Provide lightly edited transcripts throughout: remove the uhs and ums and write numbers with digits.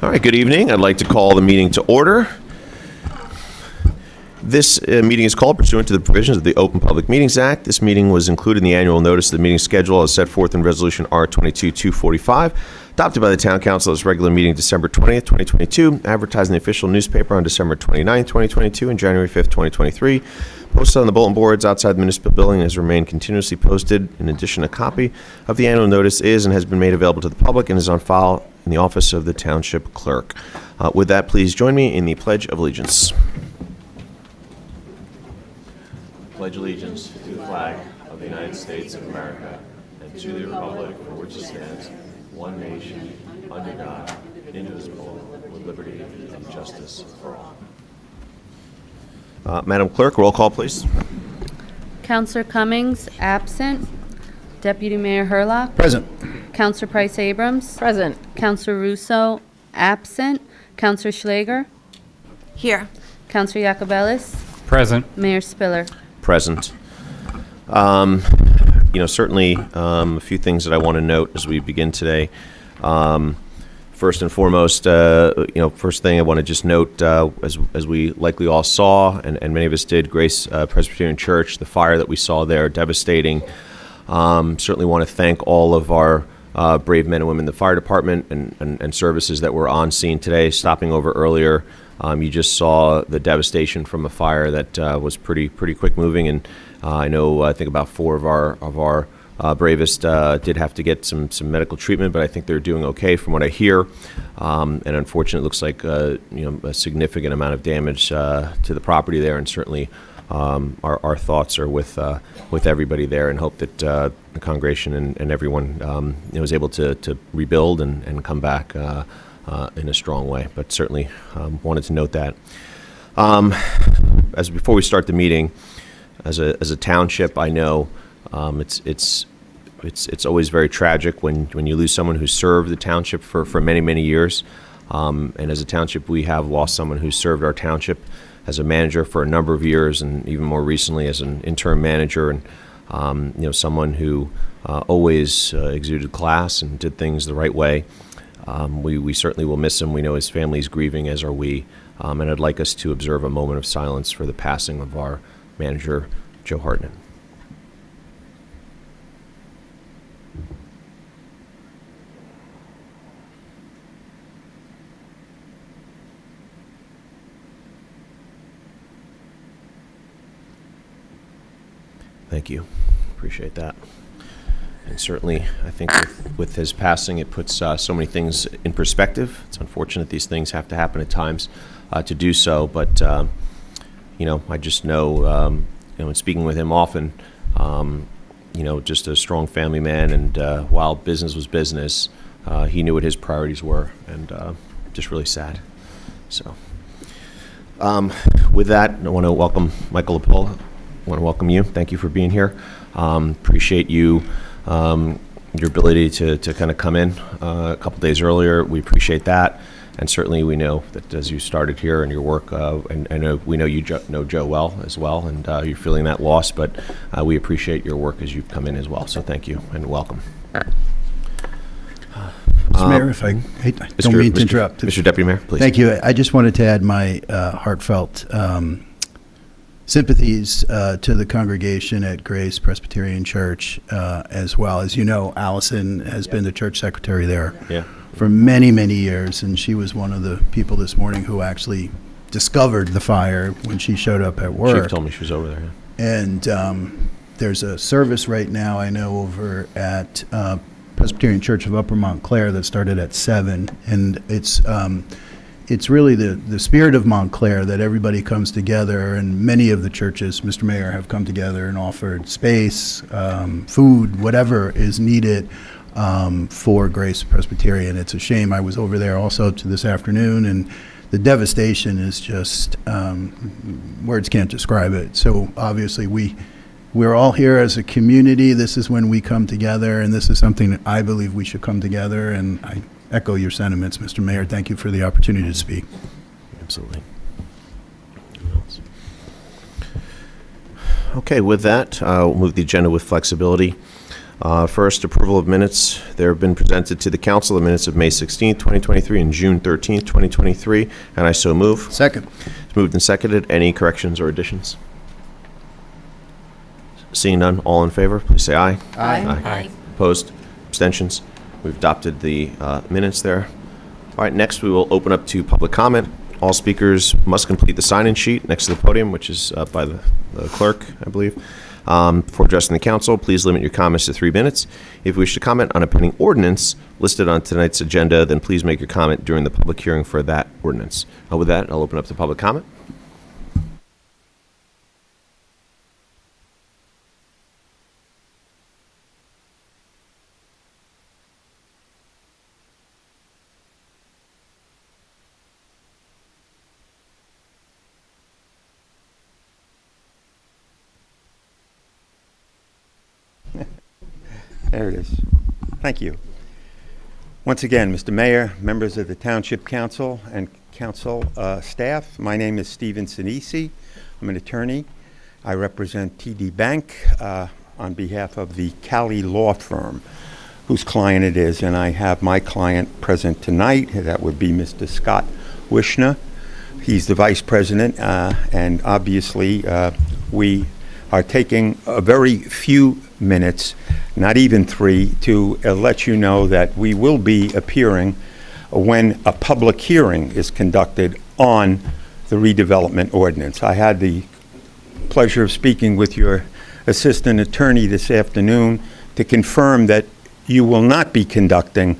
All right, good evening. I'd like to call the meeting to order. This meeting is called pursuant to the provisions of the Open Public Meetings Act. This meeting was included in the annual notice of the meeting schedule as set forth in Resolution R-22-245, adopted by the Town Council as regular meeting December 20th, 2022, advertised in the official newspaper on December 29th, 2022, and January 5th, 2023. Posted on the bulletin boards outside the municipal building and has remained continuously posted. In addition, a copy of the annual notice is and has been made available to the public and is on file in the office of the Township Clerk. With that, please join me in the Pledge of Allegiance. Pledge allegiance to the flag of the United States of America and to the republic for which it stands, one nation, under God, indivisible, with liberty and justice for all. Madam Clerk, roll call, please. Councillor Cummings, absent. Deputy Mayor Hurlock. Present. Councillor Price Abrams. Present. Councillor Russo, absent. Councillor Schlager. Here. Councillor Yacobelis. Present. Mayor Spiller. Present. Certainly a few things that I want to note as we begin today. First and foremost, first thing I want to just note, as we likely all saw, and many of us did, Grace Presbyterian Church, the fire that we saw there, devastating. Certainly want to thank all of our brave men and women in the fire department and services that were on scene today, stopping over earlier. You just saw the devastation from a fire that was pretty quick moving, and I think about four of our bravest did have to get some medical treatment, but I think they're doing okay from what I hear. And unfortunately, it looks like a significant amount of damage to the property there, and certainly our thoughts are with everybody there, and hope that the congregation and everyone was able to rebuild and come back in a strong way. But certainly wanted to note that. As before we start the meeting, as a township, I know it's always very tragic when you lose someone who served the township for many years. And as a township, we have lost someone who served our township as a manager for a number of years, and even more recently as an interim manager, and someone who always exuded class and did things the right way. We certainly will miss him. We know his family's grieving, as are we. And I'd like us to observe a moment of silence for the passing of our manager, Joe Hartnett. Thank you. Appreciate that. And certainly, I think with his passing, it puts so many things in perspective. It's unfortunate these things have to happen at times to do so, but I just know, in speaking with him often, just a strong family man, and while business was business, he knew what his priorities were, and just really sad. So, with that, I want to welcome Michael LaPolla. I want to welcome you. Thank you for being here. Appreciate you. Your ability to kind of come in a couple days earlier. We appreciate that, and certainly we know that as you started here and your work, and I know we know you know Joe well as well, and you're feeling that loss, but we appreciate your work as you've come in as well. So thank you and welcome. Mr. Mayor, if I don't mean to interrupt. Mr. Deputy Mayor, please. Thank you. I just wanted to add my heartfelt sympathies to the congregation at Grace Presbyterian Church as well. As you know, Allison has been the church secretary there for many years, and she was one of the people this morning who actually discovered the fire when she showed up at work. Chief told me she was over there. And there's a service right now, I know, over at Presbyterian Church of Upper Montclair that started at 7, and it's really the spirit of Montclair that everybody comes together, and many of the churches, Mr. Mayor, have come together and offered space, food, whatever is needed for Grace Presbyterian. It's a shame. I was over there also this afternoon, and the devastation is just, words can't describe it. So obviously we're all here as a community. This is when we come together, and this is something that I believe we should come together, and I echo your sentiments, Mr. Mayor. Thank you for the opportunity to speak. Absolutely. Okay, with that, we'll move the agenda with flexibility. First, approval of minutes. There have been presented to the council the minutes of May 16th, 2023 and June 13th, 2023, and I so move. Second. It's moved and seconded. Any corrections or additions? Seeing none, all in favor, please say aye. Aye. Opposed? Abstentions? We've adopted the minutes there. All right, next we will open up to public comment. All speakers must complete the sign-in sheet next to the podium, which is by the clerk, I believe. Before addressing the council, please limit your comments to 3 minutes. If you wish to comment on a pending ordinance listed on tonight's agenda, then please make your comment during the public hearing for that ordinance. With that, I'll open up to public comment. There it is. Thank you. Once again, Mr. Mayor, members of the Township Council and Council staff, my name is Stephen Sinisi. I'm an attorney. I represent TD Bank on behalf of the Cali Law Firm, whose client it is, and I have my client present tonight. That would be Mr. Scott Wishna. He's the Vice President, and obviously we are taking a very few minutes, not even 3, to let you know that we will be appearing when a public hearing is conducted on the redevelopment ordinance. I had the pleasure of speaking with your assistant attorney this afternoon to confirm that you will not be conducting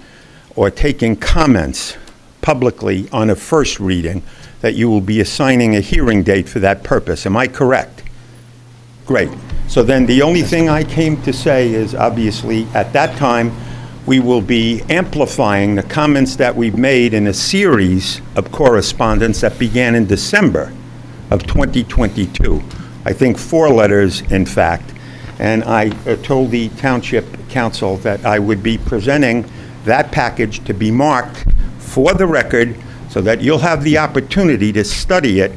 or taking comments publicly on a first reading, that you will be assigning a hearing date for that purpose. Am I correct? Great. So then the only thing I came to say is, obviously, at that time, we will be amplifying the comments that we've made in a series of correspondence that began in December of 2022. I think 4 letters, in fact. And I told the Township Council that I would be presenting that package to be marked for the record so that you'll have the opportunity to study it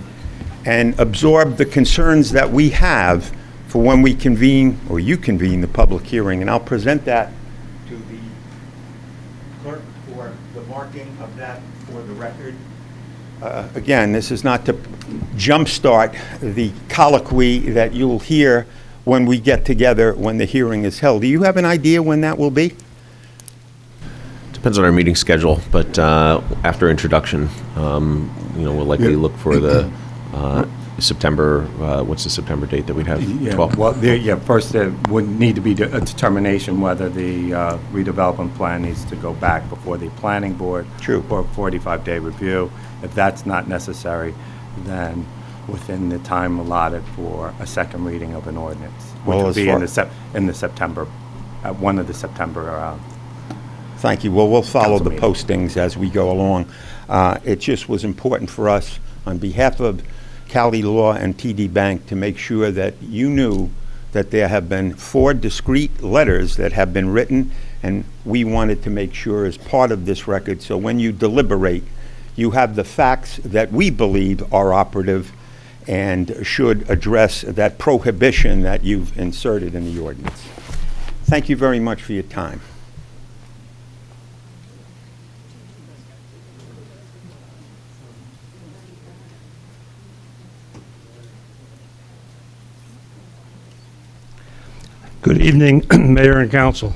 and absorb the concerns that we have for when we convene, or you convene, the public hearing. And I'll present that to the clerk for the marking of that for the record. Again, this is not to jumpstart the colloquy that you'll hear when we get together when the hearing is held. Do you have an idea when that will be? Depends on our meeting schedule, but after introduction, we'll likely look for the September, what's the September date that we'd have? Yeah, 12th? well, first there would need to be a determination whether the redevelopment plan needs to go back before the planning board. True. For a 45-day review. If that's not necessary, then within the time allotted for a second reading of an ordinance, which Well, will as be far- in the September, one of the September. Thank you. Well, we'll follow Council the meeting. postings as we go along. It just was important for us, on behalf of Cali Law and TD Bank, to make sure that you knew that there have been 4 discrete letters that have been written, and we wanted to make sure as part of this record, so when you deliberate, you have the facts that we believe are operative and should address that prohibition that you've inserted in the ordinance. Thank you very much for your time. Good evening, Mayor and Council.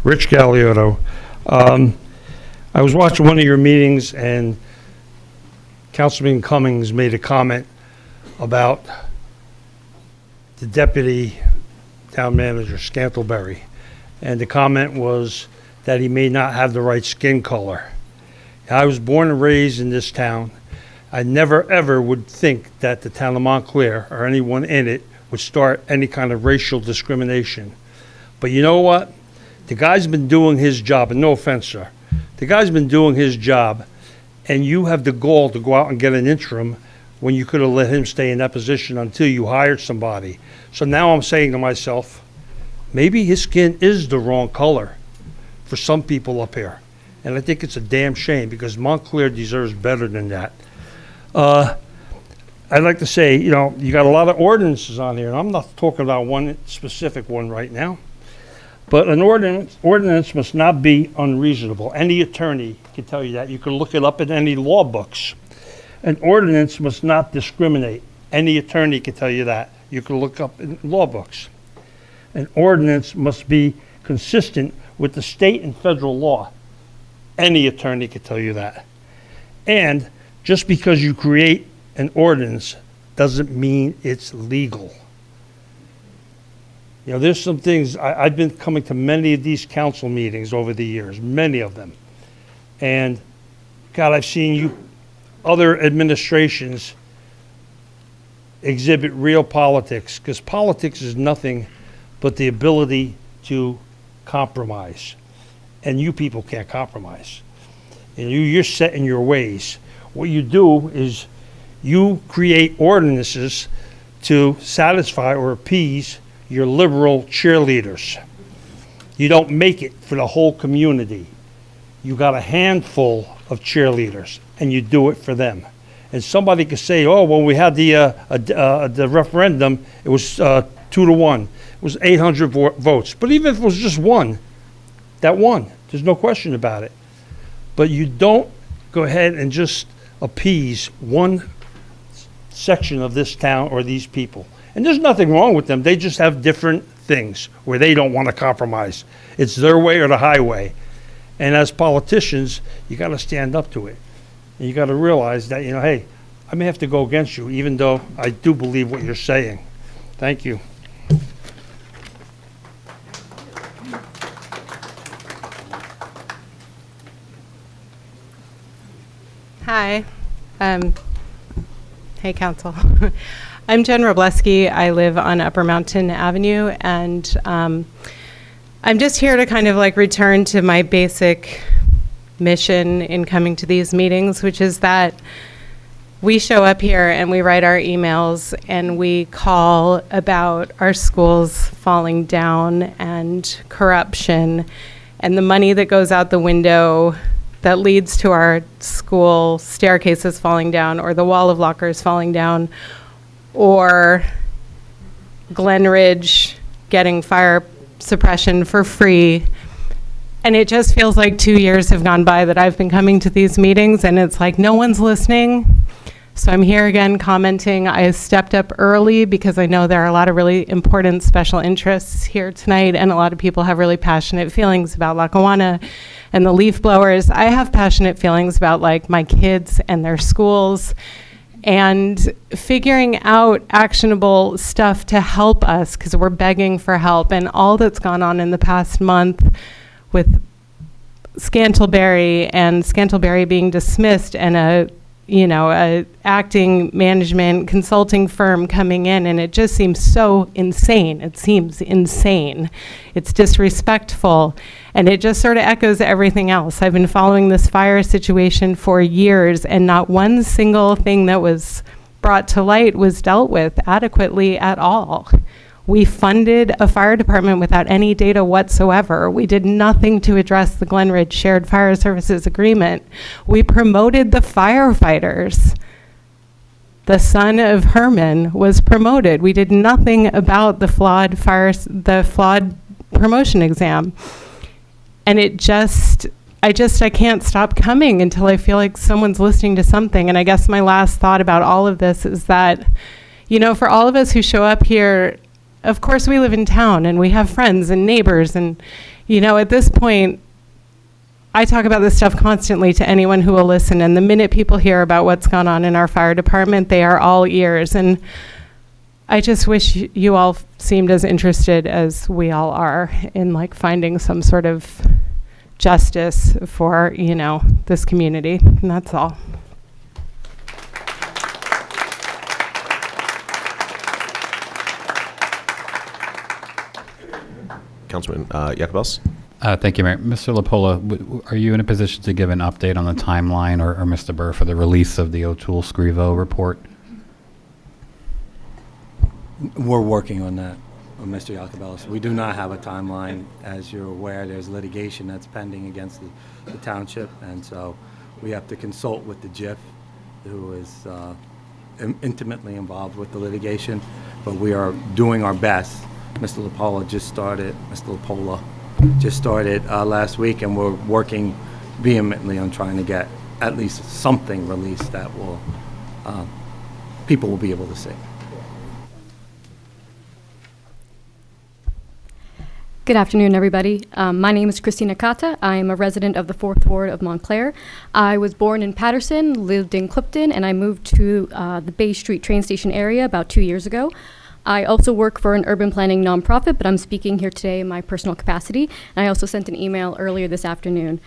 Rich Galiotto. I was watching one of your meetings, and Councilman Cummings made a comment about the deputy town manager, Scantlebury. And the comment was that he may not have the right skin color. I was born and raised in this town. I never, ever would think that the town of Montclair, or anyone in it, would start any kind of racial discrimination. But you know what? The guy's been doing his job, and no offense, sir. The guy's been doing his job, and you have the gall to go out and get an interim when you could have let him stay in that position until you hired somebody. So now I'm saying to myself, maybe his skin is the wrong color for some people up here. And I think it's a damn shame, because Montclair deserves better than that. I'd like to say, you got a lot of ordinances on here, and I'm not talking about one specific one right now. But an ordinance must not be unreasonable. Any attorney can tell you that. You can look it up in any law books. An ordinance must not discriminate. Any attorney can tell you that. You can look up in law books. An ordinance must be consistent with the state and federal law. Any attorney can tell you that. And just because you create an ordinance doesn't mean it's legal. You know, there's some things, I've been coming to many of these council meetings over the years, many of them. And God, I've seen other administrations exhibit real politics, because politics is nothing but the ability to compromise. And you people can't compromise. And you're set in your ways. What you do is you create ordinances to satisfy or appease your liberal cheerleaders. You don't make it for the whole community. You got a handful of cheerleaders, and you do it for them. And somebody could say, oh, when we had the referendum, it was 2-1. It was 800 votes. But even if it was just one, that won. There's no question about it. But you don't go ahead and just appease one section of this town or these people. And there's nothing wrong with them. They just have different things where they don't want to compromise. It's their way or the highway. And as politicians, you got to stand up to it. And you got to realize that, hey, I may have to go against you, even though I do believe what you're saying. Thank you. Hi. Hey, Council. I'm Jen Robleski. I live on Upper Mountain Avenue, and I'm just here to kind of like return to my basic mission in coming to these meetings, which is that we show up here and we write our emails and we call about our schools falling down and corruption and the money that goes out the window that leads to our school staircases falling down or the wall of lockers falling down or Glen Ridge getting fire suppression for free. And it just feels like 2 years have gone by that I've been coming to these meetings and it's like no one's listening. So I'm here again commenting. I stepped up early because I know there are a lot of really important special interests here tonight and a lot of people have really passionate feelings about Lackawanna and the leaf blowers. I have passionate feelings about like my kids and their schools and figuring out actionable stuff to help us because we're begging for help. And all that's gone on in the past month with Scantleberry being dismissed and a acting management consulting firm coming in, and it just seems so insane. It seems insane. It's disrespectful, and it just sort of echoes everything else. I've been following this fire situation for years, and not one single thing that was brought to light was dealt with adequately at all. We funded a fire department without any data whatsoever. We did nothing to address the Glen Ridge Shared Fire Services Agreement. We promoted the firefighters. The son of Herman was promoted. We did nothing about the flawed promotion exam. And I can't stop coming until I feel like someone's listening to something. And I guess my last thought about all of this is that, for all of us who show up here, of course, we live in town and we have friends and neighbors. And, at this point, I talk about this stuff constantly to anyone who will listen. And the minute people hear about what's gone on in our fire department, they are all ears. And I just wish you all seemed as interested as we all are in finding some sort of justice for, this community. And that's all. Councilman Jacobellis. Thank you, Mayor. Mr. LaPolla, are you in a position to give an update on the timeline, or Mr. Burr, for the release of the O'Toole-Scrivo report? We're working on that, Mr. Jacobellis. We do not have a timeline. As you're aware, there's litigation that's pending against the township, and so we have to consult with the JIF, who is intimately involved with the litigation, but we are doing our best. Mr. LaPolla just started, Mr. LaPolla just started last week, and we're working vehemently on trying to get at least something released that will people will be able to see. Good afternoon, everybody. My name is Christina Kata. I am a resident of the 4th Ward of Montclair. I was born in Patterson, lived in Clifton, and I moved to the Bay Street train station area about 2 years ago. I also work for an urban planning nonprofit, but I'm speaking here today in my personal capacity. And I also sent an email earlier this afternoon.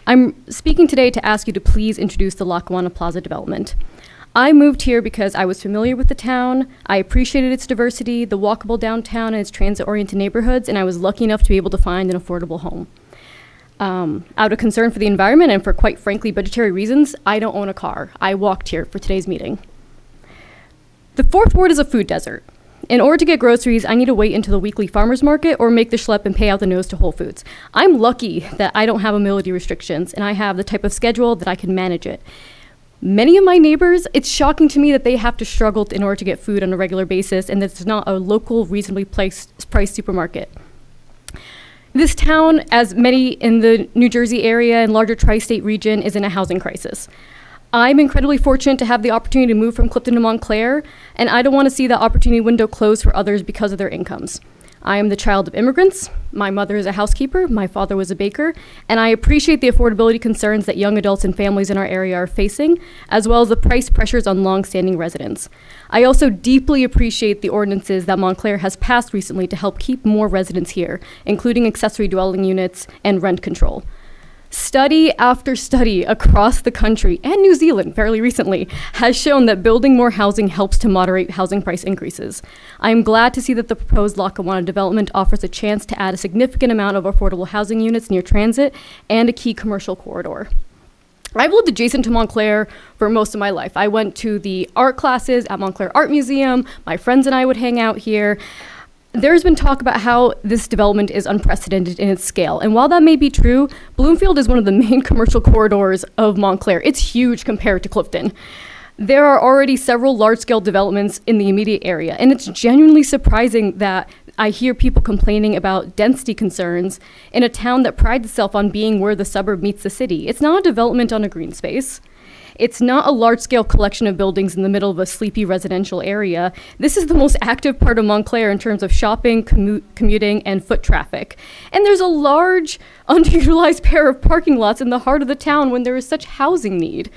I'm speaking today to ask you to please introduce the Lackawanna Plaza development. I moved here because I was familiar with the town, I appreciated its diversity, the walkable downtown and its transit-oriented neighborhoods, and I was lucky enough to be able to find an affordable home. Out of concern for the environment and for, quite frankly, budgetary reasons, I don't own a car. I walked here for today's meeting. The 4th Ward is a food desert. In order to get groceries, I need to wait until the weekly farmer's market or make the schlep and pay out the nose to Whole Foods. I'm lucky that I don't have mobility restrictions and I have the type of schedule that I can manage it. Many of my neighbors, it's shocking to me that they have to struggle in order to get food on a regular basis and that it's not a local, reasonably priced supermarket. This town, as many in the New Jersey area and larger tri-state region, is in a housing crisis. I'm incredibly fortunate to have the opportunity to move from Clifton to Montclair, and I don't want to see that opportunity window close for others because of their incomes. I am the child of immigrants. My mother is a housekeeper, my father was a baker, and I appreciate the affordability concerns that young adults and families in our area are facing, as well as the price pressures on long-standing residents. I also deeply appreciate the ordinances that Montclair has passed recently to help keep more residents here, including accessory dwelling units and rent control. Study after study across the country and New Zealand fairly recently has shown that building more housing helps to moderate housing price increases. I am glad to see that the proposed Lackawanna development offers a chance to add a significant amount of affordable housing units near transit and a key commercial corridor. I've lived adjacent to Montclair for most of my life. I went to the art classes at Montclair Art Museum. My friends and I would hang out here. There's been talk about how this development is unprecedented in its scale. And while that may be true, Bloomfield is one of the main commercial corridors of Montclair. It's huge compared to Clifton. There are already several large-scale developments in the immediate area, and it's genuinely surprising that I hear people complaining about density concerns in a town that prides itself on being where the suburb meets the city. It's not a development on a green space. It's not a large-scale collection of buildings in the middle of a sleepy residential area. This is the most active part of Montclair in terms of shopping, commuting, and foot traffic. And there's a large, underutilized pair of parking lots in the heart of the town when there is such housing need.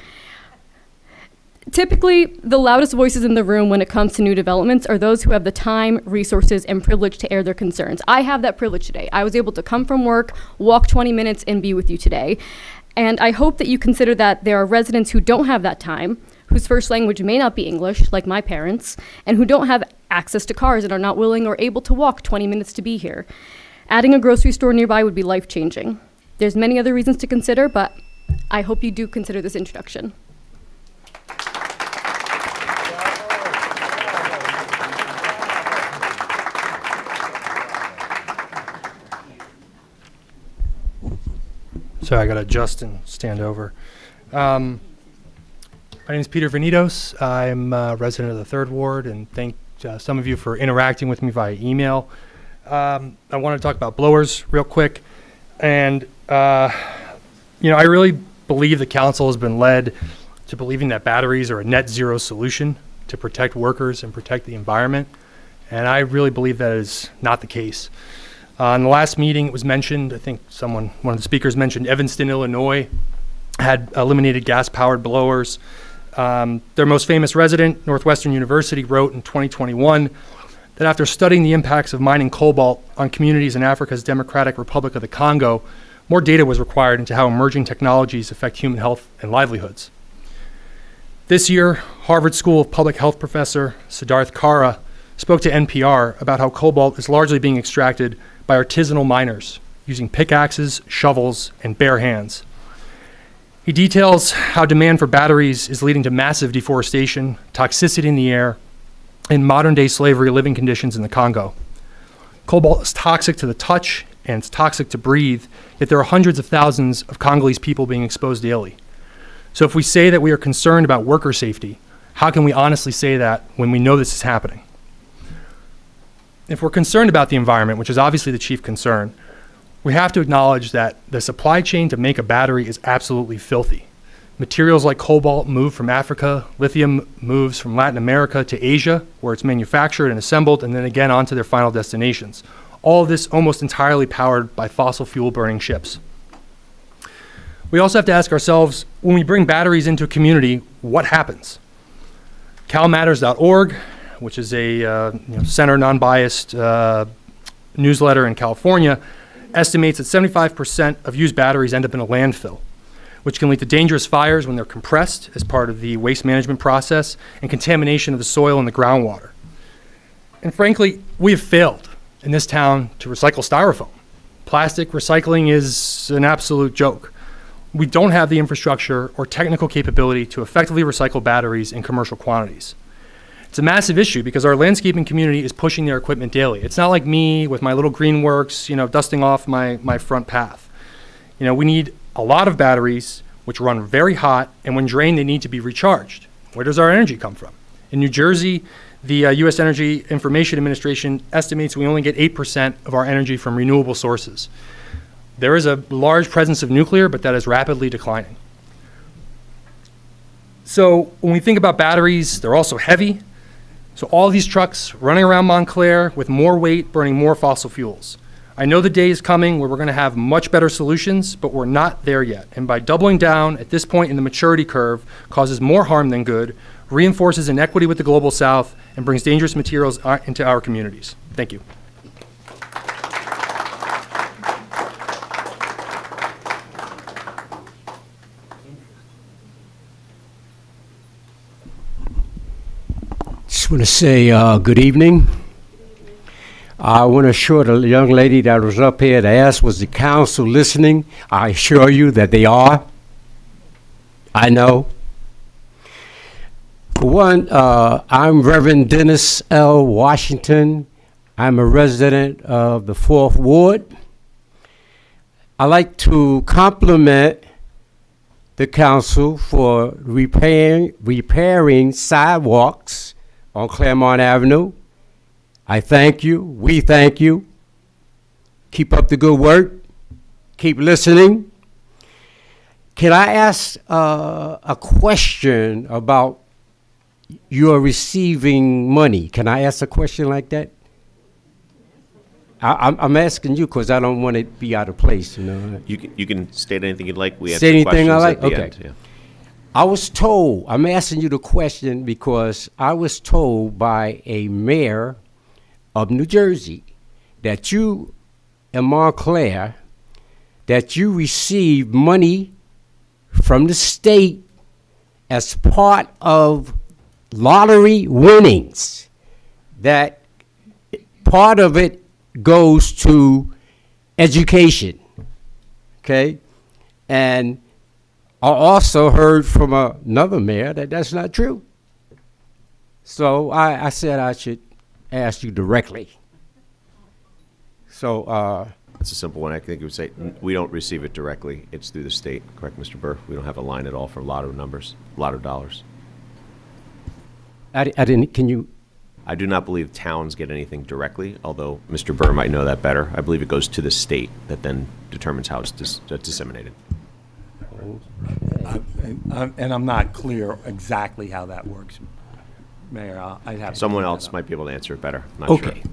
Typically, the loudest voices in the room when it comes to new developments are those who have the time, resources, and privilege to air their concerns. I have that privilege today. I was able to come from work, walk 20 minutes, and be with you today. And I hope that you consider that there are residents who don't have that time, whose first language may not be English, like my parents, and who don't have access to cars and are not willing or able to walk 20 minutes to be here. Adding a grocery store nearby would be life-changing. There's many other reasons to consider, but I hope you do consider this introduction. So I got to adjust and stand over. My name is Peter Venidos. I'm a resident of the 3rd Ward, and thank some of you for interacting with me via email. I want to talk about blowers real quick. And, I really believe the council has been led to believing that batteries are a net zero solution to protect workers and protect the environment. And I really believe that is not the case. In the last meeting, it was mentioned, I think one of the speakers mentioned Evanston, Illinois had eliminated gas-powered blowers. Their most famous resident, Northwestern University, wrote in 2021 that after studying the impacts of mining cobalt on communities in Africa's Democratic Republic of the Congo, more data was required into how emerging technologies affect human health and livelihoods. This year, Harvard School of Public Health professor Siddharth Kara spoke to NPR about how cobalt is largely being extracted by artisanal miners using pickaxes, shovels, and bare hands. He details how demand for batteries is leading to massive deforestation, toxicity in the air, and modern-day slavery living conditions in the Congo. Cobalt is toxic to the touch and it's toxic to breathe, yet there are hundreds of thousands of Congolese people being exposed daily. So if we say that we are concerned about worker safety, how can we honestly say that when we know this is happening? If we're concerned about the environment, which is obviously the chief concern, We have to acknowledge that the supply chain to make a battery is absolutely filthy. Materials like cobalt move from Africa, lithium moves from Latin America to Asia, where it's manufactured and assembled, and then again onto their final destinations. All of this almost entirely powered by fossil fuel burning ships. We also have to ask ourselves, when we bring batteries into a community, what happens? CalMatters.org, which is a center non-biased newsletter in California, estimates that 75% of used batteries end up in a landfill, which can lead to dangerous fires when they're compressed as part of the waste management process and contamination of the soil and the groundwater. And frankly, we have failed in this town to recycle styrofoam. Plastic recycling is an absolute joke. We don't have the infrastructure or technical capability to effectively recycle batteries in commercial quantities. It's a massive issue because our landscaping community is pushing their equipment daily. It's not like me with my little green works, dusting off my front path. We need a lot of batteries which run very hot, and when drained, they need to be recharged. Where does our energy come from? In New Jersey, the U.S. Energy Information Administration estimates we only get 8% of our energy from renewable sources. There is a large presence of nuclear, but that is rapidly declining. So when we think about batteries, they're also heavy. So all these trucks running around Montclair with more weight, burning more fossil fuels. I know the day is coming where we're going to have much better solutions, but we're not there yet. And by doubling down at this point in the maturity curve causes more harm than good, reinforces inequity with the Global South, and brings dangerous materials into our communities. Thank you. Just want to say good evening. I want to assure the young lady that was up here to ask, was the council listening? I assure you that they are. I know. For one, I'm Reverend Dennis L. Washington. I'm a resident of the 4th Ward. I like to compliment the council for repairing sidewalks on Claremont Avenue. I thank you. We thank you. Keep up the good work. Keep listening. Can I ask a question about your receiving money? Can I ask a question like that? I'm asking you because I don't want it to be out of place. You can state anything you'd like. We Say anything I like? At the Okay. end, yeah. I was told, I'm asking you the question because I was told by a mayor of New Jersey that you in Montclair, that you received money from the state as part of lottery winnings, that part of it goes to education, okay? And I also heard from another mayor that that's not true. So I said I should ask you directly. So It's a simple one. I think it would say we don't receive it directly. It's through the state. Correct, Mr. Burr? We don't have a line at all for lotto numbers, lotto dollars. I didn't, can you? I do not believe towns get anything directly, although Mr. Burr might know that better. I believe it goes to the state that then determines how it's disseminated. And I'm not clear exactly how that works, Mayor. I'd have to Someone look else that up. might be able to answer it better. Not sure. Okay.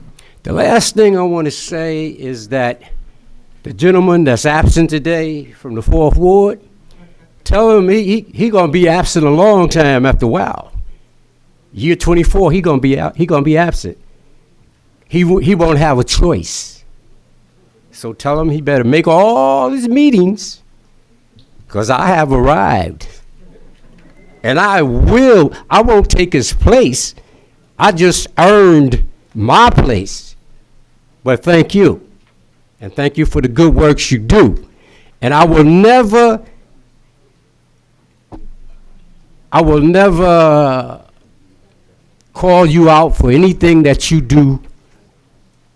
The last thing I want to say is that the gentleman that's absent today from the 4th Ward, tell him he gonna be absent a long time after a while. Year 24, he gonna be absent. He won't have a choice. So tell him he better make all his meetings, because I have arrived. And I won't take his place. I just earned my place. But thank you. And thank you for the good works you do. And I will never call you out for anything that you do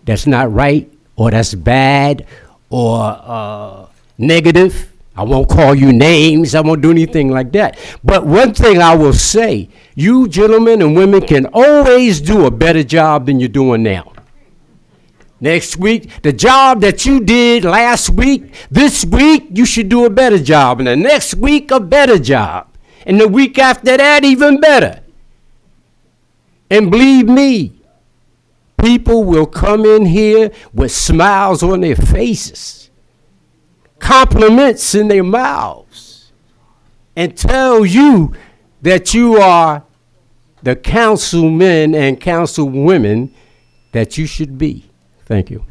that's not right or that's bad or negative. I won't call you names. I won't do anything like that. But one thing I will say, you gentlemen and women can always do a better job than you're doing now. Next week, the job that you did last week, this week, you should do a better job. And the next week, a better job. And the week after that, even better. And believe me, people will come in here with smiles on their faces, compliments in their mouths, and tell you that you are the councilmen and councilwomen that you should be. Thank you.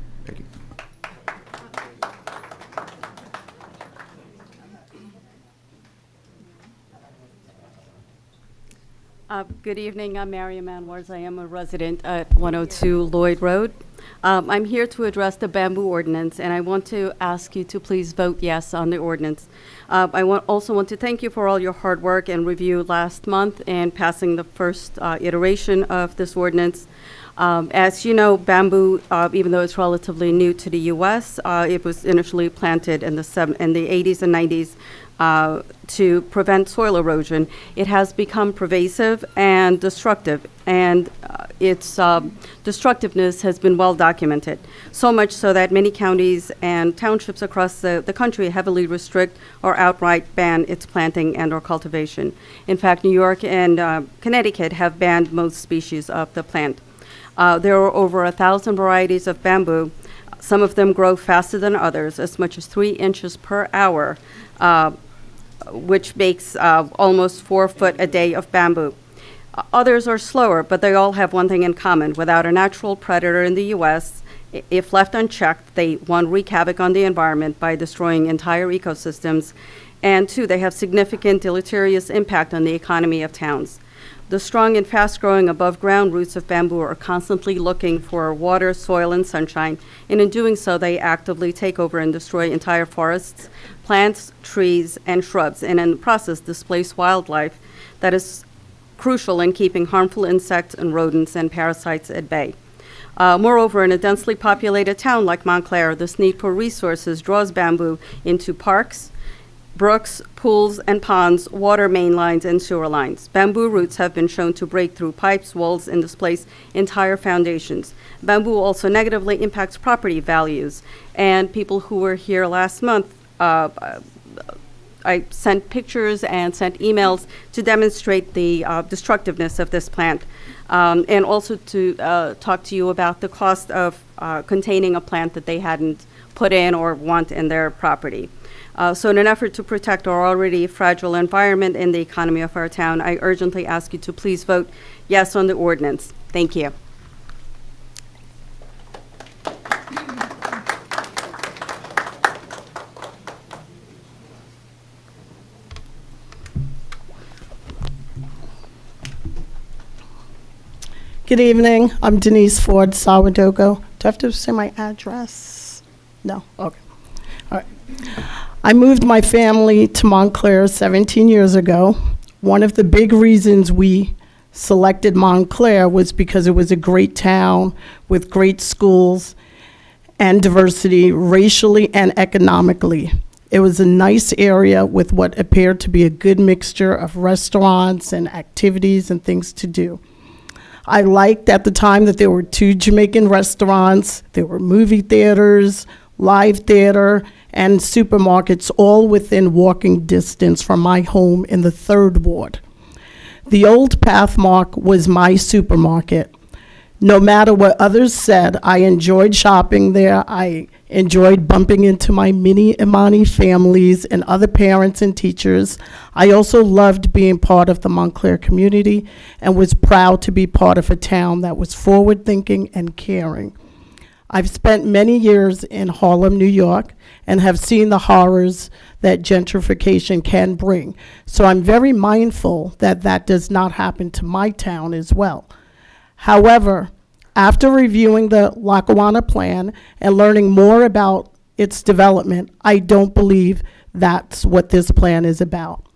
Good evening. I'm Mary Manwars. I am a resident at 102 Lloyd Road. I'm here to address the bamboo ordinance, and I want to ask you to please vote yes on the ordinance. I also want to thank you for all your hard work and review last month and passing the first iteration of this ordinance. As you know, bamboo, even though it's relatively new to the U.S., it was initially planted in the 80s and 90s to prevent soil erosion. It has become pervasive and destructive, and its destructiveness has been well documented, so much so that many counties and townships across the country heavily restrict or outright ban its planting and or cultivation. In fact, New York and Connecticut have banned most species of the plant. There are over 1,000 varieties of bamboo. Some of them grow faster than others, as much as 3 inches per hour, which makes almost 4 foot a day of bamboo. Others are slower, but they all have one thing in common. Without a natural predator in the U.S., if left unchecked, they, 1, wreak havoc on the environment by destroying entire ecosystems, and 2, they have significant deleterious impact on the economy of towns. The strong and fast-growing above-ground roots of bamboo are constantly looking for water, soil, and sunshine, and in doing so, they actively take over and destroy entire forests, plants, trees, and shrubs, and in the process, displace wildlife that is crucial in keeping harmful insects and rodents and parasites at bay. Moreover, in a densely populated town like Montclair, this need for resources draws bamboo into parks, brooks, pools, and ponds, water main lines, and sewer lines. Bamboo roots have been shown to break through pipes, walls, and displace entire foundations. Bamboo also negatively impacts property values, and people who were here last month, I sent pictures and sent emails to demonstrate the destructiveness of this plant, and also to talk to you about the cost of containing a plant that they hadn't put in or want in their property. So in an effort to protect our already fragile environment and the economy of our town, I urgently ask you to please vote yes on the ordinance. Thank you. Good evening. I'm Denise Ford, Sourdough. Do I have to say my address? No? Okay. All right. I moved my family to Montclair 17 years ago. One of the big reasons we selected Montclair was because it was a great town with great schools and diversity racially and economically. It was a nice area with what appeared to be a good mixture of restaurants and activities and things to do. I liked at the time that there were 2 Jamaican restaurants, there were movie theaters, live theater, and supermarkets all within walking distance from my home in the 3rd Ward. The old Pathmark was my supermarket. No matter what others said, I enjoyed shopping there. I enjoyed bumping into my mini Imani families and other parents and teachers. I also loved being part of the Montclair community and was proud to be part of a town that was forward-thinking and caring. I've spent many years in Harlem, New York, and have seen the horrors that gentrification can bring. So I'm very mindful that that does not happen to my town as well. However, after reviewing the Lackawanna plan and learning more about its development, I don't believe that's what this plan is about.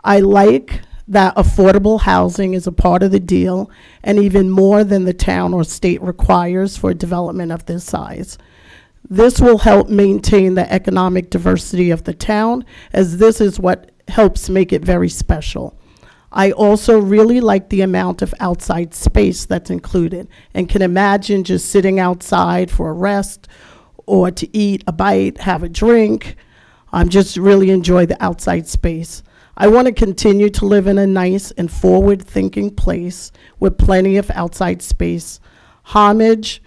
I like that affordable housing is a part of the deal, and even more than the town or state requires for development of this size. This will help maintain the economic diversity of the town, as this is what helps make it very special. I also really like the amount of outside space that's included and can imagine just sitting outside for a rest or to eat a bite, have a drink. Just really enjoy the outside space. I want to continue to live in a nice and forward-thinking place with plenty of outside space. Homage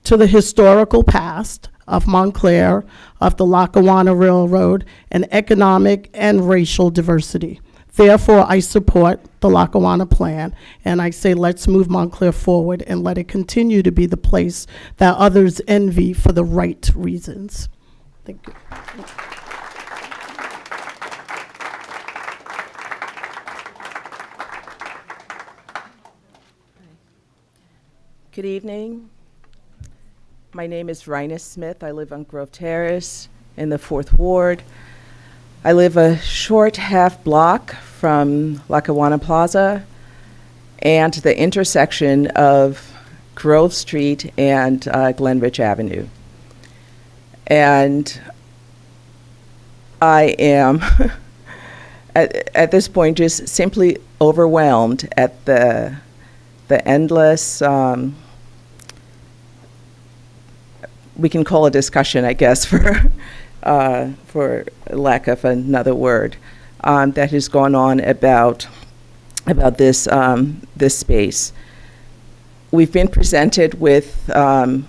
to the historical past of Montclair, of the Lackawanna Railroad, and economic and racial diversity. Therefore, I support the Lackawanna Plan, and I say let's move Montclair forward and let it continue to be the place that others envy for the right reasons. Thank you. Good evening. My name is Rhina Smith. I live on Grove Terrace in the 4th Ward. I live a short half block from Lackawanna Plaza and the intersection of Grove Street and Glenridge Avenue. And I am, at this point, just simply overwhelmed at the endless, we can call a discussion, I guess, for lack of another word, that has gone on about this this space. We've been presented with a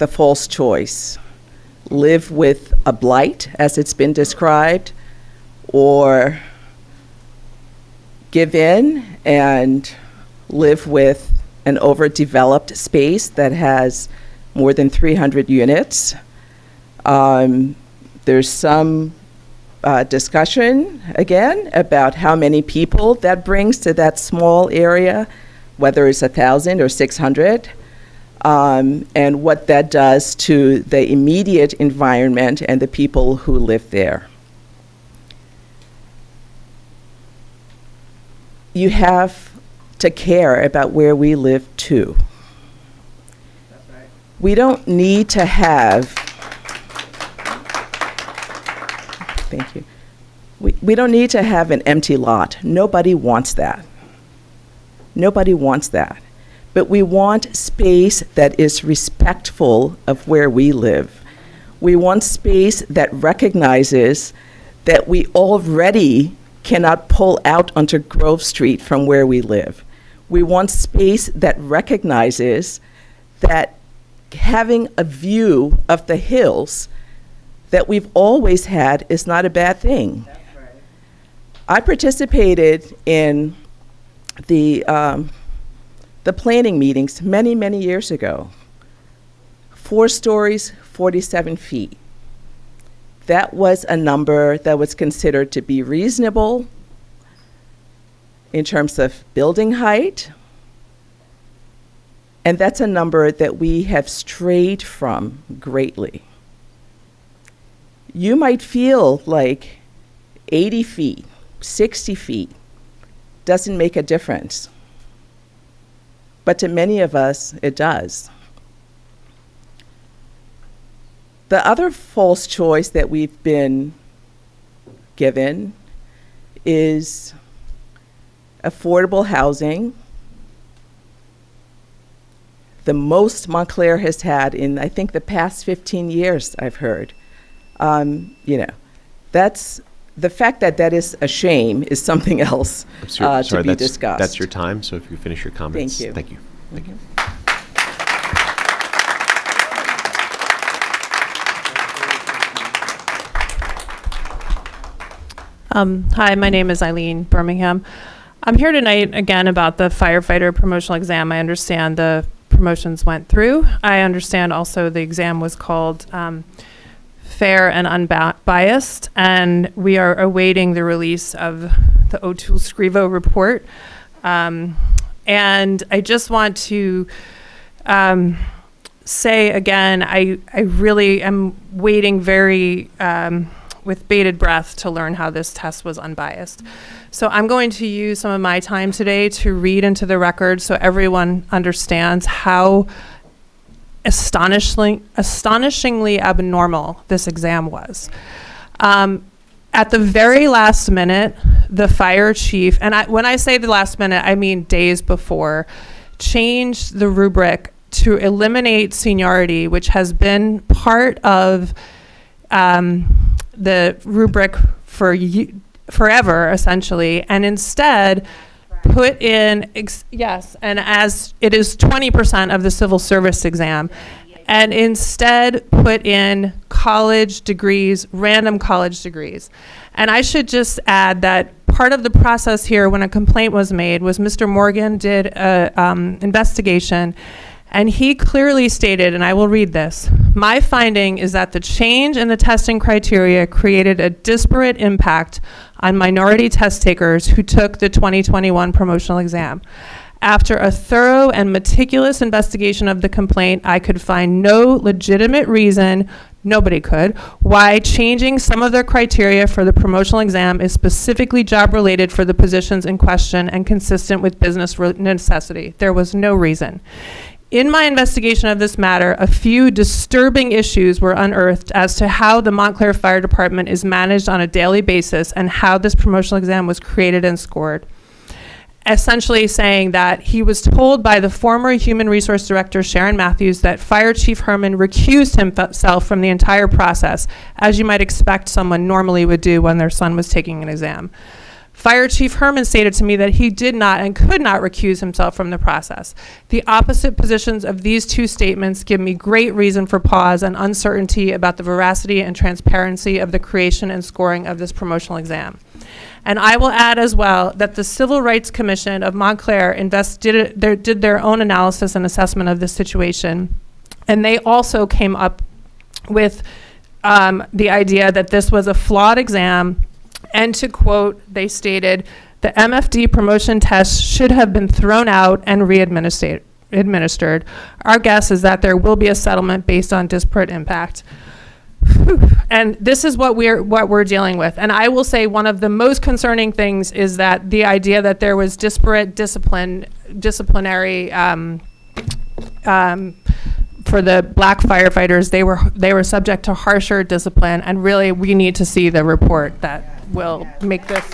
false choice: live with a blight, as it's been described, or give in and live with an overdeveloped space that has more than 300 units. There's some discussion, again, about how many people that brings to that small area, whether it's 1,000 or 600, and what that does to the immediate environment and the people who live there. You have to care about where we live too. We don't need to have, thank you. We don't need to have an empty lot. Nobody wants that. Nobody wants that. But we want space that is respectful of where we live. We want space that recognizes that we already cannot pull out onto Grove Street from where we live. We want space that recognizes that having a view of the hills that we've always had is not a bad thing. That's right. I participated in the planning meetings many, many years ago. 4 stories, 47 feet. That was a number that was considered to be reasonable in terms of building height. And that's a number that we have strayed from greatly. You might feel like 80 feet, 60 feet doesn't make a difference. But to many of us, it does. The other false choice that we've been given is affordable housing. The most Montclair has had in, I think, the past 15 years, I've heard. That's the fact that that is a shame is something else to be discussed. That's your time, so if you finish your comments. Thank you. Thank you. Thank you. Hi, my name is Eileen Birmingham. I'm here tonight again about the firefighter promotional exam. I understand the promotions went through. I understand also the exam was called fair and unbiased, and we are awaiting the release of the O'Toole-Scrivo report. And I just want to say again, I really am waiting very with bated breath to learn how this test was unbiased. So I'm going to use some of my time today to read into the record so everyone understands how astonishingly abnormal this exam was. At the very last minute, the fire chief, and when I say the last minute, I mean days before, changed the rubric to eliminate seniority, which has been part of the rubric for forever, essentially, and instead put in, yes, and as it is 20% of the civil service exam, and instead put in college degrees, random college degrees. And I should just add that part of the process here when a complaint was made was Mr. Morgan did an investigation, and he clearly stated, and I will read this, "My finding is that the change in the testing criteria created a disparate impact on minority test takers who took the 2021 promotional exam. After a thorough and meticulous investigation of the complaint, I could find no legitimate reason, nobody could, why changing some of the criteria for the promotional exam is specifically job-related for the positions in question and consistent with business necessity. There was no reason. In my investigation of this matter, a few disturbing issues were unearthed as to how the Montclair Fire Department is managed on a daily basis and how this promotional exam was created and scored." Essentially saying that he was told by the former Human Resource Director, Sharon Matthews, that Fire Chief Herman recused himself from the entire process, as you might expect someone normally would do when their son was taking an exam. Fire Chief Herman stated to me that he did not and could not recuse himself from the process. The opposite positions of these two statements give me great reason for pause and uncertainty about the veracity and transparency of the creation and scoring of this promotional exam. And I will add as well that the Civil Rights Commission of Montclair did their own analysis and assessment of this situation. And they also came up with the idea that this was a flawed exam. And to quote, they stated, "The MFD promotion test should have been thrown out and administered. Our guess is that there will be a settlement based on disparate impact." And this is what we're dealing with. And I will say one of the most concerning things is that the idea that there was disparate disciplinary for the black firefighters, they were subject to harsher discipline, and really we need to see the report that will make this.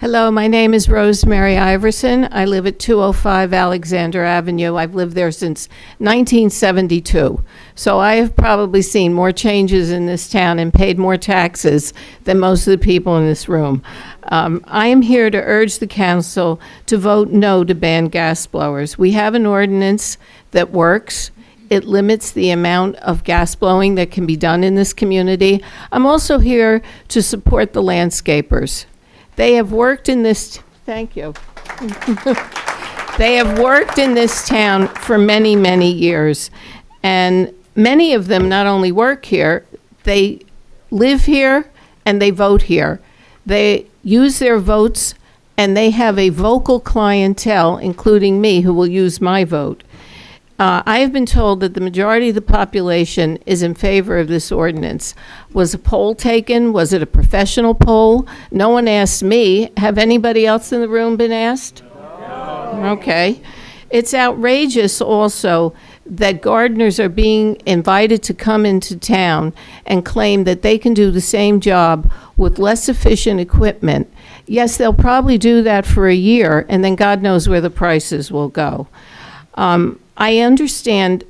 Hello, my name is Rosemary Iverson. I live at 205 Alexander Avenue. I've lived there since 1972. So I have probably seen more changes in this town and paid more taxes than most of the people in this room. I am here to urge the council to vote no to ban gas blowers. We have an ordinance that works. It limits the amount of gas blowing that can be done in this community. I'm also here to support the landscapers. They have worked in this, thank you. They have worked in this town for many, many years. And many of them not only work here, they live here and they vote here. They use their votes and they have a vocal clientele, including me, who will use my vote. I have been told that the majority of the population is in favor of this ordinance. Was a poll taken? Was it a professional poll? No one asked me. Have anybody else in the room been asked? No. Okay. It's outrageous also that gardeners are being invited to come into town and claim that they can do the same job with less efficient equipment. Yes, they'll probably do that for a year, and then God knows where the prices will go. I understand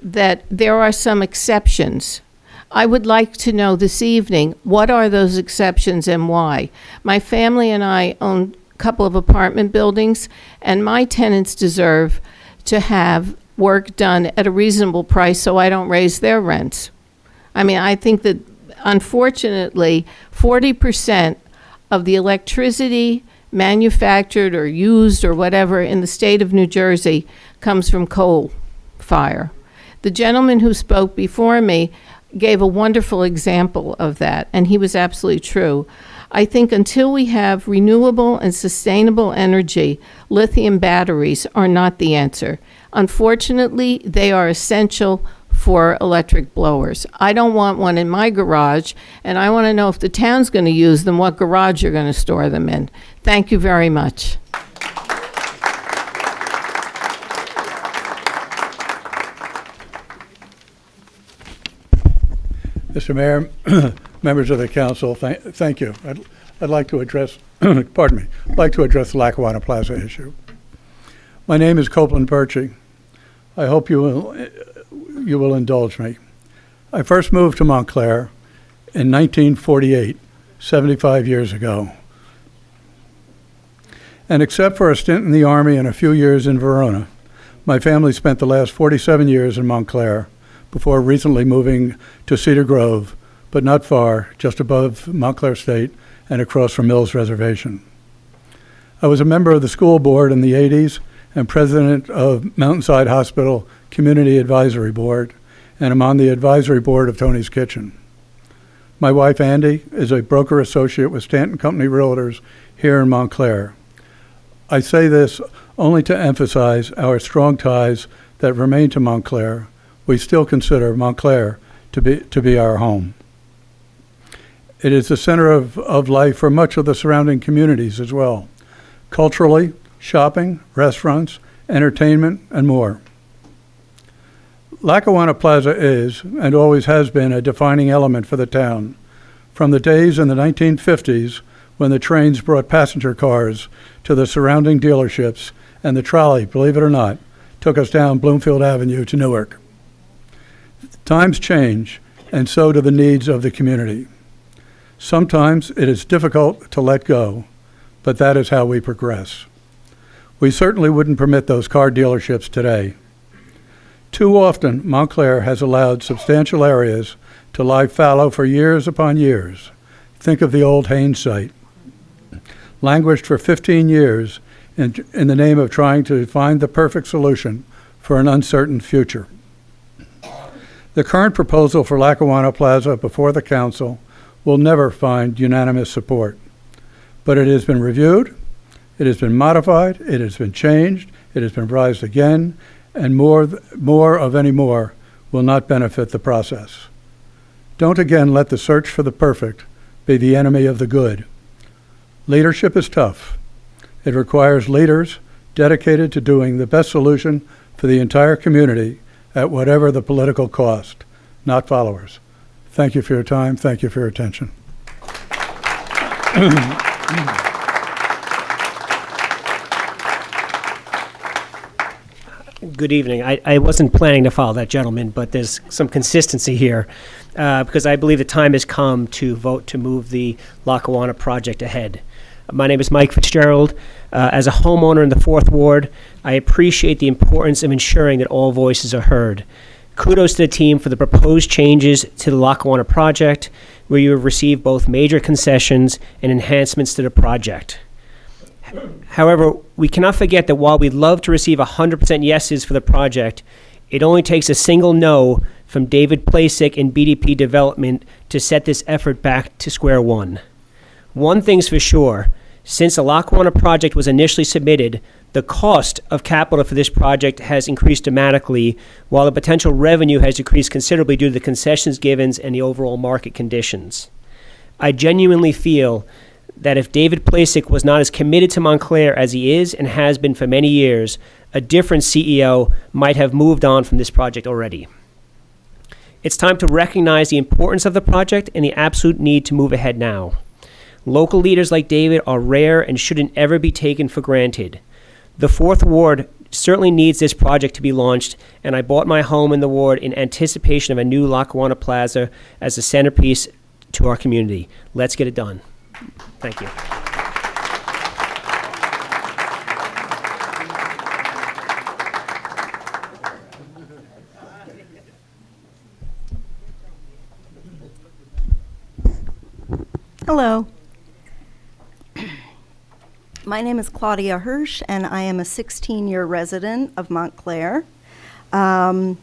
that there are some exceptions. I would like to know this evening, what are those exceptions and why? My family and I own a couple of apartment buildings, and my tenants deserve to have work done at a reasonable price so I don't raise their rents. I mean, I think that unfortunately, 40% of the electricity manufactured or used or whatever in the state of New Jersey comes from coal fire. The gentleman who spoke before me gave a wonderful example of that, and he was absolutely true. I think until we have renewable and sustainable energy, lithium batteries are not the answer. Unfortunately, they are essential for electric blowers. I don't want one in my garage, and I want to know if the town's going to use them, what garage you're going to store them in. Thank you very much. Mr. Mayor, members of the council, thank you. I'd like to address, pardon me, I'd like to address the Lackawanna Plaza issue. My name is Copeland Birchie. I hope you will indulge me. I first moved to Montclair in 1948, 75 years ago. And except for a stint in the Army and a few years in Verona, my family spent the last 47 years in Montclair before recently moving to Cedar Grove, but not far, just above Montclair State and across from Mills Reservation. I was a member of the school board in the 80s and president of Mountainside Hospital Community Advisory Board, and I'm on the advisory board of Tony's Kitchen. My wife, Andy, is a broker associate with Stanton Company Realtors here in Montclair. I say this only to emphasize our strong ties that remain to Montclair. We still consider Montclair to be our home. It is the center of life for much of the surrounding communities as well. Culturally, shopping, restaurants, entertainment, and more. Lackawanna Plaza is, and always has been, a defining element for the town. From the days in the 1950s when the trains brought passenger cars to the surrounding dealerships and the trolley, believe it or not, took us down Bloomfield Avenue to Newark. Times change, and so do the needs of the community. Sometimes it is difficult to let go, but that is how we progress. We certainly wouldn't permit those car dealerships today. Too often, Montclair has allowed substantial areas to lie fallow for years upon years. Think of the old Haynes site. Languished for 15 years in the name of trying to find the perfect solution for an uncertain future. The current proposal for Lackawanna Plaza before the council will never find unanimous support. But it has been reviewed, it has been modified, it has been changed, it has been revised again, and more of any more will not benefit the process. Don't again let the search for the perfect be the enemy of the good. Leadership is tough. It requires leaders dedicated to doing the best solution for the entire community at whatever the political cost, not followers. Thank you for your time. Thank you for your attention. Good evening. I wasn't planning to follow that gentleman, but there's some consistency here because I believe the time has come to vote to move the Lackawanna project ahead. My name is Mike Fitzgerald. As a homeowner in the 4th Ward, I appreciate the importance of ensuring that all voices are heard. Kudos to the team for the proposed changes to the Lackawanna project, where you have received both major concessions and enhancements to the project. However, we cannot forget that while we'd love to receive 100% yeses for the project, it only takes a single no from David Plasick and BDP Development to set this effort back to square one. One thing's for sure, since the Lackawanna project was initially submitted, the cost of capital for this project has increased dramatically, while the potential revenue has decreased considerably due to the concessions given and the overall market conditions. I genuinely feel that if David Plasick was not as committed to Montclair as he is and has been for many years, a different CEO might have moved on from this project already. It's time to recognize the importance of the project and the absolute need to move ahead now. Local leaders like David are rare and shouldn't ever be taken for granted. The 4th Ward certainly needs this project to be launched, and I bought my home in the ward in anticipation of a new Lackawanna Plaza as a centerpiece to our community. Let's get it done. Thank you. Hello. My name is Claudia Hirsch, and I am a 16-year resident of Montclair. I'm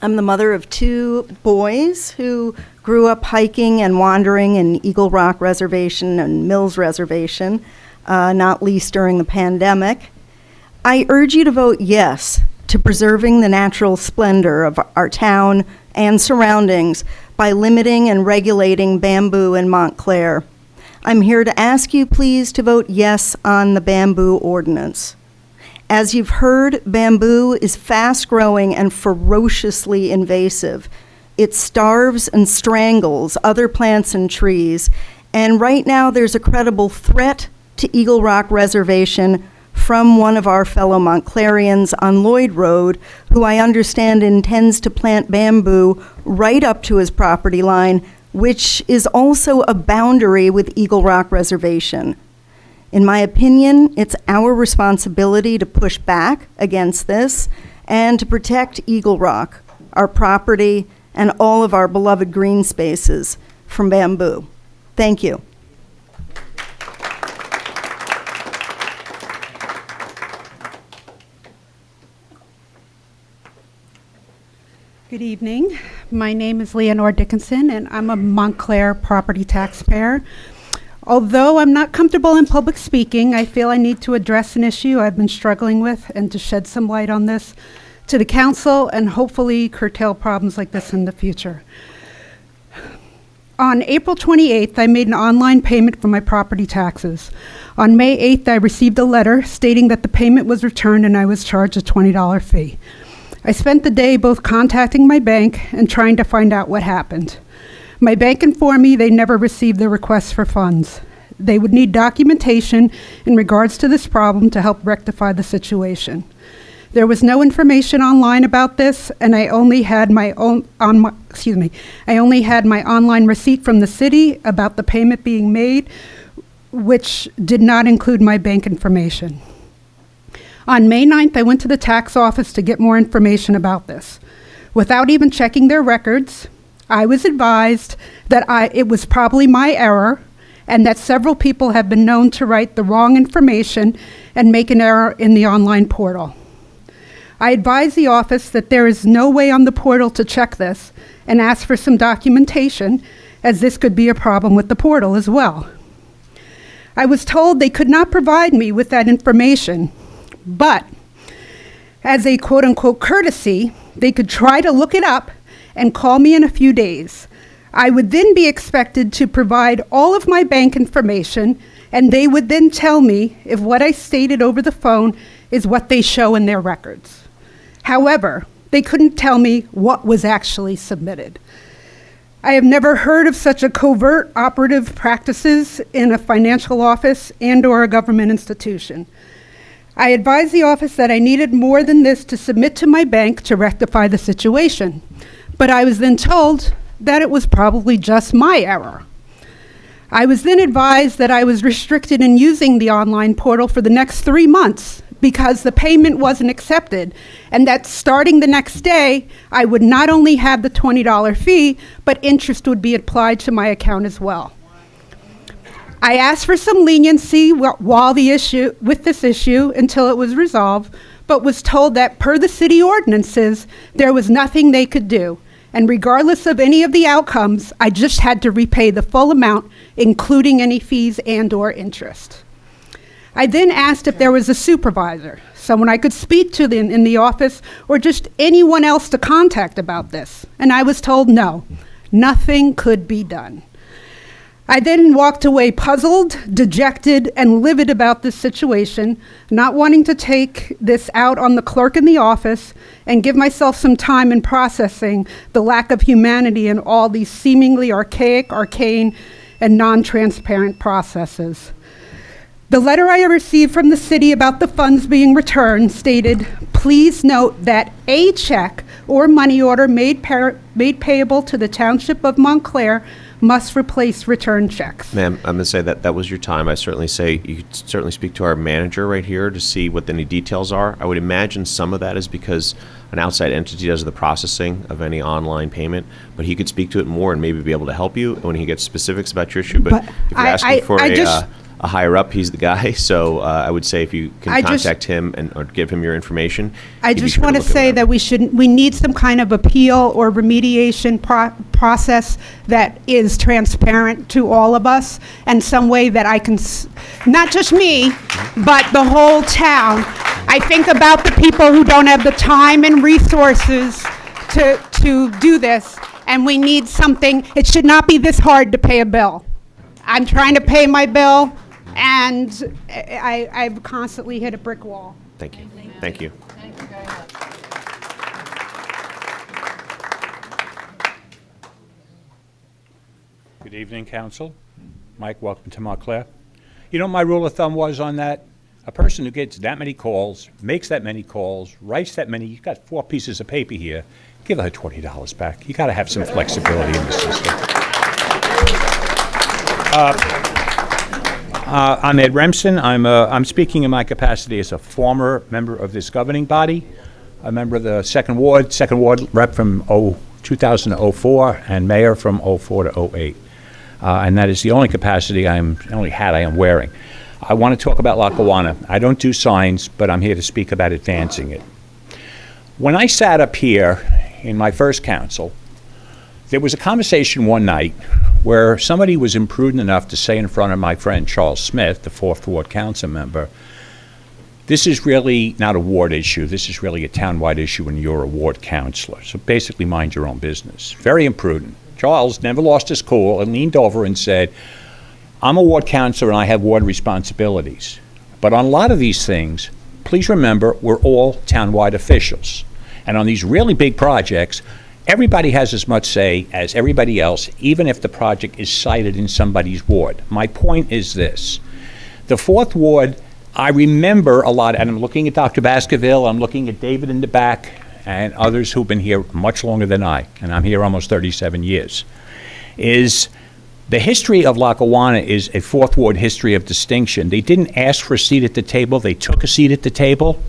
the mother of 2 boys who grew up hiking and wandering in Eagle Rock Reservation and Mills Reservation, not least during the pandemic. I urge you to vote yes to preserving the natural splendor of our town and surroundings by limiting and regulating bamboo in Montclair. I'm here to ask you, please, to vote yes on the bamboo ordinance. As you've heard, bamboo is fast-growing and ferociously invasive. It starves and strangles other plants and trees, and right now there's a credible threat to Eagle Rock Reservation from one of our fellow Montclairians on Lloyd Road, who I understand intends to plant bamboo right up to his property line, which is also a boundary with Eagle Rock Reservation. In my opinion, it's our responsibility to push back against this and to protect Eagle Rock, our property, and all of our beloved green spaces from bamboo. Thank you. Good evening. My name is Leonore Dickinson, and I'm a Montclair property taxpayer. Although I'm not comfortable in public speaking, I feel I need to address an issue I've been struggling with and to shed some light on this to the council and hopefully curtail problems like this in the future. On April 28th, I made an online payment for my property taxes. On May 8th, I received a letter stating that the payment was returned and I was charged a $20 fee. I spent the day both contacting my bank and trying to find out what happened. My bank informed me they never received the request for funds. They would need documentation in regards to this problem to help rectify the situation. There was no information online about this, and I only had my online receipt from the city about the payment being made, which did not include my bank information. On May 9th, I went to the tax office to get more information about this. Without even checking their records, I was advised that it was probably my error and that several people have been known to write the wrong information and make an error in the online portal. I advised the office that there is no way on the portal to check this and asked for some documentation, as this could be a problem with the portal as well. I was told they could not provide me with that information, but as a quote-unquote courtesy, they could try to look it up and call me in a few days. I would then be expected to provide all of my bank information, and they would then tell me if what I stated over the phone is what they show in their records. However, they couldn't tell me what was actually submitted. I have never heard of such a covert operative practices in a financial office and/or a government institution. I advised the office that I needed more than this to submit to my bank to rectify the situation, but I was then told that it was probably just my error. I was then advised that I was restricted in using the online portal for the next 3 months because the payment wasn't accepted, and that starting the next day, I would not only have the $20 fee, but interest would be applied to my account as well. I asked for some leniency with this issue until it was resolved, but was told that per the city ordinances, there was nothing they could do. And regardless of any of the outcomes, I just had to repay the full amount, including any fees and/or interest. I then asked if there was a supervisor, someone I could speak to in the office, or just anyone else to contact about this. And I was told no, nothing could be done. I then walked away puzzled, dejected, and livid about this situation, not wanting to take this out on the clerk in the office and give myself some time in processing the lack of humanity in all these seemingly archaic, arcane, and non-transparent processes. The letter I received from the city about the funds being returned stated, "Please note that a check or money order made payable to the Township of Montclair must replace returned checks." Ma'am, I'm going to say that was your time. I certainly say you could certainly speak to our manager right here to see what any details are. I would imagine some of that is because an outside entity does the processing of any online payment, but he could speak to it more and maybe be able to help you when he gets specifics about your issue. But if you're asking for a higher up, he's the guy. So I would say if you can contact him or give him your information. I just want to say that we need some kind of appeal or remediation process that is transparent to all of us, and some way that I can, not just me, but the whole town. I think about the people who don't have the time and resources to do this, and we need something. It should not be this hard to pay a bill. I'm trying to pay my bill, and I've constantly hit a brick wall. Thank you. Thank you. Thank you very much. Good evening, Council. Mike, welcome to Montclair. You know what my rule of thumb was on that? A person who gets that many calls, makes that many calls, writes that many, you've got 4 pieces of paper here, give her $20 back. You got to have some flexibility in the system. I'm Ed Remsen. I'm speaking in my capacity as a former member of this governing body, a member of the Second Ward rep from 2004, and mayor from 04 to 08. And that is the only capacity only hat I am wearing. I want to talk about Lackawanna. I don't do signs, but I'm here to speak about advancing it. When I sat up here in my first council, there was a conversation one night where somebody was imprudent enough to say in front of my friend Charles Smith, the 4th Ward council member, this is really not a ward issue. This is really a townwide issue and you're a ward councilor. So basically mind your own business. Very imprudent. Charles never lost his cool and leaned over and said, I'm a ward councilor and I have ward responsibilities. But on a lot of these things, please remember we're all townwide officials. And on these really big projects, everybody has as much say as everybody else, even if the project is cited in somebody's ward. My point is this. The 4th Ward, I remember a lot, and I'm looking at Dr. Baskerville, I'm looking at David in the back, and others who've been here much longer than I, and I'm here almost 37 years, is the history of Lackawanna is a 4th Ward history of distinction. They didn't ask for a seat at the table, they took a seat at the table.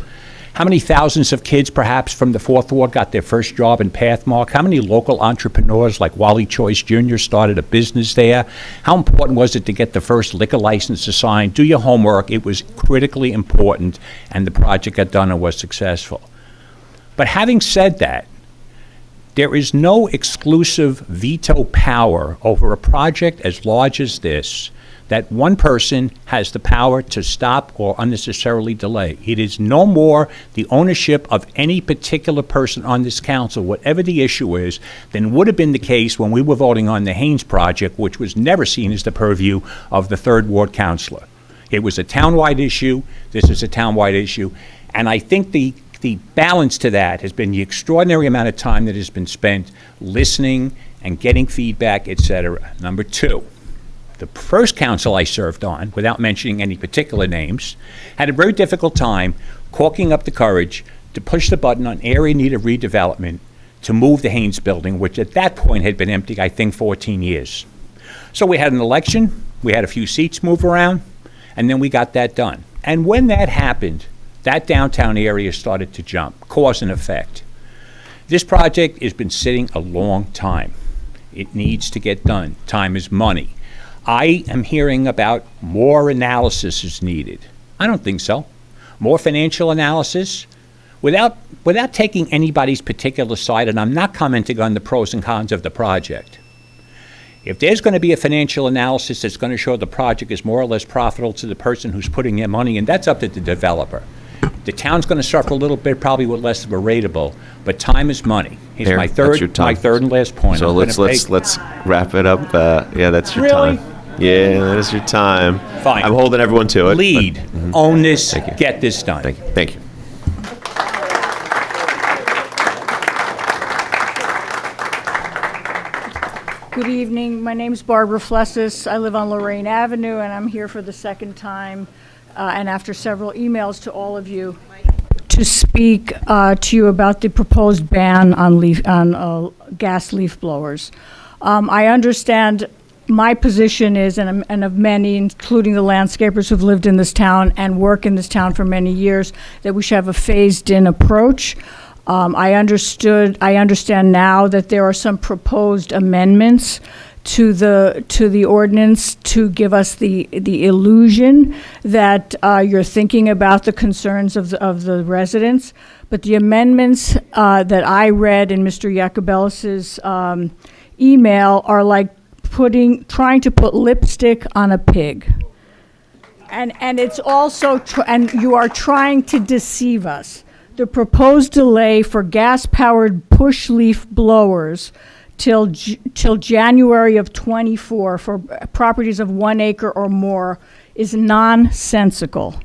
How many thousands of kids perhaps from the 4th Ward got their first job in Pathmark? How many local entrepreneurs like Wally Choice Jr. started a business there? How important was it to get the first liquor license assigned? Do your homework. It was critically important, and the project got done and was successful. But having said that, there is no exclusive veto power over a project as large as this that one person has the power to stop or unnecessarily delay. It is no more the ownership of any particular person on this council, whatever the issue is, than would have been the case when we were voting on the Haynes project, which was never seen as the purview of the 3rd Ward councilor. It was a townwide issue. This is a townwide issue. And I think the balance to that has been the extraordinary amount of time that has been spent listening and getting feedback, et cetera. Number 2, the first council I served on, without mentioning any particular names, had a very difficult time corking up the courage to push the button on area need of redevelopment to move the Haynes building, which at that point had been empty, I think, 14 years. So we had an election, we had a few seats move around, and then we got that done. And when that happened, that downtown area started to jump, cause and effect. This project has been sitting a long time. It needs to get done. Time is money. I am hearing about more analysis is needed. I don't think so. More financial analysis without taking anybody's particular side, and I'm not commenting on the pros and cons of the project. If there's going to be a financial analysis that's going to show the project is more or less profitable to the person who's putting their money in, that's up to the developer. The town's going to suffer a little bit, probably with less of a rateable, but time is money. Here's Mayor, my that's your time. third and last point. So I'm let's wrap it up. Yeah, that's your Really? time. Yeah, that is your time. Fine. I'm holding everyone to it. Lead, but- own this, Thank you. get this done. Thank you. Thank you. Good evening. My name is Barbara Flessis. I live on Lorraine Avenue, and I'm here for the second time, and after several emails to all of you, to speak to you about the proposed ban on gas leaf blowers. I understand my position is, and of many, including the landscapers who've lived in this town and work in this town for many years, that we should have a phased-in approach. I understand now that there are some proposed amendments to the ordinance to give us the illusion that you're thinking about the concerns of the residents. But the amendments that I read in Mr. Yacobelis's email are like trying to put lipstick on a pig. And it's also, and you are trying to deceive us. The proposed delay for gas-powered push leaf blowers till January of '24 for properties of 1 acre or more is nonsensical.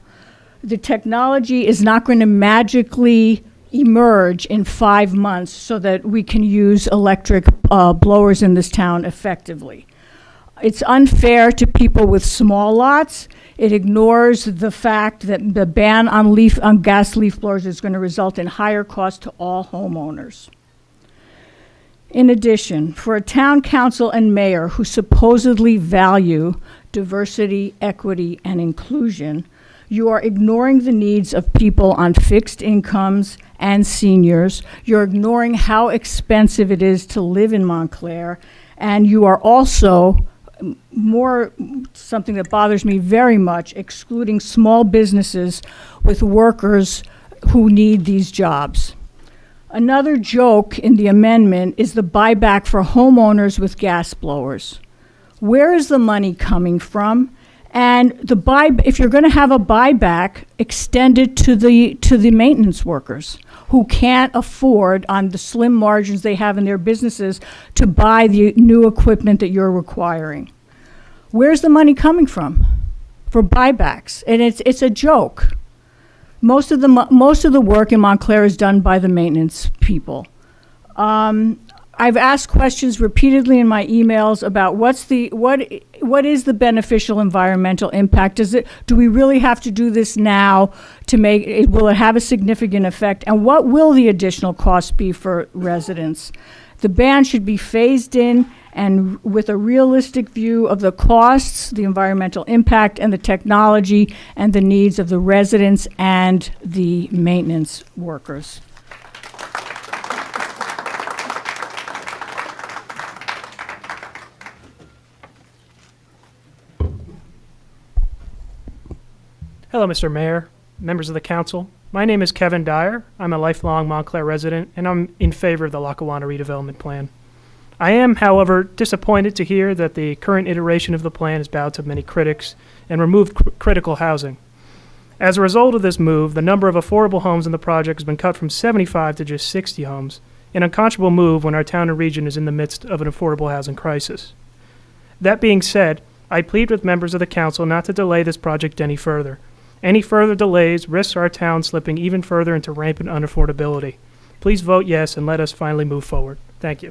The technology is not going to magically emerge in 5 months so that we can use electric blowers in this town effectively. It's unfair to people with small lots. It ignores the fact that the ban on gas leaf blowers is going to result in higher costs to all homeowners. In addition, for a town council and mayor who supposedly value diversity, equity, and inclusion, you are ignoring the needs of people on fixed incomes and seniors. You're ignoring how expensive it is to live in Montclair, and you are also something that bothers me very much, excluding small businesses with workers who need these jobs. Another joke in the amendment is the buyback for homeowners with gas blowers. Where is the money coming from? And if you're going to have a buyback, extend it to the maintenance workers who can't afford, on the slim margins they have in their businesses, to buy the new equipment that you're requiring. Where's the money coming from for buybacks? And it's a joke. Most of the work in Montclair is done by the maintenance people. I've asked questions repeatedly in my emails about what is the beneficial environmental impact? Do we really have to do this now will it have a significant effect? And what will the additional cost be for residents? The ban should be phased in and with a realistic view of the costs, the environmental impact, and the technology and the needs of the residents and the maintenance workers. Hello, Mr. Mayor, members of the council. My name is Kevin Dyer. I'm a lifelong Montclair resident, and I'm in favor of the Lackawanna redevelopment plan. I am, however, disappointed to hear that the current iteration of the plan has bowed to many critics and removed critical housing. As a result of this move, the number of affordable homes in the project has been cut from 75 to just 60 homes, an unconscionable move when our town and region is in the midst of an affordable housing crisis. That being said, I plead with members of the council not to delay this project any further. Any further delays risks our town slipping even further into rampant unaffordability. Please vote yes and let us finally move forward. Thank you.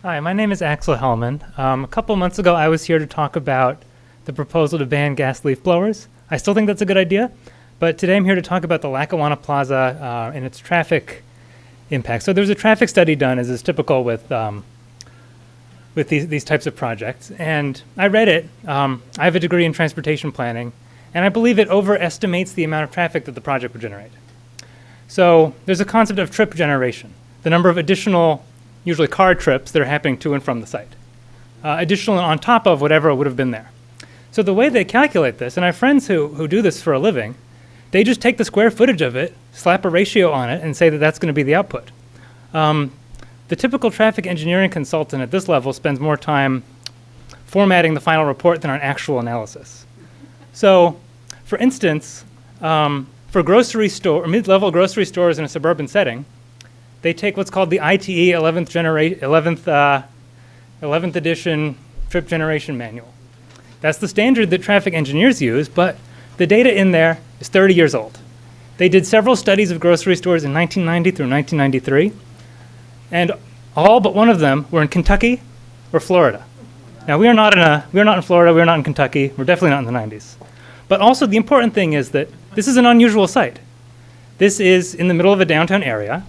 Hi, my name is Axel Hellman. A couple months ago, I was here to talk about the proposal to ban gas leaf blowers. I still think that's a good idea, but today I'm here to talk about the Lackawanna Plaza and its traffic impact. So there's a traffic study done, as is typical with these types of projects, and I read it. I have a degree in transportation planning, and I believe it overestimates the amount of traffic that the project would generate. So there's a concept of trip generation, the number of additional, usually car trips that are happening to and from the site, additional on top of whatever would have been there. So the way they calculate this, and I have friends who do this for a living, they just take the square footage of it, slap a ratio on it, and say that that's going to be the output. The typical traffic engineering consultant at this level spends more time formatting the final report than on actual analysis. So, for instance, for grocery store or mid-level grocery stores in a suburban setting, they take what's called the ITE 11th edition trip generation manual. That's the standard that traffic engineers use, but the data in there is 30 years old. They did several studies of grocery stores in 1990 through 1993. And all but one of them were in Kentucky or Florida. Now we are not in Florida, we are not in Kentucky, we're definitely not in the 90s. But also the important thing is that this is an unusual site. This is in the middle of a downtown area.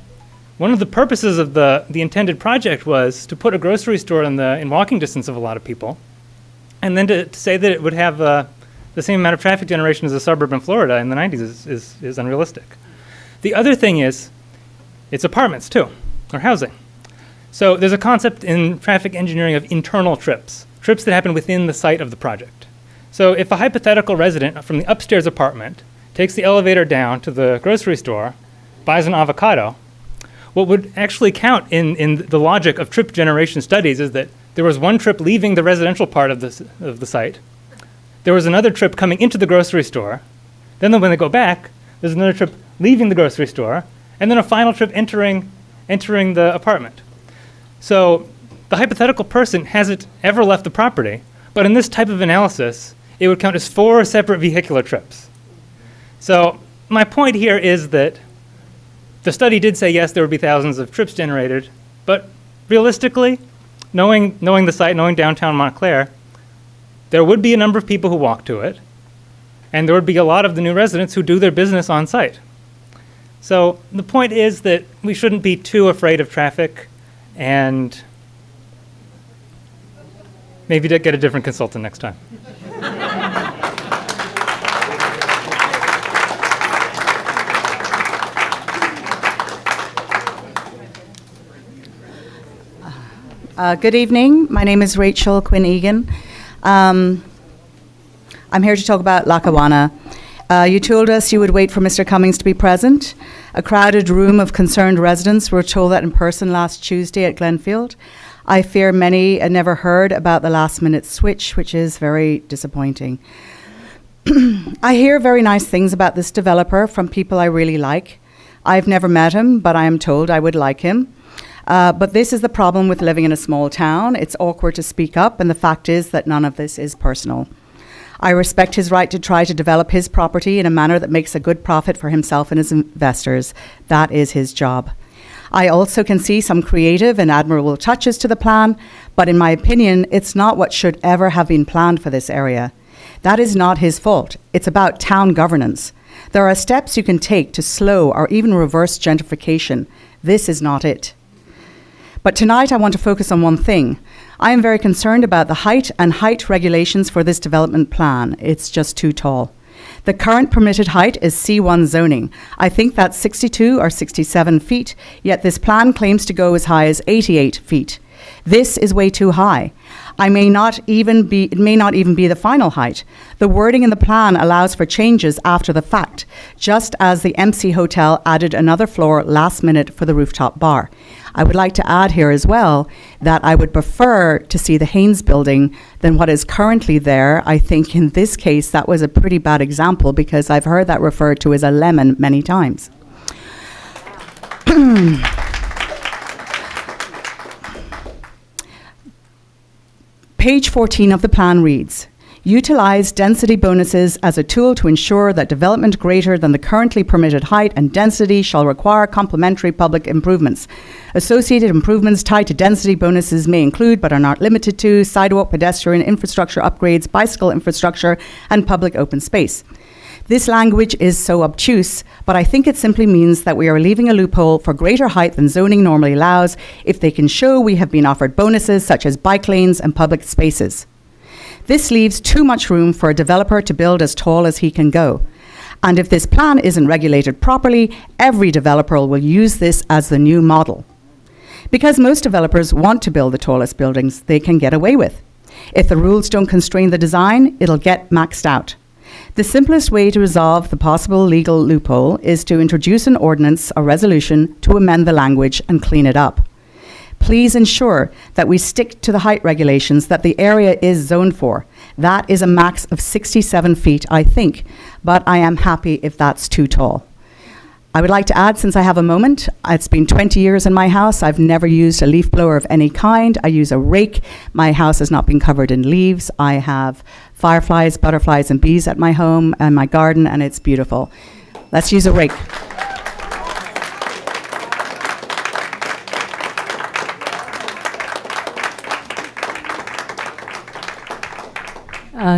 One of the purposes of the intended project was to put a grocery store in walking distance of a lot of people, and then to say that it would have the same amount of traffic generation as a suburb in Florida in the 90s is unrealistic. The other thing is, it's apartments too, or housing. So there's a concept in traffic engineering of internal trips that happen within the site of the project. So if a hypothetical resident from the upstairs apartment takes the elevator down to the grocery store, buys an avocado, what would actually count in the logic of trip generation studies is that there was one trip leaving the residential part of the site, there was another trip coming into the grocery store, then when they go back, there's another trip leaving the grocery store, and then a final trip entering the apartment. So the hypothetical person hasn't ever left the property, but in this type of analysis, it would count as 4 separate vehicular trips. So my point here is that The study did say, yes, there would be thousands of trips generated, but realistically, knowing the site, knowing downtown Montclair, there would be a number of people who walk to it, and there would be a lot of the new residents who do their business on site. So the point is that we shouldn't be too afraid of traffic, and maybe get a different consultant next time. Good evening. My name is Rachel Quinn Egan. I'm here to talk about Lackawanna. You told us you would wait for Mr. Cummings to be present. A crowded room of concerned residents were told that in person last Tuesday at Glenfield. I fear many had never heard about the last-minute switch, which is very disappointing. I hear very nice things about this developer from people I really like. I've never met him, but I am told I would like him. But this is the problem with living in a small town. It's awkward to speak up, and the fact is that none of this is personal. I respect his right to try to develop his property in a manner that makes a good profit for himself and his investors. That is his job. I also can see some creative and admirable touches to the plan, but in my opinion, it's not what should ever have been planned for this area. That is not his fault. It's about town governance. There are steps you can take to slow or even reverse gentrification. This is not it. But tonight I want to focus on one thing. I am very concerned about the height and height regulations for this development plan. It's just too tall. The current permitted height is C1 zoning. I think that's 62 or 67 feet, yet this plan claims to go as high as 88 feet. This is way too high. It may not even be the final height. The wording in the plan allows for changes after the fact, just as the MC Hotel added another floor last minute for the rooftop bar. I would like to add here as well that I would prefer to see the Haynes building than what is currently there. I think in this case that was a pretty bad example because I've heard that referred to as a lemon many times. Page 14 of the plan reads, utilize density bonuses as a tool to ensure that development greater than the currently permitted height and density shall require complementary public improvements. Associated improvements tied to density bonuses may include, but are not limited to, sidewalk, pedestrian infrastructure upgrades, bicycle infrastructure, and public open space. This language is so obtuse, but I think it simply means that we are leaving a loophole for greater height than zoning normally allows if they can show we have been offered bonuses such as bike lanes and public spaces. This leaves too much room for a developer to build as tall as he can go. And if this plan isn't regulated properly, every developer will use this as the new model. Because most developers want to build the tallest buildings they can get away with. If the rules don't constrain the design, it'll get maxed out. The simplest way to resolve the possible legal loophole is to introduce an ordinance or resolution to amend the language and clean it up. Please ensure that we stick to the height regulations that the area is zoned for. That is a max of 67 feet, I think, but I am happy if that's too tall. I would like to add, since I have a moment, it's been 20 years in my house. I've never used a leaf blower of any kind. I use a rake. My house has not been covered in leaves. I have fireflies, butterflies, and bees at my home and my garden, and it's beautiful. Let's use a rake.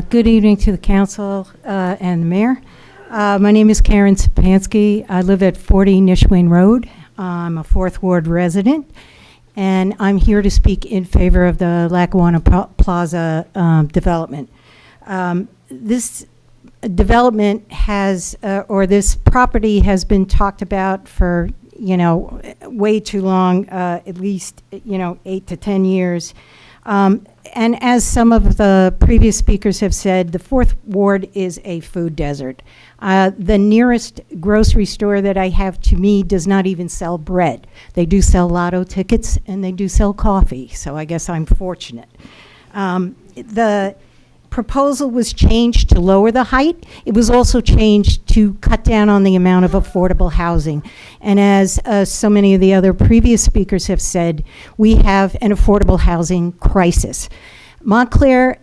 Good evening to the council and the mayor. My name is Karen Sapansky. I live at 40 Nishwain Road. I'm a Fourth Ward resident, and I'm here to speak in favor of the Lackawanna Plaza development. This development has, or this property has been talked about for, way too long, at least, 8 to 10 years. And as some of the previous speakers have said, the Fourth Ward is a food desert. The nearest grocery store that I have to me does not even sell bread. They do sell lotto tickets and they do sell coffee, so I guess I'm fortunate. The proposal was changed to lower the height. It was also changed to cut down on the amount of affordable housing. And as so many of the other previous speakers have said, we have an affordable housing crisis. Montclair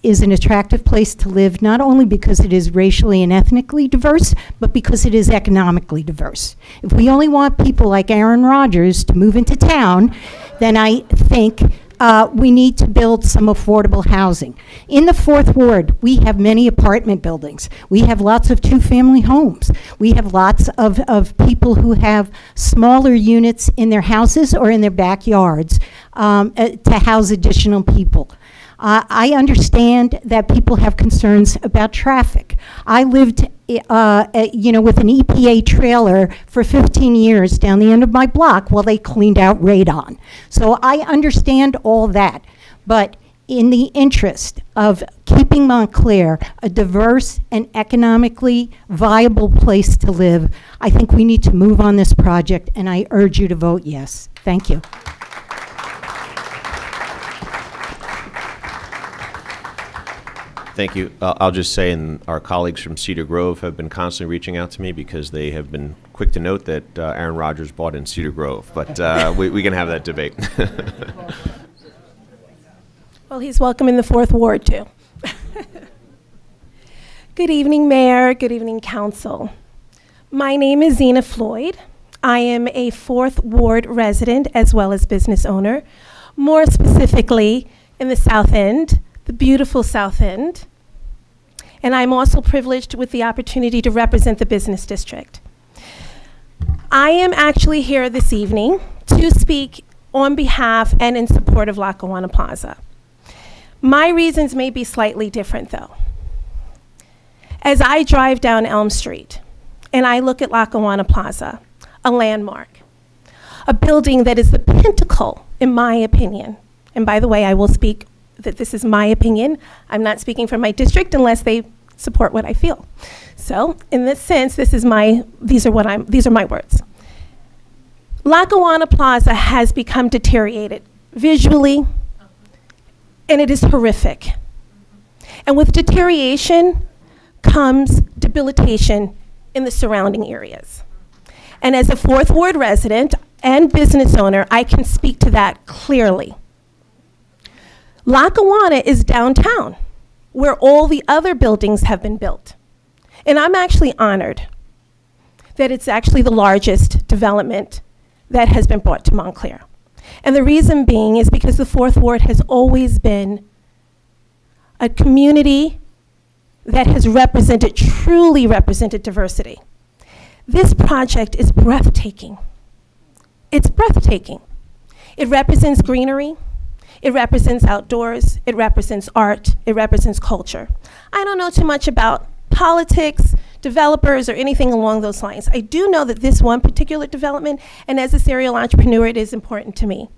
is an attractive place to live, not only because it is racially and ethnically diverse, but because it is economically diverse. If we only want people like Aaron Rodgers to move into town, then I think we need to build some affordable housing. In the Fourth Ward, we have many apartment buildings. We have lots of two-family homes. We have lots of people who have smaller units in their houses or in their backyards to house additional people. I understand that people have concerns about traffic. I lived, with an EPA trailer for 15 years down the end of my block while they cleaned out radon. So I understand all that. But in the interest of keeping Montclair a diverse and economically viable place to live, I think we need to move on this project, and I urge you to vote yes. Thank you. Thank you. I'll just say, and our colleagues from Cedar Grove have been constantly reaching out to me because they have been quick to note that Aaron Rodgers bought in Cedar Grove. But we can have that debate. Well, he's welcome in the Fourth Ward, too. Good evening, Mayor. Good evening, Council. My name is Zena Floyd. I am a Fourth Ward resident as well as business owner, more specifically in the South End, the beautiful South End. And I'm also privileged with the opportunity to represent the business district. I am actually here this evening to speak on behalf and in support of Lackawanna Plaza. My reasons may be slightly different, though. As I drive down Elm Street and I look at Lackawanna Plaza, a landmark, a building that is the pinnacle, in my opinion, and by the way, I will speak that this is my opinion. I'm not speaking for my district unless they support what I feel. So, in this sense, these are my words. Lackawanna Plaza has become deteriorated visually, and it is horrific. And with deterioration comes debilitation in the surrounding areas. And as a Fourth Ward resident and business owner, I can speak to that clearly. Lackawanna is downtown, where all the other buildings have been built. And I'm actually honored that it's actually the largest development that has been brought to Montclair. And the reason being is because the Fourth Ward has always been a community that has truly represented diversity. This project is breathtaking. It's breathtaking. It represents greenery. It represents outdoors, it represents art, it represents culture. I don't know too much about politics, developers, or anything along those lines. I do know that this one particular development, and as a serial entrepreneur, it is important to me,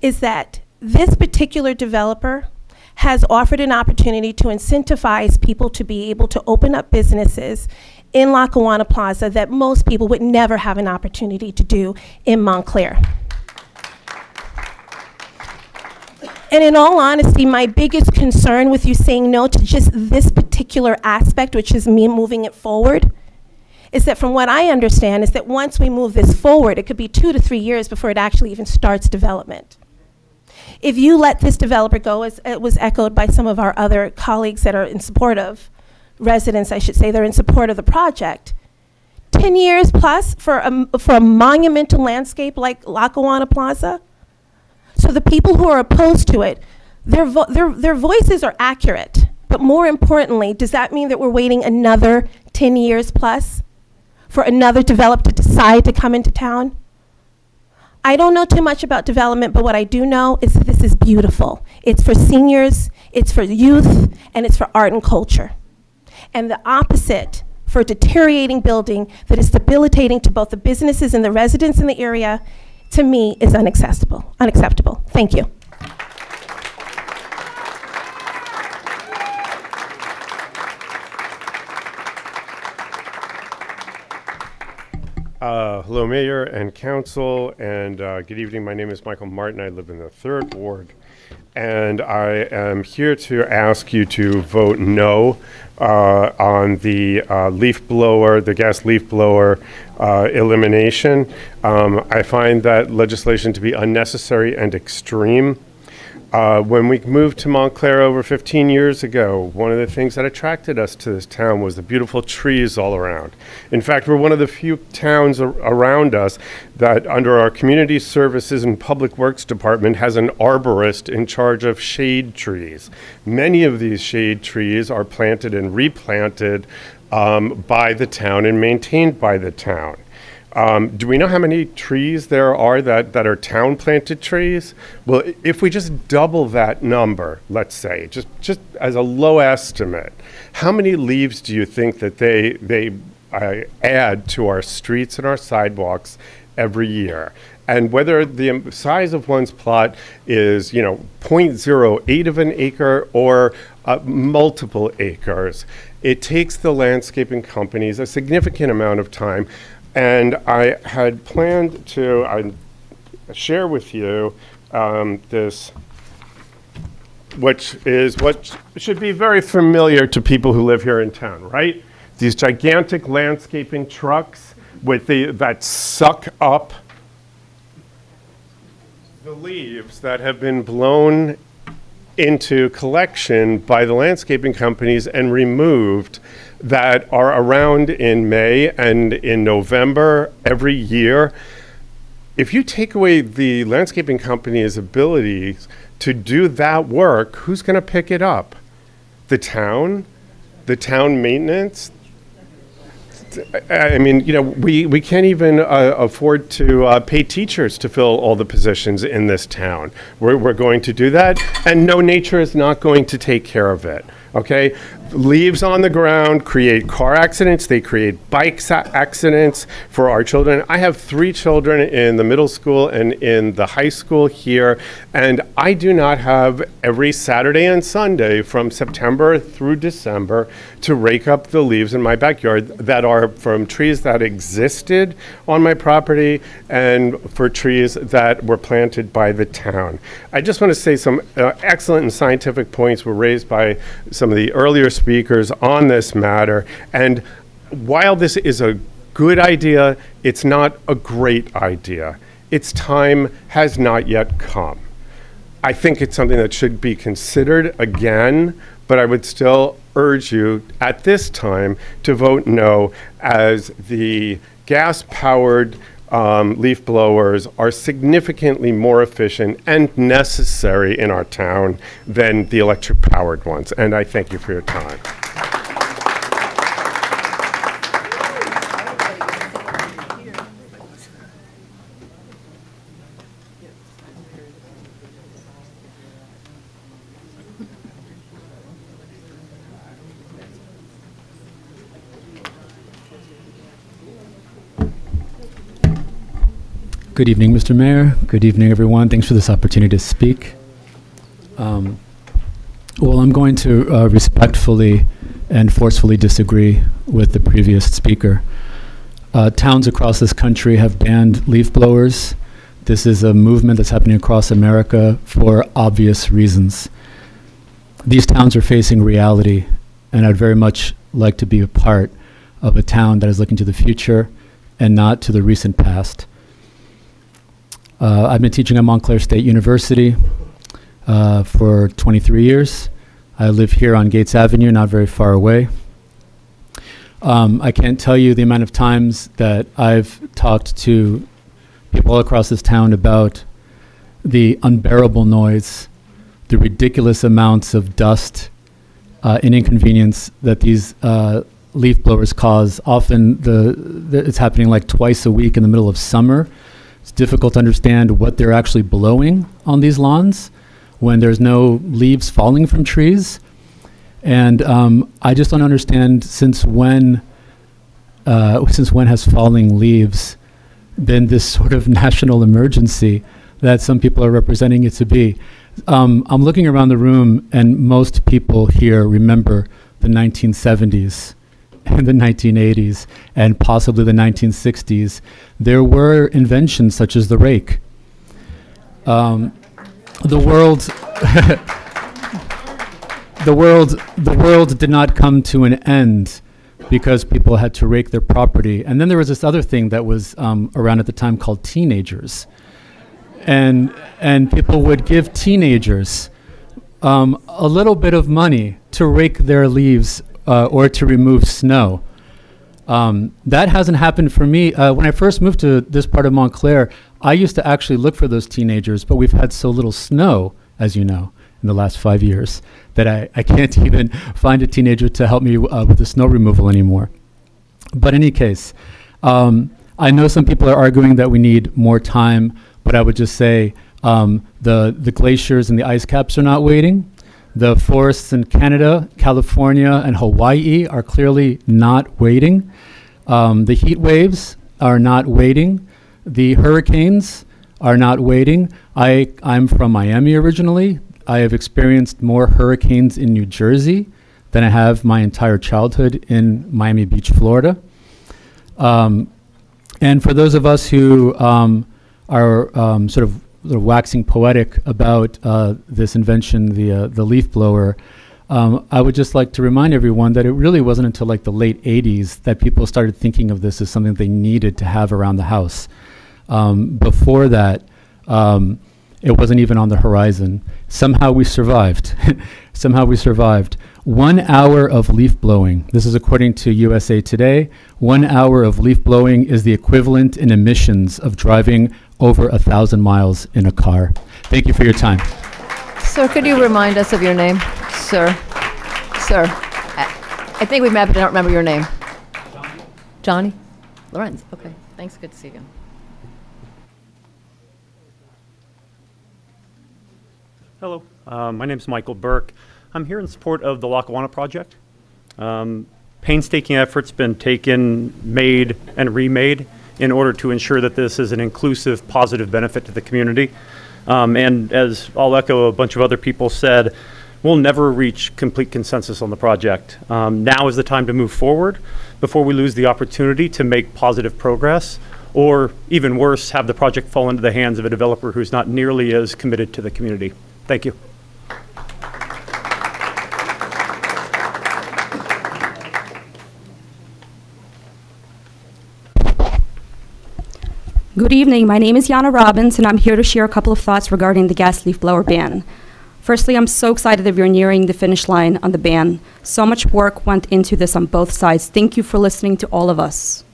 is that this particular developer has offered an opportunity to incentivize people to be able to open up businesses in Lackawanna Plaza that most people would never have an opportunity to do in Montclair. And in all honesty, my biggest concern with you saying no to just this particular aspect, which is me moving it forward, is that from what I understand is that once we move this forward, it could be 2 to 3 years before it actually even starts development. If you let this developer go, as it was echoed by some of our other colleagues that are in support of, residents I should say, they're in support of the project, 10 years plus for a monumental landscape like Lackawanna Plaza. So the people who are opposed to it, their voices are accurate. But more importantly, does that mean that we're waiting another 10 years plus for another developer to decide to come into town? I don't know too much about development, but what I do know is that this is beautiful. It's for seniors, it's for youth, and it's for art and culture. And the opposite for a deteriorating building that is debilitating to both the businesses and the residents in the area, to me, is unacceptable. Thank you. Hello, Mayor and Council, and good evening. My name is Michael Martin. I live in the 3rd Ward, and I am here to ask you to vote no on the leaf blower, the gas leaf blower elimination. I find that legislation to be unnecessary and extreme. When we moved to Montclair over 15 years ago, one of the things that attracted us to this town was the beautiful trees all around. In fact, we're one of the few towns around us that under our Community Services and Public Works Department has an arborist in charge of shade trees. Many of these shade trees are planted and replanted by the town and maintained by the town. Do we know how many trees there are that are town-planted trees? Well, if we just double that number, let's say, just as a low estimate, how many leaves do you think that they add to our streets and our sidewalks every year? And whether the size of one's plot is, 0.08 of an acre or multiple acres, it takes the landscaping companies a significant amount of time. And I had planned to share with you this, which is what should be very familiar to people who live here in town, right? These gigantic landscaping trucks with that suck up the leaves that have been blown into collection by the landscaping companies and removed, that are around in May and in November every year. If you take away the landscaping company's abilities to do that work, who's going to pick it up? The town maintenance? I mean, we can't even afford to pay teachers to fill all the positions in this town. We're going to do that, and no, nature is not going to take care of it. Okay? Leaves on the ground create car accidents. They create bike accidents for our children. I have 3 children in the middle school and in the high school here, and I do not have every Saturday and Sunday from September through December to rake up the leaves in my backyard that are from trees that existed on my property and for trees that were planted by the town. I just want to say some excellent and scientific points were raised by some of the earlier speakers on this matter. And while this is a good idea, it's not a great idea. Its time has not yet come. I think it's something that should be considered again, but I would still urge you at this time to vote no, as the gas-powered leaf blowers are significantly more efficient and necessary in our town than the electric-powered ones. And I thank you for your time. Good evening, Mr. Mayor. Good evening, everyone. Thanks for this opportunity to speak. Well, I'm going to respectfully and forcefully disagree with the previous speaker. Towns across this country have banned leaf blowers. This is a movement that's happening across America for obvious reasons. These towns are facing reality, and I'd very much like to be a part of a town that is looking to the future and not to the recent past. I've been teaching at Montclair State University for 23 years. I live here on Gates Avenue, not very far away. I can't tell you the amount of times that I've talked to people all across this town about the unbearable noise, the ridiculous amounts of dust and inconvenience that these leaf blowers cause. Often it's happening like twice a week in the middle of summer. It's difficult to understand what they're actually blowing on these lawns when there's no leaves falling from trees. And I just don't understand since when has falling leaves been this sort of national emergency that some people are representing it to be. I'm looking around the room, and most people here remember the 1970s and the 1980s and possibly the 1960s. There were inventions such as the rake. The world did not come to an end because people had to rake their property. And then there was this other thing that was around at the time called teenagers. and people would give teenagers a little bit of money to rake their leaves or to remove snow. That hasn't happened for me. When I first moved to this part of Montclair, I used to actually look for those teenagers, but we've had so little snow, as you know, in the last 5 years, that I can't even find a teenager to help me with the snow removal anymore. But in any case, I know some people are arguing that we need more time, but I would just say the glaciers and the ice caps are not waiting. The forests in Canada, California, and Hawaii are clearly not waiting. The heat waves are not waiting. The hurricanes are not waiting. I'm from Miami originally. I have experienced more hurricanes in New Jersey than I have my entire childhood in Miami Beach, Florida. And for those of us who are sort of waxing poetic about this invention, the leaf blower, I would just like to remind everyone that it really wasn't until like the late 80s that people started thinking of this as something they needed to have around the house. Before that, it wasn't even on the horizon. Somehow we survived. Somehow we survived. 1 hour of leaf blowing. This is according to USA Today. 1 hour of leaf blowing is the equivalent in emissions of driving over 1,000 miles in a car. Thank you for your time. Sir, could you remind us of your name? Sir. Sir. I think we met, but I don't remember your name. Johnny? Lorenz. Okay. Thanks. Good to see you again. Hello. My name is Michael Burke. I'm here in support of the Lackawanna project. Painstaking effort's been taken, made, and remade in order to ensure that this is an inclusive, positive benefit to the community. And as I'll echo a bunch of other people said, we'll never reach complete consensus on the project. Now is the time to move forward before we lose the opportunity to make positive progress, or even worse, have the project fall into the hands of a developer who's not nearly as committed to the community. Thank you. Good evening. My name is Yana Robbins, and I'm here to share a couple of thoughts regarding the gas leaf blower ban. Firstly, I'm so excited that we're nearing the finish line on the ban. So much work went into this on both sides. Thank you for listening to all of us.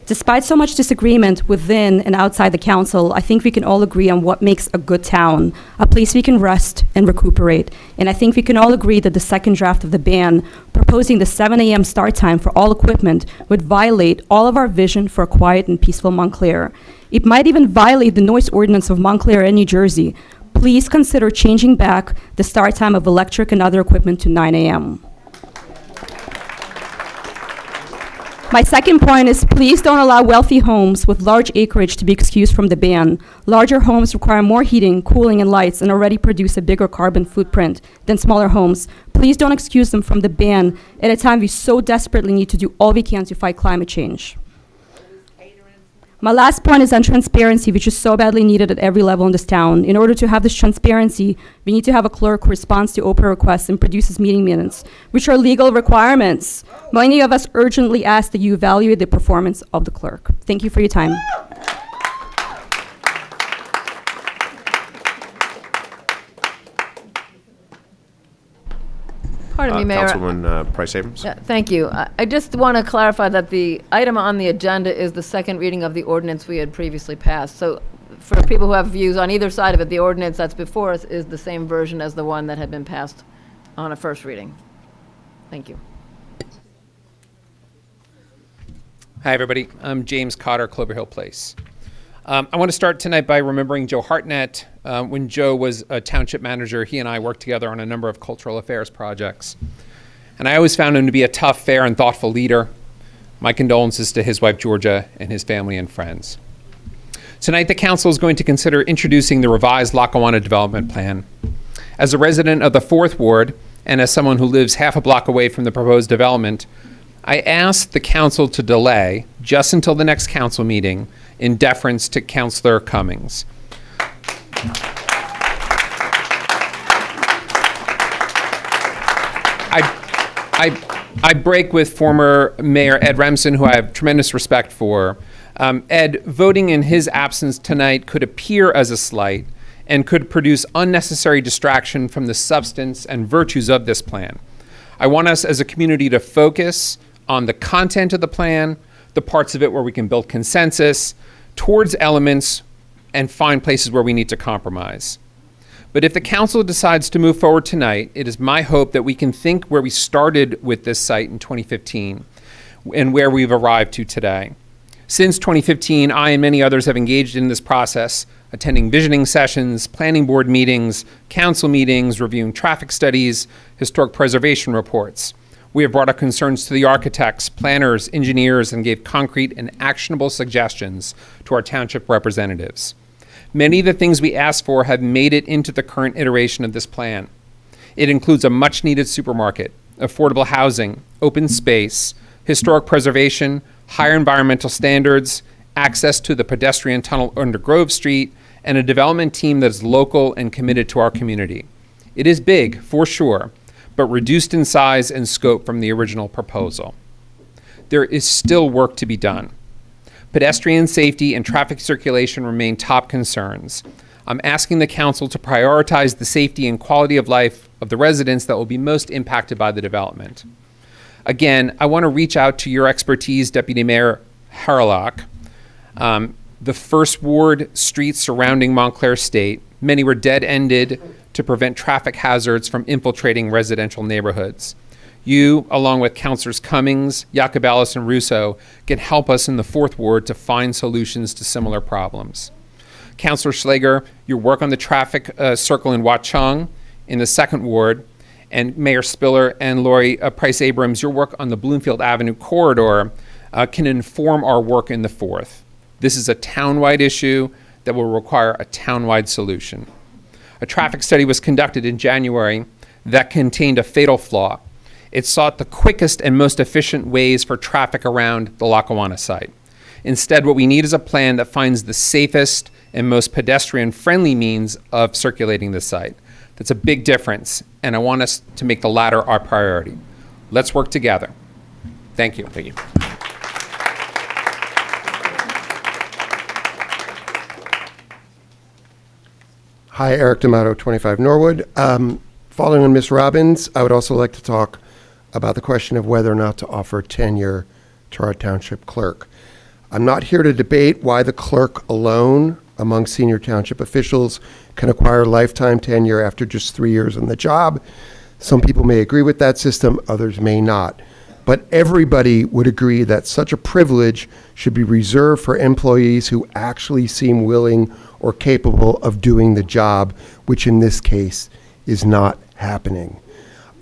Despite so much disagreement within and outside the council, I think we can all agree on what makes a good town, a place we can rest and recuperate. And I think we can all agree that the second draft of the ban, proposing the 7 a.m. start time for all equipment, would violate all of our vision for a quiet and peaceful Montclair. It might even violate the noise ordinance of Montclair and New Jersey. Please consider changing back the start time of electric and other equipment to 9 a.m. My second point is, please don't allow wealthy homes with large acreage to be excused from the ban. Larger homes require more heating, cooling, and lights and already produce a bigger carbon footprint than smaller homes. Please don't excuse them from the ban at a time we so desperately need to do all we can to fight climate change. My last point is on transparency, which is so badly needed at every level in this town. In order to have this transparency, we need to have a clerk who responds to open requests and produces meeting minutes, which are legal requirements. Many of us urgently ask that you evaluate the performance of the clerk. Thank you for your time. Pardon me, Mayor. Councilwoman Price Abrams. Yeah, thank you. I just want to clarify that the item on the agenda is the second reading of the ordinance we had previously passed. So for people who have views on either side of it, the ordinance that's before us is the same version as the one that had been passed on a first reading. Thank you. Hi, everybody. I'm James Cotter, Clover Hill Place. I want to start tonight by remembering Joe Hartnett. When Joe was a township manager, he and I worked together on a number of cultural affairs projects. And I always found him to be a tough, fair, and thoughtful leader. My condolences to his wife, Georgia, and his family and friends. Tonight, the council is going to consider introducing the revised Lackawanna Development Plan. As a resident of the 4th Ward, and as someone who lives half a block away from the proposed development, I asked the council to delay just until the next council meeting in deference to Councillor Cummings. I break with former Mayor Ed Remsen, who I have tremendous respect for. Ed, voting in his absence tonight could appear as a slight and could produce unnecessary distraction from the substance and virtues of this plan. I want us as a community to focus on the content of the plan, the parts of it where we can build consensus, towards elements and find places where we need to compromise. But if the council decides to move forward tonight, it is my hope that we can think where we started with this site in 2015 and where we've arrived to today. Since 2015, I and many others have engaged in this process, attending visioning sessions, planning board meetings, council meetings, reviewing traffic studies, historic preservation reports. We have brought our concerns to the architects, planners, engineers, and gave concrete and actionable suggestions to our township representatives. Many of the things we asked for have made it into the current iteration of this plan. It includes a much-needed supermarket, affordable housing, open space, historic preservation, higher environmental standards, access to the pedestrian tunnel under Grove Street, and a development team that is local and committed to our community. It is big, for sure, but reduced in size and scope from the original proposal. There is still work to be done. Pedestrian safety and traffic circulation remain top concerns. I'm asking the council to prioritize the safety and quality of life of the residents that will be most impacted by the development. Again, I want to reach out to your expertise, Deputy Mayor Harlock. The First Ward streets surrounding Montclair State, many were dead-ended to prevent traffic hazards from infiltrating residential neighborhoods. You, along with Councilors Cummings, Yacobelis, and Russo, can help us in the Fourth Ward to find solutions to similar problems. Councilor Schlager, your work on the traffic circle in Watchung in the Second Ward, and Mayor Spiller and Lori Price Abrams, your work on the Bloomfield Avenue corridor can inform our work in the Fourth. This is a townwide issue that will require a townwide solution. A traffic study was conducted in January that contained a fatal flaw. It sought the quickest and most efficient ways for traffic around the Lackawanna site. Instead, what we need is a plan that finds the safest and most pedestrian-friendly means of circulating the site. That's a big difference, and I want us to make the latter our priority. Let's work together. Thank you. Thank you. Hi, Eric D'Amato, 25 Norwood. Following on Ms. Robbins, I would also like to talk about the question of whether or not to offer tenure to our township clerk. I'm not here to debate why the clerk alone among senior township officials can acquire lifetime tenure after just 3 years on the job. Some people may agree with that system, others may not. But everybody would agree that such a privilege should be reserved for employees who actually seem willing or capable of doing the job, which in this case is not happening.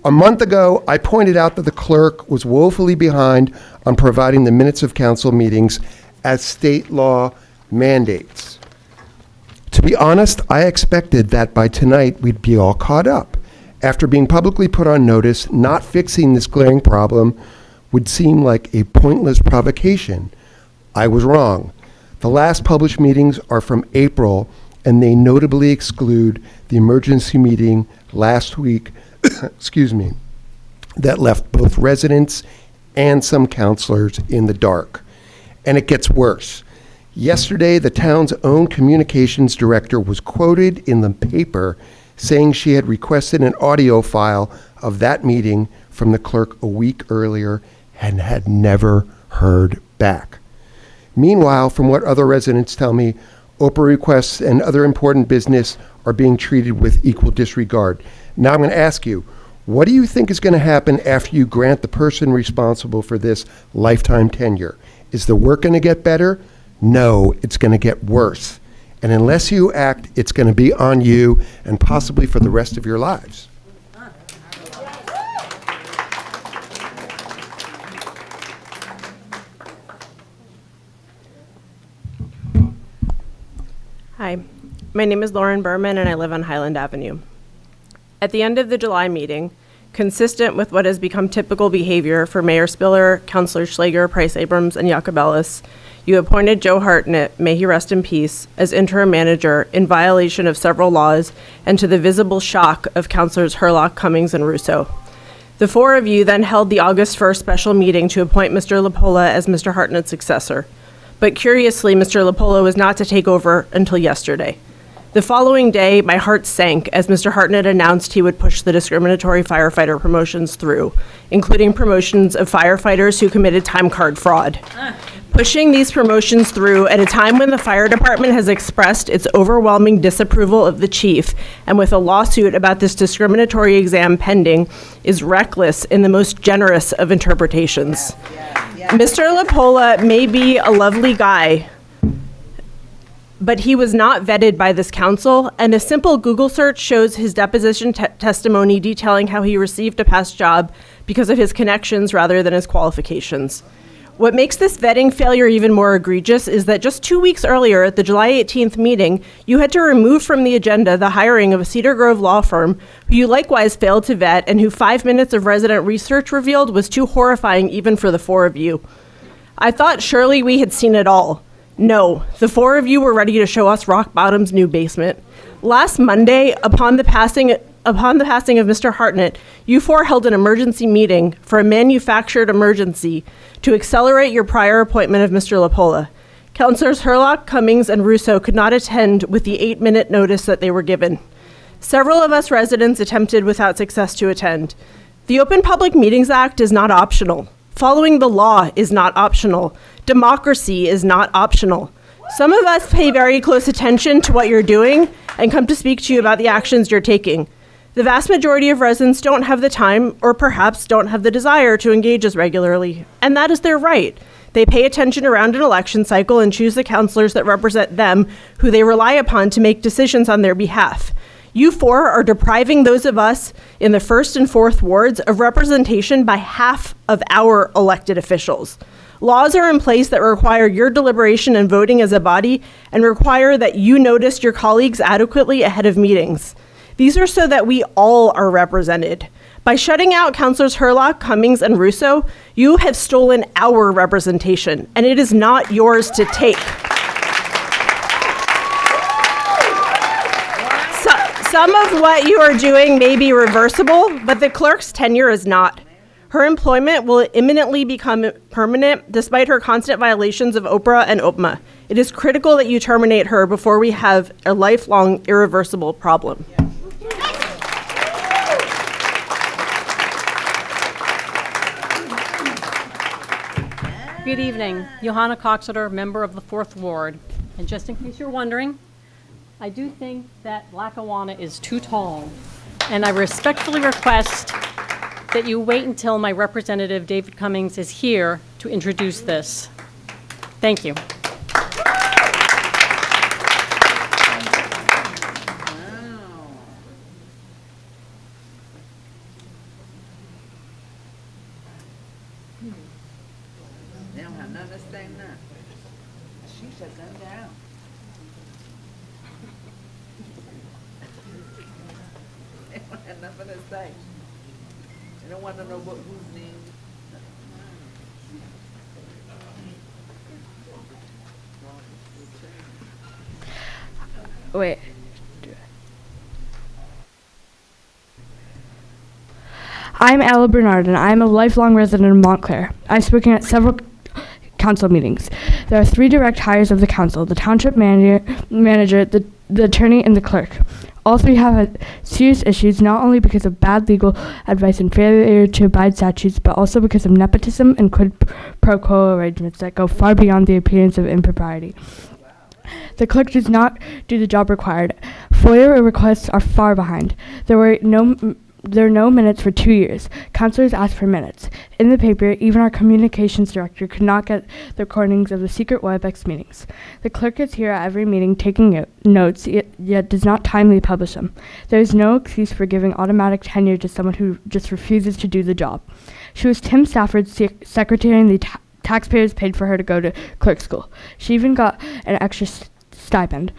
A month ago, I pointed out that the clerk was woefully behind on providing the minutes of council meetings as state law mandates. To be honest, I expected that by tonight we'd be all caught up. After being publicly put on notice, not fixing this glaring problem would seem like a pointless provocation. I was wrong. The last published meetings are from April, and they notably exclude the emergency meeting last week, excuse me, that left both residents and some counselors in the dark. And it gets worse. Yesterday, the town's own communications director was quoted in the paper saying she had requested an audio file of that meeting from the clerk a week earlier and had never heard back. Meanwhile, from what other residents tell me, OPA requests and other important business are being treated with equal disregard. Now I'm going to ask you, what do you think is going to happen after you grant the person responsible for this lifetime tenure? Is the work going to get better? No, it's going to get worse. And unless you act, it's going to be on you and possibly for the rest of your lives. Hi, my name is Lauren Berman and I live on Highland Avenue. At the end of the July meeting, consistent with what has become typical behavior for Mayor Spiller, Councilor Schlager, Price Abrams, and Yacobelis, you appointed Joe Hartnett, may he rest in peace, as interim manager in violation of several laws and to the visible shock of Councilors Herlock, Cummings, and Russo. The four of you then held the August 1st special meeting to appoint Mr. LaPolla as Mr. Hartnett's successor. But curiously, Mr. LaPolla was not to take over until yesterday. The following day, my heart sank as Mr. Hartnett announced he would push the discriminatory firefighter promotions through, including promotions of firefighters who committed time card fraud. Pushing these promotions through at a time when the fire department has expressed its overwhelming disapproval of the chief, and with a lawsuit about this discriminatory exam pending, is reckless in the most generous of interpretations. Mr. LaPolla may be a lovely guy, but he was not vetted by this council, and a simple Google search shows his deposition testimony detailing how he received a past job because of his connections rather than his qualifications. What makes this vetting failure even more egregious is that just 2 weeks earlier at the July 18th meeting, you had to remove from the agenda the hiring of a Cedar Grove law firm who you likewise failed to vet and who 5 minutes of resident research revealed was too horrifying even for the four of you. I thought surely we had seen it all. No, the four of you were ready to show us Rock Bottom's new basement. Last Monday, upon the passing of Mr. Hartnett, you four held an emergency meeting for a manufactured emergency to accelerate your prior appointment of Mr. LaPolla. Councilors Herlock, Cummings, and Russo could not attend with the 8-minute notice that they were given. Several of us residents attempted without success to attend. The Open Public Meetings Act is not optional. Following the law is not optional. Democracy is not optional. Some of us pay very close attention to what you're doing and come to speak to you about the actions you're taking. The vast majority of residents don't have the time or perhaps don't have the desire to engage as regularly, and that is their right. They pay attention around an election cycle and choose the councilors that represent them, who they rely upon to make decisions on their behalf. You four are depriving those of us in the 1st and 4th wards of representation by half of our elected officials. Laws are in place that require your deliberation and voting as a body and require that you notice your colleagues adequately ahead of meetings. These are so that we all are represented. By shutting out Councilors Herlock, Cummings, and Russo, you have stolen our representation, and it is not yours to take. Some of what you are doing may be reversible, but the clerk's tenure is not. Her employment will imminently become permanent despite her constant violations of Oprah and OPMA. It is critical that you terminate her before we have a lifelong, irreversible problem. Good evening. Johanna Coxeter, member of the 4th Ward. And just in case you're wondering, I do think that Lackawanna is too tall. And I respectfully request that you wait until my representative, David Cummings, is here to introduce this. Thank you. They don't have none of this thing now. She shut them down. They don't have nothing to say. They don't want to know whose name. Wait. I'm Ella Bernard, and I'm a lifelong resident of Montclair. I've spoken at several council meetings. There are 3 direct hires of the council: the township manager, the attorney, and the clerk. All 3 have had serious issues, not only because of bad legal advice and failure to abide statutes, but also because of nepotism and quid pro quo arrangements that go far beyond the appearance of impropriety. The clerk does not do the job required. FOIA requests are far behind. There are no minutes for 2 years. Councilors asked for minutes. In the paper, even our communications director could not get the recordings of the secret WebEx meetings. The clerk is here at every meeting taking notes, yet does not timely publish them. There is no excuse for giving automatic tenure to someone who just refuses to do the job. She was Tim Stafford's secretary, and the taxpayers paid for her to go to clerk school. She even got an extra stipend.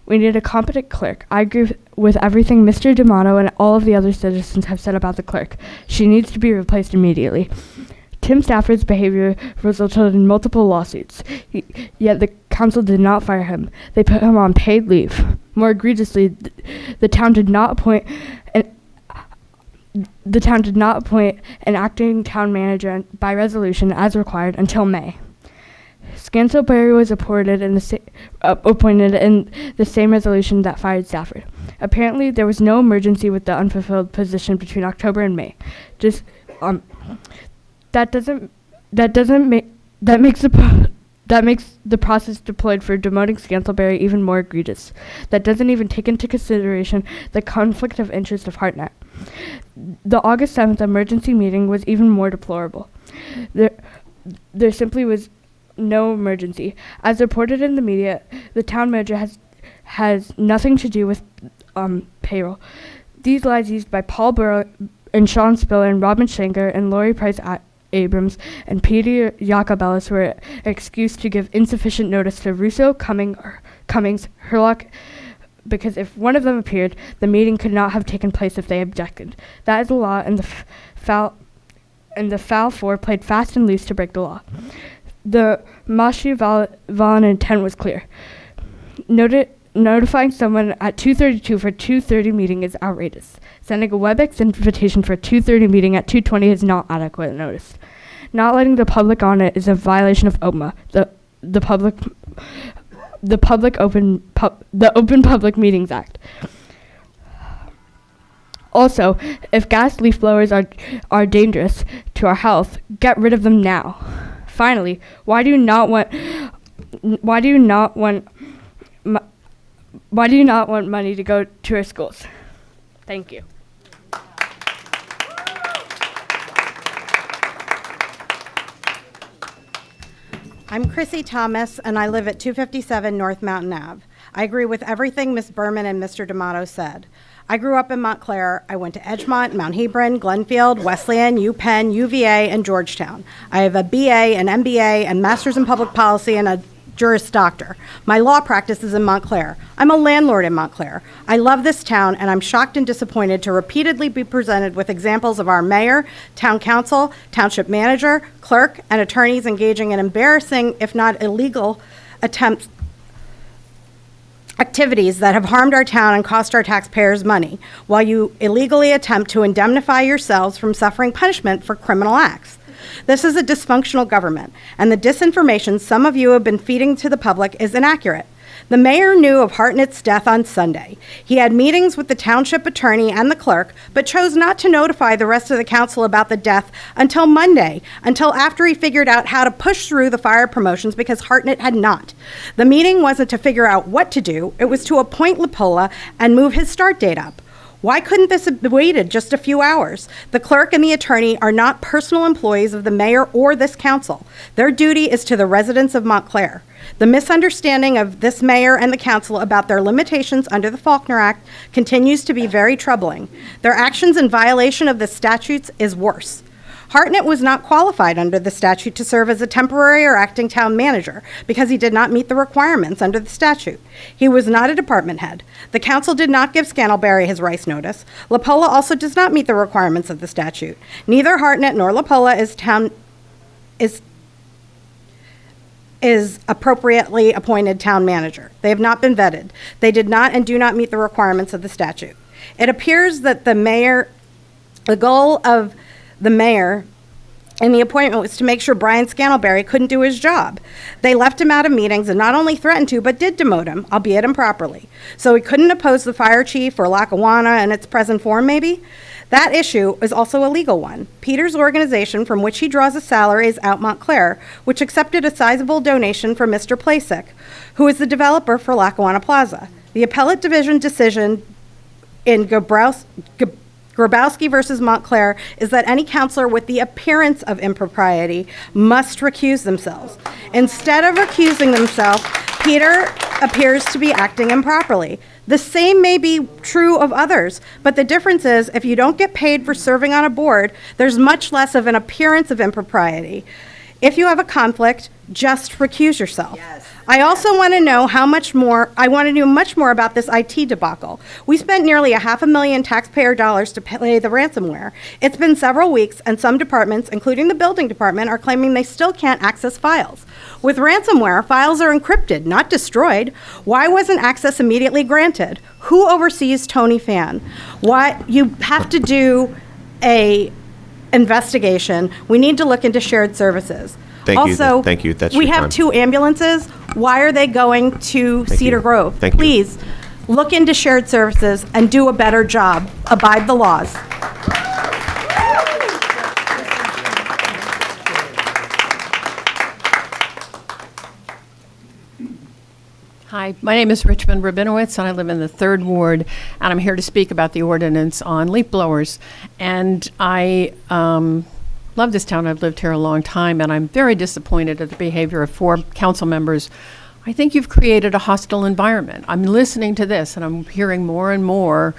We need a competent clerk. I agree with everything Mr. D'Amato and all of the other citizens have said about the clerk. She needs to be replaced immediately. Tim Stafford's behavior resulted in multiple lawsuits, yet the council did not fire him. They put him on paid leave. More egregiously, the town did not appoint the town did not appoint an acting town manager by resolution as required until May. Scantlebury was appointed in the same resolution that fired Stafford. Apparently, there was no emergency with the unfulfilled position between October and May. That makes the process deployed for demoting Scantlebury even more egregious. That doesn't even take into consideration the conflict of interest of Hartnett. The August 7th emergency meeting was even more deplorable. There simply was no emergency. As reported in the media, the town manager has nothing to do with payroll. These lies used by Paul Burrow and Sean Spiller and Robin Schenker and Lori Price Abrams and Peter Jacobellis were an excuse to give insufficient notice to Russo, Cummings, Herlock, because if one of them appeared, the meeting could not have taken place if they objected. That is the law, and the foul four played fast and loose to break the law. The Machiavellian intent was clear. Notifying someone at 2:32 for a 2:30 meeting is outrageous. Sending a WebEx invitation for a 2:30 meeting at 2:20 is not adequate notice. Not letting the public on it is a violation of OPMA, the Open Public Meetings Act. Also, if gas leaf blowers are dangerous to our health, get rid of them now. Finally, why do you not want money to go to our schools? Thank you. I'm Chrissy Thomas, and I live at 257 North Mountain Ave. I agree with everything Ms. Berman and Mr. D'Amato said. I grew up in Montclair. I went to Edgemont, Mount Hebron, Glenfield, Wesleyan, UPenn, UVA, and Georgetown. I have a BA, an MBA, and Master's in Public Policy, and a Juris Doctor. My law practice is in Montclair. I'm a landlord in Montclair. I love this town, and I'm shocked and disappointed to repeatedly be presented with examples of our mayor, town council, township manager, clerk, and attorneys engaging in embarrassing, if not illegal, activities that have harmed our town and cost our taxpayers money, while you illegally attempt to indemnify yourselves from suffering punishment for criminal acts. This is a dysfunctional government, and the disinformation some of you have been feeding to the public is inaccurate. The mayor knew of Hartnett's death on Sunday. He had meetings with the township attorney and the clerk, but chose not to notify the rest of the council about the death until Monday, until after he figured out how to push through the fire promotions because Hartnett had not. The meeting wasn't to figure out what to do, it was to appoint LaPolla and move his start date up. Why couldn't this have waited just a few hours? The clerk and the attorney are not personal employees of the mayor or this council. Their duty is to the residents of Montclair. The misunderstanding of this mayor and the council about their limitations under the Faulkner Act continues to be very troubling. Their actions in violation of the statutes is worse. Hartnett was not qualified under the statute to serve as a temporary or acting town manager because he did not meet the requirements under the statute. He was not a department head. The council did not give Scantlebury his rice notice. LaPolla also does not meet the requirements of the statute. Neither Hartnett nor LaPolla is appropriately appointed town manager. They have not been vetted. They did not and do not meet the requirements of the statute. It appears that the goal of the mayor and the appointment was to make sure Brian Scantlebury couldn't do his job. They left him out of meetings and not only threatened to, but did demote him, albeit improperly. So he couldn't oppose the fire chief or Lackawanna in its present form, maybe? That issue is also a legal one. Peter's organization, from which he draws a salary, is Out Montclair, which accepted a sizable donation from Mr. Plasek, who is the developer for Lackawanna Plaza. The appellate division decision in Grabowski versus Montclair is that any counselor with the appearance of impropriety must recuse themselves. Instead of recusing themselves, Peter appears to be acting improperly. The same may be true of others, but the difference is if you don't get paid for serving on a board, there's much less of an appearance of impropriety. If you have a conflict, just recuse yourself. Yes. I also want to know much more about this IT debacle. We spent nearly $500,000 taxpayer dollars to pay the ransomware. It's been several weeks, and some departments, including the building department, are claiming they still can't access files. With ransomware, files are encrypted, not destroyed. Why wasn't access immediately granted? Who oversees Tony Fan? Why you have to do a investigation. We need to look into shared services. Thank you. Also, Thank you. That's we your have time. 2 ambulances. Why are they going to Thank Cedar you. Grove? Thank you. Please, look into shared services and do a better job. Abide the laws. Hi, my name is Richmond Rabinowitz, and I live in the 3rd Ward, and I'm here to speak about the ordinance on leaf blowers. And I love this town. I've lived here a long time, and I'm very disappointed at the behavior of 4 council members. I think you've created a hostile environment. I'm listening to this, and I'm hearing more and more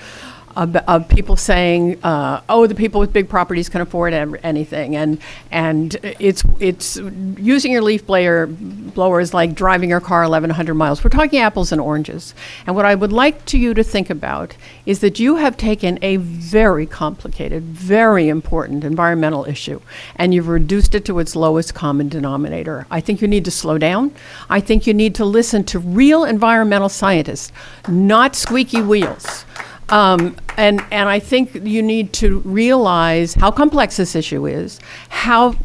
of people saying, "Oh, the people with big properties can afford anything," and it's using your leaf blower is like driving your car 1,100 miles. We're talking apples and oranges. And what I would like you to think about is that you have taken a very complicated, very important environmental issue, and you've reduced it to its lowest common denominator. I think you need to slow down. I think you need to listen to real environmental scientists, not squeaky wheels. And I think you need to realize how complex this issue is, how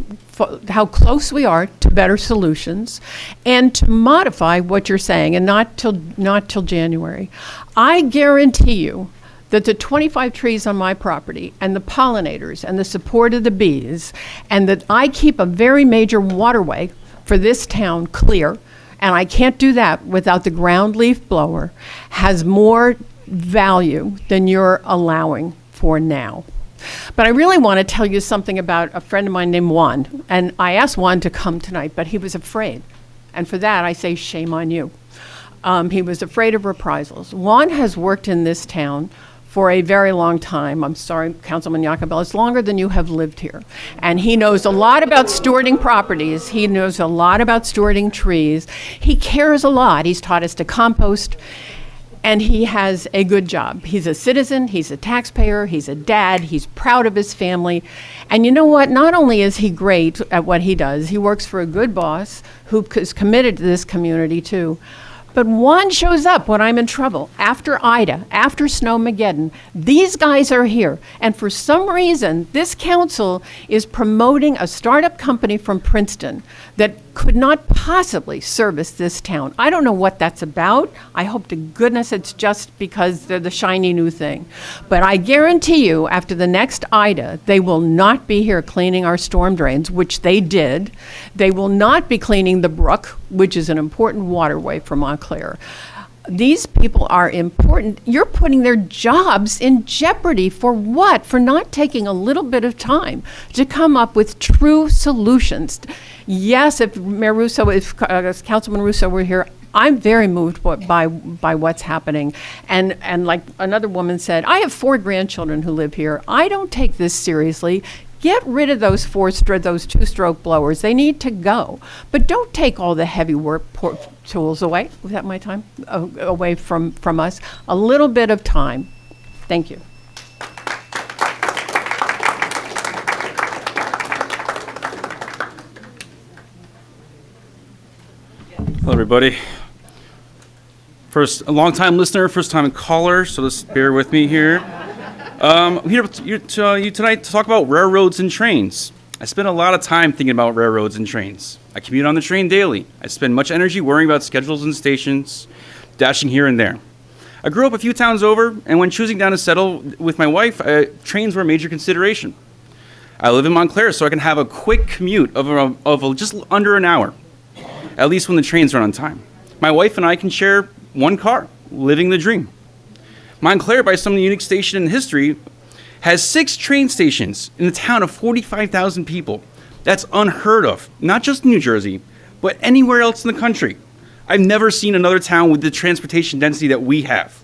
close we are to better solutions, and to modify what you're saying, and not till January. I guarantee you that the 25 trees on my property, and the pollinators, and the support of the bees, and that I keep a very major waterway for this town clear, and I can't do that without the ground leaf blower, has more value than you're allowing for now. But I really want to tell you something about a friend of mine named Juan. And I asked Juan to come tonight, but he was afraid. And for that, I say shame on you. He was afraid of reprisals. Juan has worked in this town for a very long time. I'm sorry, Councilman Yakabel, it's longer than you have lived here. And he knows a lot about stewarding properties. He knows a lot about stewarding trees. He cares a lot. He's taught us to compost. And he has a good job. He's a citizen, he's a taxpayer, he's a dad, he's proud of his family. And you know what? Not only is he great at what he does, he works for a good boss who is committed to this community too. But Juan shows up when I'm in trouble. After Ida, after Snowmageddon, these guys are here. And for some reason, this council is promoting a startup company from Princeton that could not possibly service this town. I don't know what that's about. I hope to goodness it's just because they're the shiny new thing. But I guarantee you, after the next Ida, they will not be here cleaning our storm drains, which they did. They will not be cleaning the brook, which is an important waterway for Montclair. These people are important. You're putting their jobs in jeopardy for what? For not taking a little bit of time to come up with true solutions. Yes, if Mayor Russo, if Councilman Russo were here, I'm very moved by what's happening. And like another woman said, I have 4 grandchildren who live here. I don't take this seriously. Get rid of those those 2-stroke blowers. They need to go. But don't take all the heavy work tools away. Was that my time? Away from us. A little bit of time. Thank you. Hello, everybody. First, a long-time listener, first-time caller, so just bear with me here. I'm here you tonight to talk about railroads and trains. I spend a lot of time thinking about railroads and trains. I commute on the train daily. I spend much energy worrying about schedules and stations, dashing here and there. I grew up a few towns over, and when choosing down to settle with my wife, trains were a major consideration. I live in Montclair, so I can have a quick commute of just under an hour, at least when the trains run on time. My wife and I can share one car, living the dream. Montclair, by some unique station in history, has 6 train stations in a town of 45,000 people. That's unheard of, not just in New Jersey, but anywhere else in the country. I've never seen another town with the transportation density that we have.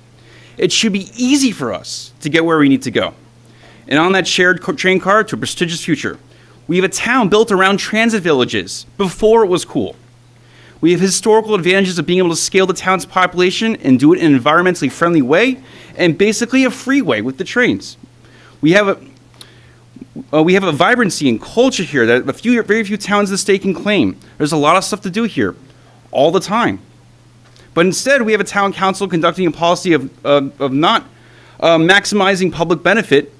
It should be easy for us to get where we need to go. And on that shared train car to a prestigious future, we have a town built around transit villages before it was cool. We have historical advantages of being able to scale the town's population and do it in an environmentally friendly way, and basically a freeway with the trains. We have a vibrancy and culture here that very few towns in the state can claim. There's a lot of stuff to do here, all the time. But instead, we have a town council conducting a policy of not maximizing public benefit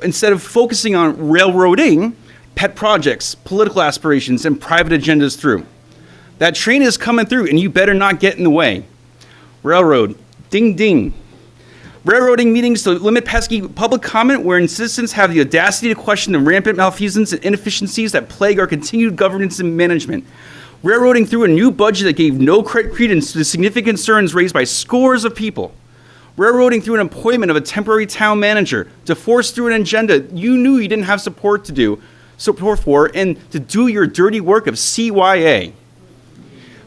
instead of focusing on railroading pet projects, political aspirations, and private agendas through. That train is coming through, and you better not get in the way. Railroad, ding ding. Railroading meetings to limit pesky public comment wherein citizens have the audacity to question the rampant malfeasance and inefficiencies that plague our continued governance and management. Railroading through a new budget that gave no credence to the significant concerns raised by scores of people. Railroading through an appointment of a temporary town manager to force through an agenda you knew you didn't have support for, and to do your dirty work of CYA.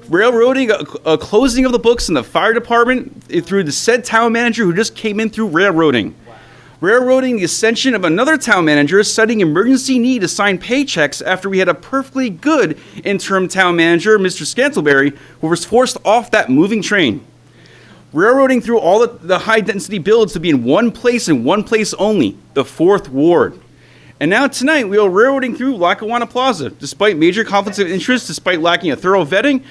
Railroading a closing of the books in the fire department through the said town manager who just came in through railroading. Railroading the ascension of another town manager citing emergency need to sign paychecks after we had a perfectly good interim town manager, Mr. Scantleberry, who was forced off that moving train. Railroading through all the high-density builds to be in one place and one place only, the 4th Ward. And now tonight, we are railroading through Lackawanna Plaza, despite major conflicts of interest, despite lacking a thorough vetting,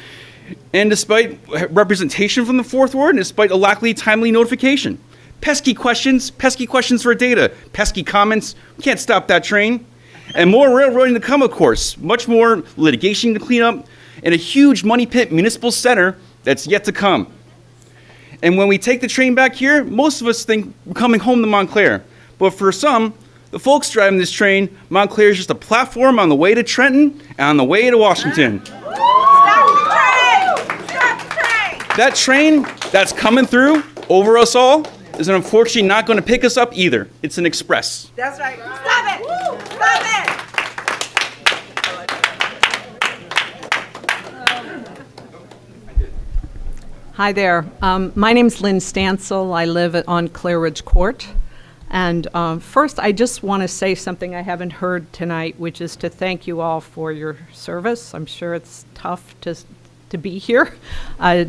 and despite representation from the 4th Ward, and despite a lackly timely notification. Pesky questions for data, pesky comments, we can't stop that train. And more railroading to come, of course, much more litigation to clean up, and a huge money pit municipal center that's yet to come. And when we take the train back here, most of us think we're coming home to Montclair. But for some, the folks driving this train, Montclair is just a platform on the way to Trenton and on the way to Washington. That train that's coming through over us all is unfortunately not going to pick us up either. It's an express. That's right. Stop it! Stop it! Hi there. My name's Lynn Stansel. I live on Clare Ridge Court. And first, I just want to say something I haven't heard tonight, which is to thank you all for your service. I'm sure it's tough to be here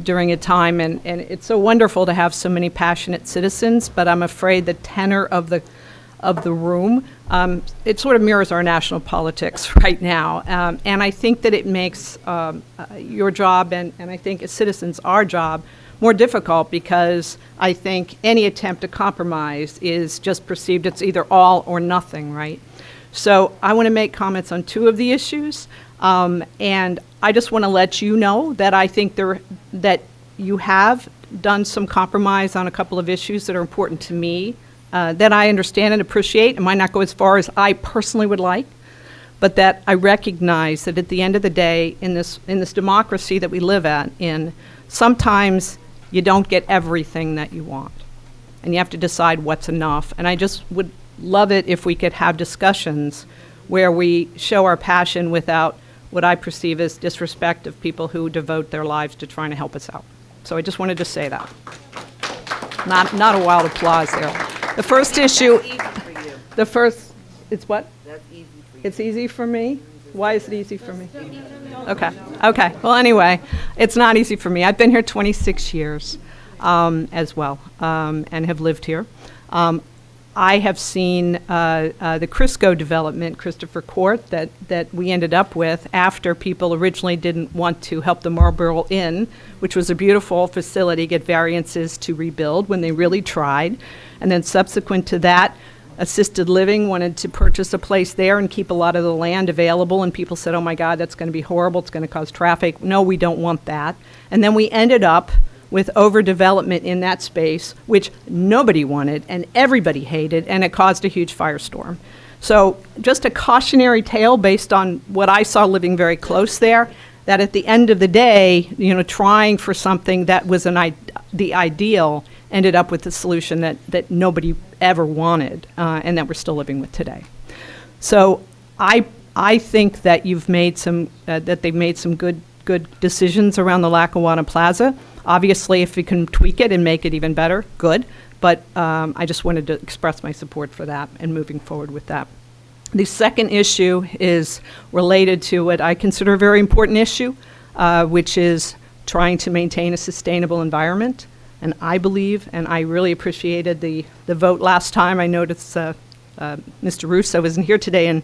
during a time, and it's so wonderful to have so many passionate citizens, but I'm afraid the tenor of the room, it sort of mirrors our national politics right now. And I think that it makes your job, and I think as citizens, our job, more difficult, because I think any attempt to compromise is just perceived, it's either all or nothing, right? So I want to make comments on 2 of the issues, and I just want to let you know that I think that you have done some compromise on a couple of issues that are important to me, that I understand and appreciate. It might not go as far as I personally would like, but that I recognize that at the end of the day, in this democracy that we live in, sometimes you don't get everything that you want, and you have to decide what's enough. And I just would love it if we could have discussions where we show our passion without what I perceive as disrespect of people who devote their lives to trying to help us out. So I just wanted to say that. Not a wild applause there. The first issue, it's what? That's easy for you. It's easy for me? Why is it easy for me? Okay. Well, anyway, it's not easy for me. I've been here 26 years as well, and have lived here. I have seen the Crisco development, Christopher Court, that we ended up with after people originally didn't want to help the Marlborough Inn, which was a beautiful facility, get variances to rebuild when they really tried. And then subsequent to that, assisted living wanted to purchase a place there and keep a lot of the land available, and people said, oh my God, that's going to be horrible, it's going to cause traffic. No, we don't want that. And then we ended up with overdevelopment in that space, which nobody wanted and everybody hated, and it caused a huge firestorm. So just a cautionary tale based on what I saw living very close there, that at the end of the day, trying for something that was the ideal ended up with the solution that nobody ever wanted, and that we're still living with today. So I think that you've made that they've made some good decisions around the Lackawanna Plaza. Obviously, if we can tweak it and make it even better, good. But I just wanted to express my support for that and moving forward with that. The second issue is related to what I consider a very important issue, which is trying to maintain a sustainable environment. And I believe, and I really appreciated the vote last time. I noticed Mr. Russo isn't here today, and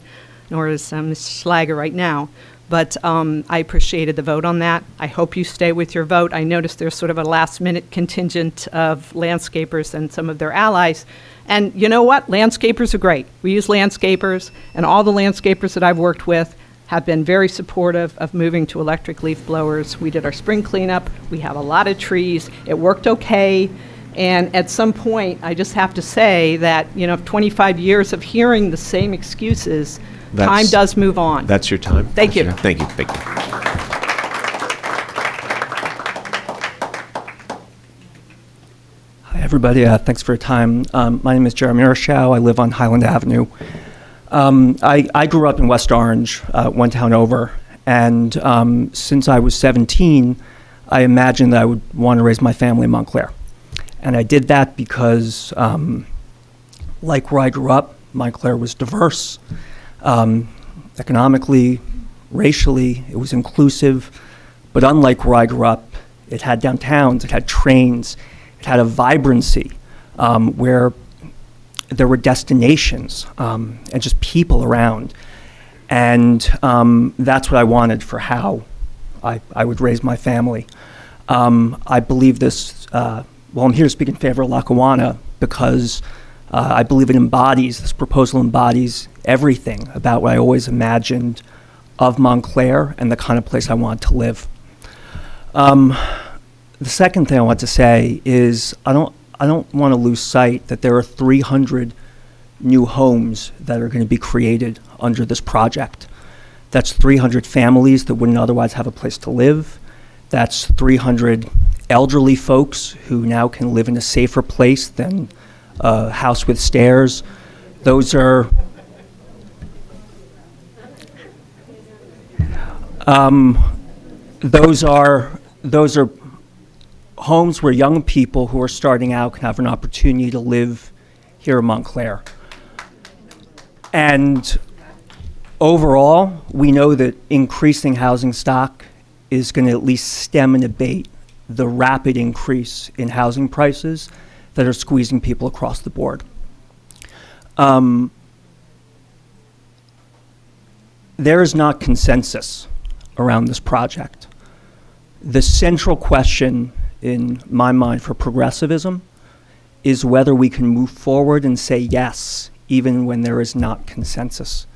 nor is Ms. Schlager right now. but I appreciated the vote on that. I hope you stay with your vote. I noticed there's sort of a last-minute contingent of landscapers and some of their allies. And you know what? Landscapers are great. We use landscapers, and all the landscapers that I've worked with have been very supportive of moving to electric leaf blowers. We did our spring cleanup. We have a lot of trees. It worked okay. And at some point, I just have to say that, 25 years of hearing the same excuses, time does move on. That's your time. Thank you. Thank you. Thank you. Hi, everybody. Thanks for your time. My name is Jeremy Ershow. I live on Highland Avenue. I grew up in West Orange, one town over, and since I was 17, I imagined that I would want to raise my family in Montclair. And I did that because, like where I grew up, Montclair was diverse, economically, racially, it was inclusive, but unlike where I grew up, it had downtowns, it had trains, it had a vibrancy where there were destinations and just people around. And that's what I wanted for how I would raise my family. I believe this, I'm here to speak in favor of Lackawanna because I believe this proposal embodies everything about what I always imagined of Montclair and the kind of place I want to live. The second thing I want to say is I don't want to lose sight that there are 300 new homes that are going to be created under this project. That's 300 families that wouldn't otherwise have a place to live. That's 300 elderly folks who now can live in a safer place than a house with stairs. Those are homes where young people who are starting out can have an opportunity to live here in Montclair. And overall, we know that increasing housing stock is going to at least stem and abate the rapid increase in housing prices that are squeezing people across the board. There is not consensus around this project. The central question in my mind for progressivism is whether we can move forward and say yes, even when there is not consensus.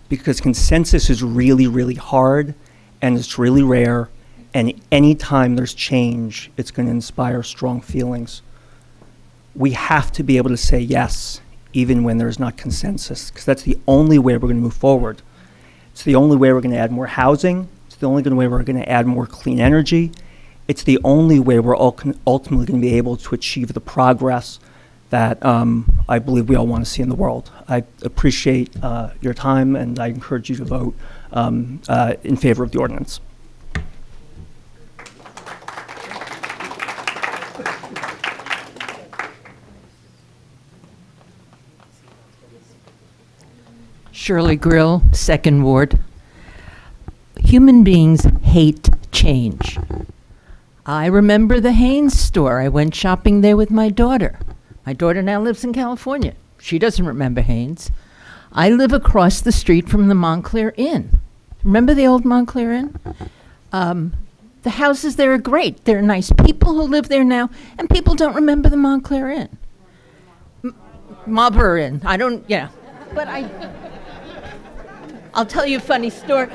Because consensus is really, really hard, and it's really rare, and any time there's change, it's going to inspire strong feelings. We have to be able to say yes, even when there's not consensus, because that's the only way we're going to move forward. It's the only way we're going to add more housing. It's the only way we're going to add more clean energy. It's the only way we're ultimately going to be able to achieve the progress that I believe we all want to see in the world. I appreciate your time, and I encourage you to vote in favor of the ordinance. Shirley Grill, Second Ward. Human beings hate change. I remember the Hanes store. I went shopping there with my daughter. My daughter now lives in California. She doesn't remember Hanes. I live across the street from the Montclair Inn. Remember the old Montclair Inn? The houses there are great. There are nice people who live there now, and people don't remember the Montclair Inn. Marlborough Inn. I don't, but I'll tell you a funny story.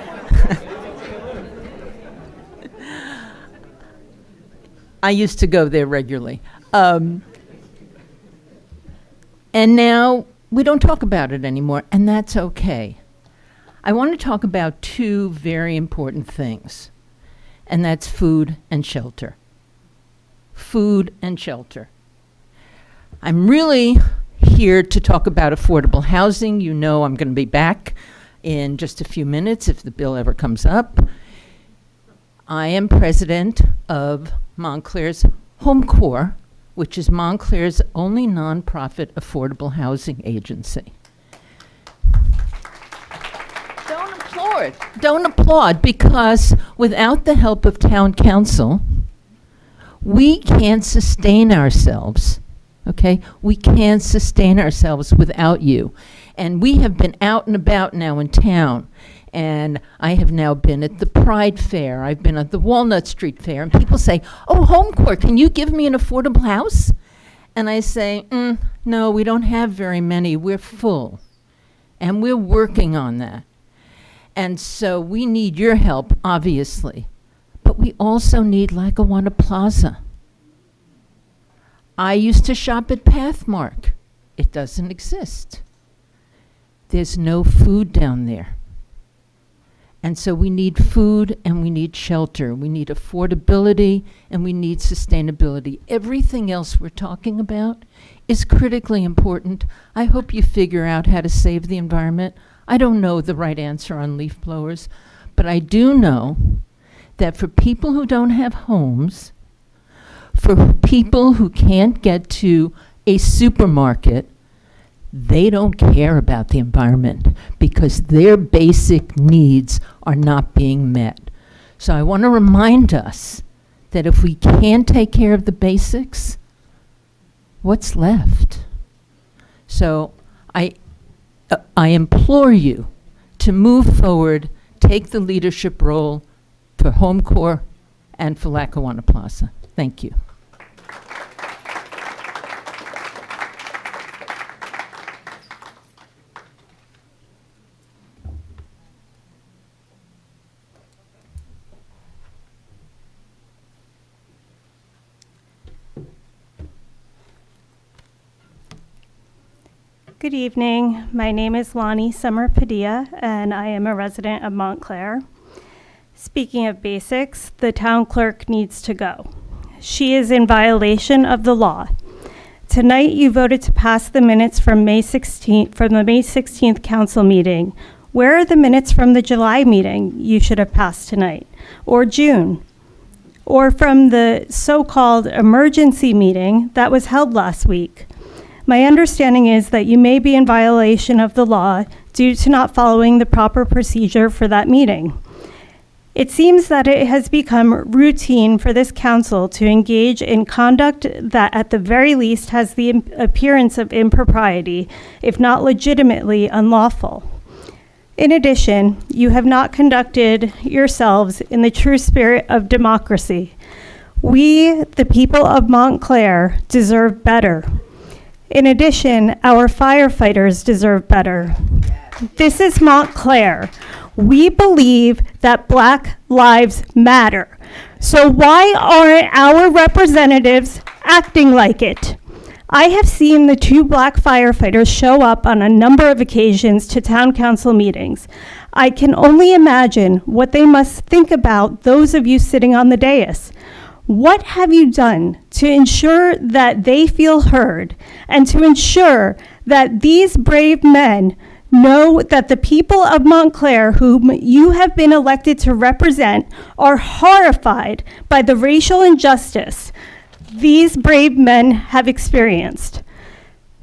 I used to go there regularly. And now we don't talk about it anymore, and that's okay. I want to talk about two very important things, and that's food and shelter. Food and shelter. I'm really here to talk about affordable housing. You know I'm going to be back in just a few minutes if the bill ever comes up. I am president of Montclair's Home Corps, which is Montclair's only nonprofit affordable housing agency. Don't applaud, because without the help of town council, we can't sustain ourselves, okay? We can't sustain ourselves without you. And we have been out and about now in town, And I have now been at the Pride Fair. I've been at the Walnut Street Fair. And people say, oh, Home Court, can you give me an affordable house? And I say, no, we don't have very many. We're full. And we're working on that. And so we need your help, obviously. But we also need Lackawanna Plaza. I used to shop at Pathmark. It doesn't exist. There's no food down there. And so we need food and we need shelter. We need affordability and we need sustainability. Everything else we're talking about is critically important. I hope you figure out how to save the environment. I don't know the right answer on leaf blowers, but I do know that for people who don't have homes, for people who can't get to a supermarket, they don't care about the environment because their basic needs are not being met. So I want to remind us that if we can't take care of the basics, what's left? So I implore you to move forward, take the leadership role for Home Corps and for Lackawanna Plaza. Thank you. Good evening. My name is Lonnie Summer Padilla, and I am a resident of Montclair. Speaking of basics, the town clerk needs to go. She is in violation of the law. Tonight, you voted to pass the minutes from the May 16th council meeting. Where are the minutes from the July meeting you should have passed tonight? Or June? Or from the so-called emergency meeting that was held last week? My understanding is that you may be in violation of the law due to not following the proper procedure for that meeting. It seems that it has become routine for this council to engage in conduct that at the very least has the appearance of impropriety, if not legitimately unlawful. In addition, you have not conducted yourselves in the true spirit of democracy. We, the people of Montclair, deserve better. In addition, our firefighters deserve better. This is Montclair. We believe that Black lives matter. So why aren't our representatives acting like it? I have seen the 2 Black firefighters show up on a number of occasions to town council meetings. I can only imagine what they must think about those of you sitting on the dais. What have you done to ensure that they feel heard and to ensure that these brave men know that the people of Montclair, whom you have been elected to represent, are horrified by the racial injustice these brave men have experienced?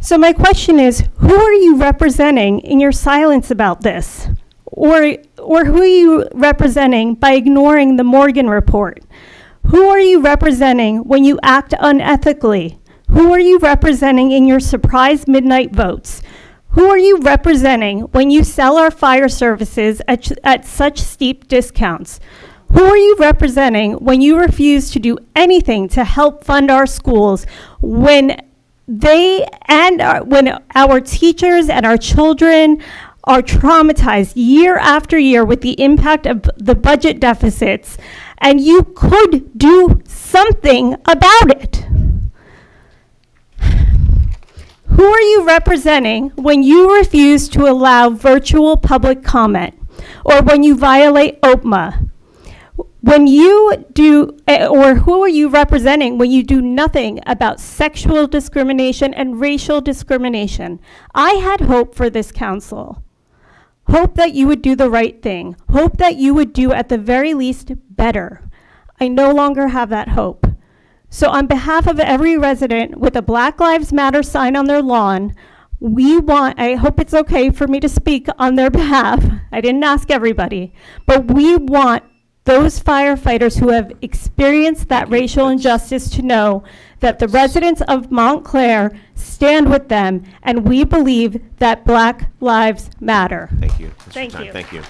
So my question is, who are you representing in your silence about this? Or who are you representing by ignoring the Morgan report? Who are you representing when you act unethically? Who are you representing in your surprise midnight votes? Who are you representing when you sell our fire services at such steep discounts? Who are you representing when you refuse to do anything to help fund our schools when when our teachers and our children are traumatized year after year with the impact of the budget deficits, and you could do something about it? Who are you representing when you refuse to allow virtual public comment, or when you violate OPMA? When you do, or who are you representing when you do nothing about sexual discrimination and racial discrimination? I had hope for this council. Hope that you would do the right thing. Hope that you would do, at the very least, better. I no longer have that hope. So on behalf of every resident with a Black Lives Matter sign on their lawn, I hope it's okay for me to speak on their behalf. I didn't ask everybody, but we want those firefighters who have experienced that racial injustice to know that the residents of Montclair stand with them, and we believe that Black lives matter. Thank you. Thank you. Thank you.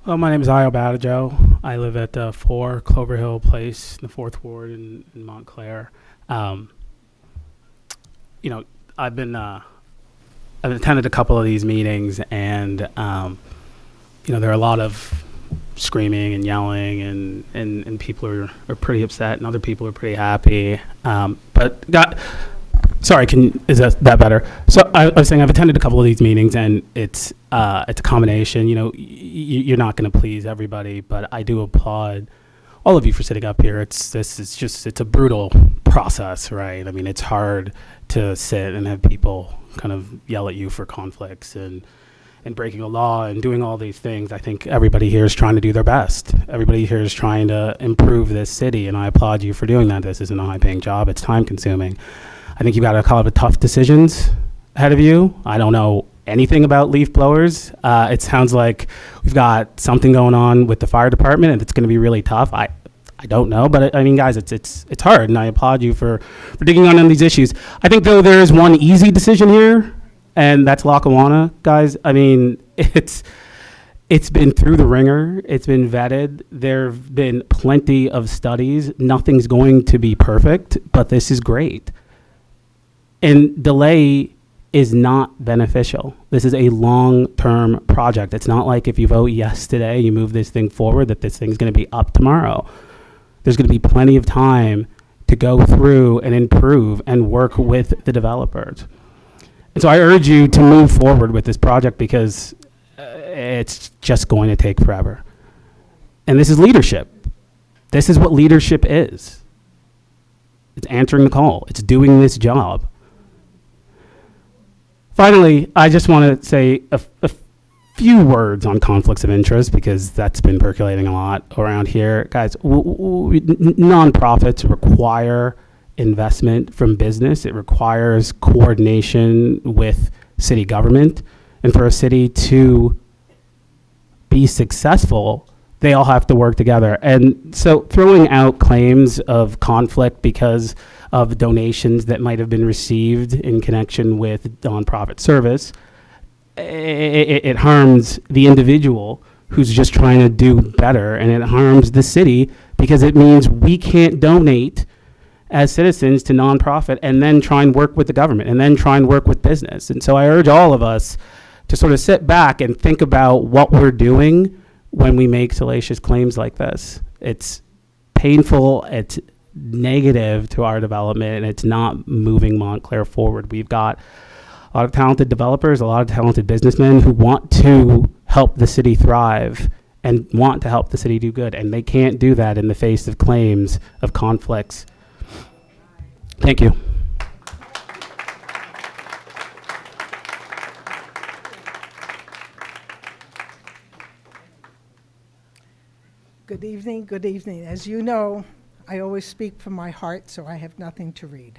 Well, my name is Io Badajo. I live at 4 Clover Hill Place in the 4th Ward in Montclair. You know, I've attended a couple of these meetings, and you know, there are a lot of screaming and yelling, and people are pretty upset, and other people are pretty happy. Sorry, is that better? So I was saying I've attended a couple of these meetings, and it's a combination. You know, you're not going to please everybody, but I do applaud all of you for sitting up here. It's a brutal process, right? I mean, it's hard to sit and have people kind of yell at you for conflicts and breaking a law and doing all these things. I think everybody here is trying to do their best. Everybody here is trying to improve this city, and I applaud you for doing that. This isn't a high-paying job. It's time-consuming. I think you've got a couple of tough decisions ahead of you. I don't know anything about leaf blowers. It sounds like we've got something going on with the fire department, and it's going to be really tough. I don't know, but I mean, guys, it's hard, and I applaud you for digging on these issues. I think, though, there is one easy decision here, and that's Lackawanna, guys. I mean, it's been through the ringer. It's been vetted. There have been plenty of studies. Nothing's going to be perfect, but this is great. And delay is not beneficial. This is a long-term project. It's not like if you vote yes today, you move this thing forward, that this thing's going to be up tomorrow. There's going to be plenty of time to go through and improve and work with the developers. And so I urge you to move forward with this project, because it's just going to take forever. And this is leadership. This is what leadership is. It's answering the call. It's doing this job. Finally, I just want to say a few words on conflicts of interest, because that's been percolating a lot around here. Guys, nonprofits require investment from business. It requires coordination with city government. And for a city to be successful, they all have to work together. And so throwing out claims of conflict because of donations that might have been received in connection with nonprofit service, it harms the individual who's just trying to do better, and it harms the city, because it means we can't donate as citizens to nonprofit and then try and work with the government and then try and work with business. And so I urge all of us to sort of sit back and think about what we're doing when we make salacious claims like this. It's painful, it's negative to our development, and it's not moving Montclair forward. We've got a lot of talented developers, a lot of talented businessmen who want to help the city thrive and want to help the city do good, and they can't do that in the face of claims of conflicts. Thank you. Good evening, good evening. As you know, I always speak from my heart, so I have nothing to read.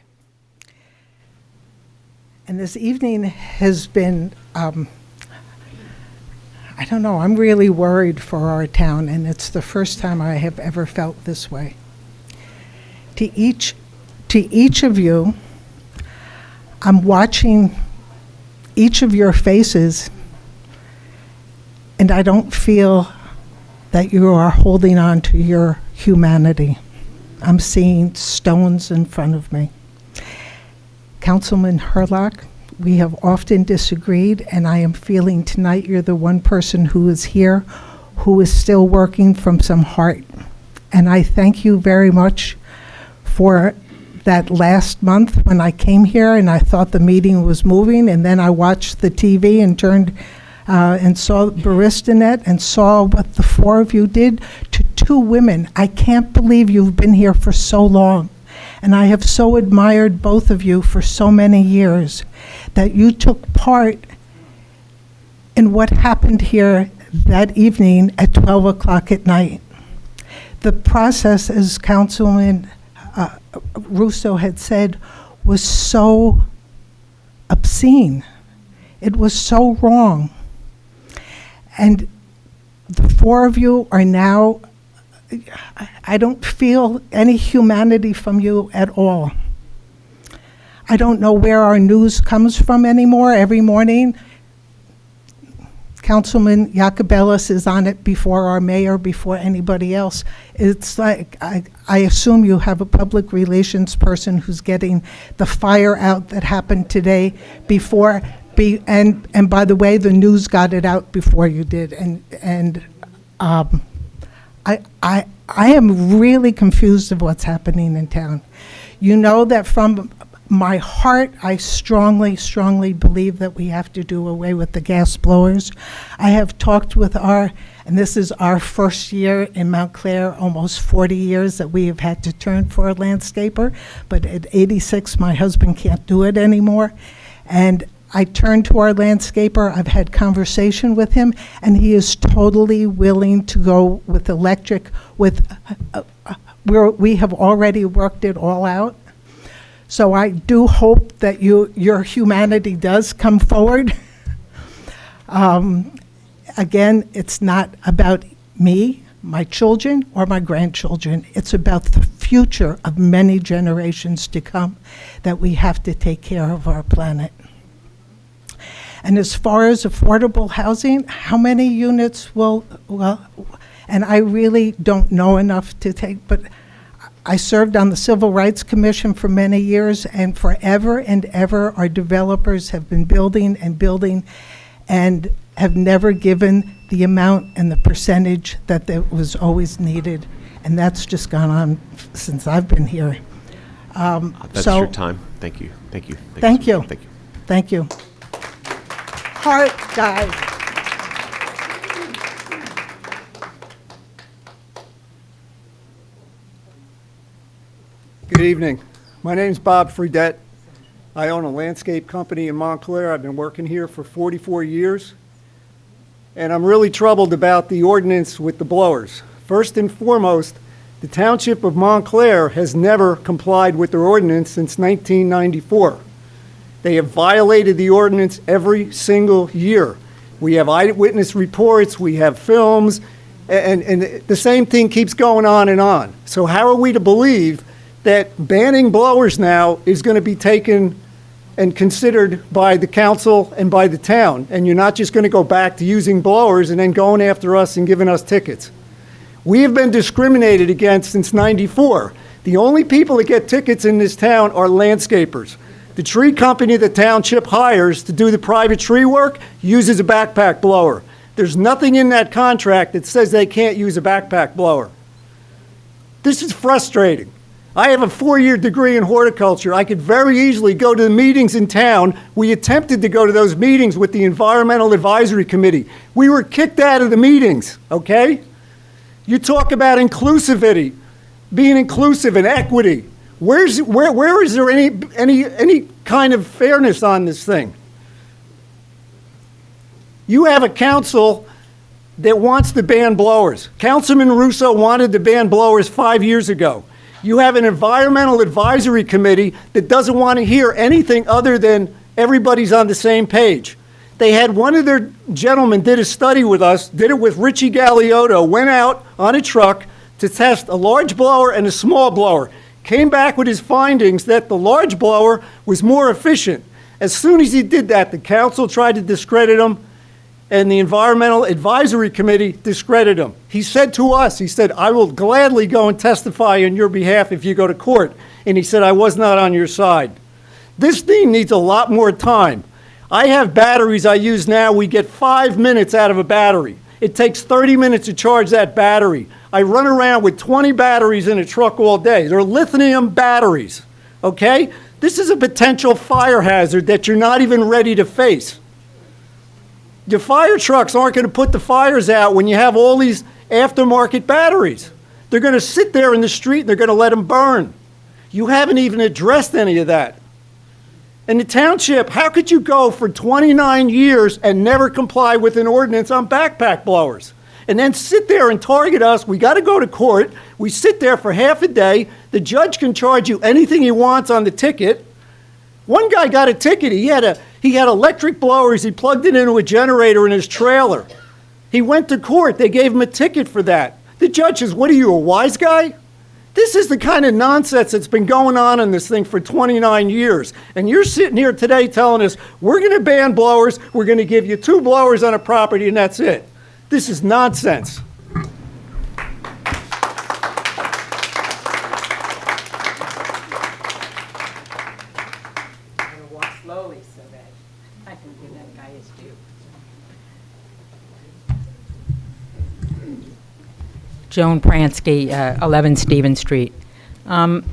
And this evening has been, I don't know, I'm really worried for our town, and it's the first time I have ever felt this way. To each of you, I'm watching each of your faces, and I don't feel that you are holding on to your humanity. I'm seeing stones in front of me. Councilman Herlock, we have often disagreed, and I am feeling tonight you're the one person who is here who is still working from some heart. And I thank you very much for that last month when I came here and I thought the meeting was moving, and then I watched the TV and turned and saw Baristanet and saw what the four of you did to two women. I can't believe you've been here for so long. And I have so admired both of you for so many years, that you took part in what happened here that evening at 12 o'clock at night. The process, as Councilman Russo had said, was so obscene. It was so wrong. And the four of you are now, I don't feel any humanity from you at all. I don't know where our news comes from anymore every morning. Councilman Yacobelis is on it before our mayor, before anybody else. It's like, I assume you have a public relations person who's getting the fire out that happened today before, and by the way, the news got it out before you did, and I am really confused of what's happening in town. You know that from my heart, I strongly, strongly believe that we have to do away with the gas blowers. I have talked with and this is our first year in Montclair, almost 40 years that we have had to turn for a landscaper, but at 86, my husband can't do it anymore. And I turned to our landscaper, I've had conversation with him, and he is totally willing to go with electric, we have already worked it all out. So I do hope that your humanity does come forward. Again, it's not about me, my children, or my grandchildren. It's about the future of many generations to come, that we have to take care of our planet. And as far as affordable housing, how many units and I really don't know enough to take, but I served on the Civil Rights Commission for many years, and forever and ever our developers have been building and building and have never given the amount and the percentage that was always needed. And that's just gone on since I've been here. That's your time. Thank you. Thank you. Thank you. Thank you. Thank you. Heart died. Good evening. My name's Bob Fredette. I own a landscape company in Montclair. I've been working here for 44 years. And I'm really troubled about the ordinance with the blowers. First and foremost, the Township of Montclair has never complied with their ordinance since 1994. They have violated the ordinance every single year. We have eyewitness reports, we have films, and the same thing keeps going on and on. So how are we to believe that banning blowers now is going to be taken and considered by the council and by the town, and you're not just going to go back to using blowers and then going after us and giving us tickets? We have been discriminated against since '94. The only people that get tickets in this town are landscapers. The tree company the township hires to do the private tree work uses a backpack blower. There's nothing in that contract that says they can't use a backpack blower. This is frustrating. I have a 4-year degree in horticulture. I could very easily go to the meetings in town. We attempted to go to those meetings with the Environmental Advisory Committee. We were kicked out of the meetings, okay? You talk about inclusivity, being inclusive and equity. Where is there any kind of fairness on this thing? You have a council that wants to ban blowers. Councilman Russo wanted to ban blowers 5 years ago. You have an environmental advisory committee that doesn't want to hear anything other than everybody's on the same page. They had one of their gentlemen did a study with us, did it with Richie Galiotto, went out on a truck to test a large blower and a small blower. Came back with his findings that the large blower was more efficient. As soon as he did that, the council tried to discredit him, and the Environmental Advisory Committee discredited him. He said to us, he said, "I will gladly go and testify on your behalf if you go to court." And he said, "I was not on your side." This thing needs a lot more time. I have batteries I use now. We get 5 minutes out of a battery. It takes 30 minutes to charge that battery. I run around with 20 batteries in a truck all day. They're lithium batteries, okay? This is a potential fire hazard that you're not even ready to face. Your fire trucks aren't going to put the fires out when you have all these aftermarket batteries. They're going to sit there in the street and they're going to let them burn. You haven't even addressed any of that. And the township, how could you go for 29 years and never comply with an ordinance on backpack blowers? And then sit there and target us. We got to go to court. We sit there for half a day. The judge can charge you anything he wants on the ticket. One guy got a ticket. He had electric blowers. He plugged it into a generator in his trailer. He went to court. They gave him a ticket for that. The judge says, "What are you, a wise guy? This is the kind of nonsense that's been going on in this thing for 29 years. And you're sitting here today telling us, we're going to ban blowers, we're going to give you 2 blowers on a property, and that's it. This is nonsense. Slowly so that I can give that guy his due. Joan Pransky, 11 Stevens Street. You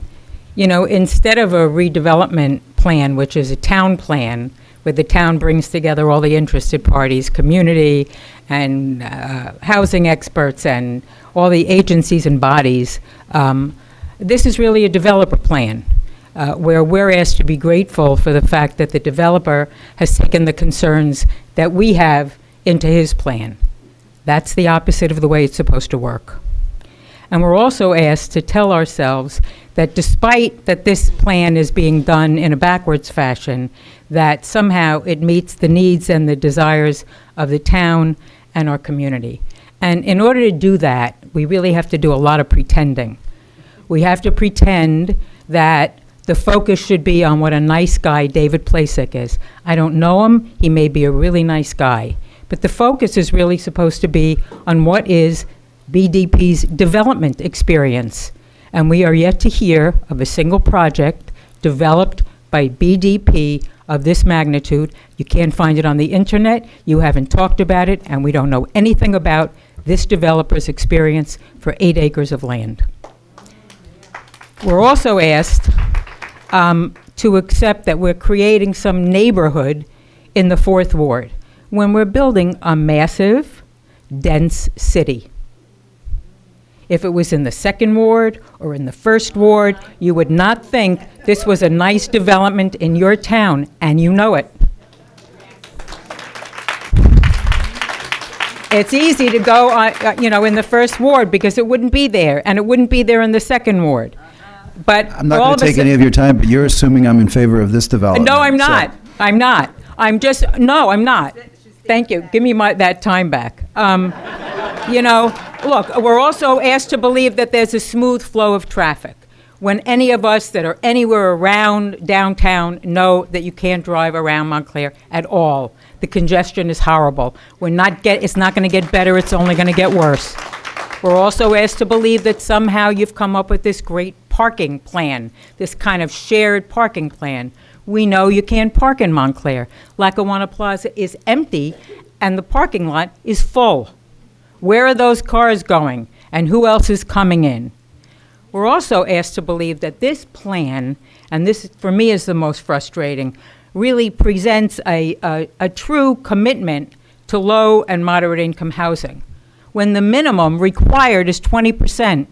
know, instead of a redevelopment plan, which is a town plan, where the town brings together all the interested parties, community and housing experts and all the agencies and bodies, this is really a developer plan. Where we're asked to be grateful for the fact that the developer has taken the concerns that we have into his plan. That's the opposite of the way it's supposed to work. And we're also asked to tell ourselves that despite that this plan is being done in a backwards fashion, that somehow it meets the needs and the desires of the town and our community. And in order to do that, we really have to do a lot of pretending. We have to pretend that the focus should be on what a nice guy David Plasek is. I don't know him. He may be a really nice guy. But the focus is really supposed to be on what is BDP's development experience. And we are yet to hear of a single project developed by BDP of this magnitude. You can't find it on the internet. You haven't talked about it. And we don't know anything about this developer's experience for 8 acres of land. We're also asked to accept that we're creating some neighborhood in the 4th Ward when we're building a massive, dense city. If it was in the 2nd Ward or in the 1st Ward, you would not think this was a nice development in your town, and you know it. It's easy to go, you know, in the 1st Ward because it wouldn't be there, and it wouldn't be there in the 2nd Ward. But I'm not going to take any of your time, but you're assuming I'm in favor of this development. No, I'm not. So- I'm not. I'm not. Thank you. Give me that time back. You know, look, we're also asked to believe that there's a smooth flow of traffic. When any of us that are anywhere around downtown know that you can't drive around Montclair at all. The congestion is horrible. It's not going to get better. It's only going to get worse. We're also asked to believe that somehow you've come up with this great parking plan, this kind of shared parking plan. We know you can't park in Montclair. Lackawanna Plaza is empty and the parking lot is full. Where are those cars going and who else is coming in? We're also asked to believe that this plan, and this for me is the most frustrating, really presents a true commitment to low and moderate income housing, when the minimum required is 20%.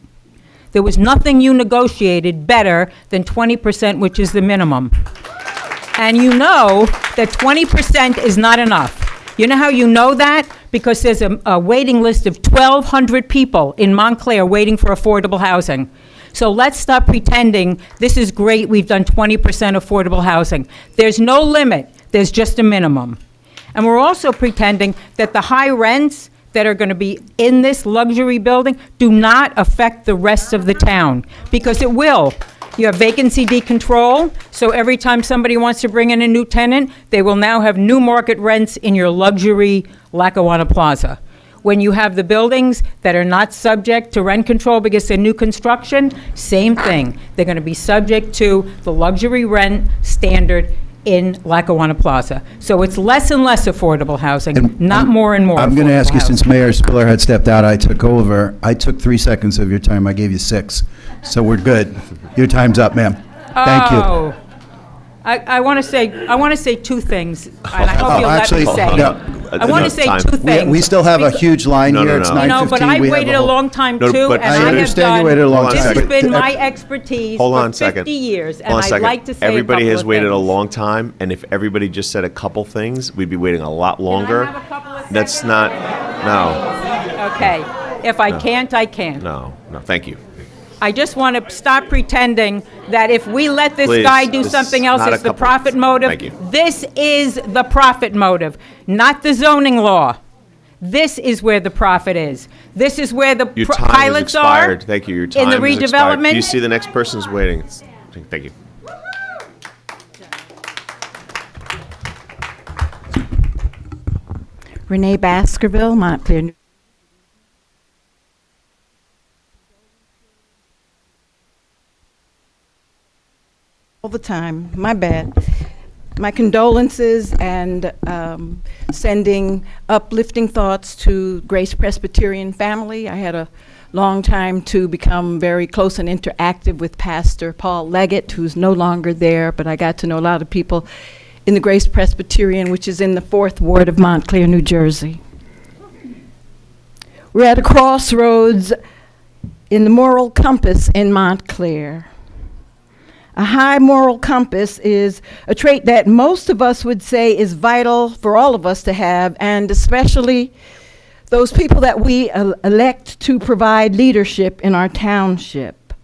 There was nothing you negotiated better than 20%, which is the minimum. And you know that 20% is not enough. You know how you know that? Because there's a waiting list of 1,200 people in Montclair waiting for affordable housing. So let's stop pretending this is great, we've done 20% affordable housing. There's no limit, there's just a minimum. And we're also pretending that the high rents that are going to be in this luxury building do not affect the rest of the town, because it will. You have vacancy decontrol, so every time somebody wants to bring in a new tenant, they will now have new market rents in your luxury Lackawanna Plaza. When you have the buildings that are not subject to rent control because they're new construction, same thing. They're going to be subject to the luxury rent standard in Lackawanna Plaza. So it's less and less affordable housing, not more and more. I'm going to ask you, since Mayor Spiller had stepped out, I took over. I took 3 seconds of your time. I gave you 6. So we're good. Your time's up, ma'am. Thank you. I want to say 2 things, and I hope you'll let me say. I want to say 2 things. We still have a huge line here. It's 9:15. No, but I waited a long time too, and I understand you waited a long time. This has been my expertise for 50 years, and I'd like to say everybody has waited a things. long time, and if everybody just said a couple things, we'd be waiting a lot longer. Can I have a couple of That's seconds? not, no, Okay. If I can't, I can't. no, thank you. I just want to stop pretending that if we let this Please, guy do this is something else, not a it's the couple- profit motive. Thank you. This is the profit motive, not the zoning law. This is where the profit is. This is where the Your time has pilots are. expired. Thank you. Your time in the has expired. redevelopment. Do you see the next person's waiting? Thank you. Renee Baskerville, Montclair. All the time, my bad. My condolences and sending uplifting thoughts to Grace Presbyterian family. I had a long time to become very close and interactive with Pastor Paul Leggett, who's no longer there, but I got to know a lot of people in the Grace Presbyterian, which is in the 4th Ward of Montclair, New Jersey. We're at a crossroads in the moral compass in Montclair. A high moral compass is a trait that most of us would say is vital for all of us to have, and especially those people that we elect to provide leadership in our township.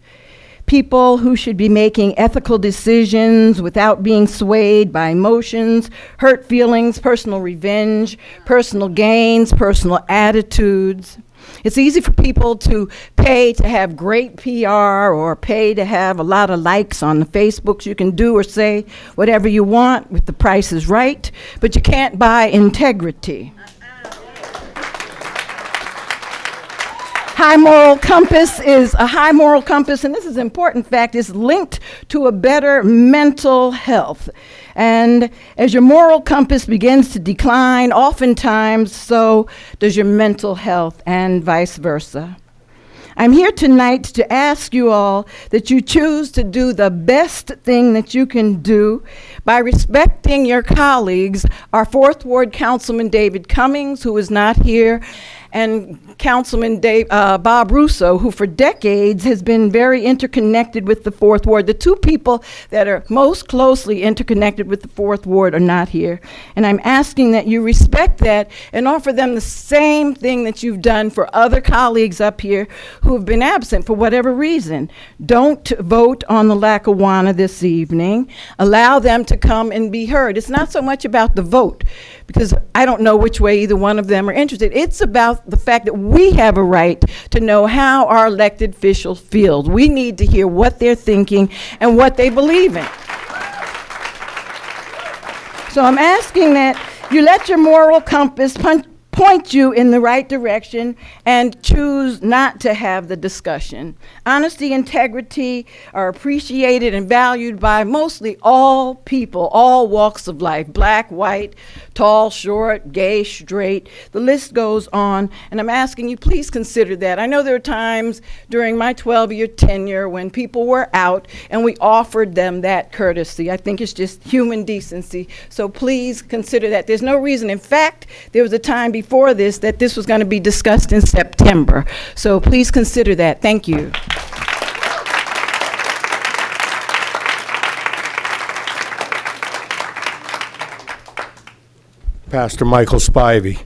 People who should be making ethical decisions without being swayed by emotions, hurt feelings, personal revenge, personal gains, personal attitudes. It's easy for people to pay to have great PR or pay to have a lot of likes on the Facebooks. You can do or say whatever you want if the price is right, but you can't buy integrity. High moral compass is a high moral compass, and this is an important fact, is linked to a better mental health. And as your moral compass begins to decline, oftentimes so does your mental health, and vice versa. I'm here tonight to ask you all that you choose to do the best thing that you can do by respecting your colleagues, our 4th Ward Councilman David Cummings, who is not here, and Councilman Bob Russo, who for decades has been very interconnected with the 4th Ward. The two people that are most closely interconnected with the 4th Ward are not here. And I'm asking that you respect that and offer them the same thing that you've done for other colleagues up here who have been absent for whatever reason. Don't vote on the Lackawanna this evening. Allow them to come and be heard. It's not so much about the vote, because I don't know which way either one of them are interested. It's about the fact that we have a right to know how our elected officials feel. We need to hear what they're thinking and what they believe in. So I'm asking that you let your moral compass point you in the right direction and choose not to have the discussion. Honesty, integrity are appreciated and valued by mostly all people, all walks of life, black, white, tall, short, gay, straight. The list goes on, and I'm asking you, please consider that. I know there are times during my 12-year tenure when people were out and we offered them that courtesy. I think it's just human decency. So please consider that. There's no reason. In fact, there was a time before this that this was going to be discussed in September. So please consider that. Thank you. Pastor Michael Spivey,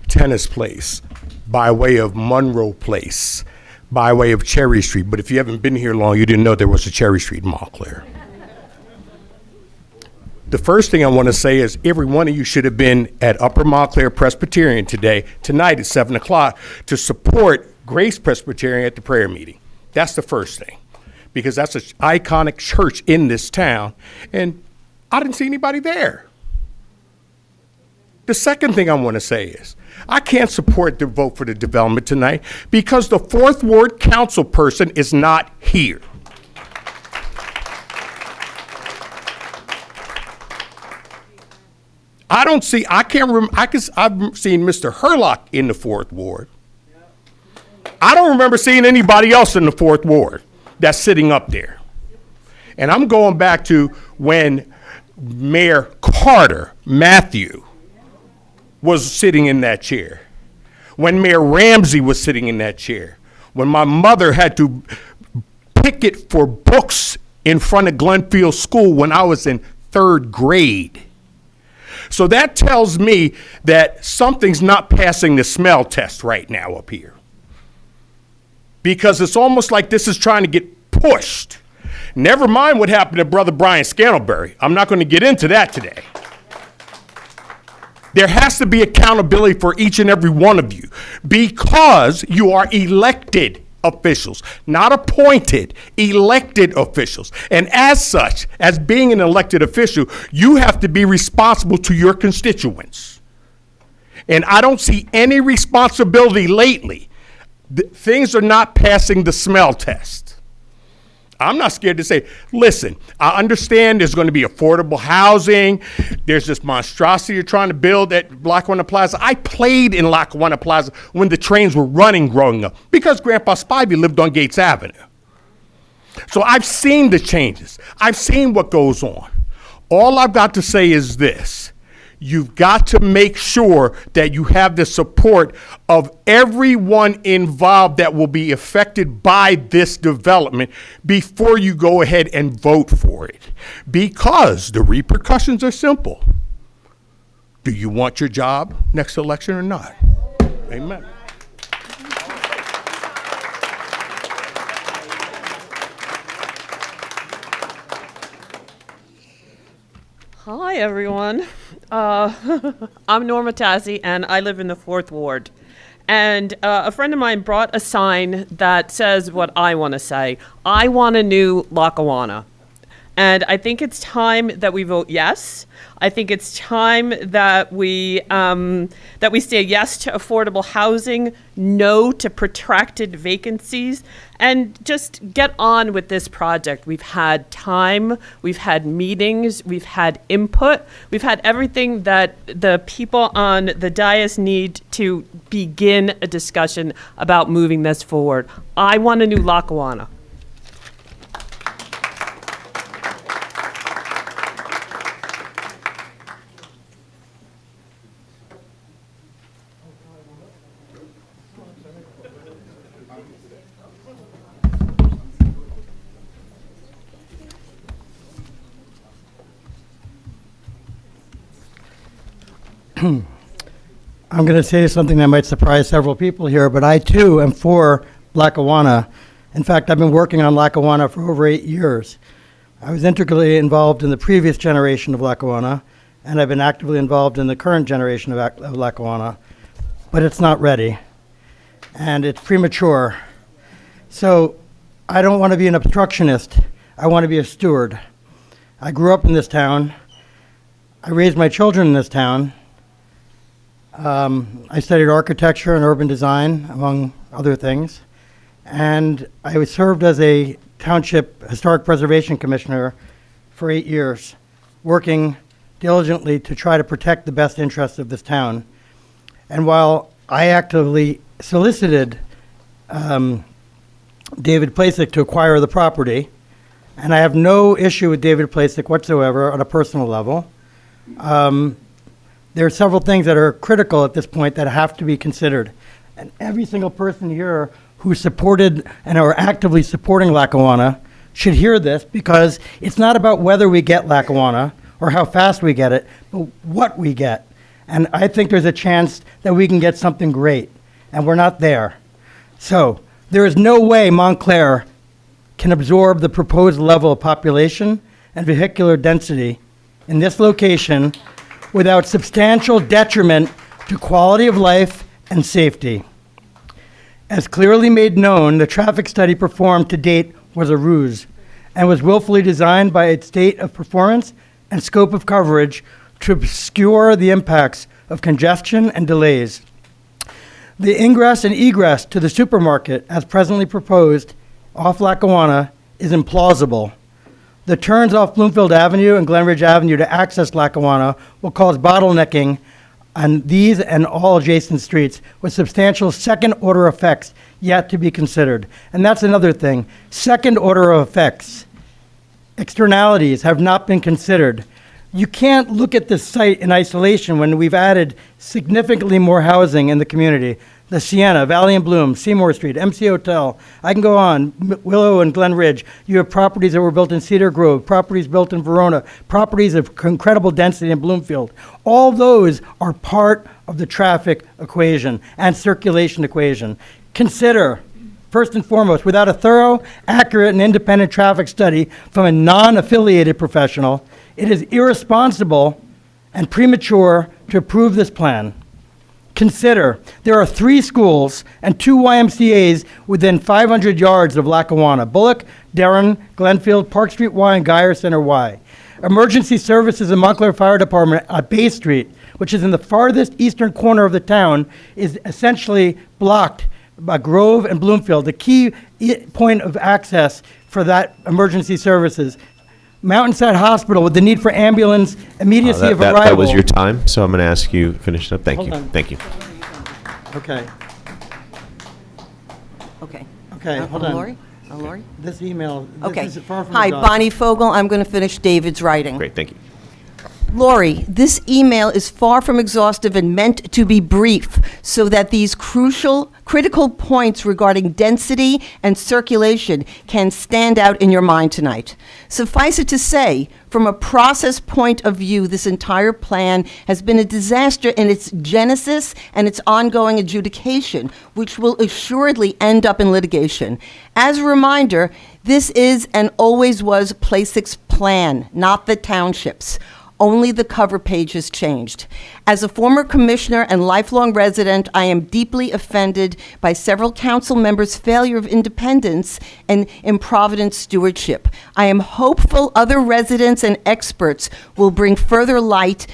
Tennis Place, by way of Monroe Place, by way of Cherry Street. But if you haven't been here long, you didn't know there was a Cherry Street in Montclair. The first thing I want to say is every one of you should have been at Upper Montclair Presbyterian tonight at 7 o'clock to support Grace Presbyterian at the prayer meeting. That's the first thing, because that's an iconic church in this town, and I didn't see anybody there. The second thing I want to say is I can't support the vote for the development tonight because the 4th Ward council person is not here. I've seen Mr. Herlock in the 4th Ward. I don't remember seeing anybody else in the 4th Ward that's sitting up there. And I'm going back to when Mayor Carter, Matthew, was sitting in that chair. When Mayor Ramsey was sitting in that chair. When my mother had to picket for books in front of Glenfield School when I was in 3rd grade. So that tells me that something's not passing the smell test right now up here. Because it's almost like this is trying to get pushed. Never mind what happened to Brother Brian Scantlebury. I'm not going to get into that today. There has to be accountability for each and every one of you because you are elected officials, not appointed, elected officials. And as such, as being an elected official, you have to be responsible to your constituents. And I don't see any responsibility lately. Things are not passing the smell test. I'm not scared to say, listen, I understand there's going to be affordable housing. There's this monstrosity you're trying to build at Lackawanna Plaza. I played in Lackawanna Plaza when the trains were running growing up because Grandpa Spivey lived on Gates Avenue. So I've seen the changes. I've seen what goes on. All I've got to say is this. You've got to make sure that you have the support of everyone involved that will be affected by this development before you go ahead and vote for it. Because the repercussions are simple. Do you want your job next election or not? Amen. Hi, everyone. I'm Norma Tassi, and I live in the 4th Ward. And a friend of mine brought a sign that says what I want to say. I want a new Lackawanna. And I think it's time that we vote yes. I think it's time that we say yes to affordable housing, no to protracted vacancies, and just get on with this project. We've had time, we've had meetings, we've had input, we've had everything that the people on the dais need to begin a discussion about moving this forward. I want a new Lackawanna. I'm going to say something that might surprise several people here, but I too am for Lackawanna. In fact, I've been working on Lackawanna for over 8 years. I was integrally involved in the previous generation of Lackawanna, and I've been actively involved in the current generation of Lackawanna, but it's not ready, and it's premature. So I don't want to be an obstructionist. I want to be a steward. I grew up in this town. I raised my children in this town. I studied architecture and urban design, among other things, and I served as a Township Historic Preservation Commissioner for 8 years, working diligently to try to protect the best interests of this town. And while I actively solicited David Placek to acquire the property, and I have no issue with David Placek whatsoever on a personal level, there are several things that are critical at this point that have to be considered. And every single person here who supported and are actively supporting Lackawanna should hear this, because it's not about whether we get Lackawanna or how fast we get it, but what we get. And I think there's a chance that we can get something great, and we're not there. So there is no way Montclair can absorb the proposed level of population and vehicular density in this location without substantial detriment to quality of life and safety. As clearly made known, the traffic study performed to date was a ruse and was willfully designed by its date of performance and scope of coverage to obscure the impacts of congestion and delays. The ingress and egress to the supermarket, as presently proposed off Lackawanna, is implausible. The turns off Bloomfield Avenue and Glenridge Avenue to access Lackawanna will cause bottlenecking on these and all adjacent streets, with substantial second-order effects yet to be considered. And that's another thing. Second-order effects, externalities, have not been considered. You can't look at this site in isolation when we've added significantly more housing in the community. The Sienna, Valley and Bloom, Seymour Street, MC Hotel. I can go on, Willow and Glen Ridge. You have properties that were built in Cedar Grove, properties built in Verona, properties of incredible density in Bloomfield. All those are part of the traffic equation and circulation equation. Consider, first and foremost, without a thorough, accurate, and independent traffic study from a non-affiliated professional, it is irresponsible and premature to approve this plan. Consider, there are 3 schools and 2 YMCAs within 500 yards of Lackawanna: Bullock, Darren, Glenfield, Park Street Y, and Geyer Center Y. Emergency services in Montclair Fire Department at Bay Street, which is in the farthest eastern corner of the town, is essentially blocked by Grove and Bloomfield, the key point of access for that emergency services. Mountainside Hospital with the need for ambulance immediacy of arrival. That was your time, so I'm going to ask you to finish it up. Thank Hold you. on. Thank you. Okay. Okay. Okay, hold on. Lori? Lori? This email, Okay. this is far from Hi, exhaustive. Bonnie Fogel. I'm going to finish David's writing. Great, thank you. Lori, this email is far from exhaustive and meant to be brief so that these critical points regarding density and circulation can stand out in your mind tonight. Suffice it to say, from a process point of view, this entire plan has been a disaster in its genesis and its ongoing adjudication, which will assuredly end up in litigation. As a reminder, this is and always was Placic's plan, not the township's. Only the cover page has changed. As a former commissioner and lifelong resident, I am deeply offended by several council members' failure of independence and improvident stewardship. I am hopeful other residents and experts will bring further light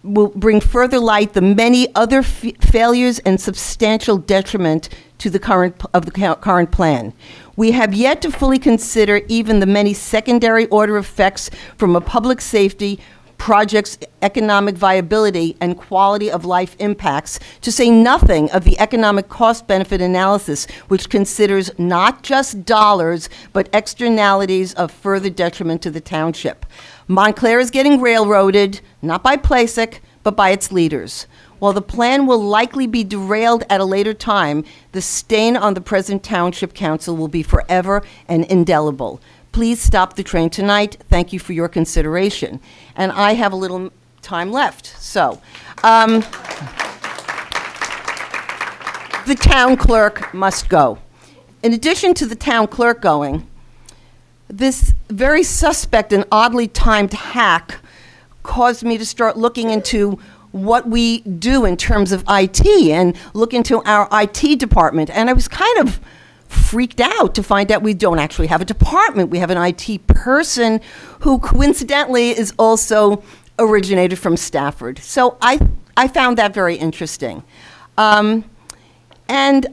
the many other failures and substantial detriment to the current plan. We have yet to fully consider even the many secondary order effects from a public safety project's economic viability and quality of life impacts, to say nothing of the economic cost-benefit analysis, which considers not just dollars, but externalities of further detriment to the township. Montclair is getting railroaded, not by Placic, but by its leaders. While the plan will likely be derailed at a later time, the stain on the present township council will be forever and indelible. Please stop the train tonight. Thank you for your consideration. And I have a little time left. So, the town clerk must go. In addition to the town clerk going, this very suspect and oddly timed hack caused me to start looking into what we do in terms of IT and look into our IT department. And I was kind of freaked out to find out we don't actually have a department. We have an IT person who coincidentally is also originated from Stafford. So I found that very interesting. And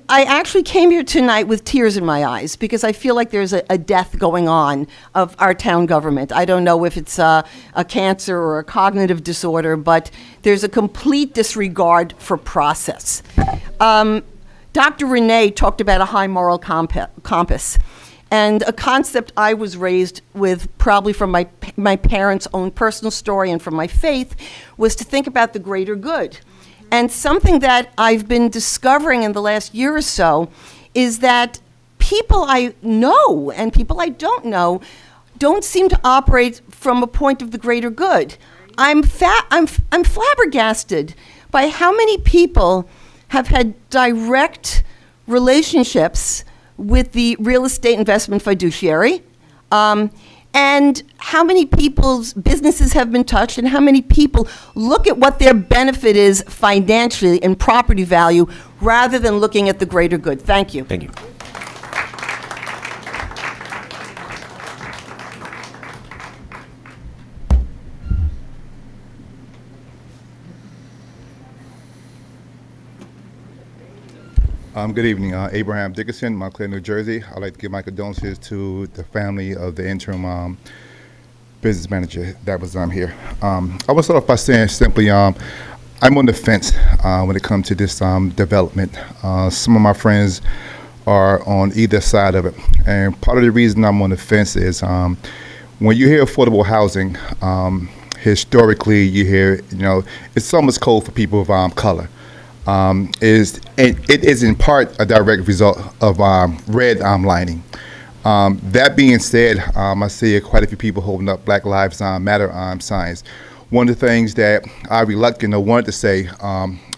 I actually came here tonight with tears in my eyes because I feel like there's a death going on of our town government. I don't know if it's a cancer or a cognitive disorder, but there's a complete disregard for process. Dr. Renee talked about a high moral compass, and a concept I was raised with probably from my parents' own personal story and from my faith was to think about the greater good. And something that I've been discovering in the last year or so is that people I know and people I don't know don't seem to operate from a point of the greater good. I'm flabbergasted by how many people have had direct relationships with the real estate investment fiduciary, and how many people's businesses have been touched, and how many people look at what their benefit is financially in property value rather than looking at the greater good. Thank you. Thank you. Good evening. Abraham Dickinson, Montclair, New Jersey. I'd like to give my condolences to the family of the interim business manager that was here. I will start off by saying simply, I'm on the fence when it comes to this development. Some of my friends are on either side of it. And part of the reason I'm on the fence is when you hear affordable housing, historically you hear, it's almost code for people of color. It is in part a direct result of red lining. That being said, I see quite a few people holding up Black Lives Matter signs. One of the things that I reluctantly wanted to say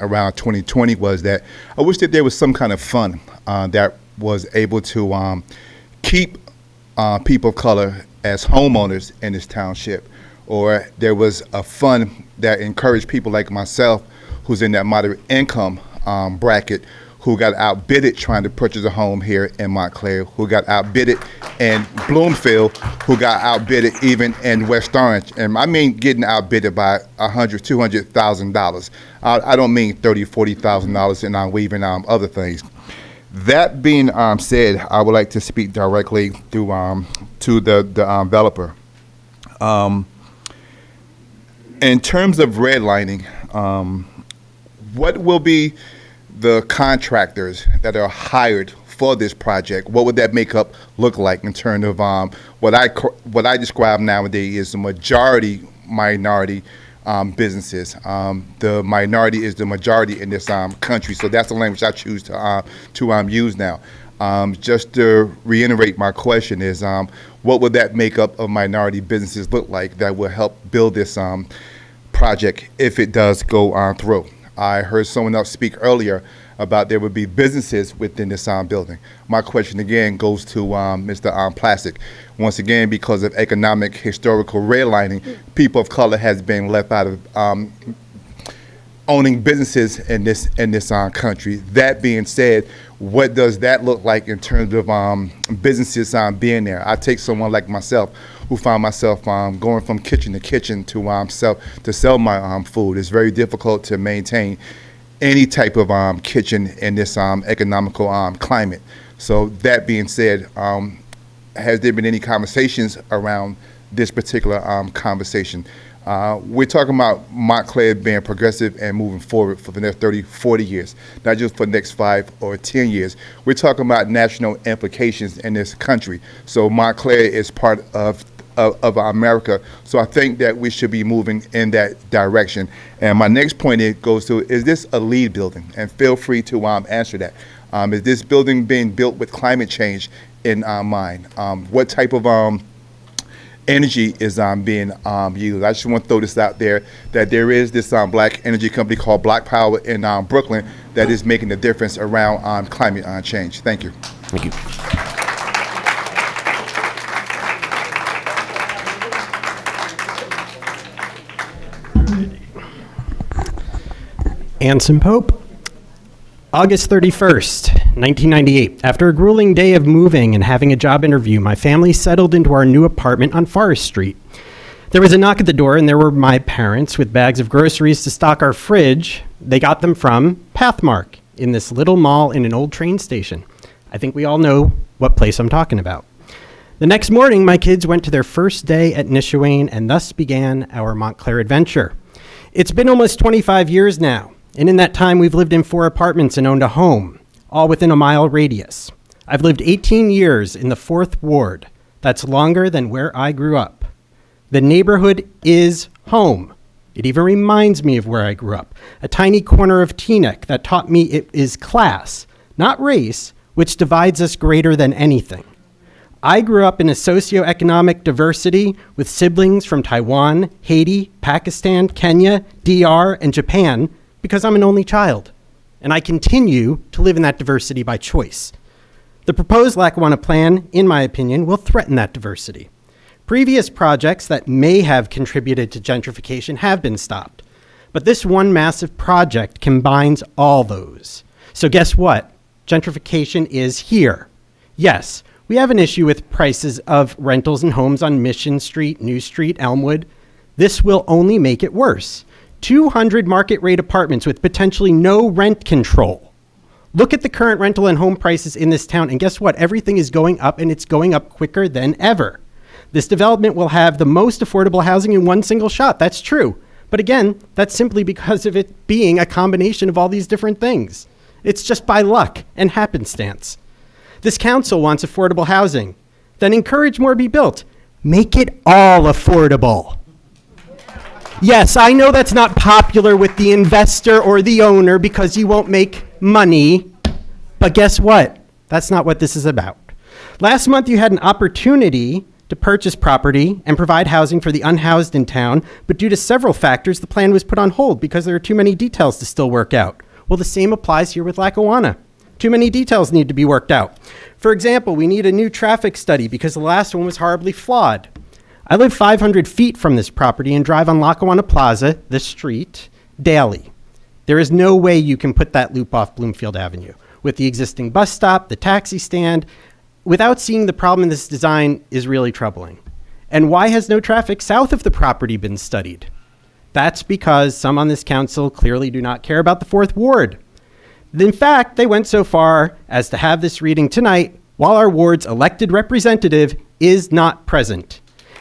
around 2020 was that I wish that there was some kind of fund that was able to keep people of color as homeowners in this township, or there was a fund that encouraged people like myself who's in that moderate income bracket who got outbidded trying to purchase a home here in Montclair, who got outbidded in Bloomfield, who got outbidded even in West Orange. And I mean getting outbidded by $100,000, $200,000. I don't mean $30,000, $40,000 and weaving other things. That being said, I would like to speak directly to the developer. In terms of redlining, what will be the contractors that are hired for this project? What would that makeup look like in terms of what I describe nowadays is the majority minority businesses? The minority is the majority in this country, so that's the language I choose to use now. Just to reiterate my question is, what would that makeup of minority businesses look like that will help build this project if it does go through? I heard someone else speak earlier about there would be businesses within this building. My question again goes to Mr. Plastic. Once again, because of economic historical redlining, people of color has been left out of owning businesses in this country. That being said, what does that look like in terms of businesses being there? I take someone like myself who found myself going from kitchen to kitchen to sell my food. It's very difficult to maintain any type of kitchen in this economical climate. So that being said, has there been any conversations around this particular conversation? We're talking about Montclair being progressive and moving forward for the next 30, 40 years, not just for the next 5 or 10 years. We're talking about national implications in this country. So Montclair is part of America. So I think that we should be moving in that direction. And my next point goes to, is this a lead building? And feel free to answer that. Is this building being built with climate change in mind? What type of energy is being used? I just want to throw this out there, that there is this black energy company called Black Power in Brooklyn that is making a difference around climate change. Thank you. Thank you. Anson Pope. August 31st, 1998. After a grueling day of moving and having a job interview, my family settled into our new apartment on Forest Street. There was a knock at the door, and there were my parents with bags of groceries to stock our fridge. They got them from Pathmark in this little mall in an old train station. I think we all know what place I'm talking about. The next morning, my kids went to their first day at Nishawane, and thus began our Montclair adventure. It's been almost 25 years now. And in that time, we've lived in 4 apartments and owned a home, all within a mile radius. I've lived 18 years in the 4th Ward. That's longer than where I grew up. The neighborhood is home. It even reminds me of where I grew up. A tiny corner of Teaneck that taught me it is class, not race, which divides us greater than anything. I grew up in a socioeconomic diversity with siblings from Taiwan, Haiti, Pakistan, Kenya, DR, and Japan, because I'm an only child, and I continue to live in that diversity by choice. The proposed Lackawanna plan, in my opinion, will threaten that diversity. Previous projects that may have contributed to gentrification have been stopped, but this one massive project combines all those. So guess what? Gentrification is here. Yes, we have an issue with prices of rentals and homes on Mission Street, New Street, Elmwood. This will only make it worse. 200 market rate apartments with potentially no rent control. Look at the current rental and home prices in this town, and guess what? Everything is going up, and it's going up quicker than ever. This development will have the most affordable housing in one single shot. That's true. But again, that's simply because of it being a combination of all these different things. It's just by luck and happenstance. This council wants affordable housing. Then encourage more be built. Make it all affordable. Yes, I know that's not popular with the investor or the owner because you won't make money, but guess what? That's not what this is about. Last month, you had an opportunity to purchase property and provide housing for the unhoused in town, but due to several factors, the plan was put on hold because there are too many details to still work out. Well, the same applies here with Lackawanna. Too many details need to be worked out. For example, we need a new traffic study because the last one was horribly flawed. I live 500 feet from this property and drive on Lackawanna Plaza, the street, daily. There is no way you can put that loop off Bloomfield Avenue. With the existing bus stop, the taxi stand, without seeing the problem in this design is really troubling. And why has no traffic south of the property been studied? That's because some on this council clearly do not care about the 4th Ward. In fact, they went so far as to have this reading tonight while our ward's elected representative is not present.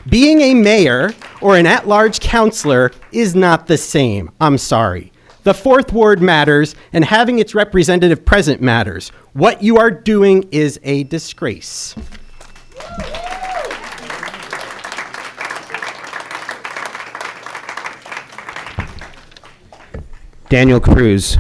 Being a mayor or an at-large councilor is not the same. I'm sorry. The 4th Ward matters, and having its representative present matters. What you are doing is a disgrace. Daniel Cruz.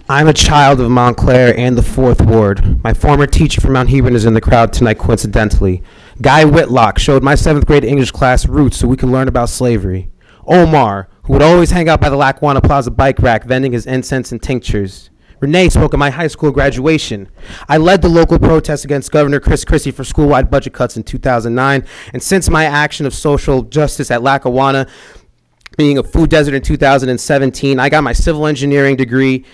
I'm a child of Montclair and the 4th Ward. My former teacher from Mount Hebron is in the crowd tonight, coincidentally. Guy Whitlock showed my 7th grade English class roots so we could learn about slavery. Omar, who would always hang out by the Lackawanna Plaza bike rack vending his incense and tinctures. Renee spoke at my high school graduation. I led the local protest against Governor Chris Christie for school-wide budget cuts in 2009, and since my action of social justice at Lackawanna being a food desert in 2017, I got my civil engineering degree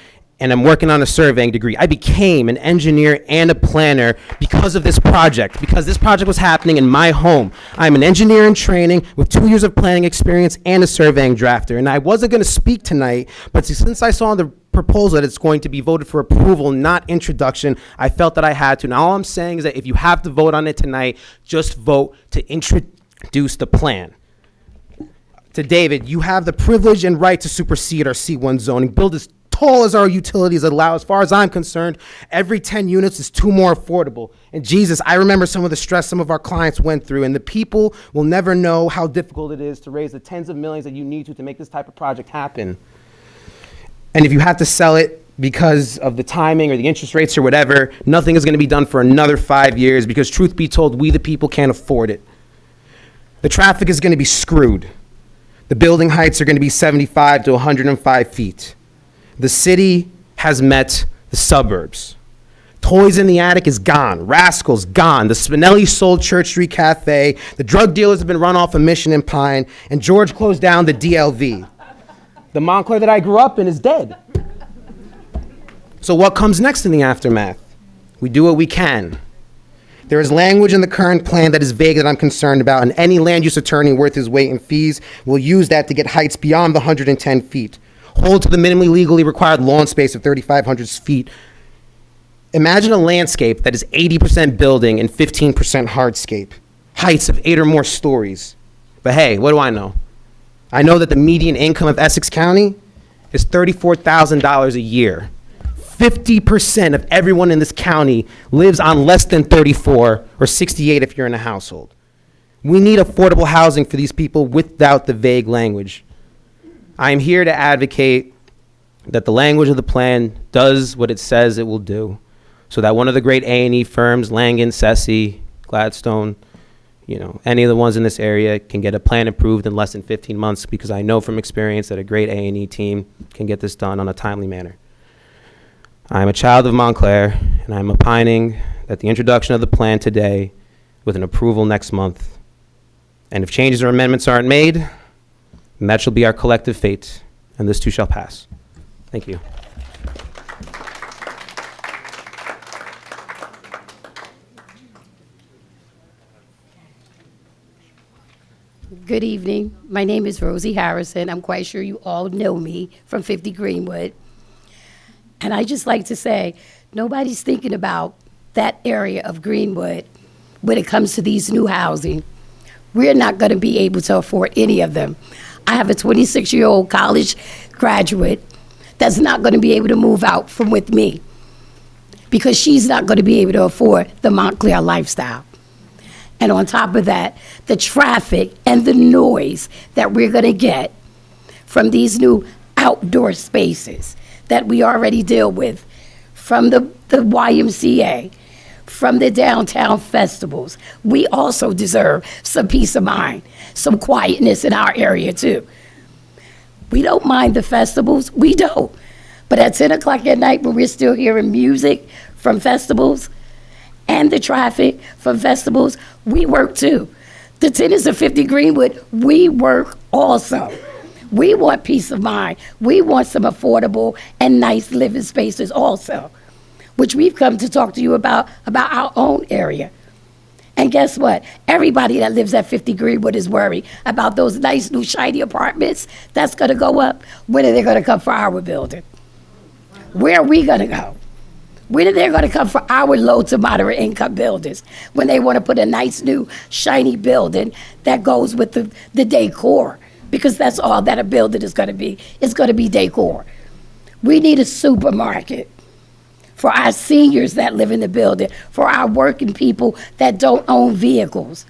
and I'm working on a surveying degree. I became an engineer and a planner because of this project, because this project was happening in my home. I'm an engineer in training with 2 years of planning experience and a surveying drafter. And I wasn't gonna speak tonight, but since I saw the proposal that it's going to be voted for approval, not introduction, I felt that I had to. Now all I'm saying is that if you have to vote on it tonight, just vote to introduce the plan. To David, you have the privilege and right to supersede our C1 zoning, build as tall as our utilities allow. As far as I'm concerned, every 10 units is 2 more affordable. And Jesus, I remember some of the stress some of our clients went through, and the people will never know how difficult it is to raise the tens of millions that you need to make this type of project happen. And if you have to sell it because of the timing or the interest rates or whatever, nothing is going to be done for another 5 years because truth be told, we the people can't afford it. The traffic is going to be screwed. The building heights are going to be 75 to 105 feet. The city has met the suburbs. Toys in the Attic is gone. Rascals gone. The Spinelli sold Church Street Cafe. The drug dealers have been run off of Mission and Pine. And George closed down the DLV. The Montclair that I grew up in is dead. So what comes next in the aftermath? We do what we can. There is language in the current plan that is vague that I'm concerned about, and any land use attorney worth his weight in fees will use that to get heights beyond the 110 feet. Hold to the minimally legally required lawn space of 3,500 feet. Imagine a landscape that is 80% building and 15% hardscape. Heights of 8 or more stories. But hey, what do I know? I know that the median income of Essex County is $34,000 a year. 50% of everyone in this county lives on less than 34 or 68 if you're in a household. We need affordable housing for these people without the vague language. I am here to advocate that the language of the plan does what it says it will do, so that one of the great A&E firms, Langen, Sessi, Gladstone, any of the ones in this area can get a plan approved in less than 15 months, because I know from experience that a great A&E team can get this done on a timely manner. I am a child of Montclair, and I am opining that the introduction of the plan today with an approval next month. And if changes or amendments aren't made, then that shall be our collective fate, and this too shall pass. Thank you. Good evening. My name is Rosie Harrison. I'm quite sure you all know me from 50 Greenwood. And I just like to say, nobody's thinking about that area of Greenwood when it comes to these new housing. We're not going to be able to afford any of them. I have a 26-year-old college graduate that's not going to be able to move out from with me because she's not going to be able to afford the Montclair lifestyle. And on top of that, the traffic and the noise that we're going to get from these new outdoor spaces that we already deal with, from the YMCA, from the downtown festivals. We also deserve some peace of mind, some quietness in our area too. We don't mind the festivals, we don't. But at 10 o'clock at night when we're still hearing music from festivals and the traffic from festivals, we work too. The tenants of 50 Greenwood, we work also. We want peace of mind. We want some affordable and nice living spaces also, which we've come to talk to you about our own area. And guess what? Everybody that lives at 50 Greenwood is worried about those nice new shiny apartments that's gonna go up. When are they gonna come for our building? Where are we gonna go? When are they gonna come for our low to moderate income buildings? When they wanna put a nice new shiny building that goes with the decor, because that's all that a building is gonna be. It's gonna be decor. We need a supermarket for our seniors that live in the building, for our working people that don't own vehicles.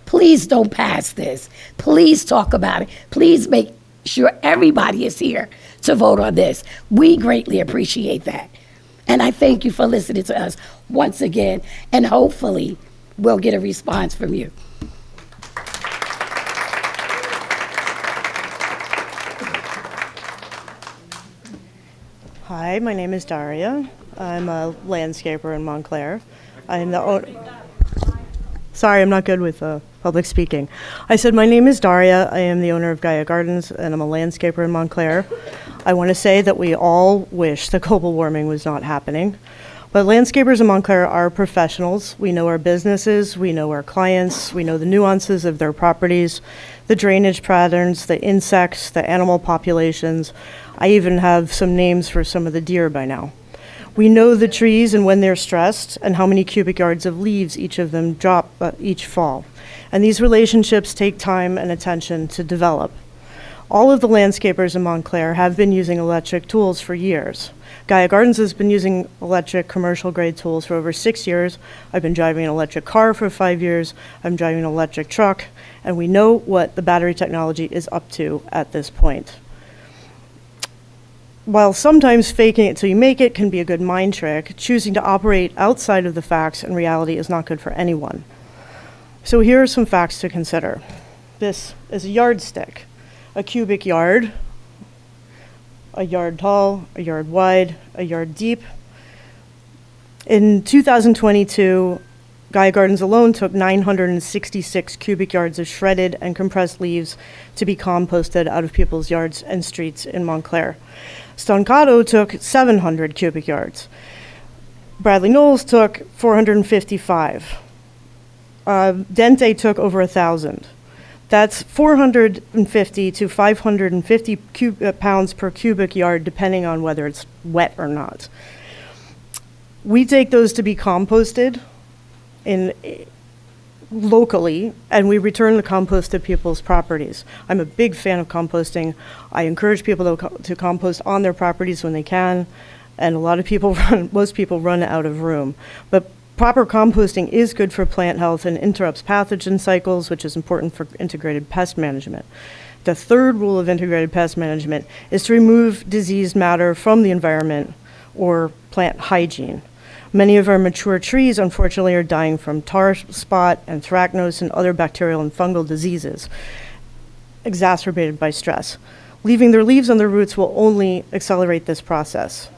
Please don't pass this. Please talk about it. Please make sure everybody is here to vote on this. We greatly appreciate that. And I thank you for listening to us once again, and hopefully we'll get a response from you. Hi, my name is Daria. I'm a landscaper in Montclair. I'm the owner. Sorry, I'm not good with public speaking. I said my name is Daria. I am the owner of Gaia Gardens, and I'm a landscaper in Montclair. I want to say that we all wish that global warming was not happening. But landscapers in Montclair are professionals. We know our businesses, we know our clients, we know the nuances of their properties, the drainage patterns, the insects, the animal populations. I even have some names for some of the deer by now. We know the trees and when they're stressed and how many cubic yards of leaves each of them drop each fall. And these relationships take time and attention to develop. All of the landscapers in Montclair have been using electric tools for years. Gaia Gardens has been using electric commercial grade tools for over 6 years. I've been driving an electric car for 5 years. I'm driving an electric truck, and we know what the battery technology is up to at this point. While sometimes faking it till you make it can be a good mind trick, choosing to operate outside of the facts and reality is not good for anyone. So here are some facts to consider. This is a yardstick, a cubic yard, a yard tall, a yard wide, a yard deep. In 2022, Gaia Gardens alone took 966 cubic yards of shredded and compressed leaves to be composted out of people's yards and streets in Montclair. Stoncato took 700 cubic yards. Bradley Knowles took 455. Dente took over 1,000. That's 450 to 550 pounds per cubic yard, depending on whether it's wet or not. We take those to be composted locally, and we return the compost to people's properties. I'm a big fan of composting. I encourage people to compost on their properties when they can, and most people run out of room. But proper composting is good for plant health and interrupts pathogen cycles, which is important for integrated pest management. The third rule of integrated pest management is to remove diseased matter from the environment or plant hygiene. Many of our mature trees, unfortunately, are dying from tar spot, anthracnose, and other bacterial and fungal diseases, exacerbated by stress. Leaving their leaves on their roots will only accelerate this process.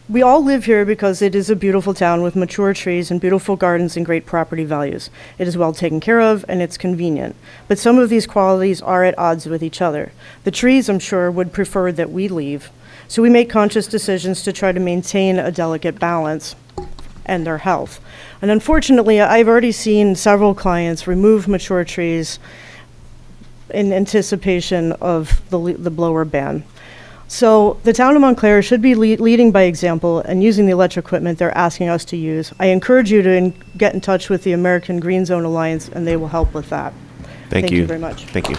We all live here because it is a beautiful town with mature trees and beautiful gardens and great property values. It is well taken care of and it's convenient. But some of these qualities are at odds with each other. The trees, I'm sure, would prefer that we leave. So we make conscious decisions to try to maintain a delicate balance and their health. And unfortunately, I've already seen several clients remove mature trees in anticipation of the blower ban. So the town of Montclair should be leading by example and using the electric equipment they're asking us to use. I encourage you to get in touch with the American Green Zone Alliance, and they will help with that. Thank you very much. Thank you.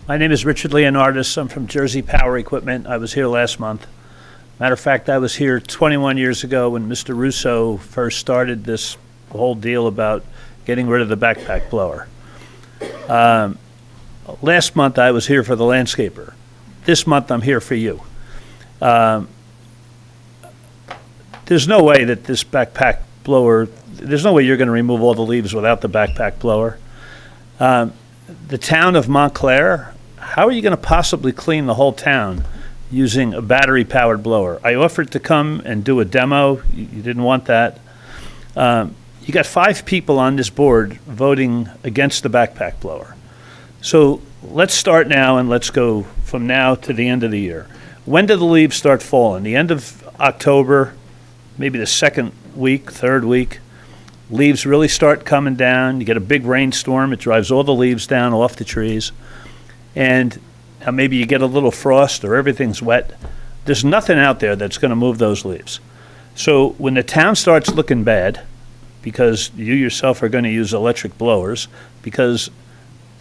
My name is Richard Leonardis. I'm from Jersey Power Equipment. I was here last month. Matter of fact, I was here 21 years ago when Mr. Russo first started this whole deal about getting rid of the backpack blower. Last month I was here for the landscaper. This month I'm here for you. There's no way that this backpack blower, there's no way you're going to remove all the leaves without the backpack blower. The town of Montclair, how are you going to possibly clean the whole town using a battery-powered blower. I offered to come and do a demo. You didn't want that. You got 5 people on this board voting against the backpack blower. So let's start now and let's go from now to the end of the year. When do the leaves start falling? The end of October, maybe the second week, third week. Leaves really start coming down. You get a big rainstorm. It drives all the leaves down off the trees. And maybe you get a little frost or everything's wet. There's nothing out there that's going to move those leaves. So when the town starts looking bad, because you yourself are going to use electric blowers, because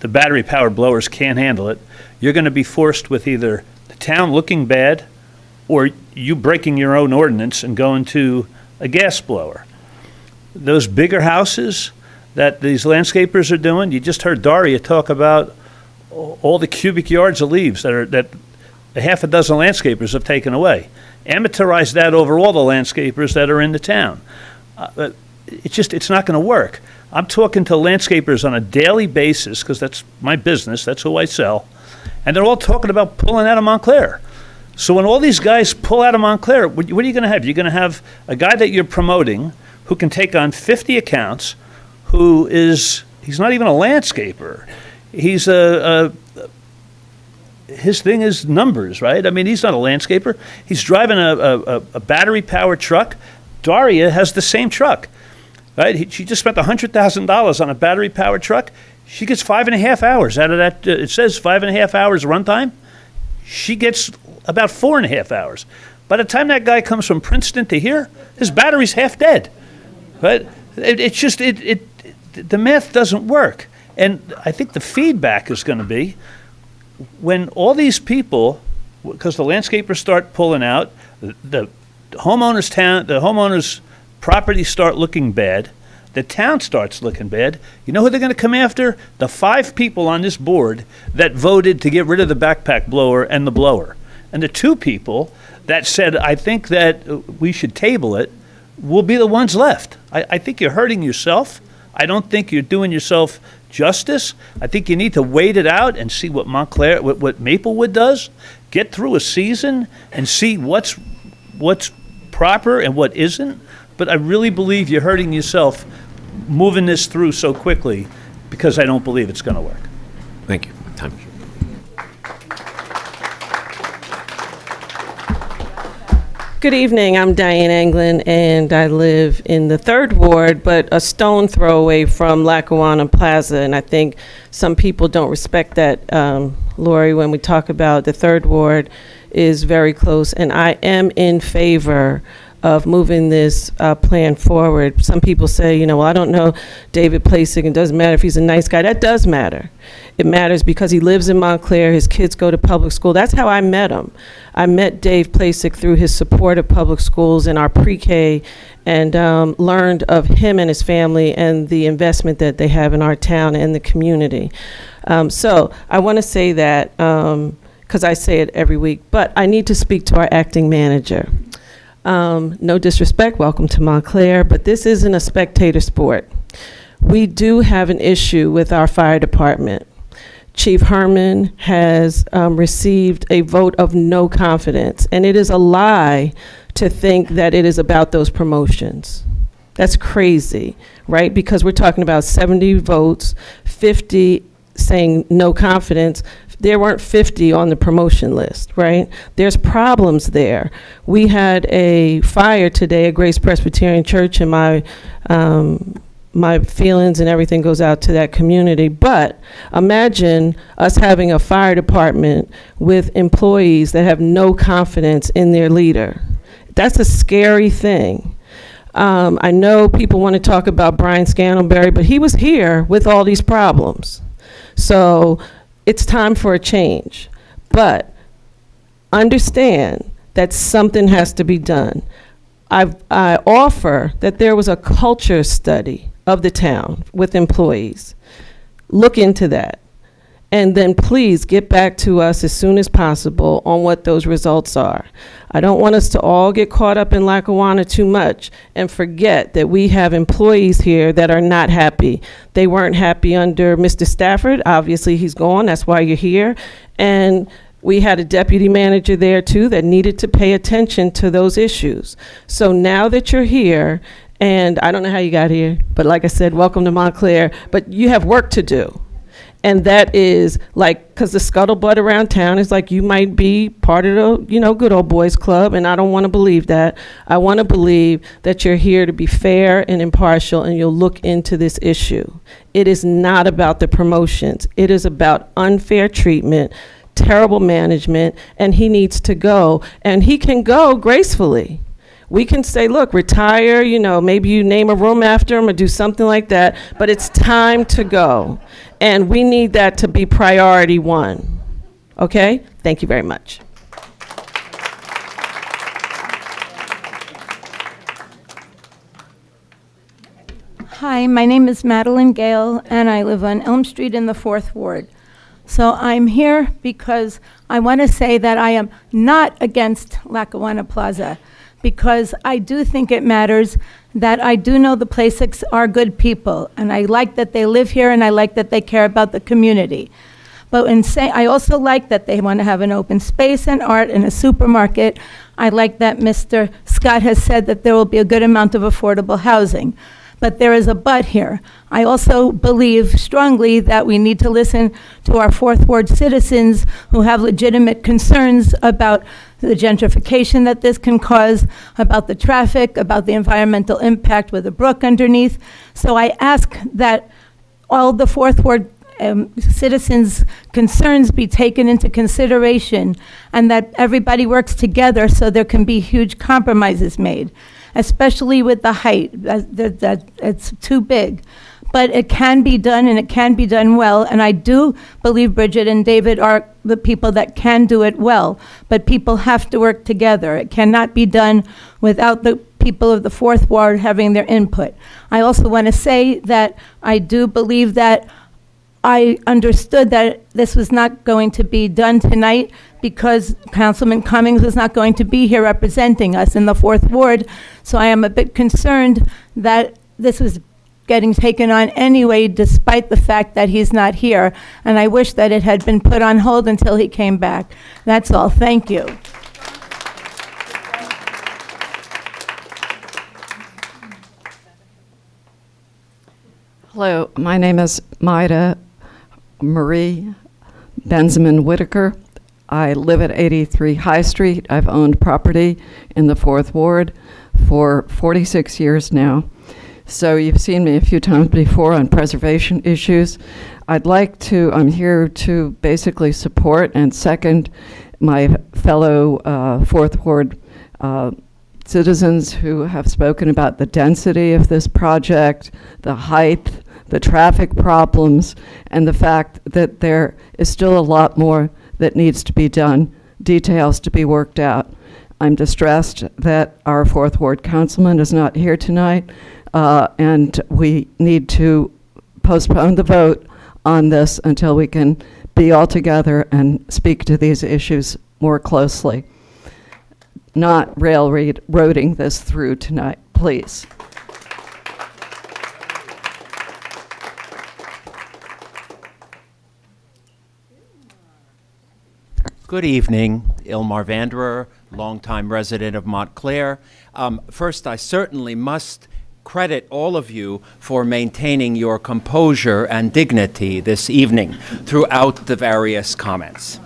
the battery-powered blowers can't handle it, you're going to be forced with either the town looking bad or you breaking your own ordinance and going to a gas blower. Those bigger houses that these landscapers are doing, you just heard Daria talk about all the cubic yards of leaves that a half a dozen landscapers have taken away. Amateurize that over all the landscapers that are in the town. It's not going to work. I'm talking to landscapers on a daily basis because that's my business. That's who I sell. And they're all talking about pulling out of Montclair. So when all these guys pull out of Montclair, what are you going to have? You're going to have a guy that you're promoting who can take on 50 accounts, he's not even a landscaper. He's his thing is numbers, right? I mean, he's not a landscaper. He's driving a battery-powered truck. Daria has the same truck. Right? She just spent $100,000 on a battery-powered truck. She gets 5.5 hours out of that. It says 5.5 hours runtime. She gets about 4.5 hours. By the time that guy comes from Princeton to here, his battery's half dead. Right? The math doesn't work. And I think the feedback is going to be when all these people, because the landscapers start pulling out, the homeowners' properties start looking bad, the town starts looking bad. You know who they're going to come after? The 5 people on this board that voted to get rid of the backpack blower and the blower. And the 2 people that said, I think that we should table it, will be the ones left. I think you're hurting yourself. I don't think you're doing yourself justice. I think you need to wait it out and see what Montclair, what Maplewood does. Get through a season and see what's proper and what isn't. But I really believe you're hurting yourself moving this through so quickly because I don't believe it's going to work. Thank you. Time. Good evening. I'm Diane Anglin, and I live in the 3rd Ward, but a stone throw away from Lackawanna Plaza. And I think some people don't respect that, Lori, when we talk about the 3rd Ward is very close. And I am in favor of moving this plan forward. Some people say, well, I don't know David Placek, it doesn't matter if he's a nice guy. That does matter. It matters because he lives in Montclair, his kids go to public school. That's how I met him. I met Dave Placek through his support of public schools in our pre-K and learned of him and his family and the investment that they have in our town and the community. So I want to say that because I say it every week, but I need to speak to our acting manager. No disrespect, welcome to Montclair, but this isn't a spectator sport. We do have an issue with our fire department. Chief Herman has received a vote of no confidence, and it is a lie to think that it is about those promotions. That's crazy, right? Because we're talking about 70 votes, 50 saying no confidence. There weren't 50 on the promotion list, right? There's problems there. We had a fire today at Grace Presbyterian Church, and my feelings and everything goes out to that community. But imagine us having a fire department with employees that have no confidence in their leader. That's a scary thing. I know people want to talk about Brian Scantlebury, but he was here with all these problems. So it's time for a change. But understand that something has to be done. I offer that there was a culture study of the town with employees. Look into that. And then please get back to us as soon as possible on what those results are. I don't want us to all get caught up in Lackawanna too much and forget that we have employees here that are not happy. They weren't happy under Mr. Stafford. Obviously, he's gone. That's why you're here. And We had a deputy manager there too that needed to pay attention to those issues. So now that you're here, and I don't know how you got here, but like I said, welcome to Montclair, but you have work to do. And that is like, because the scuttlebutt around town is like, you might be part of the, good old boys club, and I don't want to believe that. I want to believe that you're here to be fair and impartial, and you'll look into this issue. It is not about the promotions. It is about unfair treatment, terrible management, and he needs to go. And he can go gracefully. We can say, look, retire, maybe you name a room after him or do something like that, but it's time to go. And we need that to be priority one. Okay? Thank you very much. Hi, my name is Madeline Gale, and I live on Elm Street in the 4th Ward. So I'm here because I want to say that I am not against Lackawanna Plaza, because I do think it matters that I do know the Placics are good people, and I like that they live here, and I like that they care about the community. But I also like that they want to have an open space and art and a supermarket. I like that Mr. Scott has said that there will be a good amount of affordable housing. But there is a but here. I also believe strongly that we need to listen to our 4th Ward citizens who have legitimate concerns about the gentrification that this can cause, about the traffic, about the environmental impact with a brook underneath. So I ask that all the 4th Ward citizens' concerns be taken into consideration, and that everybody works together so there can be huge compromises made, especially with the height. That it's too big. But it can be done, and it can be done well, and I do believe Bridget and David are the people that can do it well, but people have to work together. It cannot be done without the people of the 4th Ward having their input. I also want to say that I do believe that I understood that this was not going to be done tonight because Councilman Cummings was not going to be here representing us in the 4th Ward. So I am a bit concerned that this was getting taken on anyway, despite the fact that he's not here. And I wish that it had been put on hold until he came back. That's all. Thank you. Hello, my name is Maida Marie Benjamin Whitaker. I live at 83 High Street. I've owned property in the 4th Ward for 46 years now. So you've seen me a few times before on preservation issues. I'm here to basically support and second my fellow 4th Ward citizens who have spoken about the density of this project, the height, the traffic problems, and the fact that there is still a lot more that needs to be done, details to be worked out. I'm distressed that our 4th Ward councilman is not here tonight, and we need to postpone the vote on this until we can be all together and speak to these issues more closely. Not railroading this through tonight, please. Good evening, Ilmar Vanderer, longtime resident of Montclair. First, I certainly must credit all of you for maintaining your composure and dignity this evening throughout the various comments.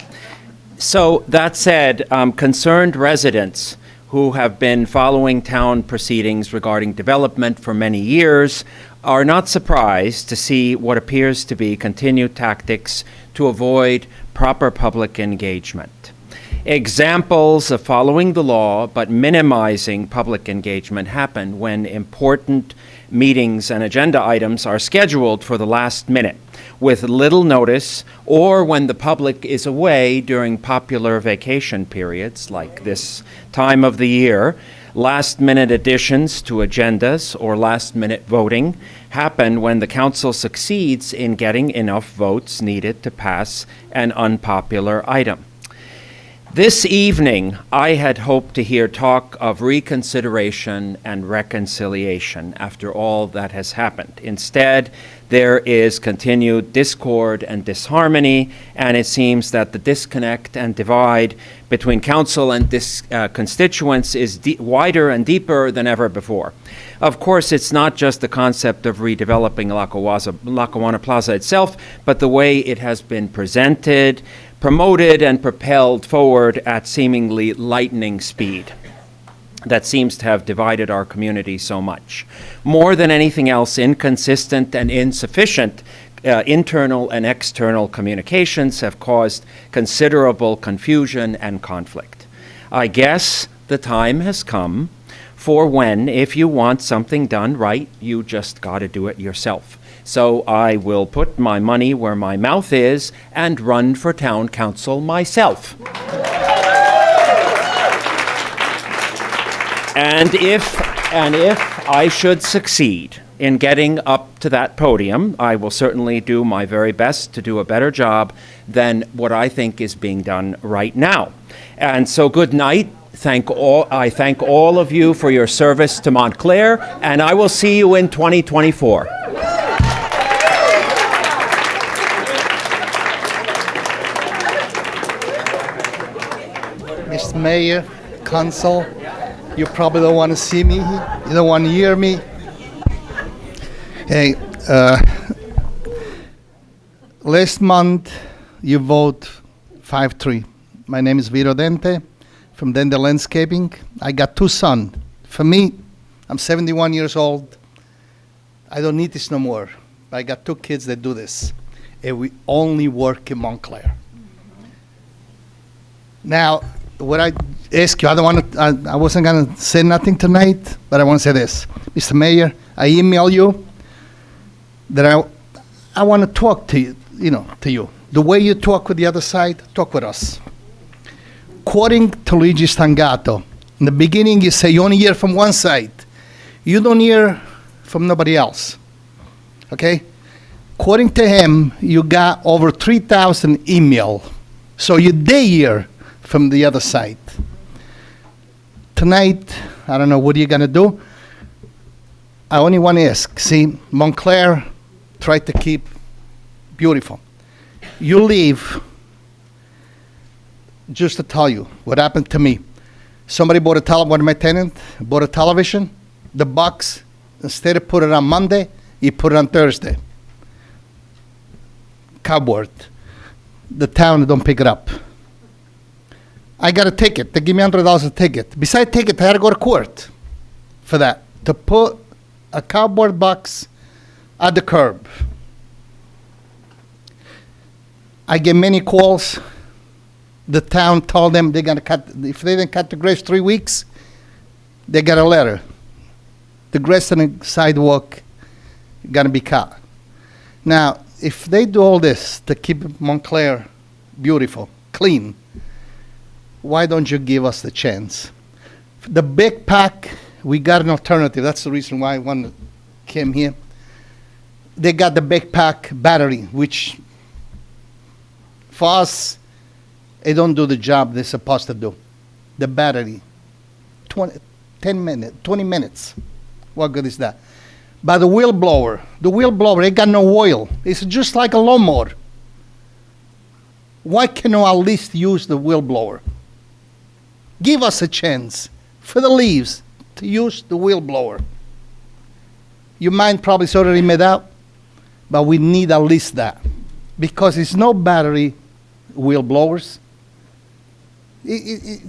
So that said, concerned residents who have been following town proceedings regarding development for many years are not surprised to see what appears to be continued tactics to avoid proper public engagement. Examples of following the law but minimizing public engagement happen when important meetings and agenda items are scheduled for the last minute with little notice, or when the public is away during popular vacation periods like this time of the year. Last-minute additions to agendas or last-minute voting happen when the council succeeds in getting enough votes needed to pass an unpopular item. This evening, I had hoped to hear talk of reconsideration and reconciliation after all that has happened. Instead, there is continued discord and disharmony, and it seems that the disconnect and divide between council and constituents is wider and deeper than ever before. Of course, it's not just the concept of redeveloping Lackawanna Plaza itself, but the way it has been presented, promoted, and propelled forward at seemingly lightning speed that seems to have divided our community so much. More than anything else, inconsistent and insufficient internal and external communications have caused considerable confusion and conflict. I guess the time has come for when, if you want something done right, you just got to do it yourself. So I will put my money where my mouth is and run for town council myself. And if I should succeed in getting up to that podium, I will certainly do my very best to do a better job than what I think is being done right now. And so good night. I thank all of you for your service to Montclair, and I will see you in 2024. Mr. Mayor, Council, you probably don't want to see me, you don't want to hear me. Hey, last month you vote 5-3. My name is Vito Dente from Dente Landscaping. I got 2 sons. For me, I'm 71 years old. I don't need this no more. I got 2 kids that do this. And we only work in Montclair. Now, what I ask you, I wasn't going to say nothing tonight, but I want to say this. Mr. Mayor, I email you that I want to talk to you, to you. The way you talk with the other side, talk with us. According to Luigi Stangato, in the beginning you say you only hear from one side. You don't hear from nobody else. Okay? According to him, you got over 3,000 email. So you dare hear from the other side. Tonight, I don't know what you're going to do. I only want to ask. See, Montclair tried to keep beautiful. You leave, just to tell you what happened to me. Somebody one of my tenants bought a television. The box, instead of put it on Monday, he put it on Thursday. Cupboard. The town don't pick it up. I got a ticket. They give me $100 a ticket. Besides ticket, I had to go to court for that, to put a cardboard box at the curb. I get many calls. The town told them they're going to cut, if they didn't cut the grass 3 weeks, they got a letter. The grass on the sidewalk going to be cut. Now, if they do all this to keep Montclair beautiful, clean, why don't you give us the chance? The big pack, we got an alternative. That's the reason why one came here. They got the big pack battery, which for us, they don't do the job they're supposed to do. The battery, 20 minutes. What good is that? But the wheel blower, they got no oil. It's just like a lawnmower. Why can't you at least use the wheel blower? Give us a chance for the leaves to use the wheel blower. Your mind probably is already made up, but we need at least that. Because it's no battery wheel blowers. The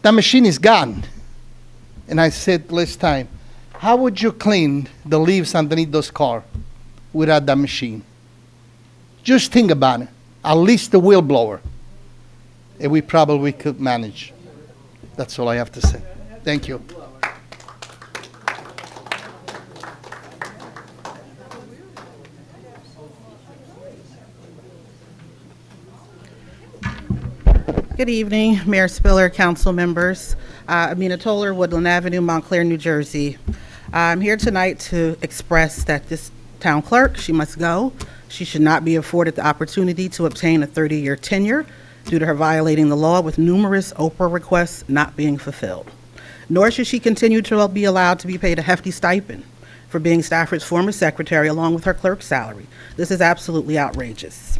machine is gone. And I said last time, how would you clean the leaves underneath those cars without that machine? Just think about it. At least the wheel blower. And we probably could manage. That's all I have to say. Thank you. Good evening, Mayor Spiller, council members. Amina Toller, Woodland Avenue, Montclair, New Jersey. I'm here tonight to express that this town clerk, she must go. She should not be afforded the opportunity to obtain a 30-year tenure due to her violating the law with numerous Oprah requests not being fulfilled. Nor should she continue to be allowed to be paid a hefty stipend for being Stafford's former secretary along with her clerk's salary. This is absolutely outrageous.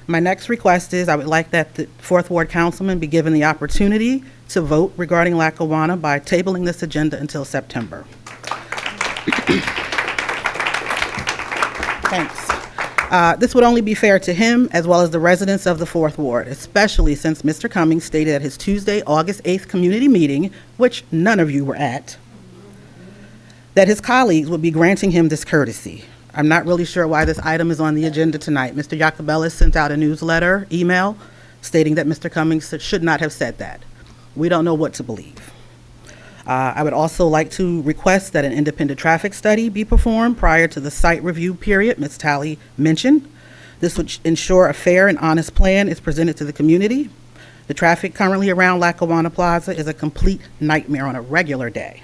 My next request is I would like that the Fourth Ward councilman be given the opportunity to vote regarding Lackawanna by tabling this agenda until September. Thanks. This would only be fair to him as well as the residents of the Fourth Ward, especially since Mr. Cummings stated at his Tuesday, August 8th community meeting, which none of you were at, that his colleagues would be granting him this courtesy. I'm not really sure why this item is on the agenda tonight. Mr. Iacobellis sent out a newsletter, email, stating that Mr. Cummings should not have said that. We don't know what to believe. I would also like to request that an independent traffic study be performed prior to the site review period Ms. Talley mentioned. This would ensure a fair and honest plan is presented to the community. The traffic currently around Lackawanna Plaza is a complete nightmare on a regular day.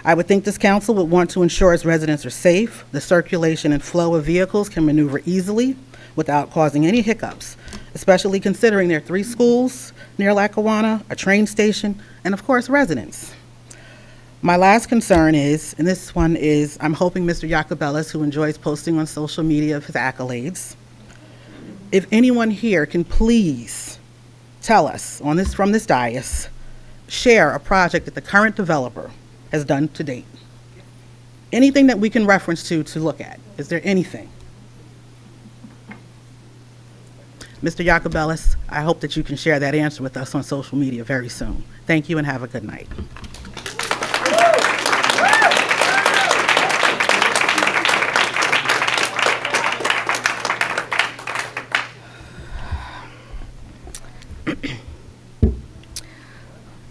I would think this council would want to ensure its residents are safe, the circulation and flow of vehicles can maneuver easily without causing any hiccups, especially considering there are 3 schools near Lackawanna, a train station, and of course residents. My last concern is, and this one is, I'm hoping Mr. Iacobellis, who enjoys posting on social media of his accolades, if anyone here can please tell us on this, from this dais, share a project that the current developer has done to date. Anything that we can reference to look at. Is there anything? Mr. Iacobellis, I hope that you can share that answer with us on social media very soon. Thank you and have a good night.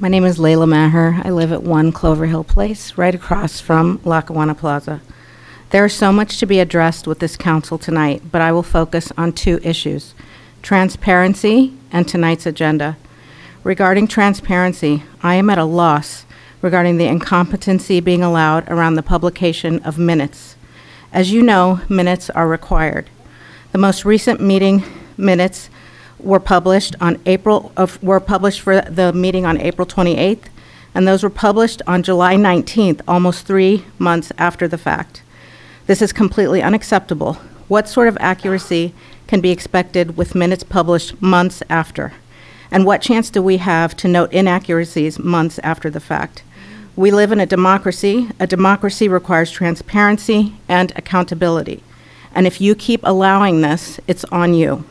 My name is Layla Maher. I live at 1 Clover Hill Place, right across from Lackawanna Plaza. There is so much to be addressed with this council tonight, but I will focus on 2 issues, transparency and tonight's agenda. Regarding transparency, I am at a loss regarding the incompetency being allowed around the publication of minutes. As you know, minutes are required. The most recent meeting minutes were published for the meeting on April 28th, and those were published on July 19th, almost 3 months after the fact. This is completely unacceptable. What sort of accuracy can be expected with minutes published months after? And what chance do we have to note inaccuracies months after the fact? We live in a democracy. A democracy requires transparency and accountability. And if you keep allowing this, it's on you.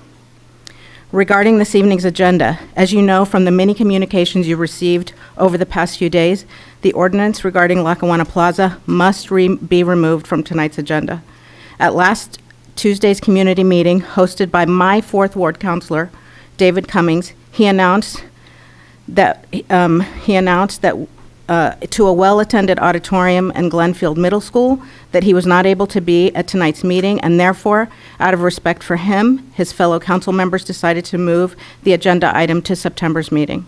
Regarding this evening's agenda, as you know from the many communications you received over the past few days, the ordinance regarding Lackawanna Plaza must be removed from tonight's agenda. At last Tuesday's community meeting hosted by my 4th Ward councilor, David Cummings, he announced that to a well-attended auditorium in Glenfield Middle School that he was not able to be at tonight's meeting, and therefore, out of respect for him, his fellow council members decided to move the agenda item to September's meeting.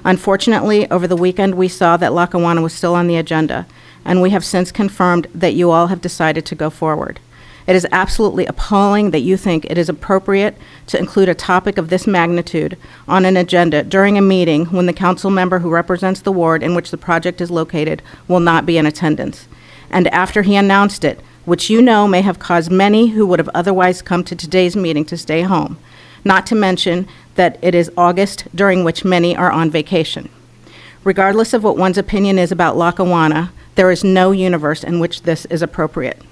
Unfortunately, over the weekend, we saw that Lackawanna was still on the agenda, and we have since confirmed that you all have decided to go forward. It is absolutely appalling that you think it is appropriate to include a topic of this magnitude on an agenda during a meeting when the council member who represents the ward in which the project is located will not be in attendance. And after he announced it, which you know may have caused many who would have otherwise come to today's meeting to stay home, not to mention that it is August, during which many are on vacation. Regardless of what one's opinion is about Lackawanna, there is no universe in which this is appropriate.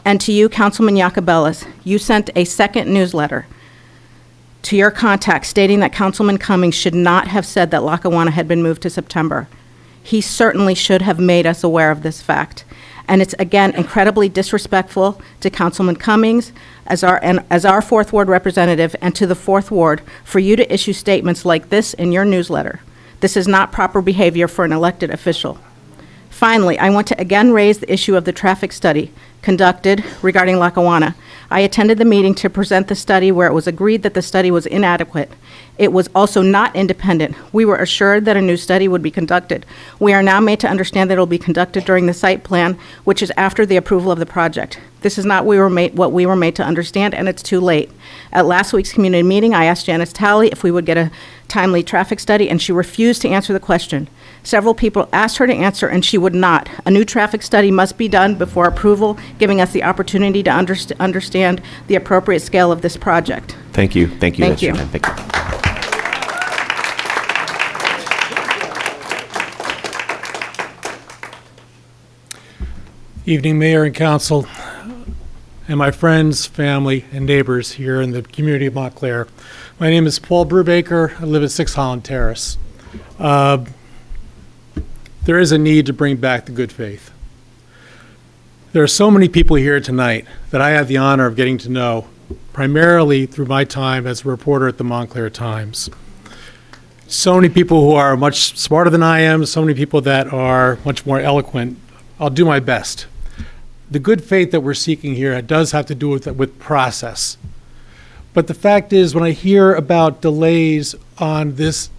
And to you, Councilman Iacobellis, you sent a second newsletter to your contact stating that Councilman Cummings should not have said that Lackawanna had been moved to September. He certainly should have made us aware of this fact. And it's, again, incredibly disrespectful to Councilman Cummings as our 4th Ward representative and to the 4th Ward for you to issue statements like this in your newsletter. This is not proper behavior for an elected official. Finally, I want to again raise the issue of the traffic study conducted regarding Lackawanna. I attended the meeting to present the study where it was agreed that the study was inadequate. It was also not independent. We were assured that a new study would be conducted. We are now made to understand that it will be conducted during the site plan, which is after the approval of the project. This is not what we were made to understand, and it's too late. At last week's community meeting, I asked Janice Talley if we would get a timely traffic study, and she refused to answer the question. Several people asked her to answer, and she would not. A new traffic study must be done before approval, giving us the opportunity to understand the appropriate scale of this project. Thank you. Thank you. Thank you. Thank you. Evening, Mayor and Council, and my friends, family, and neighbors here in the community of Montclair. My name is Paul Brubaker. I live at 6 Holland Terrace. There is a need to bring back the good faith. There are so many people here tonight that I have the honor of getting to know, primarily through my time as a reporter at the Montclair Times. So many people who are much smarter than I am, so many people that are much more eloquent. I'll do my best. The good faith that we're seeking here does have to do with process. But the fact is, when I hear about delays on this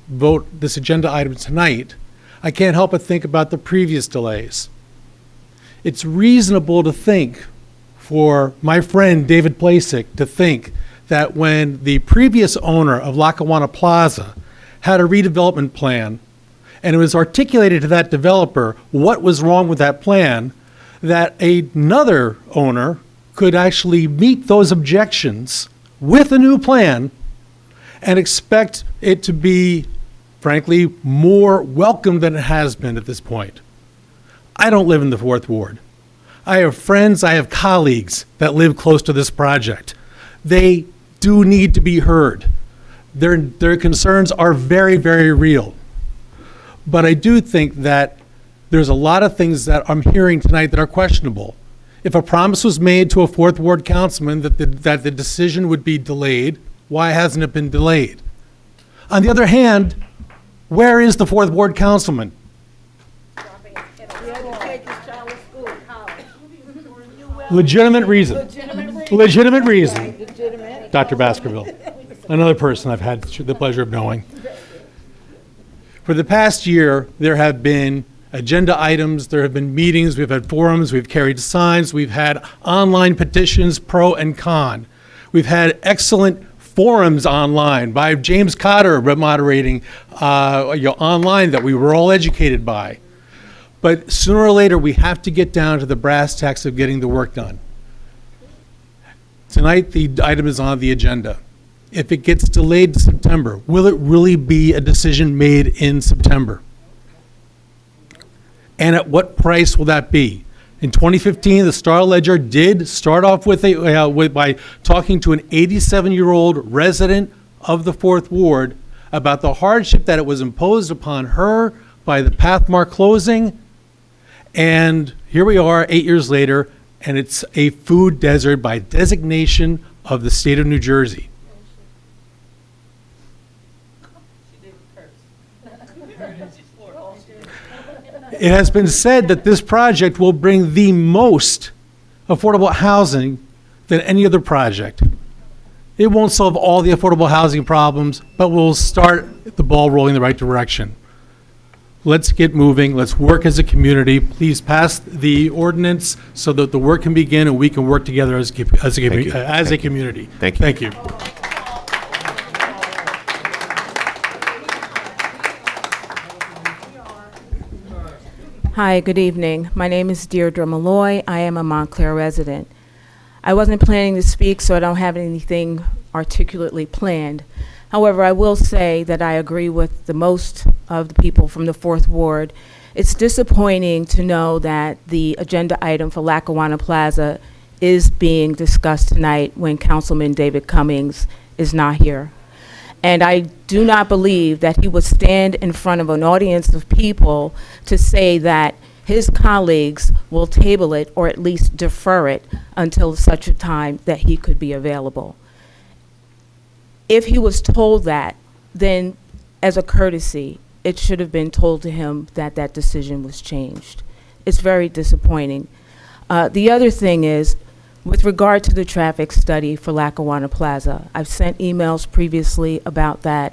agenda item tonight, I can't help but think about the previous delays. It's reasonable to think, for my friend David Plasick to think, that when the previous owner of Lackawanna Plaza had a redevelopment plan, and it was articulated to that developer what was wrong with that plan, that another owner could actually meet those objections with a new plan and expect it to be, frankly, more welcome than it has been at this point. I don't live in the 4th Ward. I have friends, I have colleagues that live close to this project. They do need to be heard. Their concerns are very, very real. But I do think that there's a lot of things that I'm hearing tonight that are questionable. If a promise was made to a 4th Ward councilman that the decision would be delayed, why hasn't it been delayed? On the other hand, where is the 4th Ward councilman? Legitimate reason. Legitimate reason. Dr. Baskerville, another person I've had the pleasure of knowing. For the past year, there have been agenda items, there have been meetings, we've had forums, we've carried signs, we've had online petitions, pro and con. We've had excellent forums online by James Cotter moderating online that we were all educated by. But sooner or later, we have to get down to the brass tacks of getting the work done. Tonight, the item is on the agenda. If it gets delayed to September, will it really be a decision made in September? And at what price will that be? In 2015, the Star Ledger did start off by talking to an 87-year-old resident of the 4th Ward about the hardship that it was imposed upon her by the Pathmark closing. And here we are 8 years later, and it's a food desert by designation of the state of New Jersey. It has been said that this project will bring the most affordable housing than any other project. It won't solve all the affordable housing problems, but will start the ball rolling in the right direction. Let's get moving. Let's work as a community. Please pass the ordinance so that the work can begin and we can work together as a community. Thank you. Thank you. Hi, good evening. My name is Deirdre Malloy. I am a Montclair resident. I wasn't planning to speak, so I don't have anything articulately planned. However, I will say that I agree with the most of the people from the 4th Ward. It's disappointing to know that the agenda item for Lackawanna Plaza is being discussed tonight when Councilman David Cummings is not here. And I do not believe that he would stand in front of an audience of people to say that his colleagues will table it or at least defer it until such a time that he could be available. If he was told that, then as a courtesy, it should have been told to him that that decision was changed. it's very disappointing. The other thing is, with regard to the traffic study for Lackawanna Plaza, I've sent emails previously about that.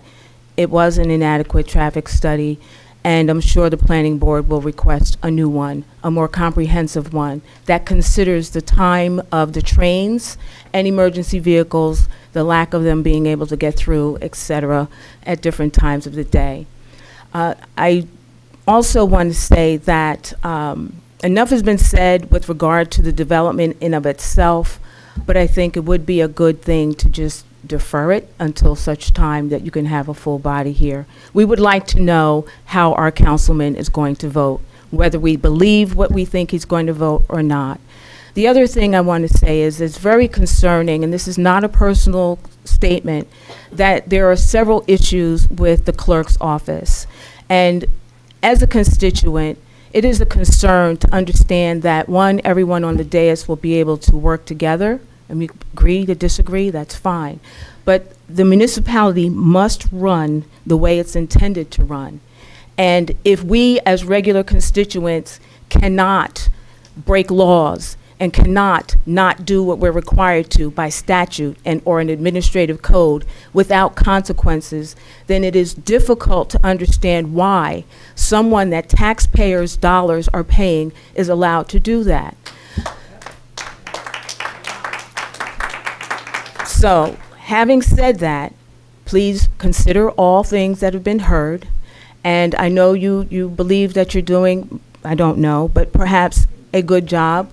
It was an inadequate traffic study, and I'm sure the planning board will request a new one, a more comprehensive one, that considers the time of the trains and emergency vehicles, the lack of them being able to get through, et cetera, at different times of the day. I also want to say that enough has been said with regard to the development in of itself, but I think it would be a good thing to just defer it until such time that you can have a full body here. We would like to know how our councilman is going to vote, whether we believe what we think he's going to vote or not. The other thing I want to say is it's very concerning, and this is not a personal statement, that there are several issues with the clerk's office. And as a constituent, it is a concern to understand that, one, everyone on the dais will be able to work together, and we agree to disagree, that's fine. But the municipality must run the way it's intended to run. And if we, as regular constituents, cannot break laws and cannot not do what we're required to by statute and or an administrative code without consequences, then it is difficult to understand why someone that taxpayers' dollars are paying is allowed to do that. So, having said that, please consider all things that have been heard. And I know you believe that you're doing, I don't know, but perhaps a good job.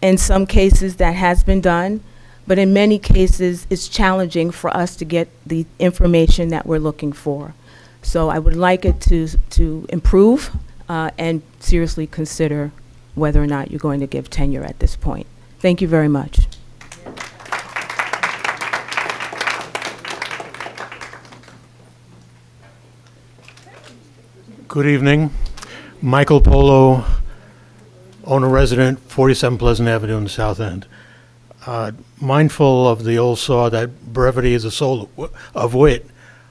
In some cases that has been done, but in many cases it's challenging for us to get the information that we're looking for. So I would like it to improve and seriously consider whether or not you're going to give tenure at this point. Thank you very much. Good evening. Michael Polo, owner-resident, 47 Pleasant Avenue in the South End. Mindful of the old saw that brevity is the soul of wit,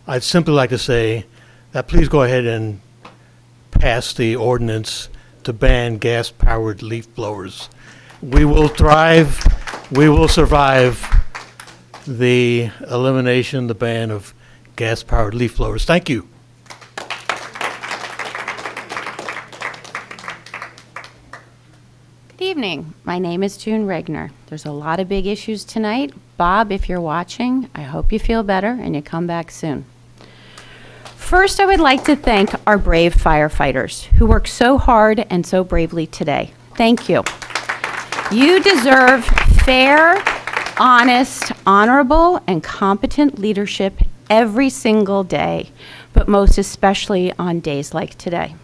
I'd simply like to say that please go ahead and pass the ordinance to ban gas-powered leaf blowers. We will thrive, we will survive the elimination, the ban of gas-powered leaf blowers. Thank you. Good evening. My name is June Regner. There's a lot of big issues tonight. Bob, if you're watching, I hope you feel better and you come back soon. First, I would like to thank our brave firefighters who work so hard and so bravely today. Thank you. You deserve fair, honest, honorable, and competent leadership every single day, but most especially on days like today.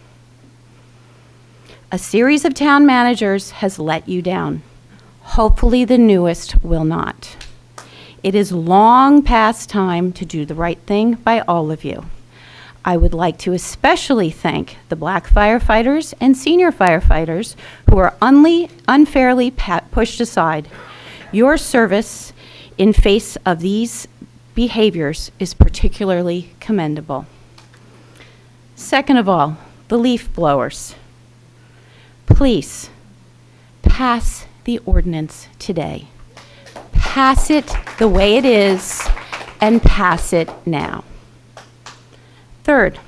A series of town managers has let you down. Hopefully the newest will not. It is long past time to do the right thing by all of you. I would like to especially thank the black firefighters and senior firefighters who are unfairly pushed aside. Your service in face of these behaviors is particularly commendable. Second of all, the leaf blowers. Please, pass the ordinance today. Pass it the way it is, and pass it now. Third,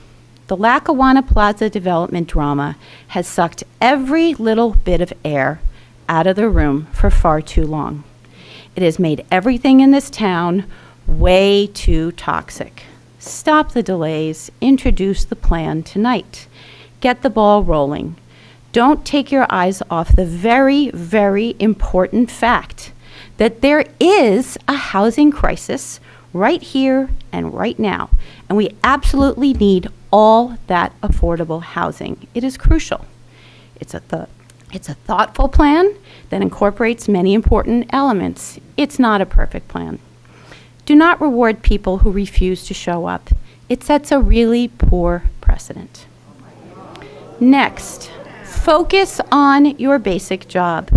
the Lackawanna Plaza development drama has sucked every little bit of air out of the room for far too long. It has made everything in this town way too toxic. Stop the delays, introduce the plan tonight. Get the ball rolling. Don't take your eyes off the very, very important fact that there is a housing crisis right here and right now, and we absolutely need all that affordable housing. It is crucial. It's a thoughtful plan that incorporates many important elements. It's not a perfect plan. Do not reward people who refuse to show up. It sets a really poor precedent. Next, focus on your basic job.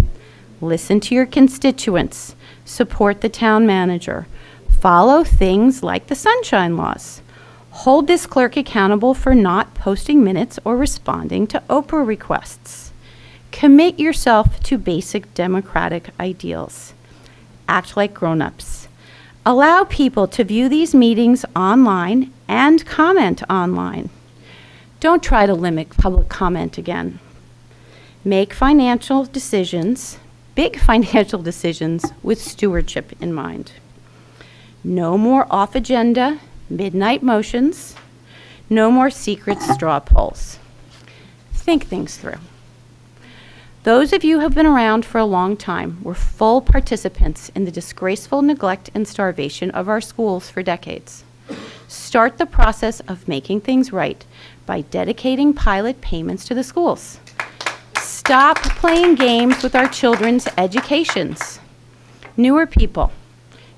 Listen to your constituents. Support the town manager. Follow things like the sunshine laws. Hold this clerk accountable for not posting minutes or responding to Oprah requests. Commit yourself to basic democratic ideals. Act like grown-ups. Allow people to view these meetings online and comment online. Don't try to limit public comment again. Make financial decisions, big financial decisions, with stewardship in mind. No more off-agenda, midnight motions. No more secret straw polls. Think things through. Those of you who have been around for a long time were full participants in the disgraceful neglect and starvation of our schools for decades. Start the process of making things right by dedicating pilot payments to the schools. Stop playing games with our children's educations. Newer people,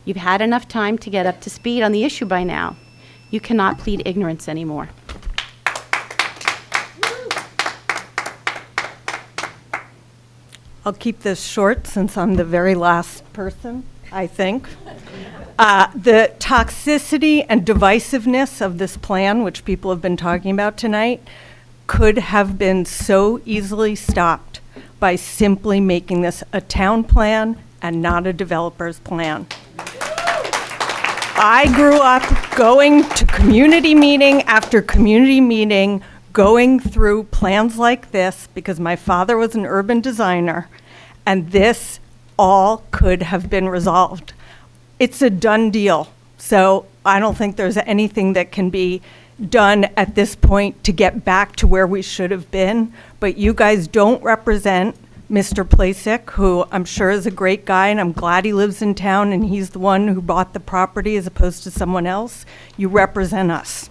you've had enough time to get up to speed on the issue by now. You cannot plead ignorance anymore. I'll keep this short since I'm the very last person, I think. The toxicity and divisiveness of this plan, which people have been talking about tonight, could have been so easily stopped by simply making this a town plan and not a developer's plan. I grew up going to community meeting after community meeting, going through plans like this because my father was an urban designer, and this all could have been resolved. It's a done deal, so I don't think there's anything that can be done at this point to get back to where we should have been, but you guys don't represent Mr. Plasek, who I'm sure is a great guy, and I'm glad he lives in town and he's the one who bought the property as opposed to someone else. You represent us.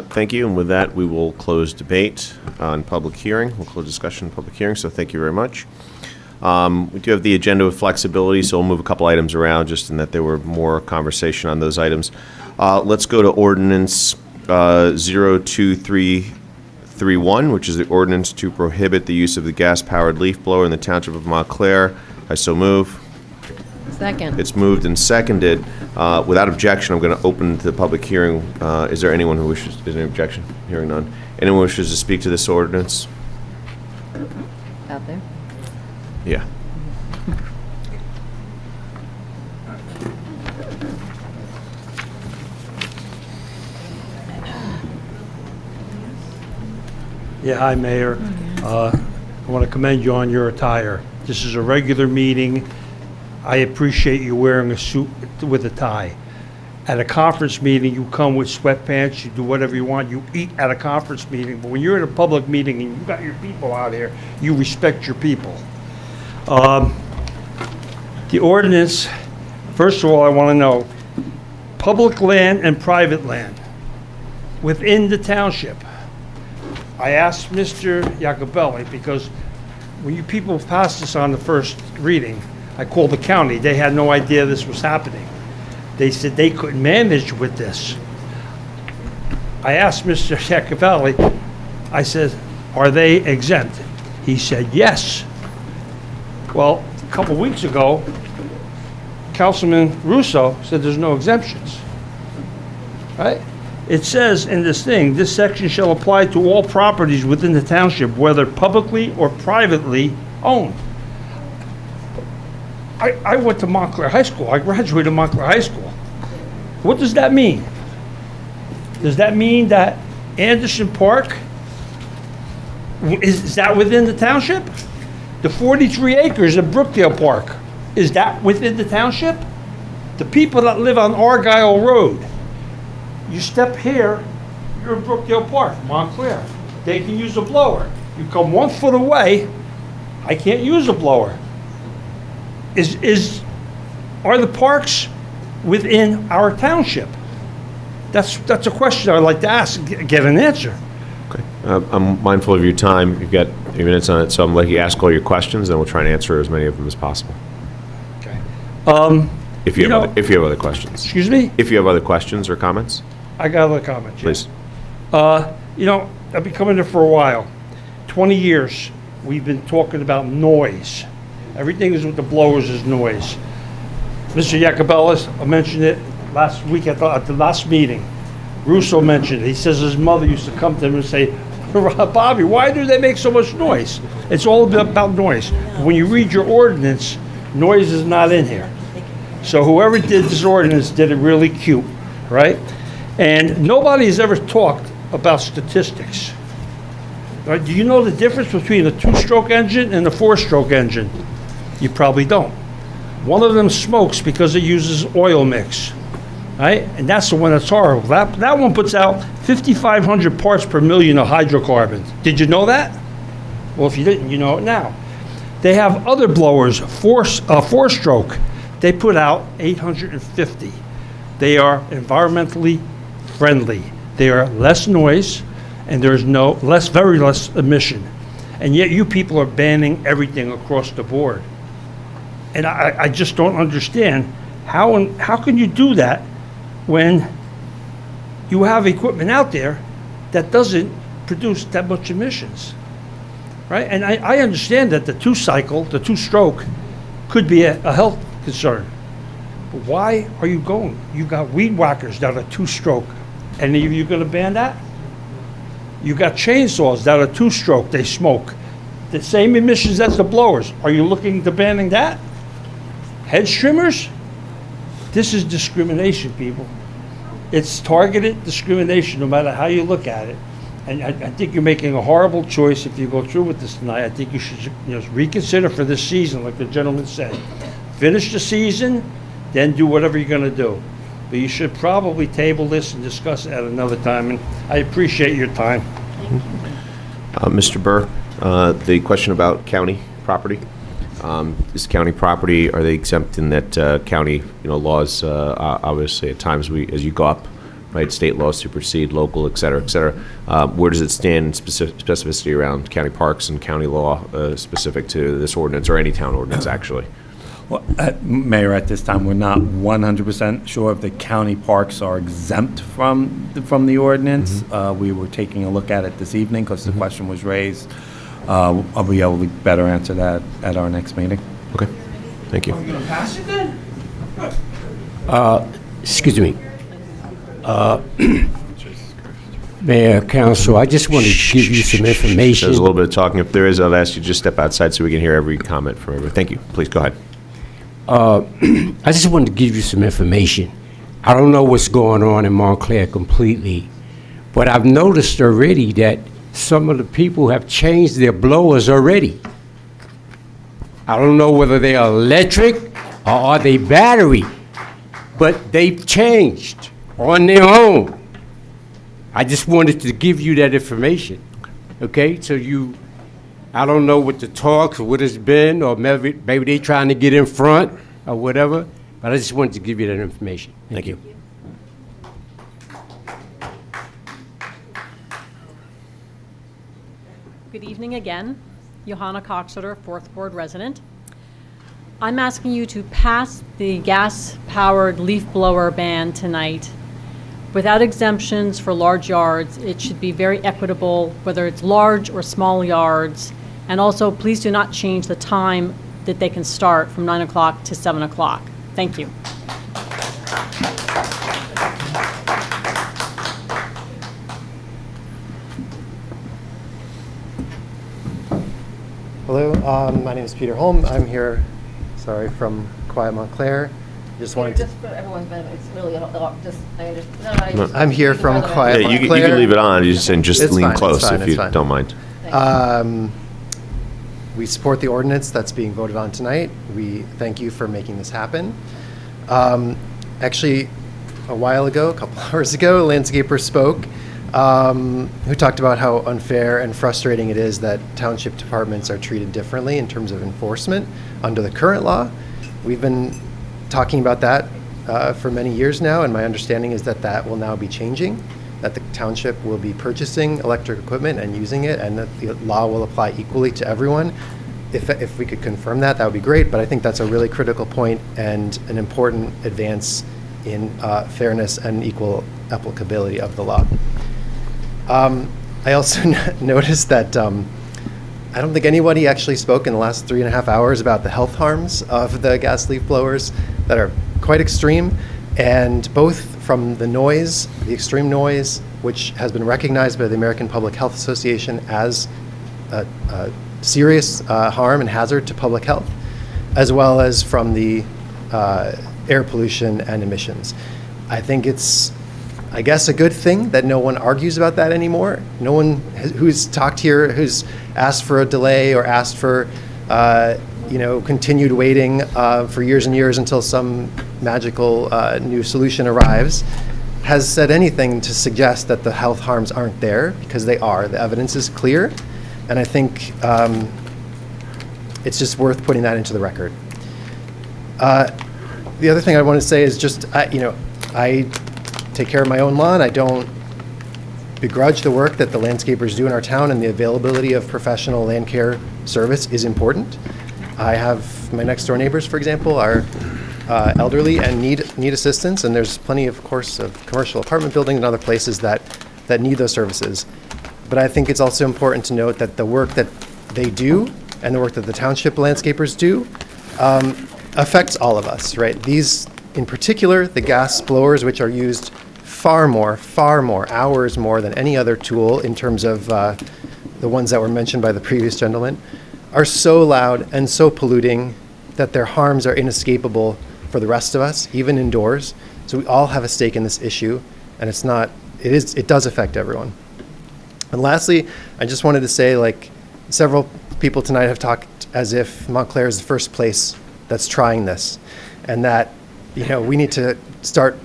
Thank you, and with that, we will close debate on public hearing. We'll close discussion on public hearing, so thank you very much. We do have the agenda with flexibility, so we'll move a couple items around, just in that there were more conversation on those items. Let's go to Ordinance O-23-31, which is the ordinance to prohibit the use of the gas-powered leaf blower in the Township of Montclair. I so move. Second. It's moved and seconded. Without objection, I'm going to open the public hearing. Is there anyone who wishes, is there any objection? Hearing none. Anyone who wishes to speak to this ordinance? Out there. Yeah. Yeah, hi, Mayor. I want to commend you on your attire. This is a regular meeting. I appreciate you wearing a suit with a tie. At a conference meeting, you come with sweatpants, you do whatever you want, you eat at a conference meeting, but when you're at a public meeting and you got your people out here, you respect your people. The ordinance, first of all, I want to know, public land and private land within the township. I asked Mr. Iacobelli, because when you people passed this on the first reading, I called the county. They had no idea this was happening. They said they couldn't manage with this. I asked Mr. Iacobelli, I said, are they exempt? He said, yes. Well, a couple weeks ago, Councilman Russo said there's no exemptions, right? It says in this thing, this section shall apply to all properties within the township, whether publicly or privately owned. I went to Montclair High School. I graduated Montclair High School. What does that mean? Does that mean that Anderson Park, is that within the township? The 43 acres of Brookdale Park, is that within the township? The people that live on Argyle Road, you step here, you're in Brookdale Park, Montclair. They can use a blower. You come 1 foot away, I can't use a blower. Are the parks within our township? That's a question I'd like to ask, get an answer. Okay. I'm mindful of your time. You've got 8 minutes on it, so I'm going to let you ask all your questions, and we'll try and answer as many of them as possible. Okay. If you have other questions. Excuse me? If you have other questions or comments, I got other comments. please. I've been coming here for a while. 20 years, we've been talking about noise. Everything is with the blowers is noise. Mr. Iacobelli, I mentioned it last week at the last meeting. Russo mentioned it. He says his mother used to come to him and say, Bobby, why do they make so much noise? It's all about noise. When you read your ordinance, noise is not in here. So whoever did this ordinance did it really cute, right? And nobody has ever talked about statistics. Right? Do you know the difference between a two-stroke engine and a four-stroke engine? You probably don't. One of them smokes because it uses oil mix, right? And that's the one that's horrible. That one puts out 5,500 parts per million of hydrocarbons. Did you know that? Well, if you didn't, you know it now. They have other blowers, four-stroke. They put out 850. They are environmentally friendly. They are less noise, and there's very less emission. And yet you people are banning everything across the board. And I just don't understand how can you do that when you have equipment out there that doesn't produce that much emissions, right? And I understand that the two-stroke could be a health concern. But why are you going? You got weed whackers that are two-stroke. Any of you going to ban that? You got chainsaws that are two-stroke. They smoke the same emissions as the blowers. Are you looking to banning that? Hedge trimmers? This is discrimination, people. It's targeted discrimination, no matter how you look at it. And I think you're making a horrible choice if you go through with this tonight. I think you should reconsider for this season, like the gentleman said. Finish the season, then do whatever you're going to do. But you should probably table this and discuss it at another time. And I appreciate your time. Mr. Burr, the question about county property. Is county property, are they exempt in that county laws, obviously at times as you go up, right, state laws supersede local, et cetera, et cetera. Where does it stand in specificity around county parks and county law specific to this ordinance or any town ordinance, actually? Well, Mayor, at this time, we're not 100% sure if the county parks are exempt from the ordinance. Mm-hmm. We were taking a look at it this evening because the question was raised. I'll be able to better answer that at our next meeting. Okay, thank you. Are you going to pass it then? Excuse me. Mayor, Council, I just wanted to give you some information. There's a little bit of talking. If there is, I'll ask you to just step outside so we can hear every comment from everyone. Thank you. Please go ahead. I just wanted to give you some information. I don't know what's going on in Montclair completely, but I've noticed already that some of the people have changed their blowers already. I don't know whether they are electric or are they battery, but they've changed on their own. I just wanted to give you that information, okay? So I don't know what the talks or what it's been, or maybe they're trying to get in front or whatever, but I just wanted to give you that information. Thank you. Good evening again. Johanna Coxeter, 4th Ward resident. I'm asking you to pass the gas-powered leaf blower ban tonight without exemptions for large yards. It should be very equitable, whether it's large or small yards. And also, please do not change the time that they can start from 9 o'clock to 7 o'clock. Thank you. Hello, my name is Peter Holm. I'm here, from Quiet Montclair. Just wanted to. Just for everyone's benefit, it's really I'm here from Quiet Montclair. You can leave it on. You just lean close if you don't mind. We support the ordinance that's being voted on tonight. We thank you for making this happen. Actually, a while ago, a couple hours ago, a landscaper spoke who talked about how unfair and frustrating it is that township departments are treated differently in terms of enforcement under the current law. We've been talking about that for many years now, and my understanding is that that will now be changing, that the township will be purchasing electric equipment and using it, and that the law will apply equally to everyone. If we could confirm that, that would be great, but I think that's a really critical point and an important advance in fairness and equal applicability of the law. I also noticed that I don't think anybody actually spoke in the last 3.5 hours about the health harms of the gas leaf blowers that are quite extreme, and both from the noise, the extreme noise, which has been recognized by the American Public Health Association as a serious harm and hazard to public health, as well as from the air pollution and emissions. I think it's, I guess, a good thing that no one argues about that anymore. No one who's talked here, who's asked for a delay or asked for continued waiting for years and years until some magical new solution arrives, has said anything to suggest that the health harms aren't there, because they are. The evidence is clear, and I think it's just worth putting that into the record. The other thing I want to say is just, I take care of my own lawn. I don't begrudge the work that the landscapers do in our town, and the availability of professional land care service is important. I have my next door neighbors, for example, are elderly and need assistance, and there's plenty, of course, of commercial apartment buildings and other places that need those services. But I think it's also important to note that the work that they do and the work that the township landscapers do affects all of us, right? These, in particular, the gas blowers, which are used far more hours more than any other tool in terms of the ones that were mentioned by the previous gentleman, are so loud and so polluting that their harms are inescapable for the rest of us, even indoors. So we all have a stake in this issue, and it does affect everyone. And lastly, I just wanted to say, several people tonight have talked as if Montclair is the first place that's trying this, and that we need to start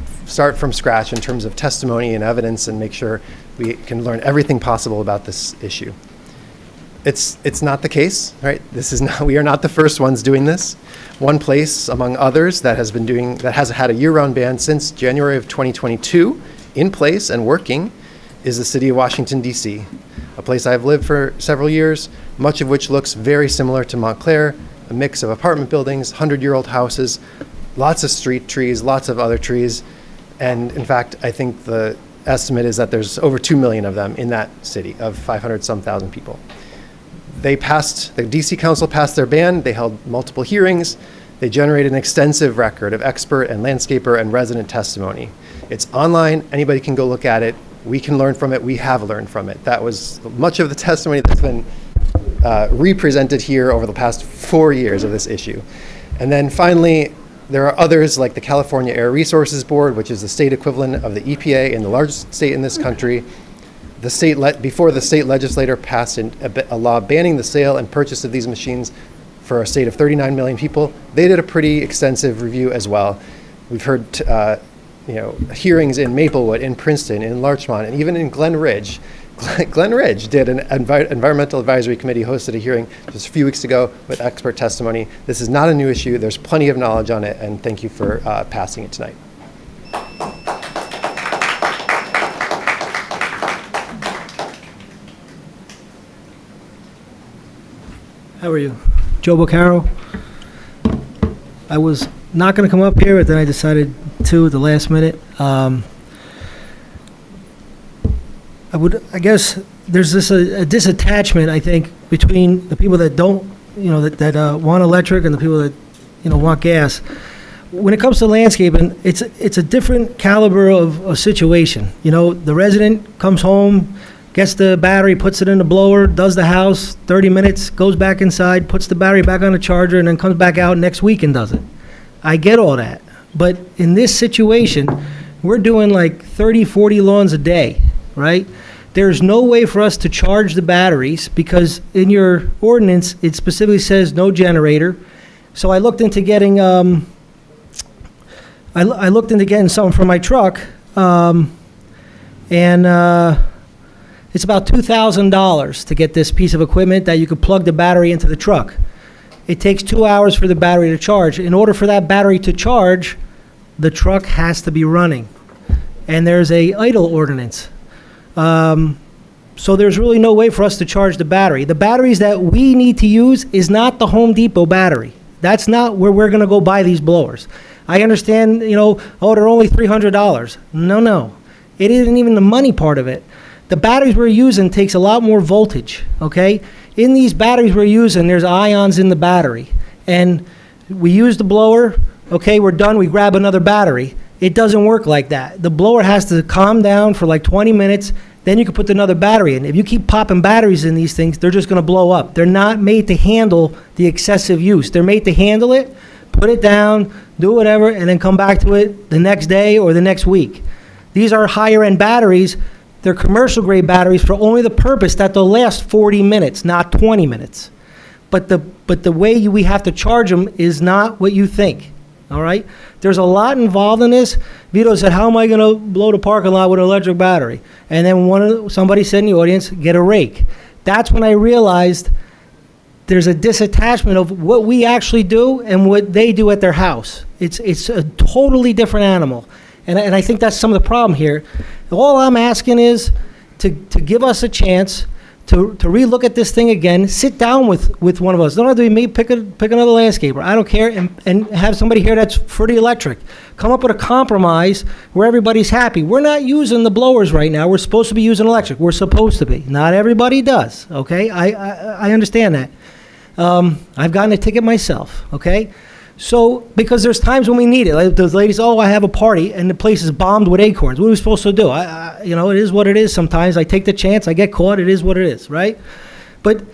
from scratch in terms of testimony and evidence and make sure we can learn everything possible about this issue. It's not the case, right? We are not the first ones doing this. One place among others that has had a year-round ban since January of 2022 in place and working is the city of Washington, D.C., a place I've lived for several years, much of which looks very similar to Montclair, a mix of apartment buildings, 100-year-old houses, lots of street trees, lots of other trees. And in fact, I think the estimate is that there's over 2 million of them in that city of 500-some thousand people. The DC Council passed their ban. They held multiple hearings. They generated an extensive record of expert and landscaper and resident testimony. It's online. Anybody can go look at it. We can learn from it. We have learned from it. That was much of the testimony that's been represented here over the past 4 years of this issue. And then finally, there are others like the California Air Resources Board, which is the state equivalent of the EPA in the largest state in this country. Before the state legislature passed a law banning the sale and purchase of these machines for a state of 39 million people, they did a pretty extensive review as well. We've heard hearings in Maplewood, in Princeton, in Larchmont, and even in Glen Ridge. Glen Ridge did an environmental advisory committee, hosted a hearing just a few weeks ago with expert testimony. This is not a new issue. There's plenty of knowledge on it, and thank you for passing it tonight. How are you? Joe Boccaro. I was not going to come up here, but then I decided to at the last minute. I guess there's a disattachment, I think, between the people that don't, that want electric and the people that, want gas. When it comes to landscaping, it's a different caliber of a situation. The resident comes home, gets the battery, puts it in the blower, does the house, 30 minutes, goes back inside, puts the battery back on the charger, and then comes back out next week and does it. I get all that. But in this situation, we're doing 30, 40 lawns a day, right? There's no way for us to charge the batteries because in your ordinance, it specifically says no generator. So I looked into getting, I looked into getting something for my truck, and it's about $2,000 to get this piece of equipment that you could plug the battery into the truck. It takes 2 hours for the battery to charge. In order for that battery to charge, the truck has to be running. And there's a idle ordinance. So there's really no way for us to charge the battery. The batteries that we need to use is not the Home Depot battery. That's not where we're going to go buy these blowers. I understand, they're only $300. No. It isn't even the money part of it. The batteries we're using takes a lot more voltage, okay? In these batteries we're using, there's ions in the battery. And we use the blower, okay, we're done, we grab another battery. It doesn't work like that. The blower has to calm down for like 20 minutes, then you can put another battery in. If you keep popping batteries in these things, they're just gonna blow up. They're not made to handle the excessive use. They're made to handle it, put it down, do whatever, and then come back to it the next day or the next week. These are higher end batteries. They're commercial grade batteries for only the purpose that they'll last 40 minutes, not 20 minutes. But the way we have to charge them is not what you think, all right? There's a lot involved in this. Vito said, how am I going to blow the parking lot with an electric battery? And then somebody said in the audience, get a rake. That's when I realized there's a disattachment of what we actually do and what they do at their house. It's a totally different animal. And I think that's some of the problem here. All I'm asking is to give us a chance to relook at this thing again, sit down with one of us. Don't have to be me, pick another landscaper. I don't care, and have somebody here that's for the electric. Come up with a compromise where everybody's happy. We're not using the blowers right now. We're supposed to be using electric. We're supposed to be. Not everybody does, okay? I understand that. I've gotten a ticket myself, okay? So, because there's times when we need it. Like those ladies, oh, I have a party, and the place is bombed with acorns. What are we supposed to do? It is what it is sometimes. I take the chance. I get caught. It is what it is, right? But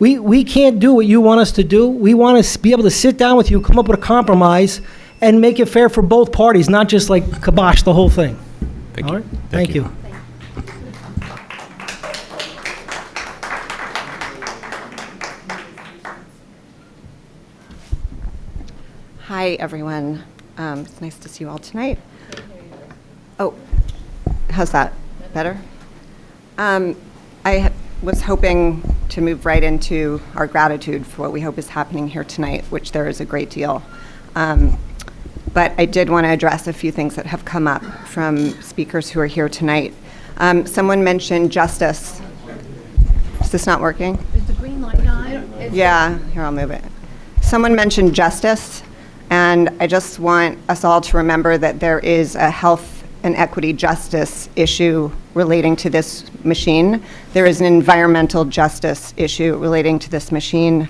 we can't do what you want us to do. We want to be able to sit down with you, come up with a compromise, and make it fair for both parties, not just like kibosh the whole thing. Thank All you. right? Thank you. Hi, everyone. It's nice to see you all tonight. Oh, how's that? Better? I was hoping to move right into our gratitude for what we hope is happening here tonight, which there is a great deal. But I did want to address a few things that have come up from speakers who are here tonight. Someone mentioned justice. Is this not working? Is the green light on? Yeah, here, I'll move it. Someone mentioned justice. And I just want us all to remember that there is a health and equity justice issue relating to this machine. There is an environmental justice issue relating to this machine.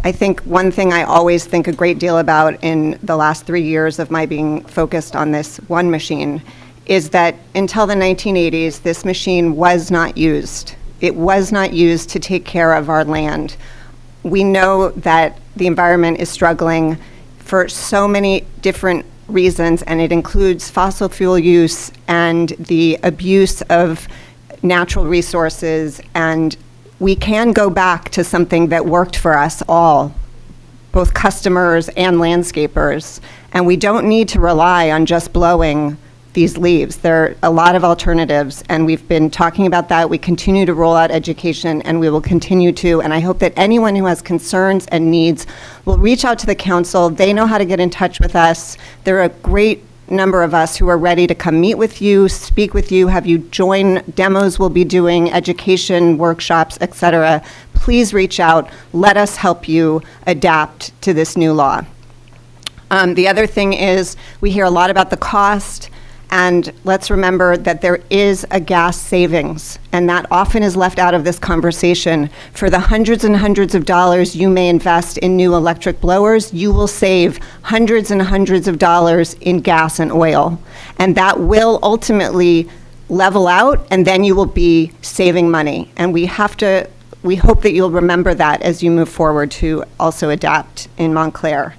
I think one thing I always think a great deal about in the last 3 years of my being focused on this one machine is that until the 1980s, this machine was not used. It was not used to take care of our land. We know that the environment is struggling for so many different reasons, and it includes fossil fuel use and the abuse of natural resources. And we can go back to something that worked for us all, both customers and landscapers. And we don't need to rely on just blowing these leaves. There are a lot of alternatives, and we've been talking about that. We continue to roll out education, and we will continue to. And I hope that anyone who has concerns and needs will reach out to the council. They know how to get in touch with us. There are a great number of us who are ready to come meet with you, speak with you, have you join demos we'll be doing, education, workshops, etc. Please reach out. Let us help you adapt to this new law. The other thing is we hear a lot about the cost. And let's remember that there is a gas savings, and that often is left out of this conversation. For the hundreds and hundreds of dollars you may invest in new electric blowers, you will save hundreds and hundreds of dollars in gas and oil. And that will ultimately level out, and then you will be saving money. And we hope that you'll remember that as you move forward to also adapt in Montclair.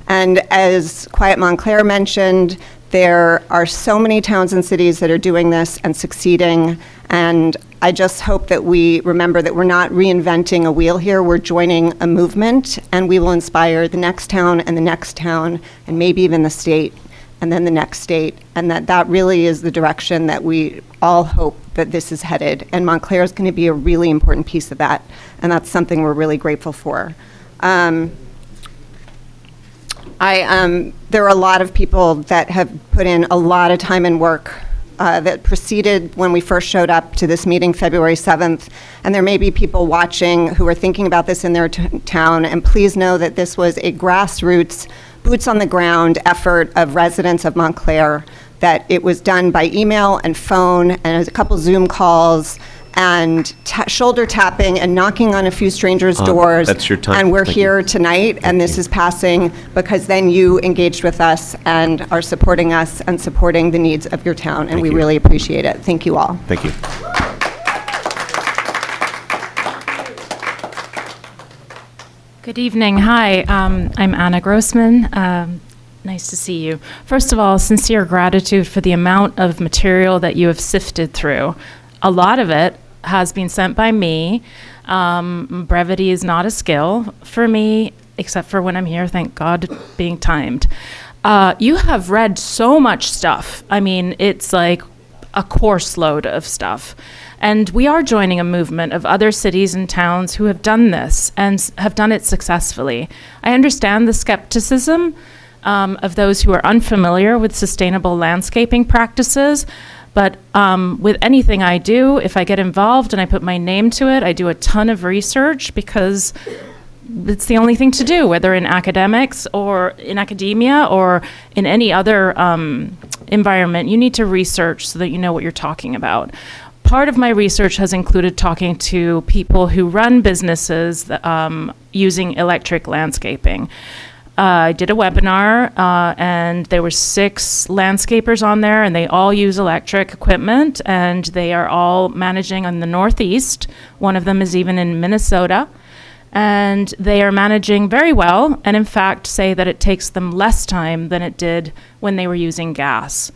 And as Quiet Montclair mentioned, there are so many towns and cities that are doing this and succeeding, and I just hope that we remember that we're not reinventing a wheel here. We're joining a movement, and we will inspire the next town and the next town, and maybe even the state, and then the next state, and that really is the direction that we all hope that this is headed. And Montclair is going to be a really important piece of that, and that's something we're really grateful for. There are a lot of people that have put in a lot of time and work that preceded when we first showed up to this meeting February 7th. And there may be people watching who are thinking about this in their town. And please know that this was a grassroots, boots on the ground effort of residents of Montclair, that it was done by email and phone and a couple Zoom calls. and shoulder tapping and knocking on a few strangers' doors. That's your time. And we're Thank you. here tonight, and this is passing because then you engaged with us and are supporting us and supporting the needs of your town, and Thank we you. really appreciate it. Thank you all. Thank you. Good evening. Hi, I'm Anna Grossman. Nice to see you. First of all, sincere gratitude for the amount of material that you have sifted through. A lot of it has been sent by me. Brevity is not a skill for me, except for when I'm here, thank God, being timed. You have read so much stuff. I mean, it's like a course load of stuff. And we are joining a movement of other cities and towns who have done this and have done it successfully. I understand the skepticism of those who are unfamiliar with sustainable landscaping practices, but with anything I do, if I get involved and I put my name to it, I do a ton of research because it's the only thing to do, whether in academics or in academia or in any other environment. You need to research so that you know what you're talking about. Part of my research has included talking to people who run businesses using electric landscaping. I did a webinar, and there were 6 landscapers on there, and they all use electric equipment, and they are all managing in the Northeast. One of them is even in Minnesota. And they are managing very well, and in fact say that it takes them less time than it did when they were using gas.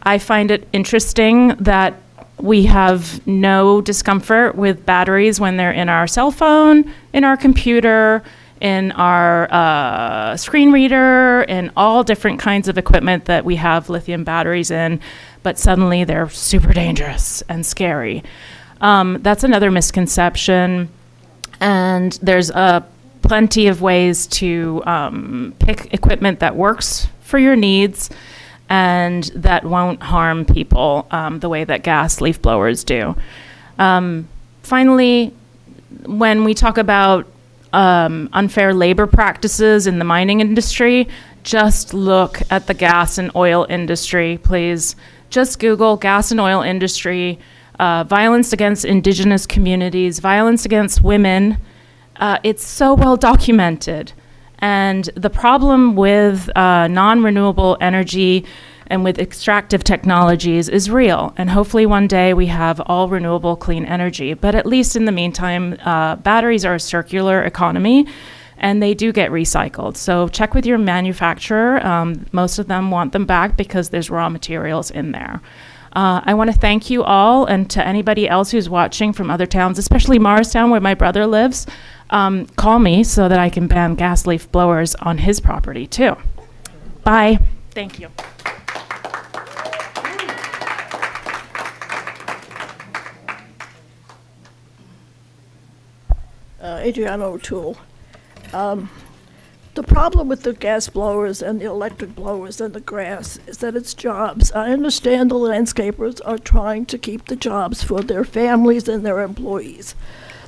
I find it interesting that we have no discomfort with batteries when they're in our cell phone, in our computer, in our screen reader, in all different kinds of equipment that we have lithium batteries in, but suddenly they're super dangerous and scary. That's another misconception. And there's plenty of ways to pick equipment that works for your needs and that won't harm people the way that gas leaf blowers do. Finally, when we talk about unfair labor practices in the mining industry, just look at the gas and oil industry, please. Just Google gas and oil industry, violence against indigenous communities, violence against women. It's so well documented. And the problem with non-renewable energy and with extractive technologies is real. And hopefully one day we have all renewable clean energy. But at least in the meantime, batteries are a circular economy and they do get recycled. So check with your manufacturer. Most of them want them back because there's raw materials in there. I want to thank you all, and to anybody else who's watching from other towns, especially Morristown, where my brother lives. Call me so that I can ban gas leaf blowers on his property too. Bye. Thank you. Adriana O'Toole. The problem with the gas blowers and the electric blowers and the grass is that it's jobs. I understand the landscapers are trying to keep the jobs for their families and their employees.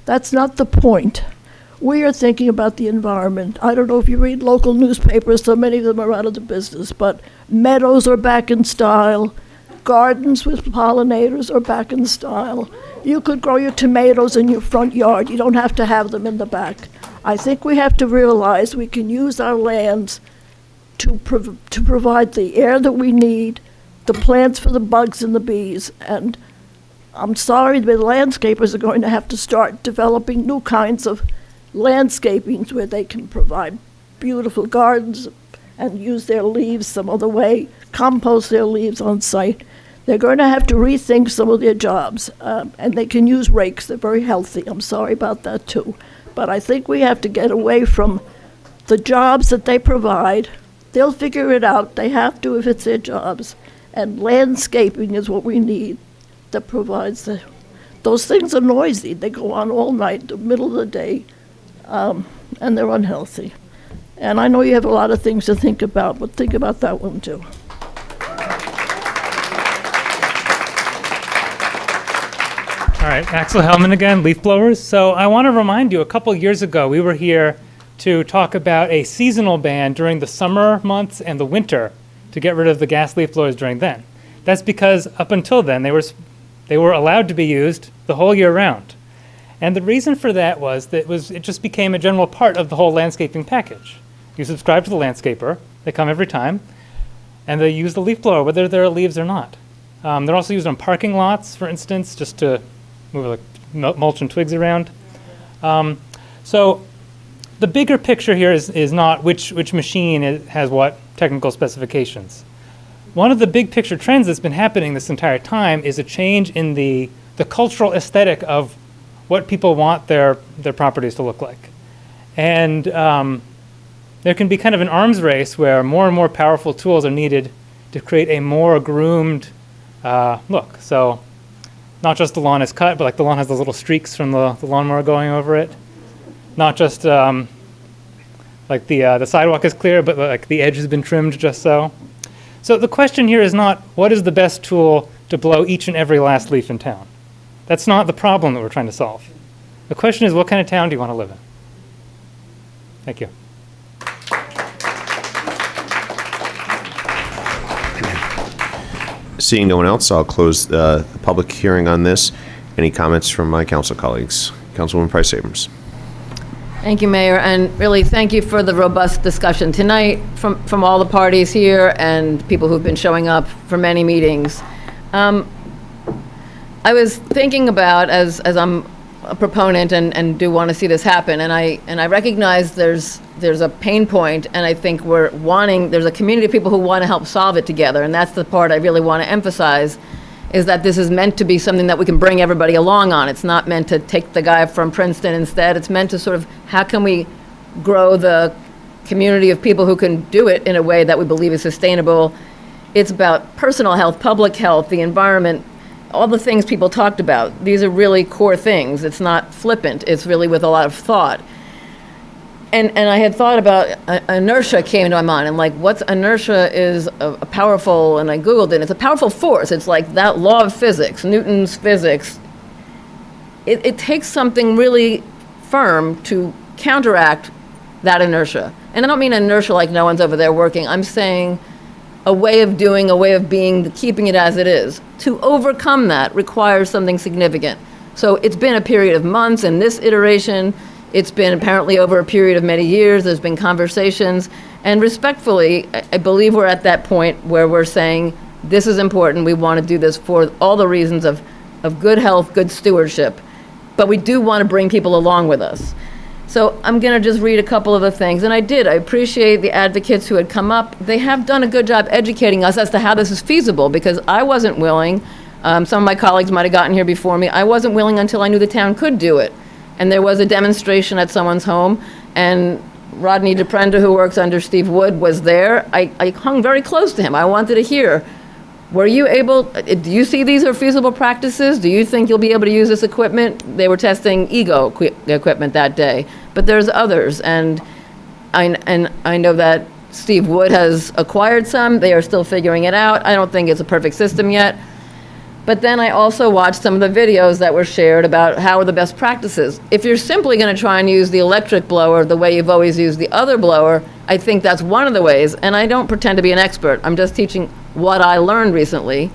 That's not the point. We are thinking about the environment. I don't know if you read local newspapers, so many of them are out of the business, but meadows are back in style. Gardens with pollinators are back in style. You could grow your tomatoes in your front yard. You don't have to have them in the back. I think we have to realize we can use our lands to provide the air that we need, the plants for the bugs and the bees. And I'm sorry, the landscapers are going to have to start developing new kinds of landscapings where they can provide beautiful gardens and use their leaves some other way, compost their leaves on site. They're going to have to rethink some of their jobs, and they can use rakes. They're very healthy. I'm sorry about that too. But I think we have to get away from the jobs that they provide. They'll figure it out. They have to if it's their jobs. And landscaping is what we need that provides those things are noisy. They go on all night, the middle of the day, and they're unhealthy. And I know you have a lot of things to think about, but think about that one too. All right, Axel Hellman again, leaf blowers. So I want to remind you, a couple years ago, we were here to talk about a seasonal ban during the summer months and the winter to get rid of the gas leaf blowers during then. That's because up until then, they were They were allowed to be used the whole year round. And the reason for that was that it just became a general part of the whole landscaping package. You subscribe to the landscaper, they come every time, and they use the leaf blower, whether there are leaves or not. They're also used on parking lots, for instance, just to move like mulch and twigs around. So the bigger picture here is not which machine has what technical specifications. One of the big picture trends that's been happening this entire time is a change in the cultural aesthetic of what people want their properties to look like. And there can be kind of an arms race where more and more powerful tools are needed to create a more groomed look. So not just the lawn is cut, but like the lawn has those little streaks from the lawnmower going over it. Not just like the sidewalk is clear, but like the edge has been trimmed just so. So the question here is not what is the best tool to blow each and every last leaf in town. That's not the problem that we're trying to solve. The question is, what kind of town do you want to live in? Thank you. Seeing no one else, I'll close the public hearing on this. Any comments from my council colleagues? Councilwoman Price Abrams. Thank you, Mayor, and really thank you for the robust discussion tonight from all the parties here and people who've been showing up for many meetings. I was thinking about, as I'm a proponent and do want to see this happen, and I recognize there's a pain point, and I think there's a community of people who want to help solve it together, and that's the part I really want to emphasize, is that this is meant to be something that we can bring everybody along on. It's not meant to take the guy from Princeton instead. It's meant to sort of, how can we grow the community of people who can do it in a way that we believe is sustainable. It's about personal health, public health, the environment, all the things people talked about. These are really core things. It's not flippant. It's really with a lot of thought. And I had thought about inertia came into my mind. I'm like, what's inertia is a powerful, and I Googled it, it's a powerful force. It's like that law of physics, Newton's physics. It takes something really firm to counteract that inertia. And I don't mean inertia like no one's over there working. I'm saying a way of doing, a way of being, keeping it as it is. To overcome that requires something significant. So it's been a period of months in this iteration. It's been apparently over a period of many years. There's been conversations. And respectfully, I believe we're at that point where we're saying, this is important. We want to do this for all the reasons of good health, good stewardship. But we do want to bring people along with us. So I'm going to just read a couple of the things. And I appreciate the advocates who had come up. They have done a good job educating us as to how this is feasible, because I wasn't willing. Some of my colleagues might have gotten here before me. I wasn't willing until I knew the town could do it. And there was a demonstration at someone's home, and Rodney DePrenda, who works under Steve Wood, was there. I hung very close to him. I wanted to hear, were you able, do you see these are feasible practices? Do you think you'll be able to use this equipment? They were testing Ego equipment that day, but there's others. And I know that Steve Wood has acquired some. They are still figuring it out. I don't think it's a perfect system yet. But then I also watched some of the videos that were shared about how are the best practices. If you're simply going to try and use the electric blower the way you've always used the other blower, I think that's one of the ways. And I don't pretend to be an expert. I'm just teaching what I learned recently.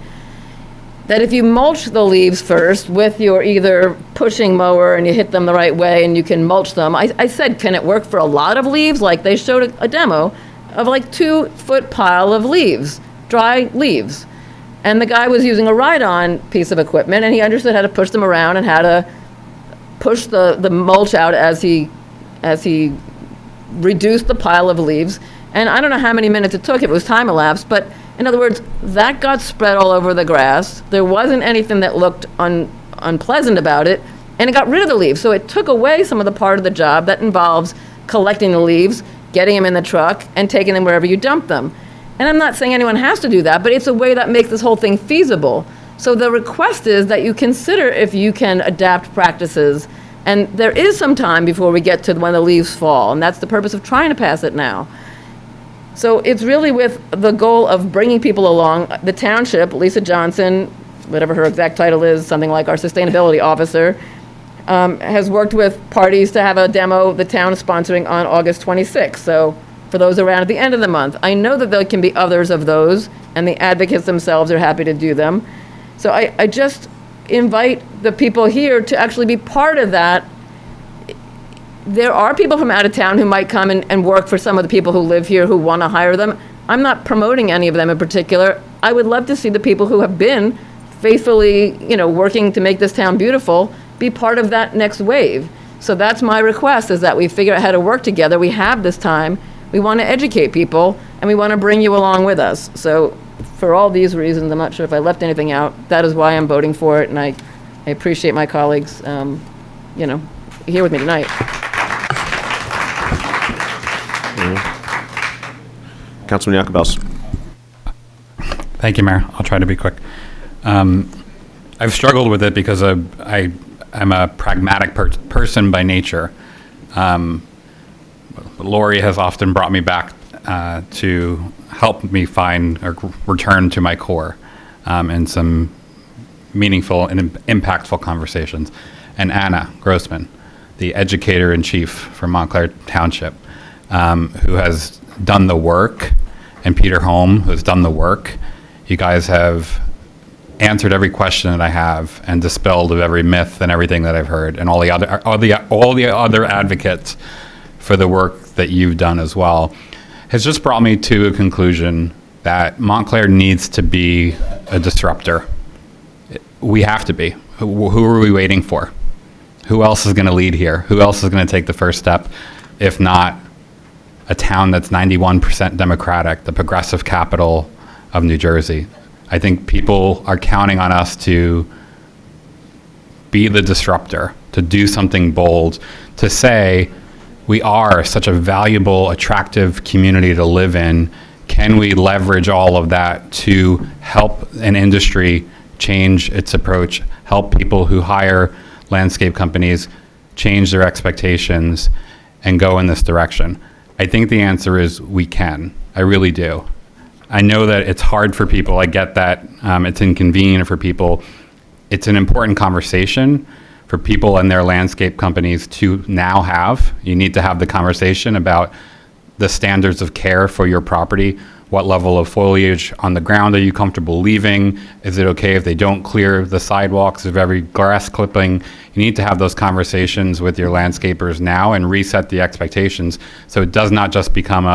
That if you mulch the leaves first with your either pushing mower and you hit them the right way and you can mulch them. I said, can it work for a lot of leaves? Like they showed a demo of like 2-foot pile of leaves, dry leaves. And the guy was using a ride-on piece of equipment, and he understood how to push them around and how to push the mulch out as he reduced the pile of leaves. And I don't know how many minutes it took, if it was time elapsed, but in other words, that got spread all over the grass. There wasn't anything that looked unpleasant about it, and it got rid of the leaves. So it took away some of the part of the job that involves collecting the leaves, getting them in the truck, and taking them wherever you dump them. And I'm not saying anyone has to do that, but it's a way that makes this whole thing feasible. So the request is that you consider if you can adapt practices. And there is some time before we get to when the leaves fall, and that's the purpose of trying to pass it now. So it's really with the goal of bringing people along. The township, Lisa Johnson, whatever her exact title is, something like our sustainability officer, has worked with parties to have a demo the town is sponsoring on August 26th. So for those around at the end of the month. I know that there can be others of those, and the advocates themselves are happy to do them. So I just invite the people here to actually be part of that. There are people from out of town who might come and work for some of the people who live here who want to hire them. I'm not promoting any of them in particular. I would love to see the people who have been faithfully, working to make this town beautiful be part of that next wave. So that's my request, is that we figure out how to work together. We have this time. We want to educate people, and we want to bring you along with us. So for all these reasons, I'm not sure if I left anything out. That is why I'm voting for it, and I appreciate my colleagues, here with me tonight. Councilman Jacobells. Thank you, Mayor. I'll try to be quick. I've struggled with it because I'm a pragmatic person by nature. Lori has often brought me back to help me find or return to my core in some meaningful and impactful conversations. And Anna Grossman, the educator-in-chief for Montclair Township, who has done the work, and Peter Holm, who has done the work. You guys have answered every question that I have and dispelled of every myth and everything that I've heard, and all the other advocates for the work that you've done as well, has just brought me to a conclusion that Montclair needs to be a disruptor. We have to be. Who are we waiting for? Who else is going to lead here? Who else is going to take the first step, if not a town that's 91% Democratic, the progressive capital of New Jersey? I think people are counting on us to be the disruptor, to do something bold, to say we are such a valuable, attractive community to live in. Can we leverage all of that to help an industry change its approach, help people who hire landscape companies change their expectations and go in this direction? I think the answer is we can. I really do. I know that it's hard for people. I get that. It's inconvenient for people. It's an important conversation for people and their landscape companies to now have. You need to have the conversation about the standards of care for your property. What level of foliage on the ground are you comfortable leaving? Is it okay if they don't clear the sidewalks of every grass clipping? You need to have those conversations with your landscapers now and reset the expectations so it does not just become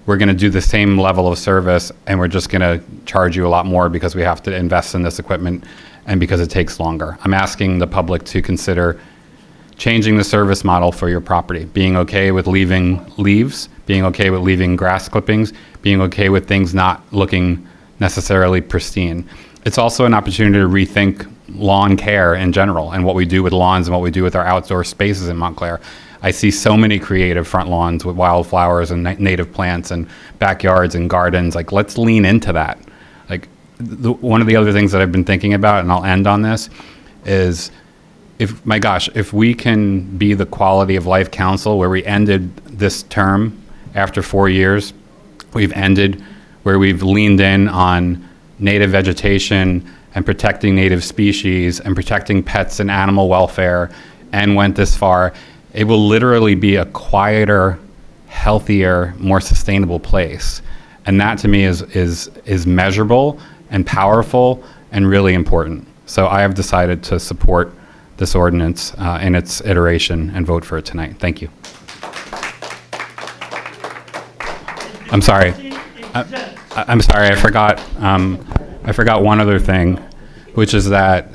we're going to do the same level of service and we're just going to charge you a lot more because we have to invest in this equipment and because it takes longer. I'm asking the public to consider changing the service model for your property, being okay with leaving leaves, being okay with leaving grass clippings, being okay with things not looking necessarily pristine. It's also an opportunity to rethink lawn care in general and what we do with lawns and what we do with our outdoor spaces in Montclair. I see so many creative front lawns with wildflowers and native plants and backyards and gardens. Like, let's lean into that. Like, one of the other things that I've been thinking about, and I'll end on this, is if we can be the quality of life council where we ended this term after 4 years, we've ended where we've leaned in on native vegetation and protecting native species and protecting pets and animal welfare and went this far, it will literally be a quieter, healthier, more sustainable place. And that to me is measurable and powerful and really important. So I have decided to support this ordinance in its iteration and vote for it tonight. Thank you. I'm sorry. I'm sorry. I forgot one other thing, which is that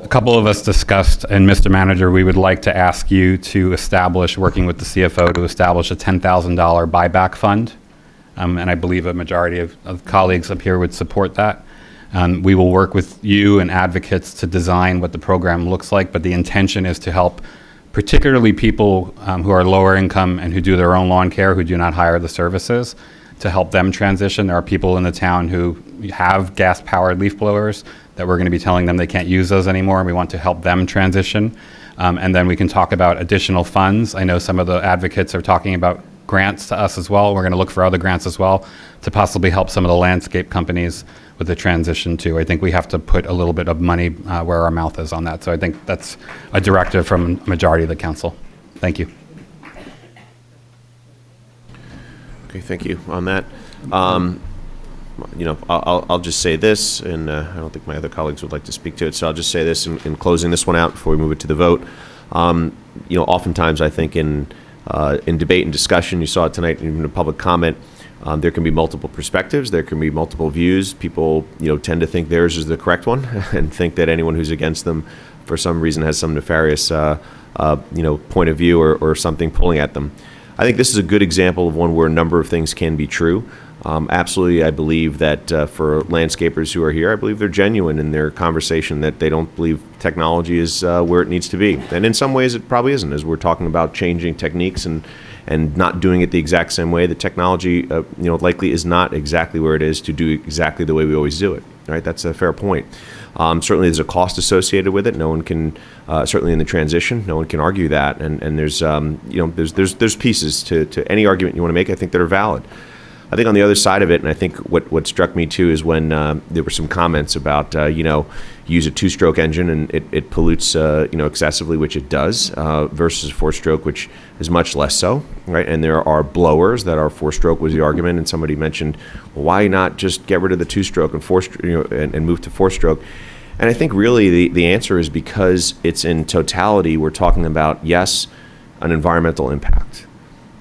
a couple of us discussed, and Mr. Manager, we would like to ask you to establish, working with the CFO, to establish a $10,000 buyback fund. And I believe a majority of colleagues up here would support that. We will work with you and advocates to design what the program looks like, but the intention is to help particularly people who are lower income and who do their own lawn care, who do not hire the services, to help them transition. There are people in the town who have gas-powered leaf blowers that we're going to be telling them they can't use those anymore, and we want to help them transition. And then we can talk about additional funds. I know some of the advocates are talking about grants to us as well. We're going to look for other grants as well to possibly help some of the landscape companies with the transition too. I think we have to put a little bit of money where our mouth is on that. So I think that's a directive from a majority of the council. Thank you. Okay, thank you on that. I'll just say this, and I don't think my other colleagues would like to speak to it, so I'll just say this in closing this one out before we move it to the vote. Oftentimes I think in debate and discussion, you saw it tonight, even in public comment, there can be multiple perspectives, there can be multiple views. People, tend to think theirs is the correct one and think that anyone who's against them for some reason has some nefarious, point of view or something pulling at them. I think this is a good example of one where a number of things can be true. Absolutely, I believe that for landscapers who are here, I believe they're genuine in their conversation, that they don't believe technology is where it needs to be. And in some ways, it probably isn't, as we're talking about changing techniques and not doing it the exact same way. The technology, likely is not exactly where it is to do exactly the way we always do it. Right? That's a fair point. Certainly, there's a cost associated with it. No one can, certainly in the transition, no one can argue that. And there's, there's pieces to any argument you want to make, I think, that are valid. I think on the other side of it, and I think what struck me too is when there were some comments about, use a two-stroke engine and it pollutes, excessively, which it does, versus four-stroke, which is much less so, right? And there are blowers that are four-stroke was the argument, and somebody mentioned, well, why not just get rid of the two-stroke and and move to four-stroke? And I think really the answer is because it's in totality, we're talking about, yes, an environmental impact,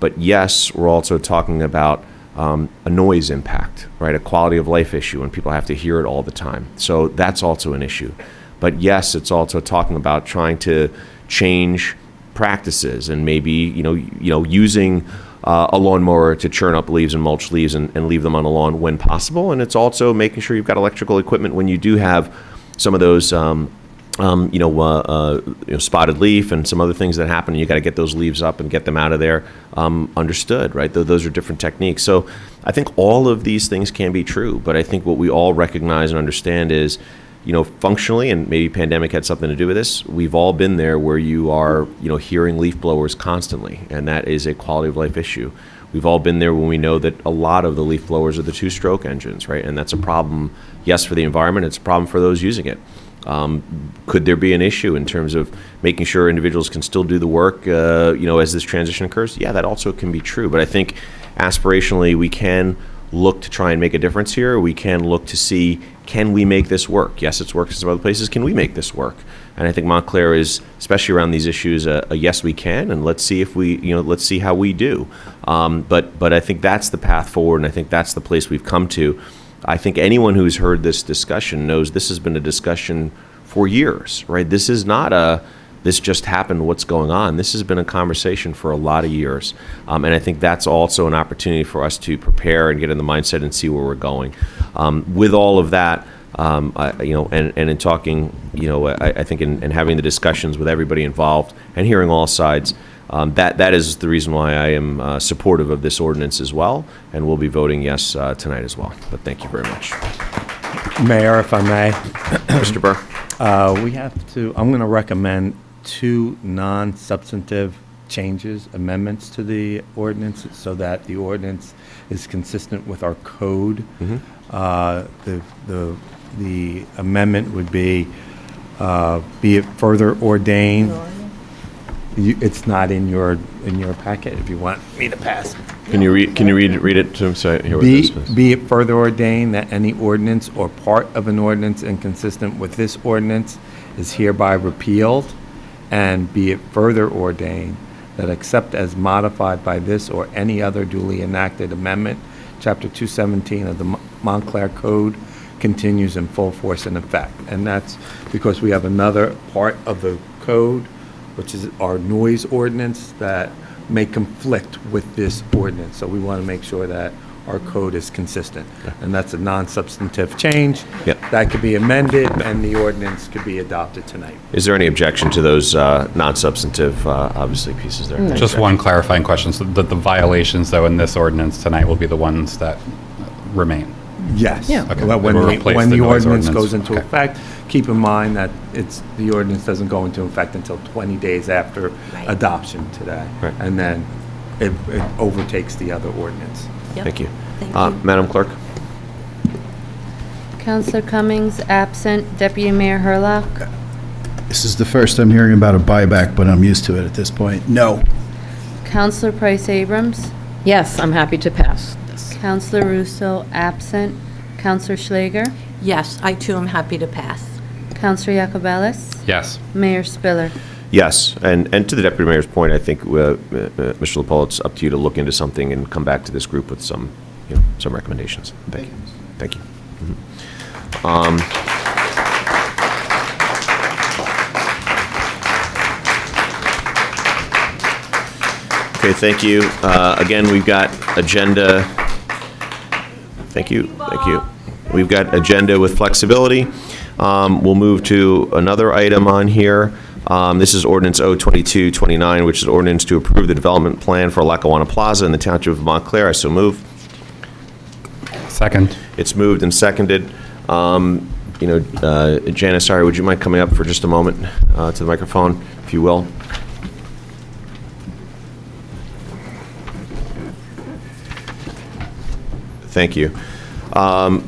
but yes, we're also talking about a noise impact, right? A quality of life issue, and people have to hear it all the time. So that's also an issue. But yes, it's also talking about trying to change practices and maybe, using a lawnmower to churn up leaves and mulch leaves and leave them on the lawn when possible. And it's also making sure you've got electrical equipment when you do have some of those spotted leaf and some other things that happen. You got to get those leaves up and get them out of there. Understood, right? Those are different techniques. So I think all of these things can be true, but I think what we all recognize and understand is, functionally, and maybe pandemic had something to do with this, we've all been there where you are, hearing leaf blowers constantly, and that is a quality of life issue. We've all been there when we know that a lot of the leaf blowers are the two-stroke engines, right? And that's a problem, yes, for the environment, it's a problem for those using it. Could there be an issue in terms of making sure individuals can still do the work, as this transition occurs? Yeah, that also can be true. But I think aspirationally, we can look to try and make a difference here. We can look to see, can we make this work? Yes, it's worked in some other places. Can we make this work? And I think Montclair is, especially around these issues, a yes, we can. And let's see if we, let's see how we do. But I think that's the path forward, and I think that's the place we've come to. I think anyone who's heard this discussion knows this has been a discussion for years, right? This is not this just happened, what's going on. This has been a conversation for a lot of years. And I think that's also an opportunity for us to prepare and get in the mindset and see where we're going. With all of that, and in talking, I think in having the discussions with everybody involved and hearing all sides, that is the reason why I am supportive of this ordinance as well, and we'll be voting yes tonight as well. But thank you very much. Mayor, if I may. Mr. Burr. I'm going to recommend 2 non-substantive changes, amendments to the ordinance so that the ordinance is consistent with our code. The amendment would be it further ordained. It's not in your packet. If you want me to pass. Can you read it to him? So I hear what this is. Be it further ordained that any ordinance or part of an ordinance inconsistent with this ordinance is hereby repealed, and be it further ordained that except as modified by this or any other duly enacted amendment, Chapter 217 of the Montclair Code continues in full force and effect. And that's because we have another part of the code, which is our noise ordinance, that may conflict with this ordinance. So we want to make sure that our code is consistent. And that's a non-substantive change. That could be amended, and the ordinance could be adopted tonight. Is there any objection to those non-substantive, obviously, pieces there? Just one clarifying question. So the violations, though, in this ordinance tonight will be the ones that remain? Yes. Yeah. Okay. Well, when the the noise ordinance goes into Okay. effect, keep in mind that the ordinance doesn't go into effect until 20 days after adoption today. Right. And then it overtakes the other ordinance. Thank you. Madam Clerk? Councillor Cummings, absent. Deputy Mayor Hurlock. This is the first I'm hearing about a buyback, but I'm used to it at this point. No. Councillor Price Abrams. Yes, I'm happy to pass this. Councillor Russo, absent. Counselor Schlager? Yes, I too am happy to pass. Counselor Yacobelis? Yes. Mayor Spiller? Yes, and to the Deputy Mayor's point, I think, Mr. LaPolla, it's up to you to look into something and come back to this group with some, some recommendations. Thank you. Thank you. Okay, thank you. Again, we've got agenda. Thank you. Thank you. We've got agenda with flexibility. We'll move to another item on here. This is Ordinance O-22-29, which is ordinance to approve the development plan for Lackawanna Plaza in the Township of Montclair. I so move. Second. It's moved and seconded. Janice, sorry, would you mind coming up for just a moment to the microphone, if you will? Thank you. A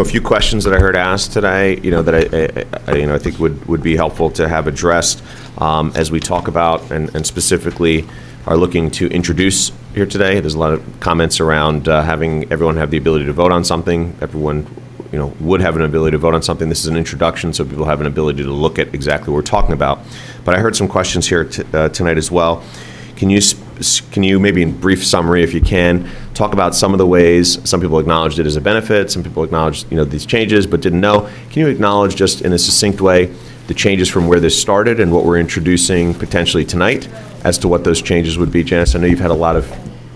few questions that I heard asked today, that I think would be helpful to have addressed as we talk about and specifically are looking to introduce here today. There's a lot of comments around having everyone have the ability to vote on something. Everyone, would have an ability to vote on something. This is an introduction, so people have an ability to look at exactly what we're talking about. But I heard some questions here tonight as well. Can you maybe in brief summary, if you can, talk about some of the ways some people acknowledged it as a benefit, some people acknowledged these changes but didn't know. Can you acknowledge just in a succinct way the changes from where this started and what we're introducing potentially tonight as to what those changes would be? Janice, I know you've had a lot of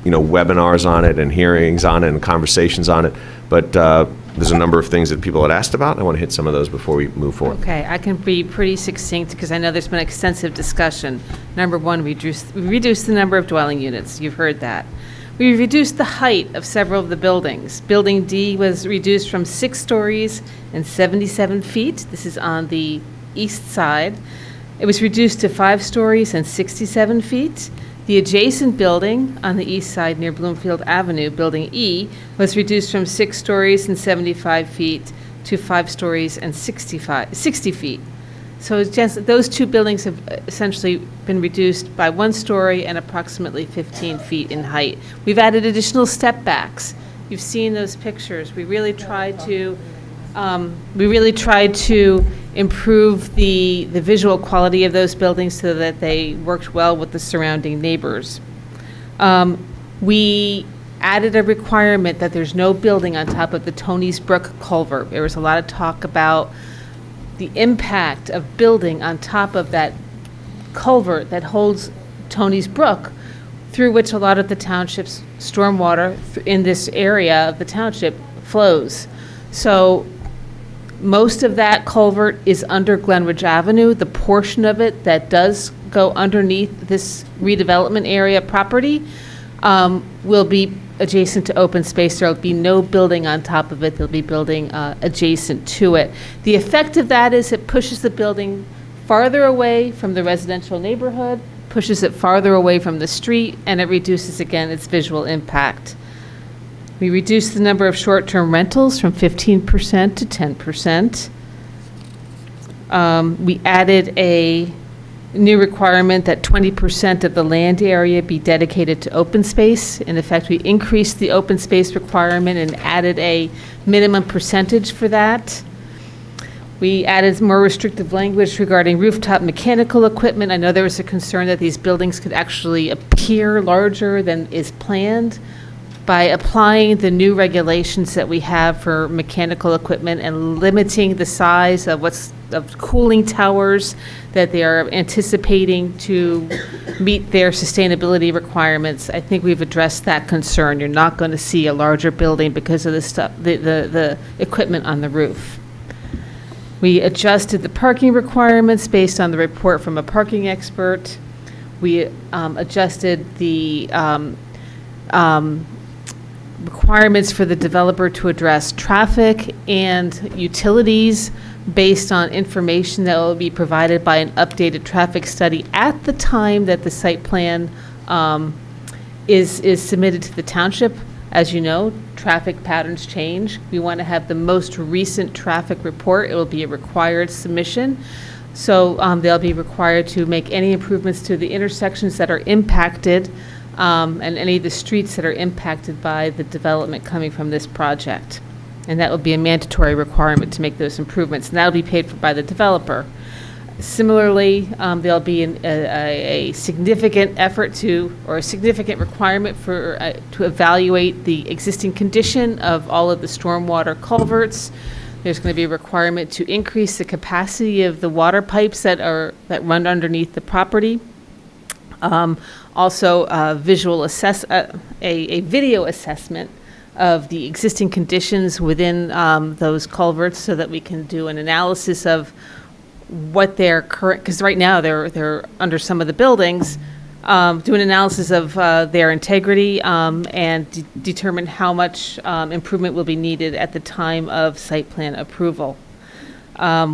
webinars on it and hearings on it and conversations on it, but there's a number of things that people had asked about. I want to hit some of those before we move forward. Okay, I can be pretty succinct because I know there's been extensive discussion. Number one, we reduced the number of dwelling units. You've heard that. We reduced the height of several of the buildings. Building D was reduced from 6 stories and 77 feet. This is on the east side. It was reduced to 5 stories and 67 feet. The adjacent building on the east side near Bloomfield Avenue, Building E, was reduced from 6 stories and 75 feet to 5 stories and 60 feet. So it's just, those two buildings have essentially been reduced by 1 story and approximately 15 feet in height. We've added additional step backs. You've seen those pictures. We really tried to improve the visual quality of those buildings so that they worked well with the surrounding neighbors. We added a requirement that there's no building on top of the Tony's Brook culvert. There was a lot of talk about the impact of building on top of that culvert that holds Tony's Brook, through which a lot of the township's stormwater in this area of the township flows. So most of that culvert is under Glenridge Avenue. The portion of it that does go underneath this redevelopment area property will be adjacent to open space. There will be no building on top of it. There'll be building adjacent to it. The effect of that is it pushes the building farther away from the residential neighborhood, pushes it farther away from the street, and it reduces, again, its visual impact. We reduced the number of short-term rentals from 15% to 10%. We added a new requirement that 20% of the land area be dedicated to open space. In effect, we increased the open space requirement and added a minimum percentage for that. We added more restrictive language regarding rooftop mechanical equipment. I know there was a concern that these buildings could actually appear larger than is planned. By applying the new regulations that we have for mechanical equipment and limiting the size of cooling towers that they are anticipating to meet their sustainability requirements, I think we've addressed that concern. You're not going to see a larger building because of the equipment on the roof. We adjusted the parking requirements based on the report from a parking expert. We adjusted the requirements for the developer to address traffic and utilities based on information that will be provided by an updated traffic study at the time that the site plan is submitted to the township. As you know, traffic patterns change. We want to have the most recent traffic report. It will be a required submission. So they'll be required to make any improvements to the intersections that are impacted and any of the streets that are impacted by the development coming from this project. And that would be a mandatory requirement to make those improvements, and that will be paid for by the developer. Similarly, there'll be a significant effort to, or a significant requirement for, to evaluate the existing condition of all of the stormwater culverts. There's going to be a requirement to increase the capacity of the water pipes that run underneath the property. Also, a video assessment of the existing conditions within those culverts, so that we can do an analysis of what their current, because right now they're under some of the buildings, do an analysis of their integrity and determine how much improvement will be needed at the time of site plan approval.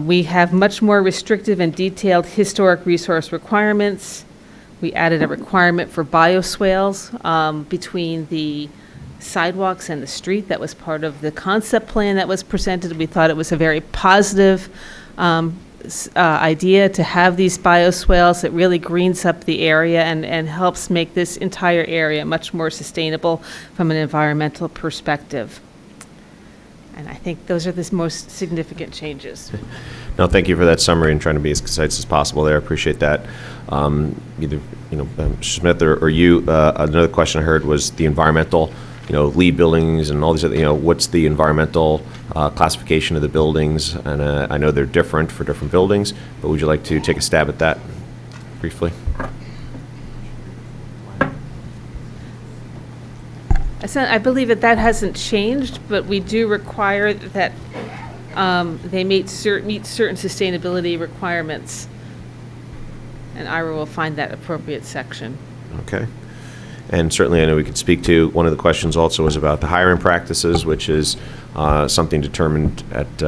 We have much more restrictive and detailed historic resource requirements. We added a requirement for bioswales between the sidewalks and the street. That was part of the concept plan that was presented. We thought it was a very positive idea to have these bioswales. It really greens up the area and helps make this entire area much more sustainable from an environmental perspective. And I think those are the most significant changes. No, thank you for that summary and trying to be as concise as possible there. I appreciate that. Either Mr. Smith or you, another question I heard was the environmental, LEED buildings and all these other, what's the environmental classification of the buildings? And I know they're different for different buildings, but would you like to take a stab at that briefly? I believe that hasn't changed, but we do require that they meet certain sustainability requirements. And Ira will find that appropriate section. Okay. And certainly I know we could speak to, one of the questions also was about the hiring practices, which is something determined at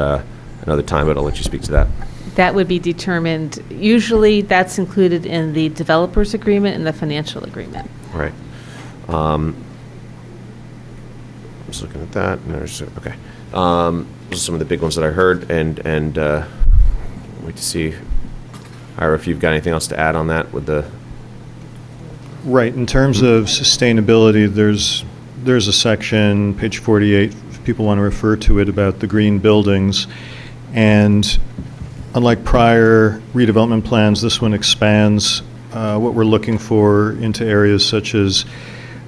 another time, but I'll let you speak to that. That would be determined, usually that's included in the developer's agreement and the financial agreement. Right. I'm just looking at that. And there's, okay. Those are some of the big ones that I heard, and wait to see, Ira, if you've got anything else to add on that with the... Right. In terms of sustainability, there's a section, page 48, if people want to refer to it, about the green buildings. And unlike prior redevelopment plans, this one expands what we're looking for into areas such as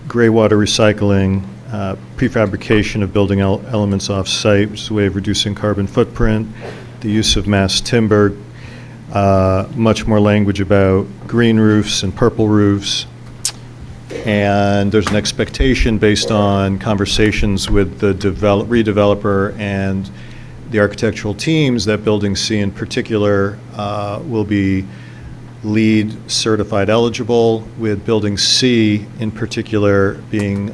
gray water recycling, prefabrication of building elements off-site, which is a way of reducing carbon footprint, the use of mass timber, much more language about green roofs and purple roofs. And there's an expectation based on conversations with the redeveloper and the architectural teams that Building C in particular will be LEED certified eligible, with Building C in particular being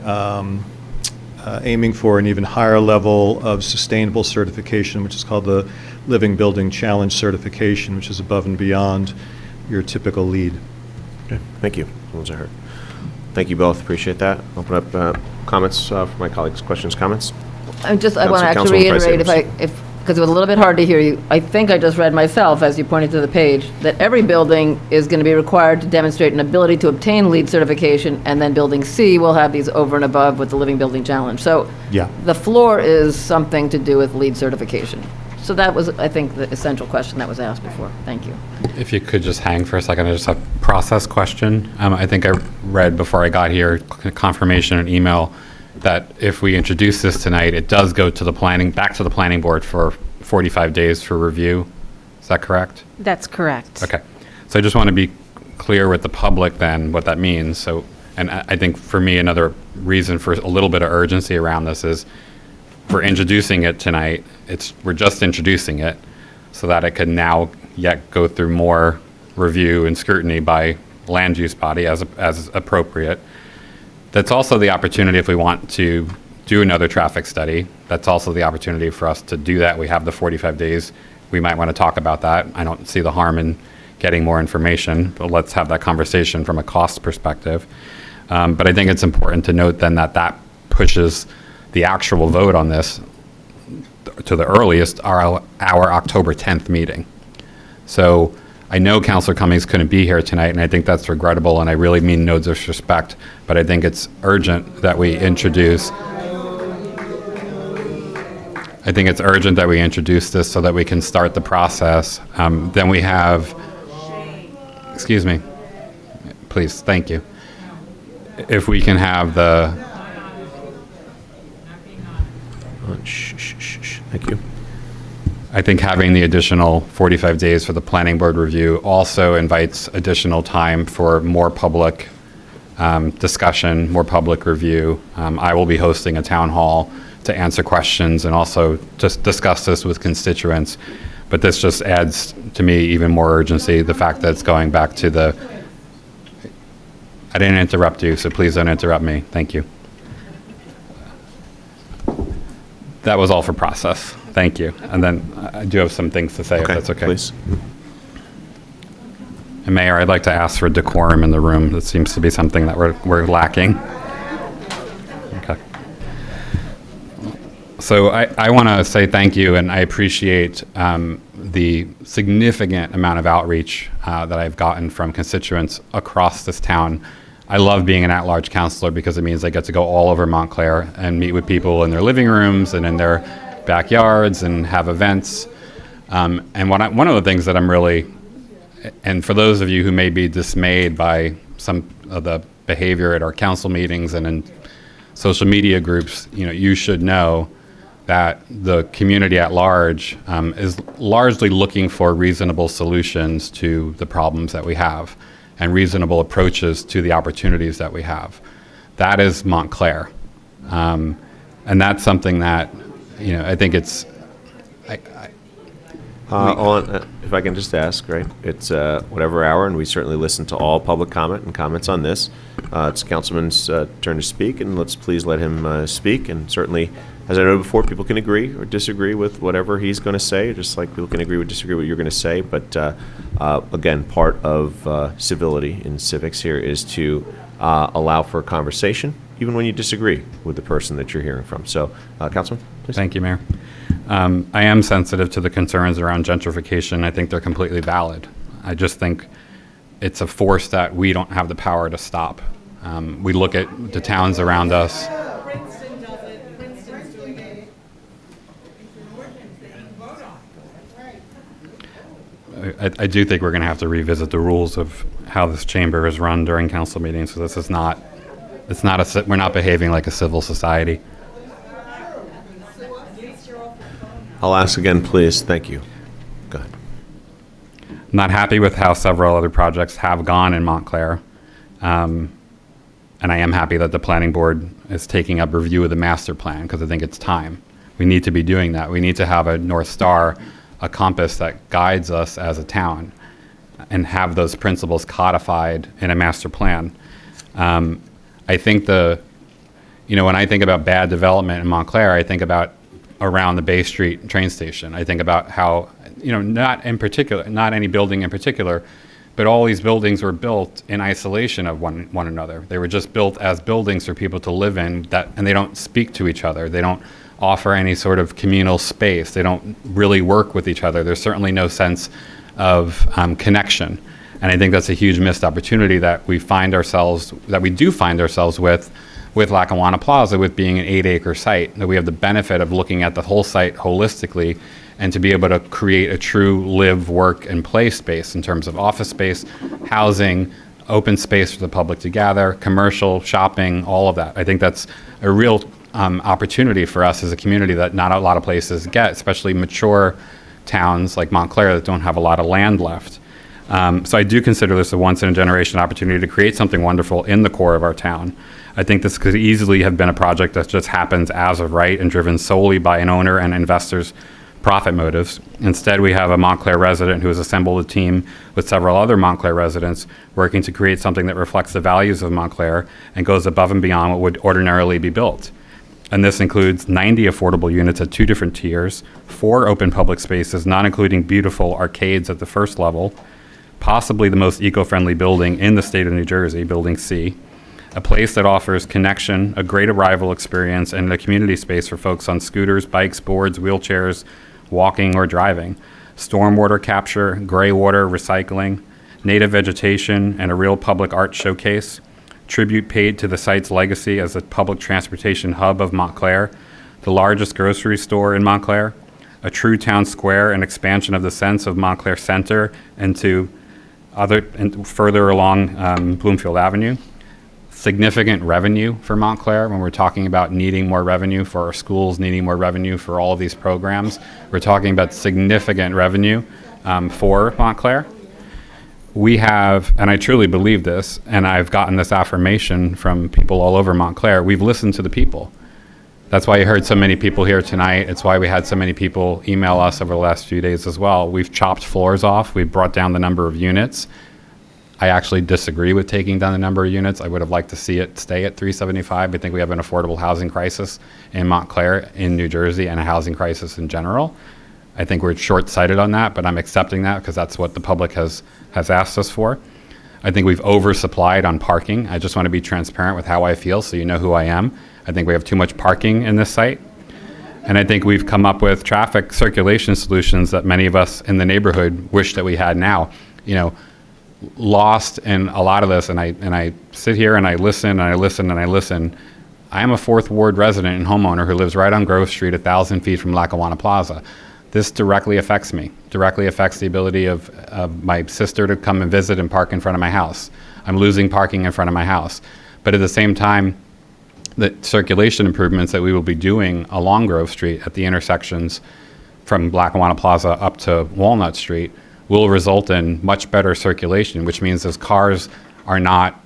aiming for an even higher level of sustainable certification, which is called the Living Building Challenge certification, which is above and beyond your typical LEED. Okay, thank you. Those I heard. Thank you both. Appreciate that. Open up comments for my colleagues. Questions, comments? I want to actually reiterate, because it was a little bit hard to hear you. I think I just read myself, as you pointed to the page, that every building is going to be required to demonstrate an ability to obtain LEED certification, and then Building C will have these over and above with the Living Building Challenge. So yeah, the floor is something to do with LEED certification. So that was, I think, the essential question that was asked before. Thank you. If you could just hang for a second, I just have a process question. I think I read before I got here confirmation and email that if we introduce this tonight, it does go to the back to the planning board for 45 days for review. Is that correct? That's correct. Okay. So I just want to be clear with the public then what that means. So, and I think for me, another reason for a little bit of urgency around this is we're introducing it tonight. We're just introducing it so that it could now yet go through more review and scrutiny by land use body as appropriate. That's also the opportunity, if we want to do another traffic study, that's also the opportunity for us to do that. We have the 45 days. We might want to talk about that. I don't see the harm in getting more information, but let's have that conversation from a cost perspective. But I think it's important to note then that pushes the actual vote on this to the earliest, our October 10th meeting. So I know Councilor Cummings couldn't be here tonight, and I think that's regrettable, and I really mean no disrespect, but I think it's urgent that we introduce. I think it's urgent that we introduce this so that we can start the process. Then we have, excuse me, please, thank you. If we can have the, Thank you. I think having the additional 45 days for the planning board review also invites additional time for more public discussion, more public review. I will be hosting a town hall to answer questions and also just discuss this with constituents. But this just adds to me even more urgency, the fact that it's going back to the, I didn't interrupt you, so please don't interrupt me. Thank you. That was all for process. Thank you. And then I do have some things to say, if that's okay. Please. And Mayor, I'd like to ask for decorum in the room. That seems to be something that we're lacking. Okay. So I want to say thank you, and I appreciate the significant amount of outreach that I've gotten from constituents across this town. I love being an at-large councilor because it means I get to go all over Montclair and meet with people in their living rooms and in their backyards and have events. And one of the things that I'm really, and for those of you who may be dismayed by some of the behavior at our council meetings and in social media groups, you should know that the community at large is largely looking for reasonable solutions to the problems that we have and reasonable approaches to the opportunities that we have. That is Montclair. And that's something that, I think it's, if I can just ask, right? It's whatever hour, and we certainly listen to all public comment and comments on this. It's Councilman's turn to speak, and let's please let him speak. And certainly, as I noted before, people can agree or disagree with whatever he's going to say, just like people can agree or disagree with what you're going to say. But again, part of civility in civics here is to allow for conversation, even when you disagree with the person that you're hearing from. So, Councilman, please. Thank you, Mayor. I am sensitive to the concerns around gentrification. I think they're completely valid. I just think it's a force that we don't have the power to stop. We look at the towns around us. I do think we're going to have to revisit the rules of how this chamber is run during council meetings. So this is not, we're not behaving like a civil society. I'll ask again, please. Thank you. Go ahead. I'm not happy with how several other projects have gone in Montclair. And I am happy that the planning board is taking up review of the master plan because I think it's time. We need to be doing that. We need to have a North Star, a compass that guides us as a town and have those principles codified in a master plan. I think when I think about bad development in Montclair, I think about around the Bay Street train station. I think about how, not any building in particular, but all these buildings were built in isolation of one another. They were just built as buildings for people to live in, and they don't speak to each other. They don't offer any sort of communal space. They don't really work with each other. There's certainly no sense of connection. And I think that's a huge missed opportunity that we do find ourselves with Lackawanna Plaza, with being an 8-acre site, that we have the benefit of looking at the whole site holistically and to be able to create a true live, work, and play space in terms of office space, housing, open space for the public to gather, commercial, shopping, all of that. I think that's a real opportunity for us as a community that not a lot of places get, especially mature towns like Montclair that don't have a lot of land left. So I do consider this a once-in-a-generation opportunity to create something wonderful in the core of our town. I think this could easily have been a project that just happens as of right and driven solely by an owner and investors' profit motives. Instead, we have a Montclair resident who has assembled a team with several other Montclair residents working to create something that reflects the values of Montclair and goes above and beyond what would ordinarily be built. And this includes 90 affordable units at 2 different tiers, 4 open public spaces, not including beautiful arcades at the first level, possibly the most eco-friendly building in the state of New Jersey, Building C, a place that offers connection, a great arrival experience, and a community space for folks on scooters, bikes, boards, wheelchairs, walking or driving, stormwater capture, gray water recycling, native vegetation, and a real public art showcase, tribute paid to the site's legacy as a public transportation hub of Montclair, the largest grocery store in Montclair, a true town square, an expansion of the sense of Montclair Center into and further along Bloomfield Avenue. Significant revenue for Montclair when we're talking about needing more revenue for our schools, needing more revenue for all of these programs. We're talking about significant revenue for Montclair. We have, and I truly believe this, and I've gotten this affirmation from people all over Montclair, we've listened to the people. That's why you heard so many people here tonight. It's why we had so many people email us over the last few days as well. We've chopped floors off. We've brought down the number of units. I actually disagree with taking down the number of units. I would have liked to see it stay at 375. I think we have an affordable housing crisis in Montclair, in New Jersey, and a housing crisis in general. I think we're short-sighted on that, but I'm accepting that because that's what the public has asked us for. I think we've oversupplied on parking. I just want to be transparent with how I feel so you know who I am. I think we have too much parking in this site. And I think we've come up with traffic circulation solutions that many of us in the neighborhood wish that we had now. You know, lost in a lot of this, and I sit here and I listen and I listen and I listen. I am a 4th Ward resident and homeowner who lives right on Grove Street, 1,000 feet from Lackawanna Plaza. This directly affects me, directly affects the ability of my sister to come and visit and park in front of my house. I'm losing parking in front of my house. But at the same time, the circulation improvements that we will be doing along Grove Street at the intersections from Lackawanna Plaza up to Walnut Street will result in much better circulation, which means those cars are not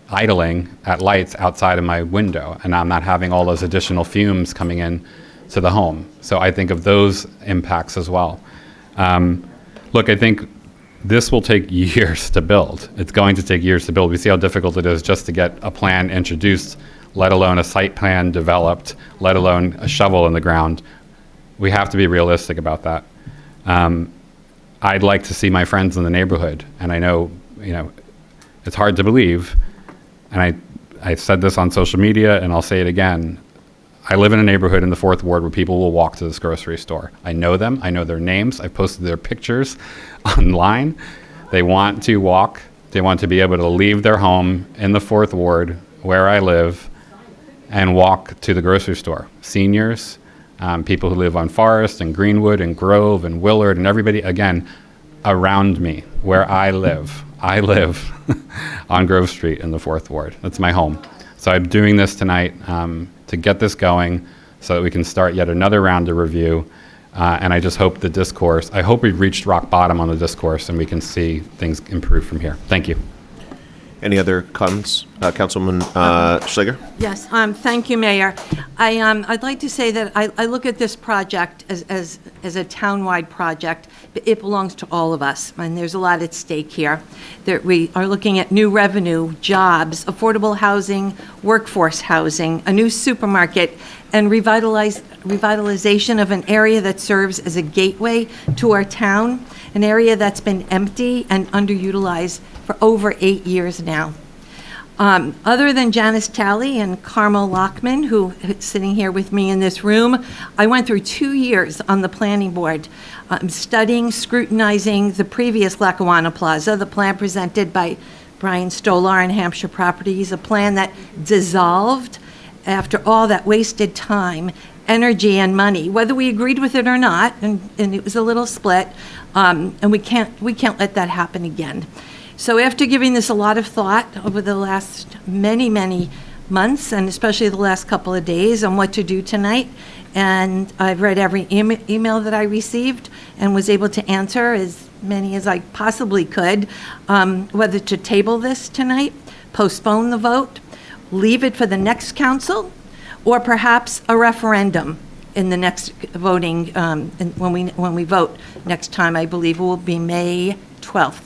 idling at lights outside of my window, and I'm not having all those additional fumes coming in to the home. So I think of those impacts as well. Look, I think this will take years to build. It's going to take years to build. We see how difficult it is just to get a plan introduced, let alone a site plan developed, let alone a shovel in the ground. We have to be realistic about that. I'd like to see my friends in the neighborhood, and I know, it's hard to believe, and I said this on social media, and I'll say it again. I live in a neighborhood in the 4th Ward where people will walk to this grocery store. I know them. I know their names. I've posted their pictures online. They want to walk. They want to be able to leave their home in the 4th Ward where I live and walk to the grocery store. Seniors, people who live on Forest and Greenwood and Grove and Willard and everybody, again, around me where I live. I live on Grove Street in the 4th Ward. That's my home. So I'm doing this tonight to get this going so that we can start yet another round of review. And I just hope the discourse, I hope we've reached rock bottom on the discourse and we can see things improve from here. Thank you. Any other comments? Councilwoman Schleger? Yes, thank you, Mayor. I'd like to say that I look at this project as a townwide project. It belongs to all of us, and there's a lot at stake here. We are looking at new revenue, jobs, affordable housing, workforce housing, a new supermarket, and revitalization of an area that serves as a gateway to our town, an area that's been empty and underutilized for over 8 years now. Other than Janice Talley and Carmel Lockman, who is sitting here with me in this room, I went through 2 years on the planning board, studying, scrutinizing the previous Lackawanna Plaza, the plan presented by Brian Stolar and Hampshire Properties, a plan that dissolved after all that wasted time, energy, and money, whether we agreed with it or not, and it was a little split, and we can't let that happen again. So after giving this a lot of thought over the last many months, and especially the last couple of days on what to do tonight, and I've read every email that I received and was able to answer as many as I possibly could, whether to table this tonight, postpone the vote, leave it for the next council, or perhaps a referendum in the next voting, when we vote next time. I believe it will be May 12th.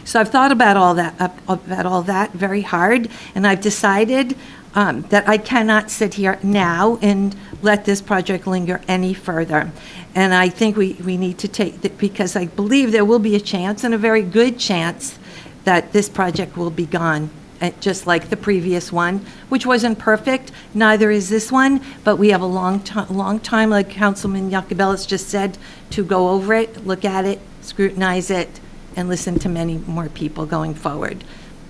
So I've thought about all that very hard, and I've decided that I cannot sit here now and let this project linger any further. And I think we need to take that, because I believe there will be a chance, and a very good chance, that this project will be gone, just like the previous one, which wasn't perfect. Neither is this one, but we have a long time, like Councilman Yacobelis just said, to go over it, look at it, scrutinize it, and listen to many more people going forward.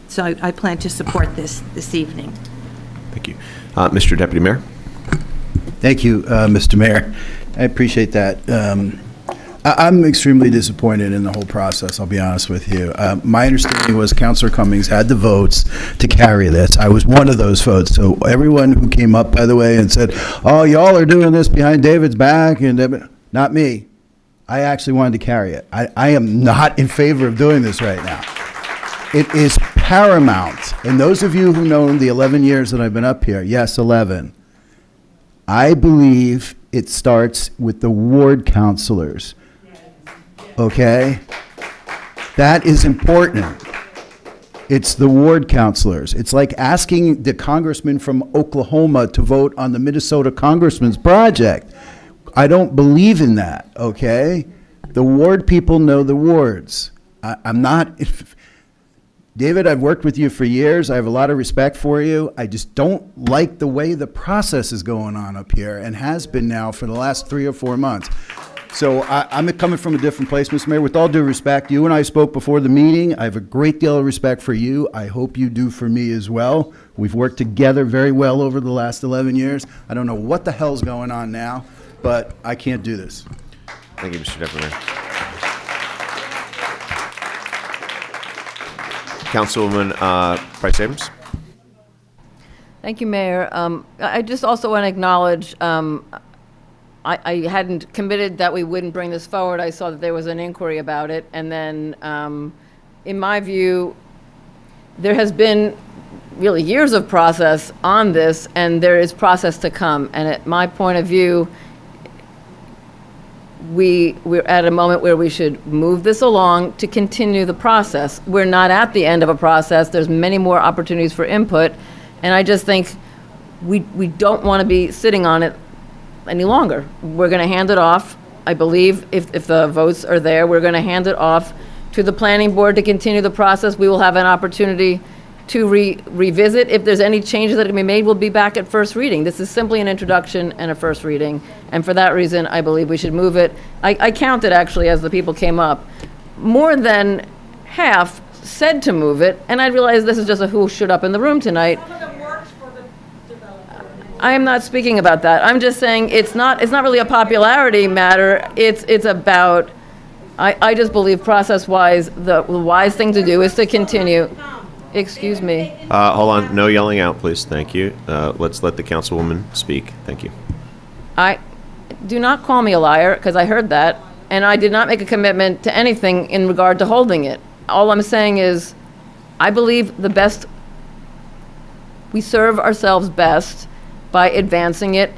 So I plan to support this evening. Thank you. Mr. Deputy Mayor? Thank you, Mr. Mayor. I appreciate that. I'm extremely disappointed in the whole process, I'll be honest with you. My understanding was Councilor Cummings had the votes to carry this. I was one of those votes. So everyone who came up, by the way, and said, oh, y'all are doing this behind David's back, and not me. I actually wanted to carry it. I am not in favor of doing this right now. It is paramount. And those of you who know the 11 years that I've been up here, yes, 11, I believe it starts with the ward councilors. Okay? That is important. It's the ward councilors. It's like asking the congressman from Oklahoma to vote on the Minnesota congressman's project. I don't believe in that, okay? The ward people know the wards. I'm not... David, I've worked with you for years. I have a lot of respect for you. I just don't like the way the process is going on up here and has been now for the last 3 or 4 months. So I'm coming from a different place, Mr. Mayor. With all due respect, you and I spoke before the meeting. I have a great deal of respect for you. I hope you do for me as well. We've worked together very well over the last 11 years. I don't know what the hell's going on now, but I can't do this. Thank you, Mr. Deputy Mayor. Councilwoman Price Abrams. Thank you, Mayor. I just also want to acknowledge, I hadn't committed that we wouldn't bring this forward. I saw that there was an inquiry about it. And then, in my view, there has been really years of process on this, and there is process to come. And at my point of view, we're at a moment where we should move this along to continue the process. We're not at the end of a process. There's many more opportunities for input. And I just think we don't want to be sitting on it any longer. We're going to hand it off. I believe if the votes are there, we're going to hand it off to the planning board to continue the process. We will have an opportunity to revisit. If there's any changes that can be made, we'll be back at first reading. This is simply an introduction and a first reading. And for that reason, I believe we should move it. I counted, actually, as the people came up. More than half said to move it, and I realized this is just a who stood up in the room tonight. I am not speaking about that. I'm just saying it's not really a popularity matter. It's about, I just believe process-wise, the wise thing to do is to continue. Excuse me. Hold on. No yelling out, please. Thank you. Let's let the councilwoman speak. Thank you. Do not call me a liar, because I heard that, and I did not make a commitment to anything in regard to holding it. All I'm saying is, I believe we serve ourselves best by advancing it.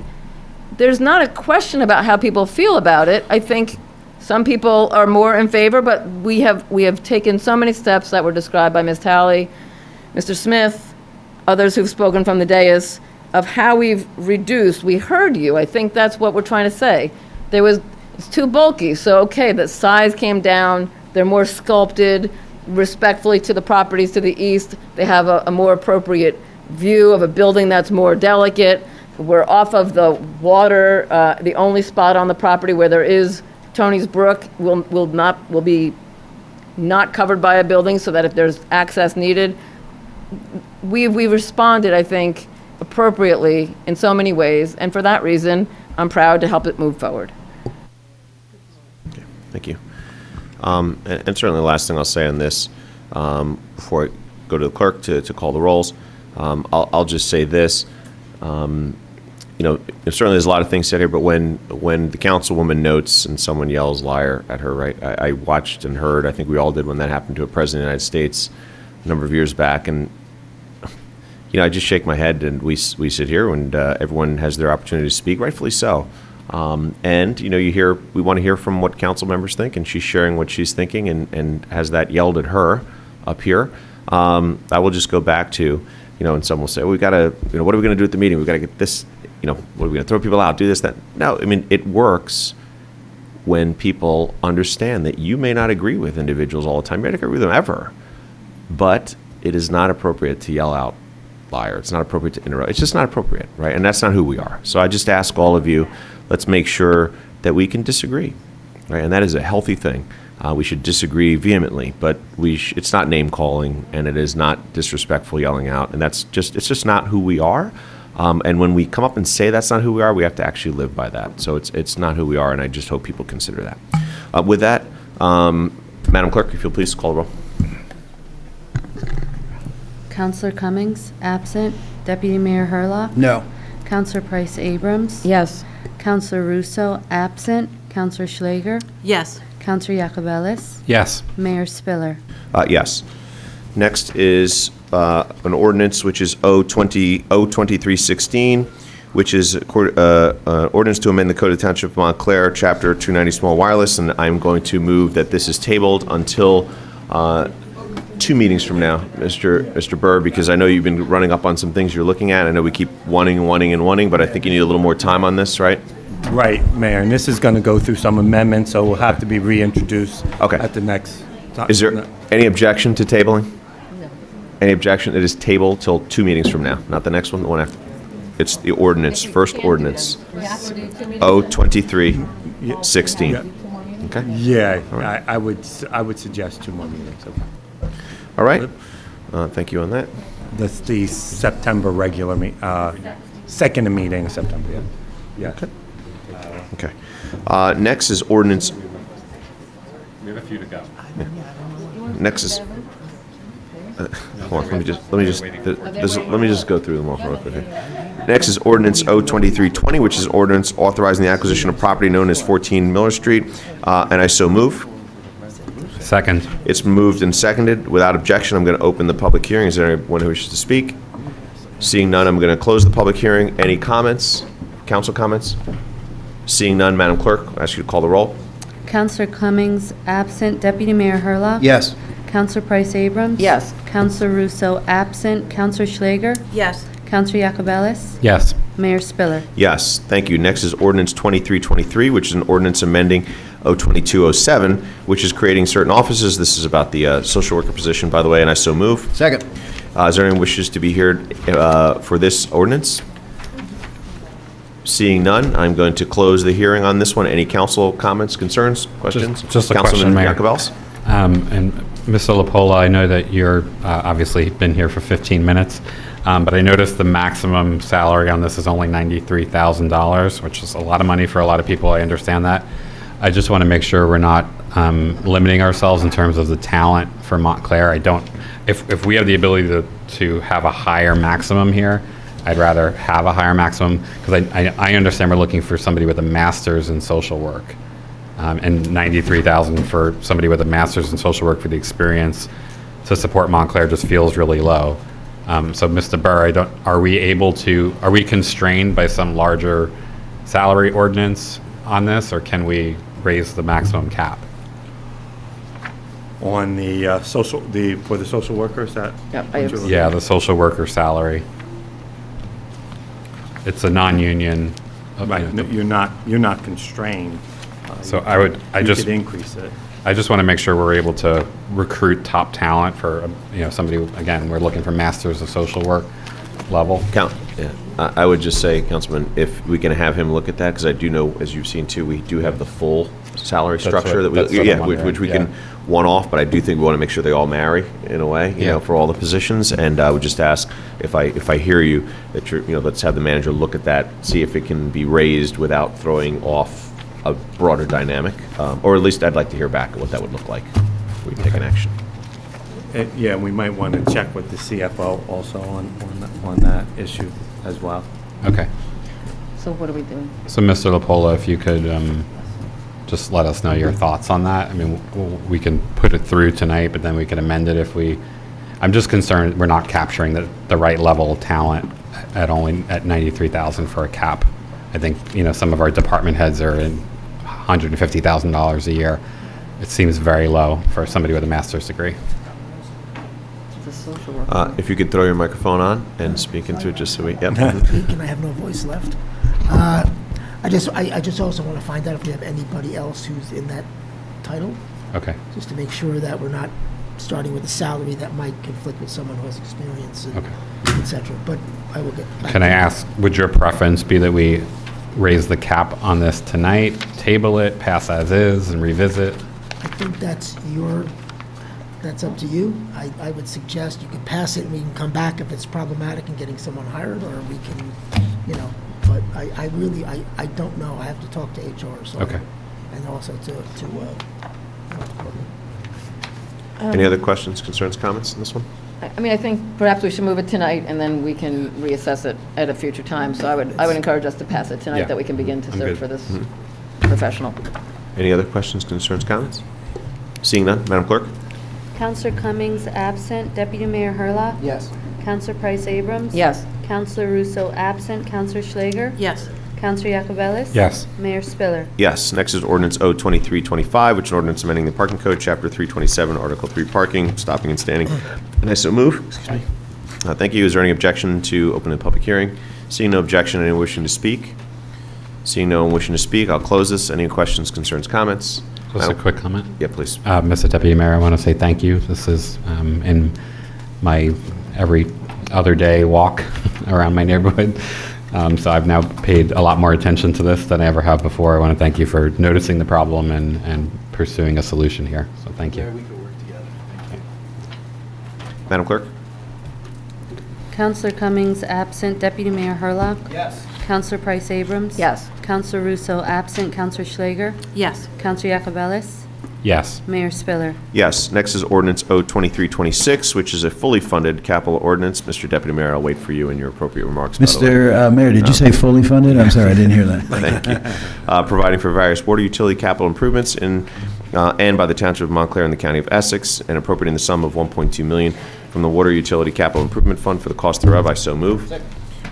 There's not a question about how people feel about it. I think some people are more in favor, but we have taken so many steps that were described by Ms. Talley, Mr. Smith, others who've spoken from the dais, of how we've reduced. We heard you. I think that's what we're trying to say. It's too bulky, so okay, the size came down, they're more sculpted, respectfully to the properties to the east. They have a more appropriate view of a building that's more delicate. We're off of the water. The only spot on the property where there is Tony's Brook will be not covered by a building, so that if there's access needed, we've responded, I think, appropriately in so many ways, and for that reason, I'm proud to help it move forward. Okay, thank you. And certainly the last thing I'll say on this, before I go to the clerk to call the rolls, I'll just say this. Certainly there's a lot of things said here, but when the councilwoman notes and someone yells liar at her, right, I watched and heard, I think we all did when that happened to a president of the United States a number of years back, and I just shake my head, and we sit here, and everyone has their opportunity to speak, rightfully so. And we want to hear from what council members think, and she's sharing what she's thinking, and has that yelled at her up here. I will just go back to, and some will say, we got to, what are we going to do at the meeting? We've got to get this, what are we going to throw people out, do this, that? No, I mean, it works when people understand that you may not agree with individuals all the time. You may not agree with them ever, but it is not appropriate to yell out liar. It's not appropriate to interrupt. It's just not appropriate, right? And that's not who we are. So I just ask all of you, let's make sure that we can disagree, right? And that is a healthy thing. We should disagree vehemently, but it's not name calling, and it is not disrespectful yelling out, and it's just not who we are. And when we come up and say that's not who we are, we have to actually live by that. So it's not who we are, and I just hope people consider that. With that, Madam Clerk, if you'll please call the roll. Counselor Cummings, absent. Deputy Mayor Herlock? No. Counselor Price Abrams? Yes. Counselor Russo, absent. Counselor Schlager? Yes. Counselor Yacobelis? Yes. Mayor Spiller? Yes. Next is an ordinance which is O-23-16, which is ordinance to amend the Code of Township of Montclair, Chapter 290 Small Wireless, and I'm going to move that this is tabled until 2 meetings from now, Mr. Burr, because I know you've been running up on some things you're looking at. I know we keep wanting, but I think you need a little more time on this, right? Right, Mayor, and this is going to go through some amendments, so we'll have to be reintroduced Okay. at the next. Is there any objection to tabling? No. Any objection? It is tabled till 2 meetings from now, not the next one, the one after. It's the ordinance, first ordinance, O-23-16. Okay? Yeah, I would suggest 2 more meetings. Okay. All right. Thank you on that. That's the September regular second meeting in September, yeah. Yeah. Okay. Next is ordinance. We have a few to go. Next is. Hold on, let me just go through them all real quick. Next is ordinance O-23-20, which is ordinance authorizing the acquisition of property known as 14 Miller Street, and I so move. Second. It's moved and seconded. Without objection, I'm going to open the public hearing. Is there anyone who wishes to speak? Seeing none, I'm going to close the public hearing. Any comments? Council comments? Seeing none, Madam Clerk, I ask you to call the roll. Counselor Cummings, absent. Deputy Mayor Herlock? Yes. Counselor Price Abrams? Yes. Counselor Russo, absent. Counselor Schlager? Yes. Counselor Yacobelis? Yes. Mayor Spiller? Yes, thank you. Next is ordinance 23-23, which is an ordinance amending O-22-07, which is creating certain offices. This is about the social worker position, by the way, and I so move. Second. Is there anyone wishes to be here for this ordinance? Seeing none, I'm going to close the hearing on this one. Any council comments, concerns, questions? Just a question, Mayor. Yacobelis? And Mr. LaPolla, I know that you're obviously been here for 15 minutes, but I noticed the maximum salary on this is only $93,000, which is a lot of money for a lot of people. I understand that. I just want to make sure we're not limiting ourselves in terms of the talent for Montclair. If we have the ability to have a higher maximum here, I'd rather have a higher maximum, because I understand we're looking for somebody with a master's in social work. And $93,000 for somebody with a master's in social work for the experience to support Montclair just feels really low. So, Mr. Burr, are we constrained by some larger salary ordinance on this, or can we raise the maximum cap? On the for the social workers, that? Yeah, the social worker salary. It's a non-union. Right, no, you're not constrained. So you could increase it. I just want to make sure we're able to recruit top talent for, somebody, again, we're looking for masters of social work level. I would just say, Councilman, if we can have him look at that, because I do know, as you've seen too, we do have the full salary structure which we can one off, but I do think we want to make sure they all marry in a way, you know, for all the positions. And I would just ask, if I hear you, that let's have the manager look at that, see if it can be raised without throwing off a broader dynamic, or at least I'd like to hear back what that would look like if we take an action. Yeah, we might want to check with the CFO also on that issue as well. Okay. So what are we doing? So, Mr. LaPolla, if you could just let us know your thoughts on that. I mean, we can put it through tonight, but then we can amend it if I'm just concerned we're not capturing the right level of talent at $93,000 for a cap. I think, some of our department heads are in $150,000 a year. It seems very low for somebody with a master's degree. If you could throw your microphone on and speak into it, just so we. Yep. Can I have no voice left? I just also want to find out if we have anybody else who's in that title. Okay. Just to make sure that we're not starting with a salary that might conflict with someone who has experience, et cetera. But I will get back. Can I ask, would your preference be that we raise the cap on this tonight, table it, pass as is, and revisit? I think that's your that's up to you. I would suggest you could pass it and we can come back if it's problematic in getting someone hired, or we can, but I really don't know. I have to talk to HR, so. Okay. And also to Any other questions, concerns, comments on this one? I mean, I think perhaps we should move it tonight, and then we can reassess it at a future time. So I would encourage us to pass it tonight, Yeah. that we can begin to I'm search good. for this professional. Any other questions, concerns, comments? Seeing none, Madam Clerk? Counselor Cummings absent. Deputy Mayor Hurlock? Yes. Counselor Price Abrams? Yes. Counselor Russo absent. Counselor Schlager? Yes. Counselor Yacovelis? Yes. Mayor Spiller? Yes. Next is Ordinance O-23-25, which is an ordinance amending the Parking Code, Chapter 327, Article 3, Parking, Stopping and Standing. And I so move. Excuse me. Thank you. Is there any objection to open the public hearing? Seeing no objection, anyone wishing to speak? Seeing no one wishing to speak, I'll close this. Any questions, concerns, comments? Just a quick comment. Yeah, please. Mr. Deputy Mayor, I want to say thank you. This is in my every other day walk around my neighborhood. So I've now paid a lot more attention to this than I ever have before. I want to thank you for noticing the problem and pursuing a solution here. So thank you. We could work together. Madam Clerk? Counselor Cummings absent. Deputy Mayor Hurlock? Yes. Counselor Price Abrams? Yes. Counselor Russo absent. Counselor Schlager? Yes. Counselor Yacovelis? Yes. Mayor Spiller? Yes. Next is Ordinance O-23-26, which is a fully funded capital ordinance. Mr. Deputy Mayor, I'll wait for you and your appropriate remarks. by the way. Mr. Mayor, did you say fully funded? I'm sorry, I didn't hear that. Thank you. Providing for various water utility capital improvements in, and by the Township of Montclair and the County of Essex, and appropriating the sum of $1.2 million from the Water Utility Capital Improvement Fund for the cost thereof. I so move.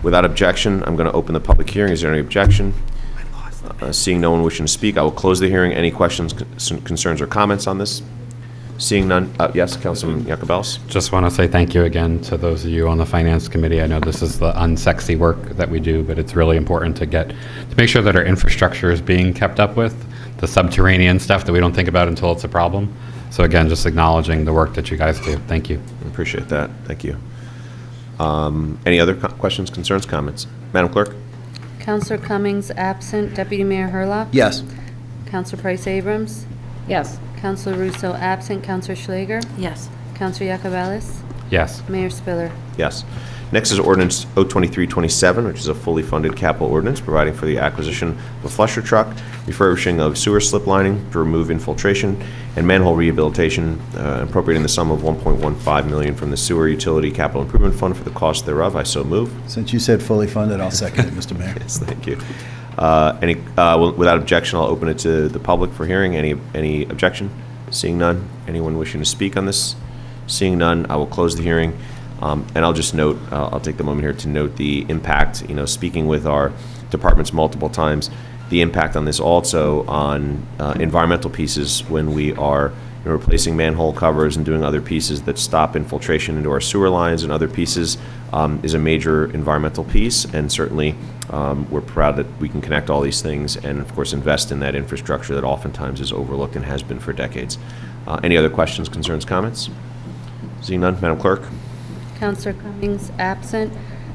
Without objection, I'm going to open the public hearing. Is there any objection? Seeing no one wishing to speak, I will close the hearing. Any questions, concerns, or comments on this? Seeing none, yes, Councilman Yacobelis? Just want to say thank you again to those of you on the Finance Committee. I know this is the unsexy work that we do, but it's really important to make sure that our infrastructure is being kept up with, the subterranean stuff that we don't think about until it's a problem. So again, just acknowledging the work that you guys do. Thank you. I appreciate that. Thank you. Any other questions, concerns, comments? Madam Clerk? Counselor Cummings absent. Deputy Mayor Hurlock? Yes. Counselor Price Abrams? Yes. Counselor Russo absent. Counselor Schlager? Yes. Counselor Yacovelis? Yes. Mayor Spiller? Yes. Next is Ordinance O-23-27, which is a fully funded capital ordinance providing for the acquisition of a flusher truck, refurbishing of sewer slip lining to remove infiltration, and manhole rehabilitation, appropriating the sum of $1.15 million from the Sewer Utility Capital Improvement Fund for the cost thereof. I so move. Since you said fully funded, I'll second it, Mr. Mayor. Yes, thank you. Without objection, I'll open it to the public for hearing. Any objection? Seeing none. Anyone wishing to speak on this? Seeing none, I will close the hearing. And I'll just note, I'll take the moment here to note the impact, speaking with our departments multiple times, the impact on this also on environmental pieces when we are replacing manhole covers and doing other pieces that stop infiltration into our sewer lines and other pieces is a major environmental piece. And certainly we're proud that we can connect all these things and, of course, invest in that infrastructure that oftentimes is overlooked and has been for decades. Any other questions, concerns, comments? Seeing none, Madam Clerk? Counselor Cummings absent.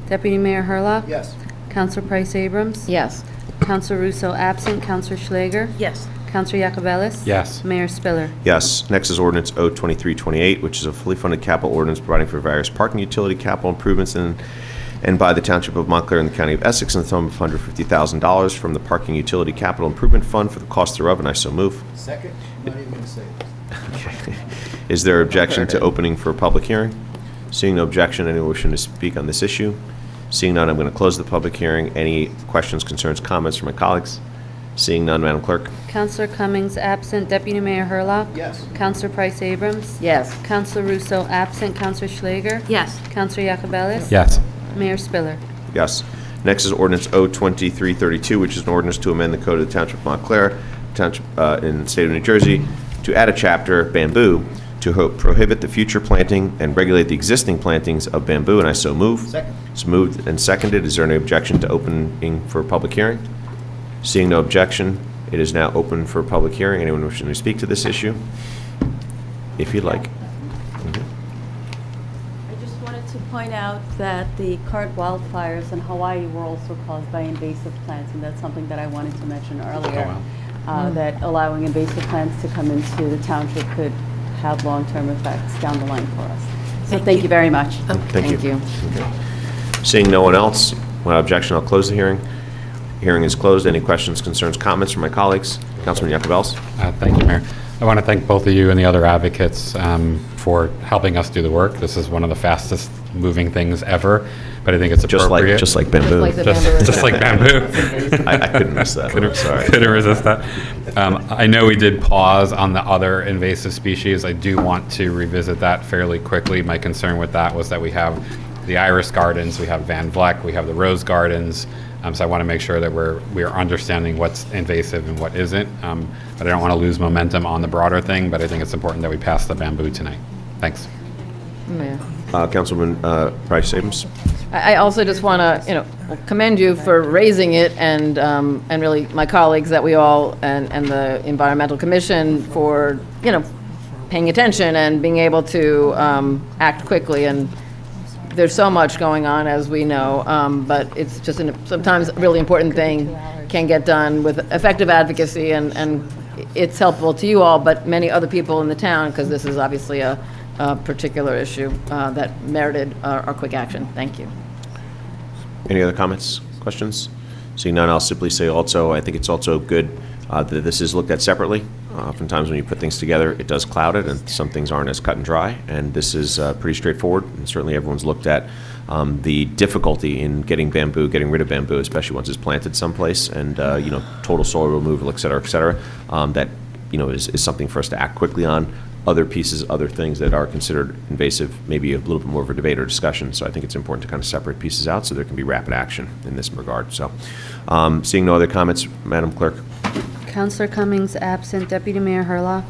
Deputy Mayor Hurlock? Yes. Counselor Price Abrams? Yes. Counselor Russo absent. Counselor Schlager? Yes. Counselor Yacovelis? Yes. Mayor Spiller? Yes. Next is Ordinance O-23-28, which is a fully funded capital ordinance providing for various parking utility capital improvements and by the Township of Montclair and the County of Essex in the sum of $150,000 from the Parking Utility Capital Improvement Fund for the cost thereof, and I so move. Second? I'm not even going to say it. Is there objection to opening for a public hearing? Seeing no objection, anyone wishing to speak on this issue? Seeing none, I'm going to close the public hearing. Any questions, concerns, comments from my colleagues? Seeing none, Madam Clerk? Counselor Cummings absent. Deputy Mayor Hurlock? Yes. Counselor Price Abrams? Yes. Counselor Russo absent. Counselor Schlager? Yes. Counselor Yacovelis? Yes. Mayor Spiller? Yes. Next is Ordinance O-23-32, which is an ordinance to amend the Code of the Township of Montclair, Township in the state of New Jersey, to add a chapter, bamboo, to prohibit the future planting and regulate the existing plantings of bamboo, and I so move. Second. It's moved and seconded. Is there any objection to opening for a public hearing? Seeing no objection, it is now open for a public hearing. Anyone wishing to speak to this issue? If you'd like. I just wanted to point out that the current wildfires in Hawaii were also caused by invasive plants, and that's something that I wanted to mention earlier. Oh, wow. That allowing invasive plants to come into the township could have long-term effects down the line for us. So thank you very much. Thank you. Okay. Seeing no one else, without objection, I'll close the hearing. Hearing is closed. Any questions, concerns, comments from my colleagues? Councilman Jacobellis? Thank you, Mayor. I want to thank both of you and the other advocates for helping us do the work. This is one of the fastest moving things ever, but I think it's appropriate. Just like bamboo. Just like bamboo. I couldn't miss that. Sorry. Couldn't resist that. I know we did pause on the other invasive species. I do want to revisit that fairly quickly. My concern with that was that we have the iris gardens, we have Van Vleck, we have the rose gardens. So I want to make sure that we are understanding what's invasive and what isn't. But I don't want to lose momentum on the broader thing, but I think it's important that we pass the bamboo tonight. Thanks. Mayor. Councilman Price Abrams? I also just want to, commend you for raising it, and really my colleagues that we all, and the Environmental Commission for, paying attention and being able to act quickly. And there's so much going on, as we know, but it's just sometimes a really important thing can get done with effective advocacy, and it's helpful to you all, but many other people in the town, because this is obviously a particular issue that merited our quick action. Thank you. Any other comments, questions? Seeing none, I'll simply say also, I think it's also good that this is looked at separately. Oftentimes when you put things together, it does cloud it, and some things aren't as cut and dry, and this is pretty straightforward, and certainly everyone's looked at the difficulty in getting rid of bamboo, especially once it's planted someplace, and total soil removal, et cetera, that is something for us to act quickly on. Other pieces, other things that are considered invasive, maybe a little bit more of a debate or discussion. So I think it's important to kind of separate pieces out so there can be rapid action in this regard. So seeing no other comments, Madam Clerk. Counselor Cummings absent. Deputy Mayor Herlock?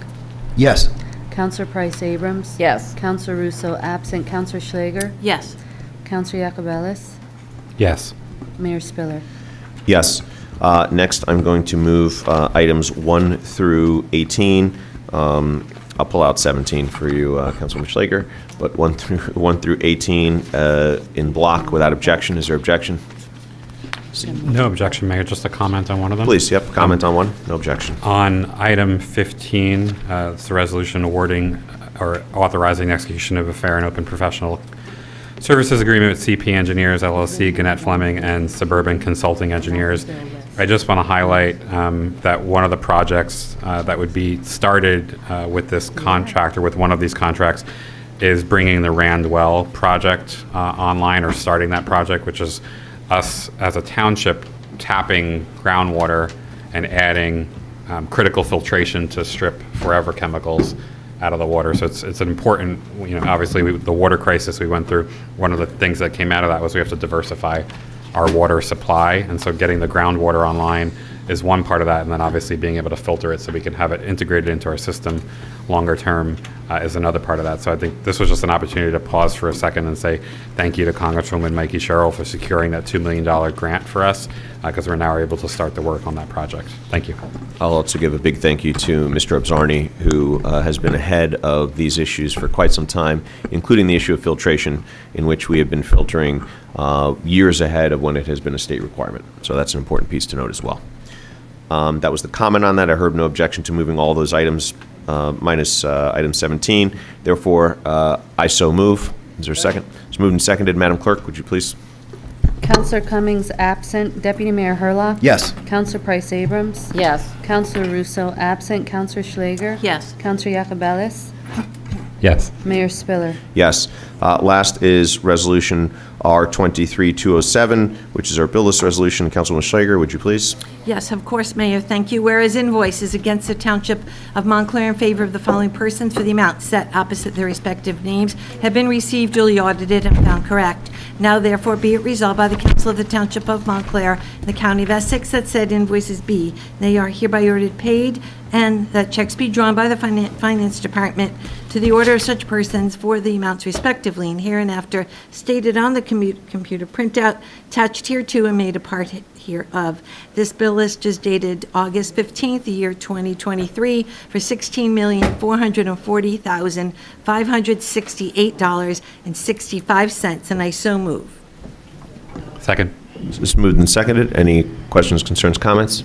Yes. Counselor Price Abrams? Yes. Counselor Russo absent. Counselor Schlager? Yes. Counselor Jacobellis? Yes. Mayor Spiller? Yes. Next, I'm going to move items 1 through 18. I'll pull out 17 for you, Councilman Schlager, but 1 through 18 in block without objection. Is there objection? No objection, Mayor. Just a comment on one of them. Please, yep, comment on one. No objection. On item 15, it's the resolution awarding or authorizing execution of a fair and open professional services agreement with CP Engineers, LLC, Gannett Fleming, and Suburban Consulting Engineers. I just want to highlight that one of the projects that would be started with this contract, or with one of these contracts, is bringing the Randwell project online, or starting that project, which is us as a township tapping groundwater and adding critical filtration to strip forever chemicals out of the water. So it's an important, obviously the water crisis we went through, one of the things that came out of that was we have to diversify our water supply, and so getting the groundwater online is one part of that, and then obviously being able to filter it so we can have it integrated into our system longer term is another part of that. So I think this was just an opportunity to pause for a second and say thank you to Congresswoman Mikey Sherrill for securing that $2 million grant for us, because we're now able to start the work on that project. Thank you. I'll also give a big thank you to Mr. Abzarni, who has been ahead of these issues for quite some time, including the issue of filtration, in which we have been filtering years ahead of when it has been a state requirement. So that's an important piece to note as well. That was the comment on that. I heard no objection to moving all those items minus item 17. Therefore, I so move. Is there a second? It's moved and seconded. Madam Clerk, would you please? Counselor Cummings absent. Deputy Mayor Herlock? Yes. Counselor Price Abrams? Yes. Counselor Russo absent. Counselor Schlager? Yes. Counselor Jacobellis? Yes. Mayor Spiller? Yes. Last is Resolution R-23-207, which is our bill list resolution. Councilwoman Schlager, would you please? Yes, of course, Mayor, thank you. Whereas invoices against the Township of Montclair in favor of the following persons for the amount set opposite their respective names have been received, duly audited, and found correct. Now therefore be it resolved by the Council of the Township of Montclair in the County of Essex that said invoices be, they are hereby ordered paid, and that checks be drawn by the Finance Department to the order of such persons for the amounts respectively, and hereinafter stated on the computer printout attached hereto and made a part hereof. This bill list is dated August 15th, the year 2023, for $16,440,568.65, and I so move. Second. It's moved and seconded. Any questions, concerns, comments?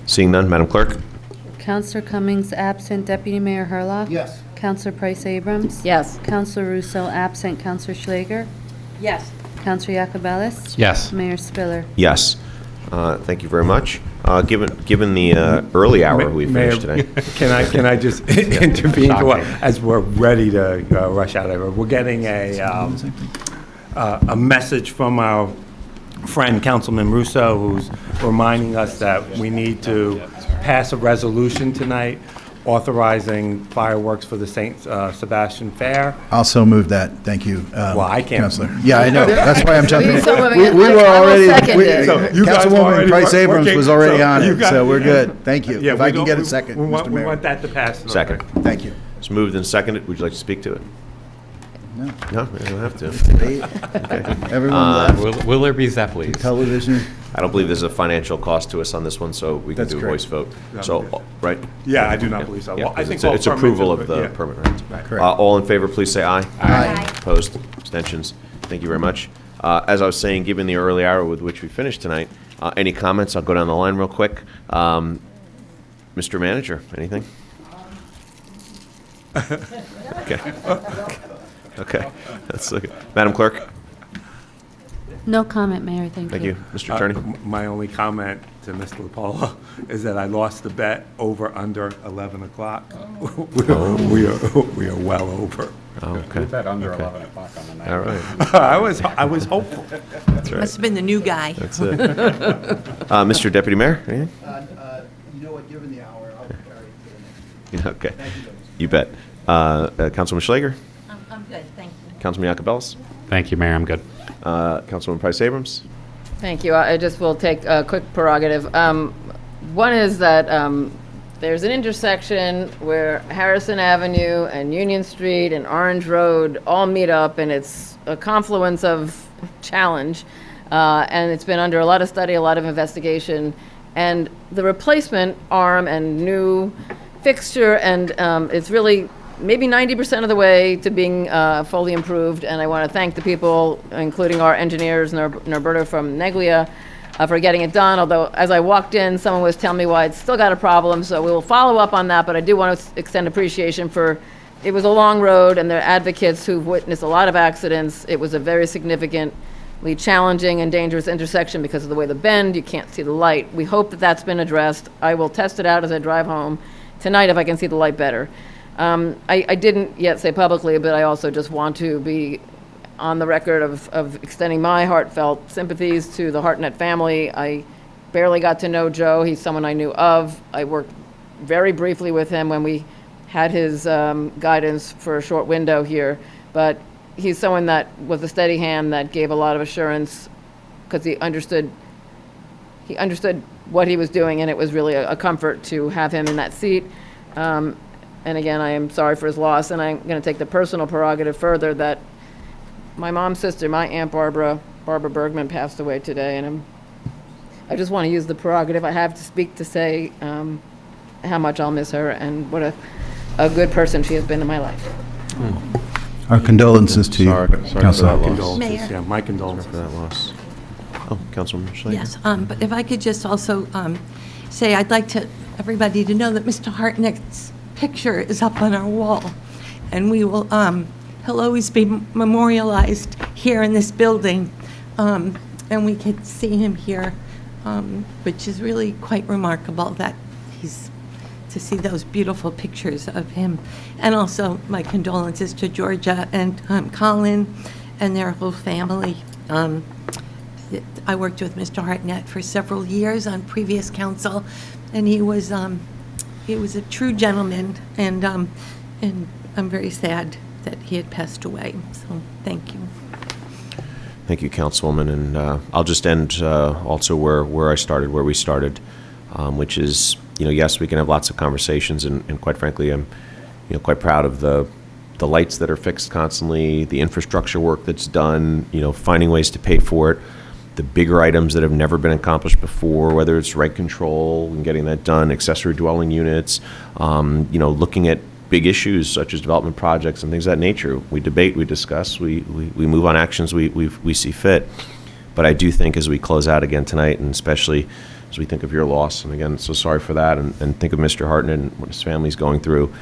Seeing none, Madam Clerk? Counselor Cummings absent. Deputy Mayor Herlock? Yes. Counselor Price Abrams? Yes. Counselor Russo absent. Counselor Schlager? Yes. Counselor Yacobelis? Yes. Mayor Spiller? Yes. Thank you very much. Given the early hour we finished Mayor, today. Can I just intervene Shocking. as we're ready to rush out of here? We're getting a message from our friend Councilman Russo, who's reminding us that we need to pass a resolution tonight authorizing fireworks for the St. Sebastian Fair. Also move that. Thank you. Well, I can't. Counselor. Yeah, I know. That's why I'm jumping in. So moving We it. we were I will already, second it. So you guys Councilwoman already Price Abrams working- was already so on you it, got- so we're good. Thank you. Yeah, If I we can don't- get a we- second, we want, Mr. we Mayor. want that to pass. Second. Thank you. It's moved and seconded. Would you like to speak to it? No. No, you don't have to. Everyone left. Will there be Zeppelis? Television. I don't believe there's a financial cost to us on this one, so we can That's do a correct. voice vote. So, right? Yeah, I do not believe so. Yeah, Well, I 'cause think it's all approval permits of are- the yeah. permit, right? Correct. All in favor, please say aye. Aye. Opposed? Abstentions? Thank you very much. As I was saying, given the early hour with which we finished tonight, any comments? I'll go down the line real quick. Mr. Manager, anything? Okay. Okay. That's okay. Madam Clerk? No comment, Mayor, thank you. Thank you. Mr. Attorney? My only comment to Mr. LaPolla is that I lost the bet over under 11 o'clock. We are well over. Oh, okay. Put that under 11 o'clock on the night. All right. I was hopeful. That's right. Must have been the new guy. That's it. Mr. Deputy Mayor, anything? You know what, given the hour, I'll carry it to the next. Okay. You bet. Councilman Schlager? I'm good, thank you. Councilman Yacobelis? Thank you, Mayor, I'm good. Councilwoman Price Abrams? Thank you. I just will take a quick prerogative. One is that there's an intersection where Harrison Avenue and Union Street and Orange Road all meet up, and it's a confluence of challenge. And it's been under a lot of study, a lot of investigation. And the replacement arm and new fixture, and it's really maybe 90% of the way to being fully improved, and I want to thank the people, including our engineers, Norberto from Neglia, for getting it done, although as I walked in, someone was telling me why it's still got a problem, so we will follow up on that, but I do want to extend appreciation for, it was a long road, and they're advocates who've witnessed a lot of accidents. It was a very significantly challenging and dangerous intersection because of the way the bend, you can't see the light. We hope that that's been addressed. I will test it out as I drive home tonight if I can see the light better. I didn't yet say publicly, but I also just want to be on the record of extending my heartfelt sympathies to the Hartnett family. I barely got to know Joe. He's someone I knew of. I worked very briefly with him when we had his guidance for a short window here. But he's someone that was a steady hand that gave a lot of assurance because he understood what he was doing, and it was really a comfort to have him in that seat. And again, I am sorry for his loss, and I'm going to take the personal prerogative further that my mom's sister, my Aunt Barbara Bergman, passed away today, and I just want to use the prerogative I have to speak to say how much I'll miss her and what a good person she has been in my life. Our condolences to you, Sorry for that Councilor. loss. Condolences, yeah, my condolences. For that loss. Oh, Councilwoman Schlager? Yes, but if I could just also say, I'd like everybody to know that Mr. Hartnett's picture is up on our wall, and we will, he'll always be memorialized here in this building, and we can see him here, which is really quite remarkable that to see those beautiful pictures of him. And also my condolences to Georgia and Colin and their whole family. I worked with Mr. Hartnett for several years on previous council, and he was a true gentleman, and I'm very sad that he had passed away. So thank you. Thank you, Councilwoman, and I'll just end also where we started, which is, yes, we can have lots of conversations, and quite frankly, I'm, quite proud of the lights that are fixed constantly, the infrastructure work that's done, finding ways to pay for it, the bigger items that have never been accomplished before, whether it's rent control and getting that done, accessory dwelling units, looking at big issues such as development projects and things of that nature. We debate, we discuss, we move on actions we see fit. But I do think as we close out again tonight, and especially as we think of your loss, and again, so sorry for that, and think of Mr. Hartnett and what his family's going through,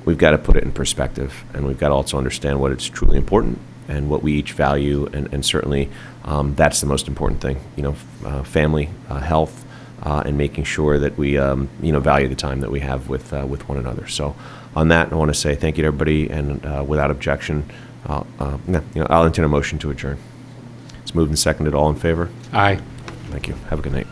we've got to put it in perspective, and we've got to also understand what is truly important and what we each value, and certainly that's the most important thing. Family, health, and making sure that we value the time that we have with one another. So, on that, I want to say thank you to everybody, and without objection, I'll entertain a motion to adjourn. It's moved and seconded. All in favor? Aye. Thank you. Have a good night.